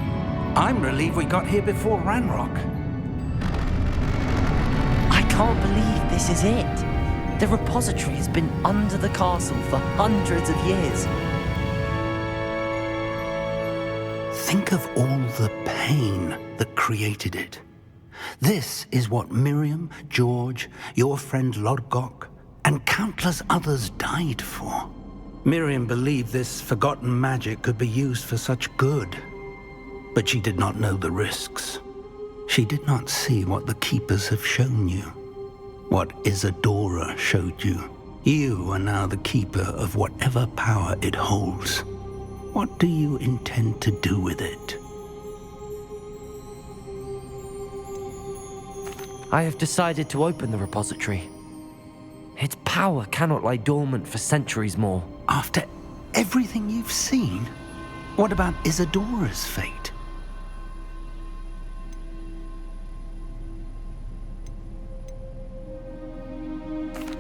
I'm relieved we got here before Ranrock. I can't believe this is it. The repository has been under the castle for hundreds of years. Think of all the pain that created it. This is what Miriam, George, your friend Lodgok, and countless others died for. Miriam believed this forgotten magic could be used for such good, but she did not know the risks. She did not see what the Keepers have shown you, what Isadora showed you. You are now the keeper of whatever power it holds. What do you intend to do with it? I have decided to open the repository. Its power cannot lie dormant for centuries more. After everything you've seen? What about Isadora's fate?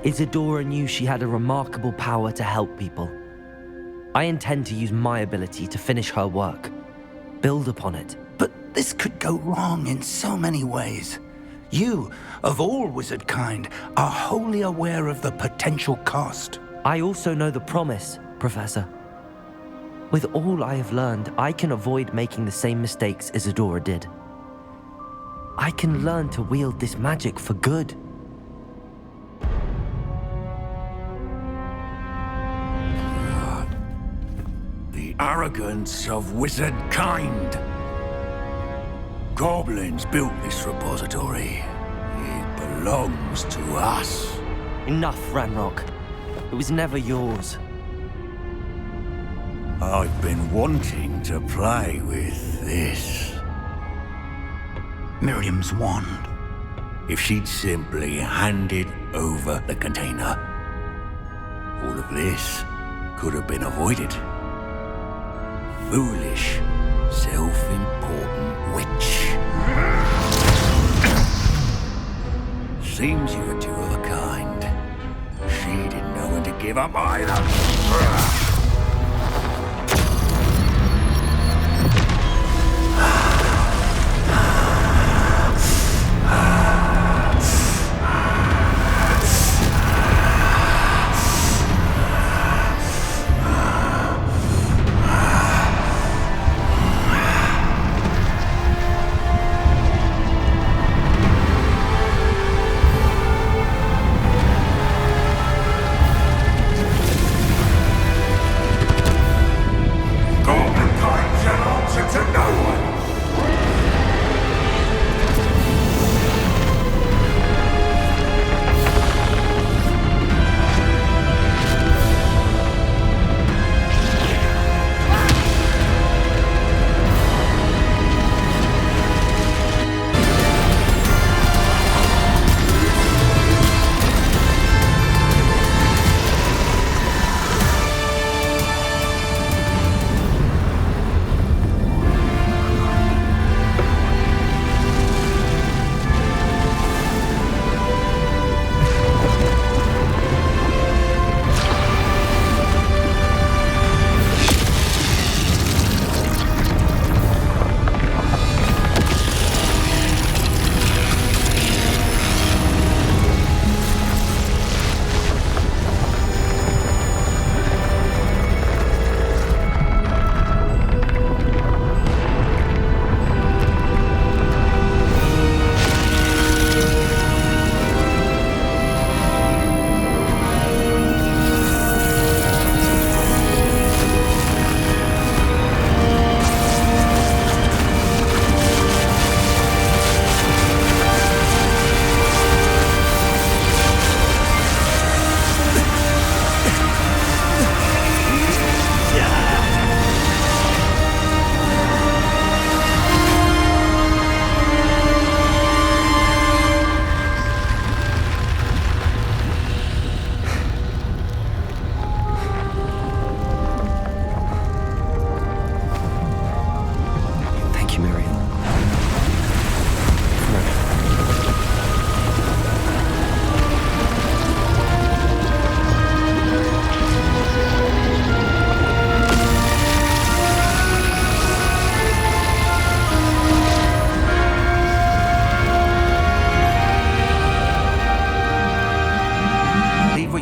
Isadora knew she had a remarkable power to help people. I intend to use my ability to finish her work. Build upon it. But this could go wrong in so many ways. You, of all wizard kind, are wholly aware of the potential cost. I also know the promise, Professor. With all I have learned, I can avoid making the same mistakes Isadora did. I can learn to wield this magic for good. The arrogance of wizard kind. Goblins built this repository. It belongs to us. Enough, Ranrock. It was never yours. I've been wanting to play with this. Miriam's wand. If she'd simply handed over the container, all of this could have been avoided. Foolish, self-important witch. Seems you were two of a kind. She didn't know when to give up either.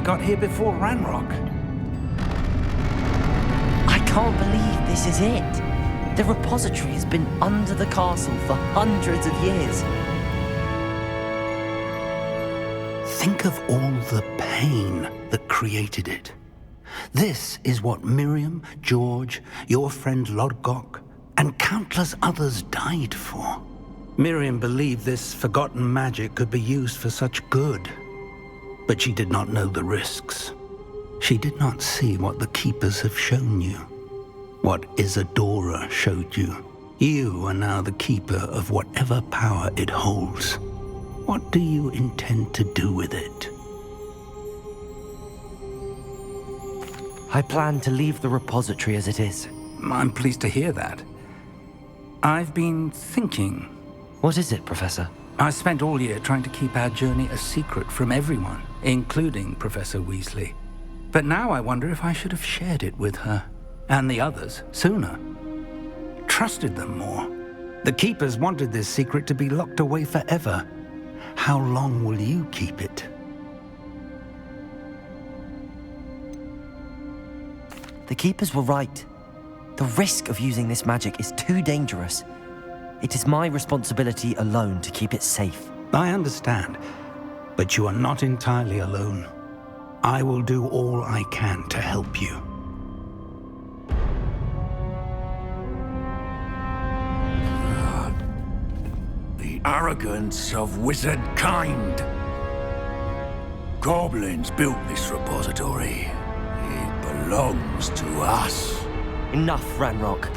Got here before Ranrock. I can't believe this is it. The repository has been under the castle for hundreds of years. Think of all the pain that created it. This is what Miriam, George, your friend Lodgok, and countless others died for. Miriam believed this forgotten magic could be used for such good, but she did not know the risks. She did not see what the Keepers have shown you, what Isadora showed you. You are now the Keeper of whatever power it holds. What do you intend to do with it? I plan to leave the repository as it is. I'm pleased to hear that. I've been thinking. What is it, Professor? I spent all year trying to keep our journey a secret from everyone, including Professor Weasley. But now I wonder if I should have shared it with her, and the others, sooner. Trusted them more. The Keepers wanted this secret to be locked away forever. How long will you keep it? The Keepers were right. The risk of using this magic is too dangerous. It is my responsibility alone to keep it safe. I understand, but you are not entirely alone. I will do all I can to help you. The arrogance of wizard kind. Goblins built this repository. It belongs to us. Enough, Ranrock.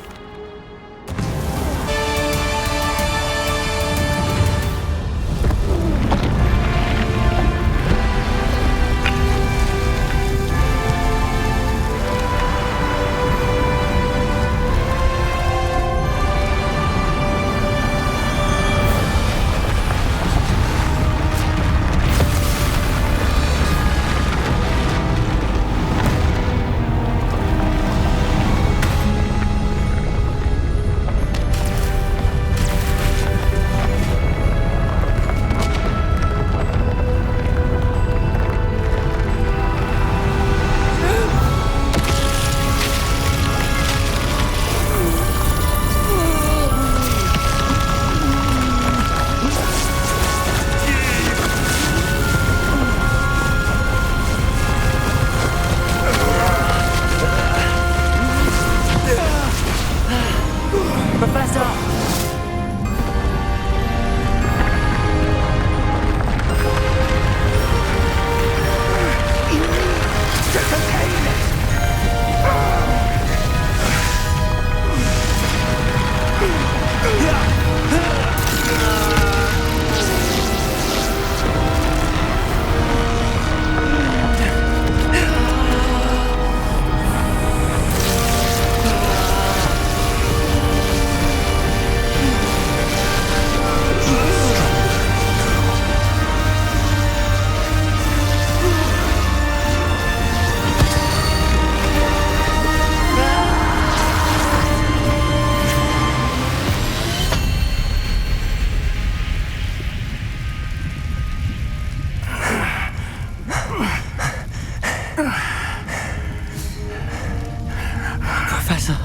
Professor.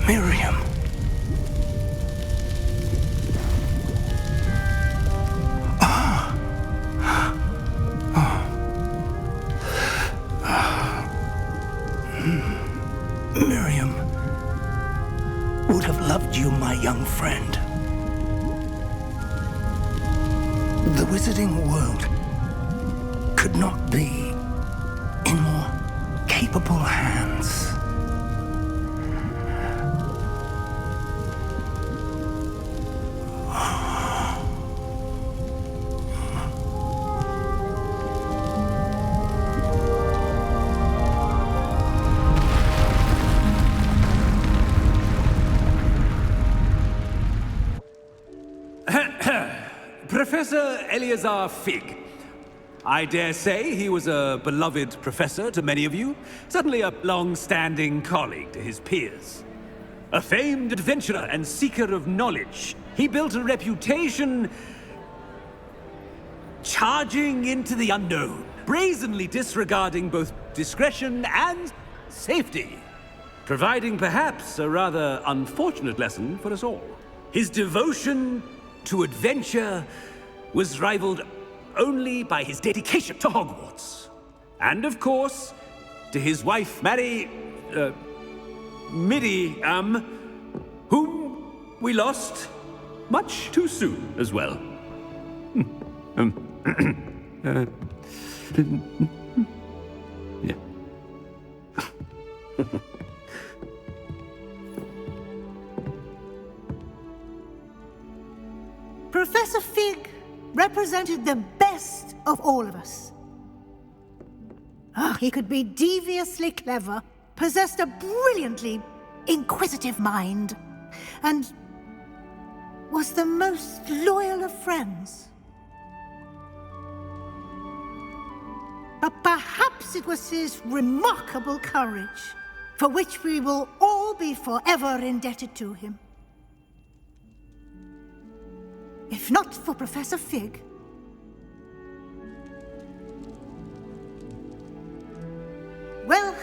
Miriam. Miriam would have loved you, my young friend. The wizarding world could not be in more capable hands. Professor Eleazar Fig. I dare say he was a beloved professor to many of you, certainly a long-standing colleague to his peers. A famed adventurer and seeker of knowledge, he built a reputation charging into the unknown, brazenly disregarding both discretion and safety, providing perhaps a rather unfortunate lesson for us all. His devotion to adventure was rivaled only by his dedication to Hogwarts. And of course, to his wife, Midi, whom we lost much too soon as well. Professor Fig represented the best of all of us. He could be deviously clever, possessed a brilliantly inquisitive mind, and was the most loyal of friends. But perhaps it was his remarkable courage, for which we will all be forever indebted to him. If not for Professor Fig, well,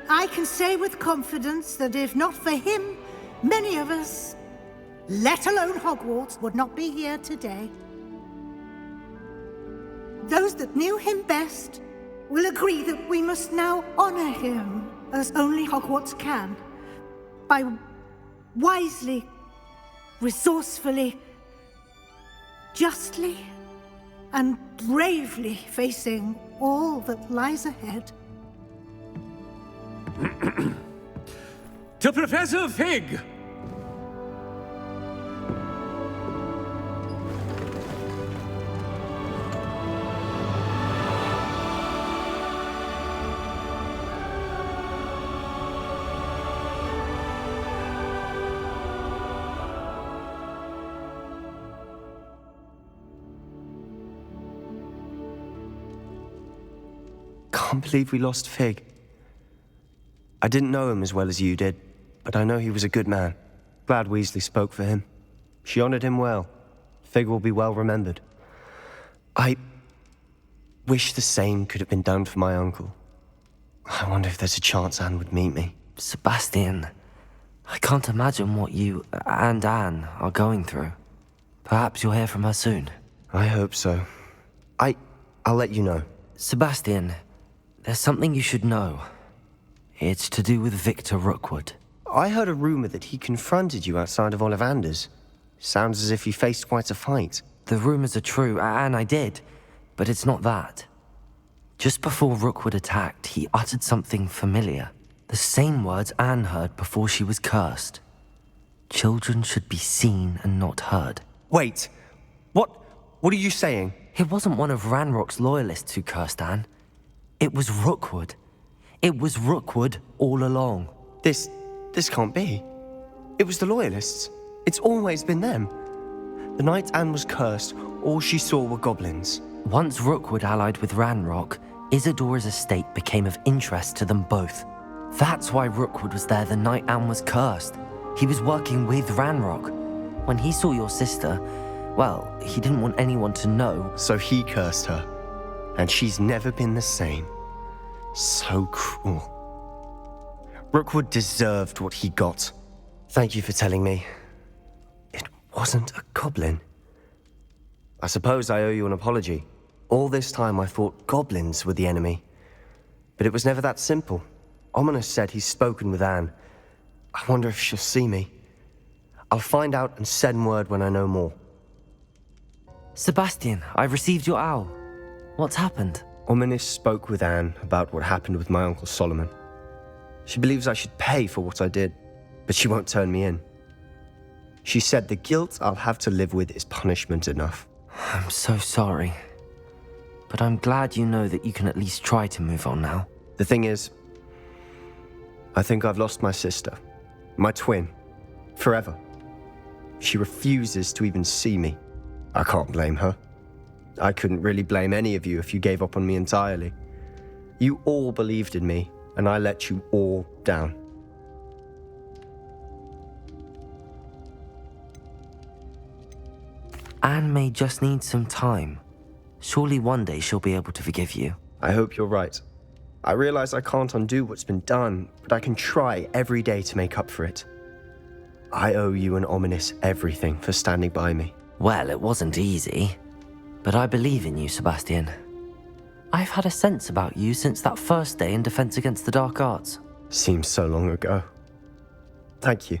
I can say with confidence that if not for him, many of us, let alone Hogwarts, would not be here today. Those that knew him best will agree that we must now honor him as only Hogwarts can, by wisely, resourcefully, justly, and bravely facing all that lies ahead. To Professor Fig! Can't believe we lost Fig. I didn't know him as well as you did, but I know he was a good man. Glad Weasley spoke for him. She honored him well. Fig will be well remembered. I wish the same could have been done for my uncle. I wonder if there's a chance Anne would meet me. Sebastian, I can't imagine what you and Anne are going through. Perhaps you'll hear from her soon. I hope so. I'll let you know. Sebastian, there's something you should know. It's to do with Victor Rookwood. I heard a rumor that he confronted you outside of Ollivander's. Sounds as if you faced quite a fight. The rumors are true, and I did, but it's not that. Just before Rookwood attacked, he uttered something familiar. The same words Anne heard before she was cursed. Children should be seen and not heard. Wait, what are you saying? It wasn't one of Ranrock's loyalists who cursed Anne. It was Rookwood. It was Rookwood all along. This can't be. It was the Loyalists. It's always been them. The night Anne was cursed, all she saw were goblins. Once Rookwood allied with Ranrock, Isadora's estate became of interest to them both. That's why Rookwood was there the night Anne was cursed. He was working with Ranrock. When he saw your sister, well, he didn't want anyone to know. So he cursed her. And she's never been the same. So cruel. Rookwood deserved what he got. Thank you for telling me. It wasn't a goblin. I suppose I owe you an apology. All this time I thought goblins were the enemy. But it was never that simple. Ominous said he's spoken with Anne. I wonder if she'll see me. I'll find out and send word when I know more. Sebastian, I received your owl. What's happened? Ominous spoke with Anne about what happened with my Uncle Solomon. She believes I should pay for what I did, but she won't turn me in. She said the guilt I'll have to live with is punishment enough. I'm so sorry. But I'm glad you know that you can at least try to move on now. The thing is, I think I've lost my sister, my twin, forever. She refuses to even see me. I can't blame her. I couldn't really blame any of you if you gave up on me entirely. You all believed in me, and I let you all down. Anne may just need some time. Surely one day she'll be able to forgive you. I hope you're right. I realize I can't undo what's been done, but I can try every day to make up for it. I owe you and Ominous everything for standing by me. Well, it wasn't easy. But I believe in you, Sebastian. I've had a sense about you since that first day in Defense Against the Dark Arts. Seems so long ago. Thank you.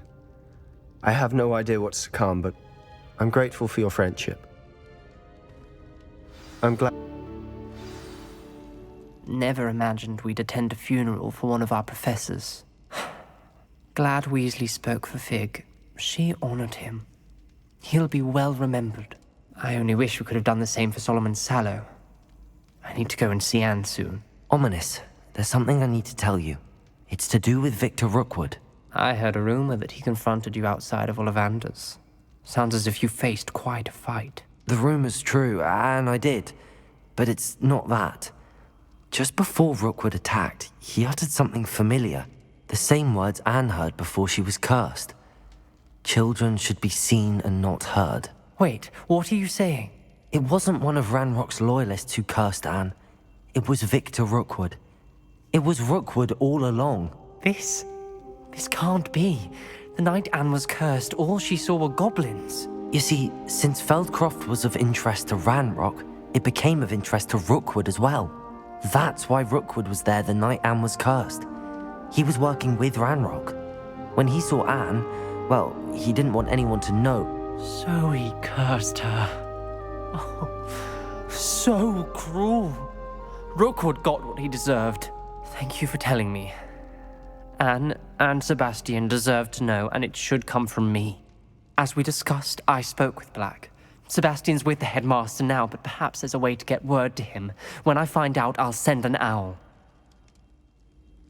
I have no idea what's to come, but I'm grateful for your friendship. I'm glad... never imagined we'd attend a funeral for one of our professors. Glad Weasley spoke for Fig. She honored him. He'll be well remembered. I only wish we could have done the same for Solomon Sallow. I need to go and see Anne soon. Ominous, there's something I need to tell you. It's to do with Victor Rookwood. I heard a rumor that he confronted you outside of Ollivander's. Sounds as if you faced quite a fight. The rumor's true, and I did. But it's not that. Just before Rookwood attacked, he uttered something familiar. The same words Anne heard before she was cursed. Children should be seen and not heard. Wait, what are you saying? It wasn't one of Ranrock's loyalists who cursed Anne. It was Victor Rookwood. It was Rookwood all along. This can't be. The night Anne was cursed, all she saw were goblins. You see, since Feldcroft was of interest to Ranrock, it became of interest to Rookwood as well. That's why Rookwood was there the night Anne was cursed. He was working with Ranrock. When he saw Anne, well, he didn't want anyone to know. So he cursed her. Oh, so cruel. Rookwood got what he deserved. Thank you for telling me. Anne and Sebastian deserve to know, and it should come from me. As we discussed, I spoke with Black. Sebastian's with the headmaster now, but perhaps there's a way to get word to him. When I find out, I'll send an owl.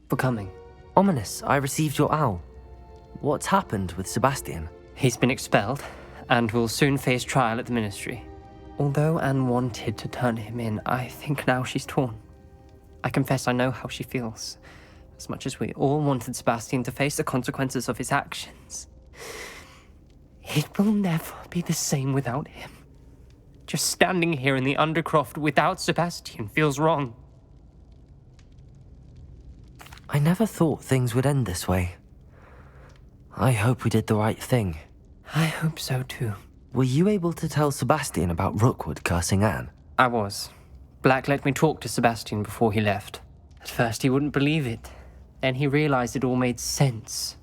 For coming. Ominous, I received your owl. What's happened with Sebastian? He's been expelled, and will soon face trial at the Ministry. Although Anne wanted to turn him in, I think now she's torn. I confess I know how she feels. As much as we all wanted Sebastian to face the consequences of his actions. It will never be the same without him. Just standing here in the Undercroft without Sebastian feels wrong. I never thought things would end this way. I hope we did the right thing. I hope so too. Were you able to tell Sebastian about Rookwood cursing Anne? I was. Black let me talk to Sebastian before he left. At first he wouldn't believe it. Then he realized it all made sense.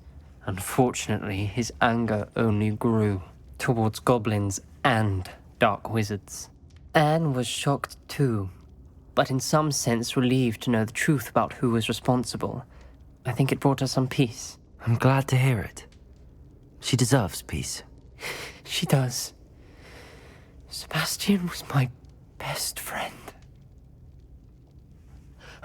Unfortunately, his anger only grew towards goblins and dark wizards. Anne was shocked too, but in some sense relieved to know the truth about who was responsible. I think it brought her some peace. I'm glad to hear it. She deserves peace. She does. Sebastian was my best friend.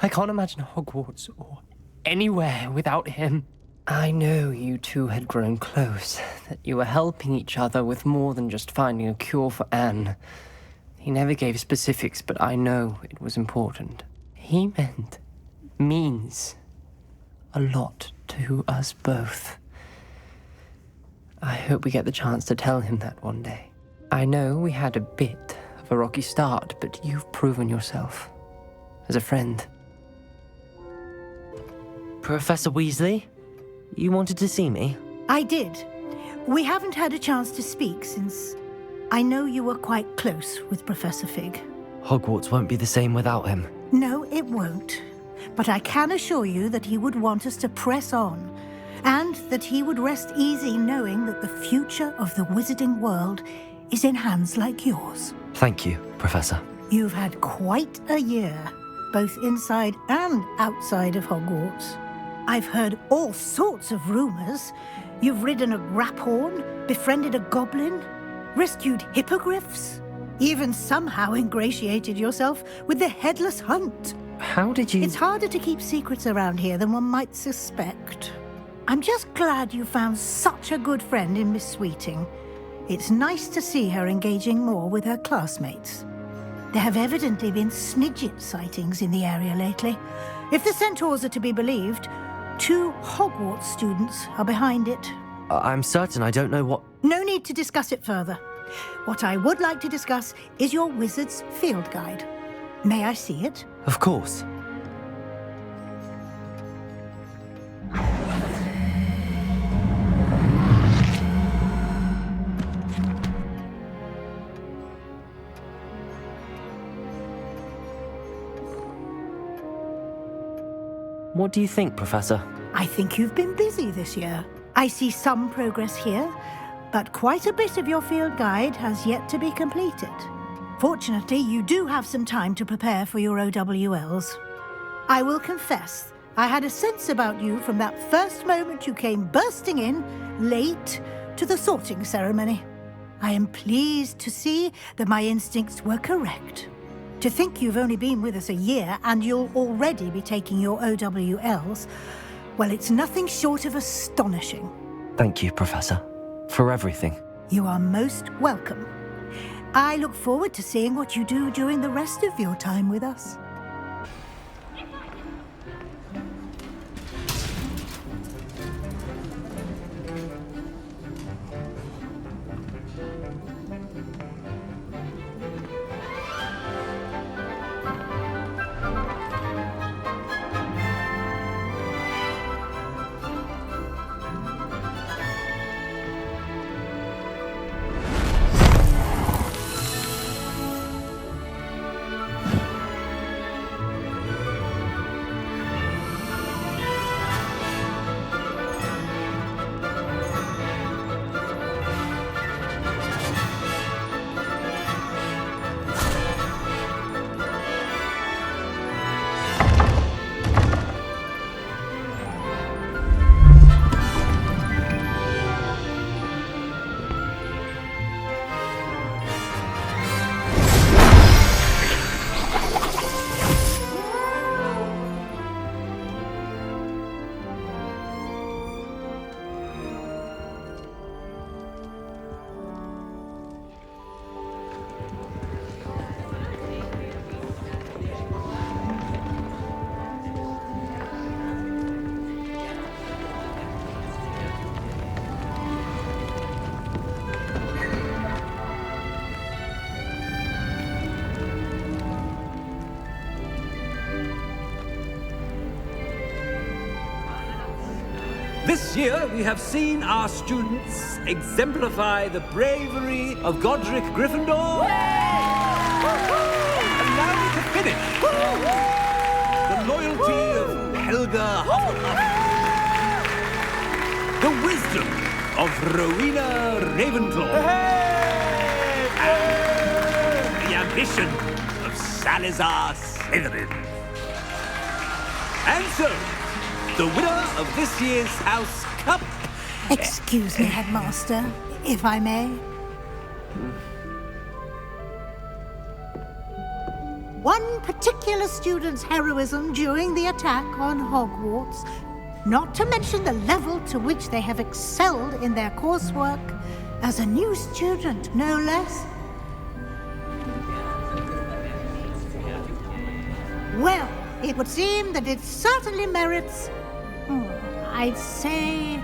I can't imagine Hogwarts or anywhere without him. I know you two had grown close, that you were helping each other with more than just finding a cure for Anne. He never gave specifics, but I know it was important. He means a lot to us both. I hope we get the chance to tell him that one day. I know we had a bit of a rocky start, but you've proven yourself as a friend. Professor Weasley, you wanted to see me? I did. We haven't had a chance to speak since I know you were quite close with Professor Fig. Hogwarts won't be the same without him. No, it won't. But I can assure you that he would want us to press on, and that he would rest easy knowing that the future of the wizarding world is in hands like yours. Thank you, Professor. You've had quite a year, both inside and outside of Hogwarts. I've heard all sorts of rumors. You've ridden a graphorn, befriended a goblin, rescued hippogriffs, even somehow ingratiated yourself with the Headless Hunt. How did you... It's harder to keep secrets around here than one might suspect. I'm just glad you found such a good friend in Miss Sweeting. It's nice to see her engaging more with her classmates. There have evidently been Snidget sightings in the area lately. If the centaurs are to be believed, 2 Hogwarts students are behind it. I'm certain I don't know what... No need to discuss it further. What I would like to discuss is your wizard's field guide. May I see it? Of course. What do you think, Professor? I think you've been busy this year. I see some progress here, but quite a bit of your field guide has yet to be completed. Fortunately, you do have some time to prepare for your OWLs. I will confess, I had a sense about you from that first moment you came bursting in, late, to the sorting ceremony. I am pleased to see that my instincts were correct. To think you've only been with us a year and you'll already be taking your OWLs, well, it's nothing short of astonishing. Thank you, Professor, for everything. You are most welcome. I look forward to seeing what you do during the rest of your time with us. This year, we have seen our students exemplify the bravery of Godric Gryffindor. And now we can finish. The loyalty of Helga Hufflepuff. The wisdom of Rowena Ravenclaw. And the ambition of Salazar Slytherin. And so, the winner of this year's House Cup... Excuse me, Headmaster, if I may. One particular student's heroism during the attack on Hogwarts, not to mention the level to which they have excelled in their coursework, as a new student, no less. Well, it would seem that it certainly merits... I'd say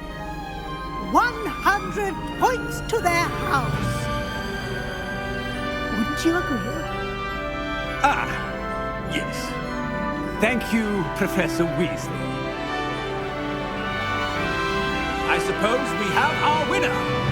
100 points to their house. Wouldn't you agree? Ah, yes. Thank you, Professor Weasley. I suppose we have our winner.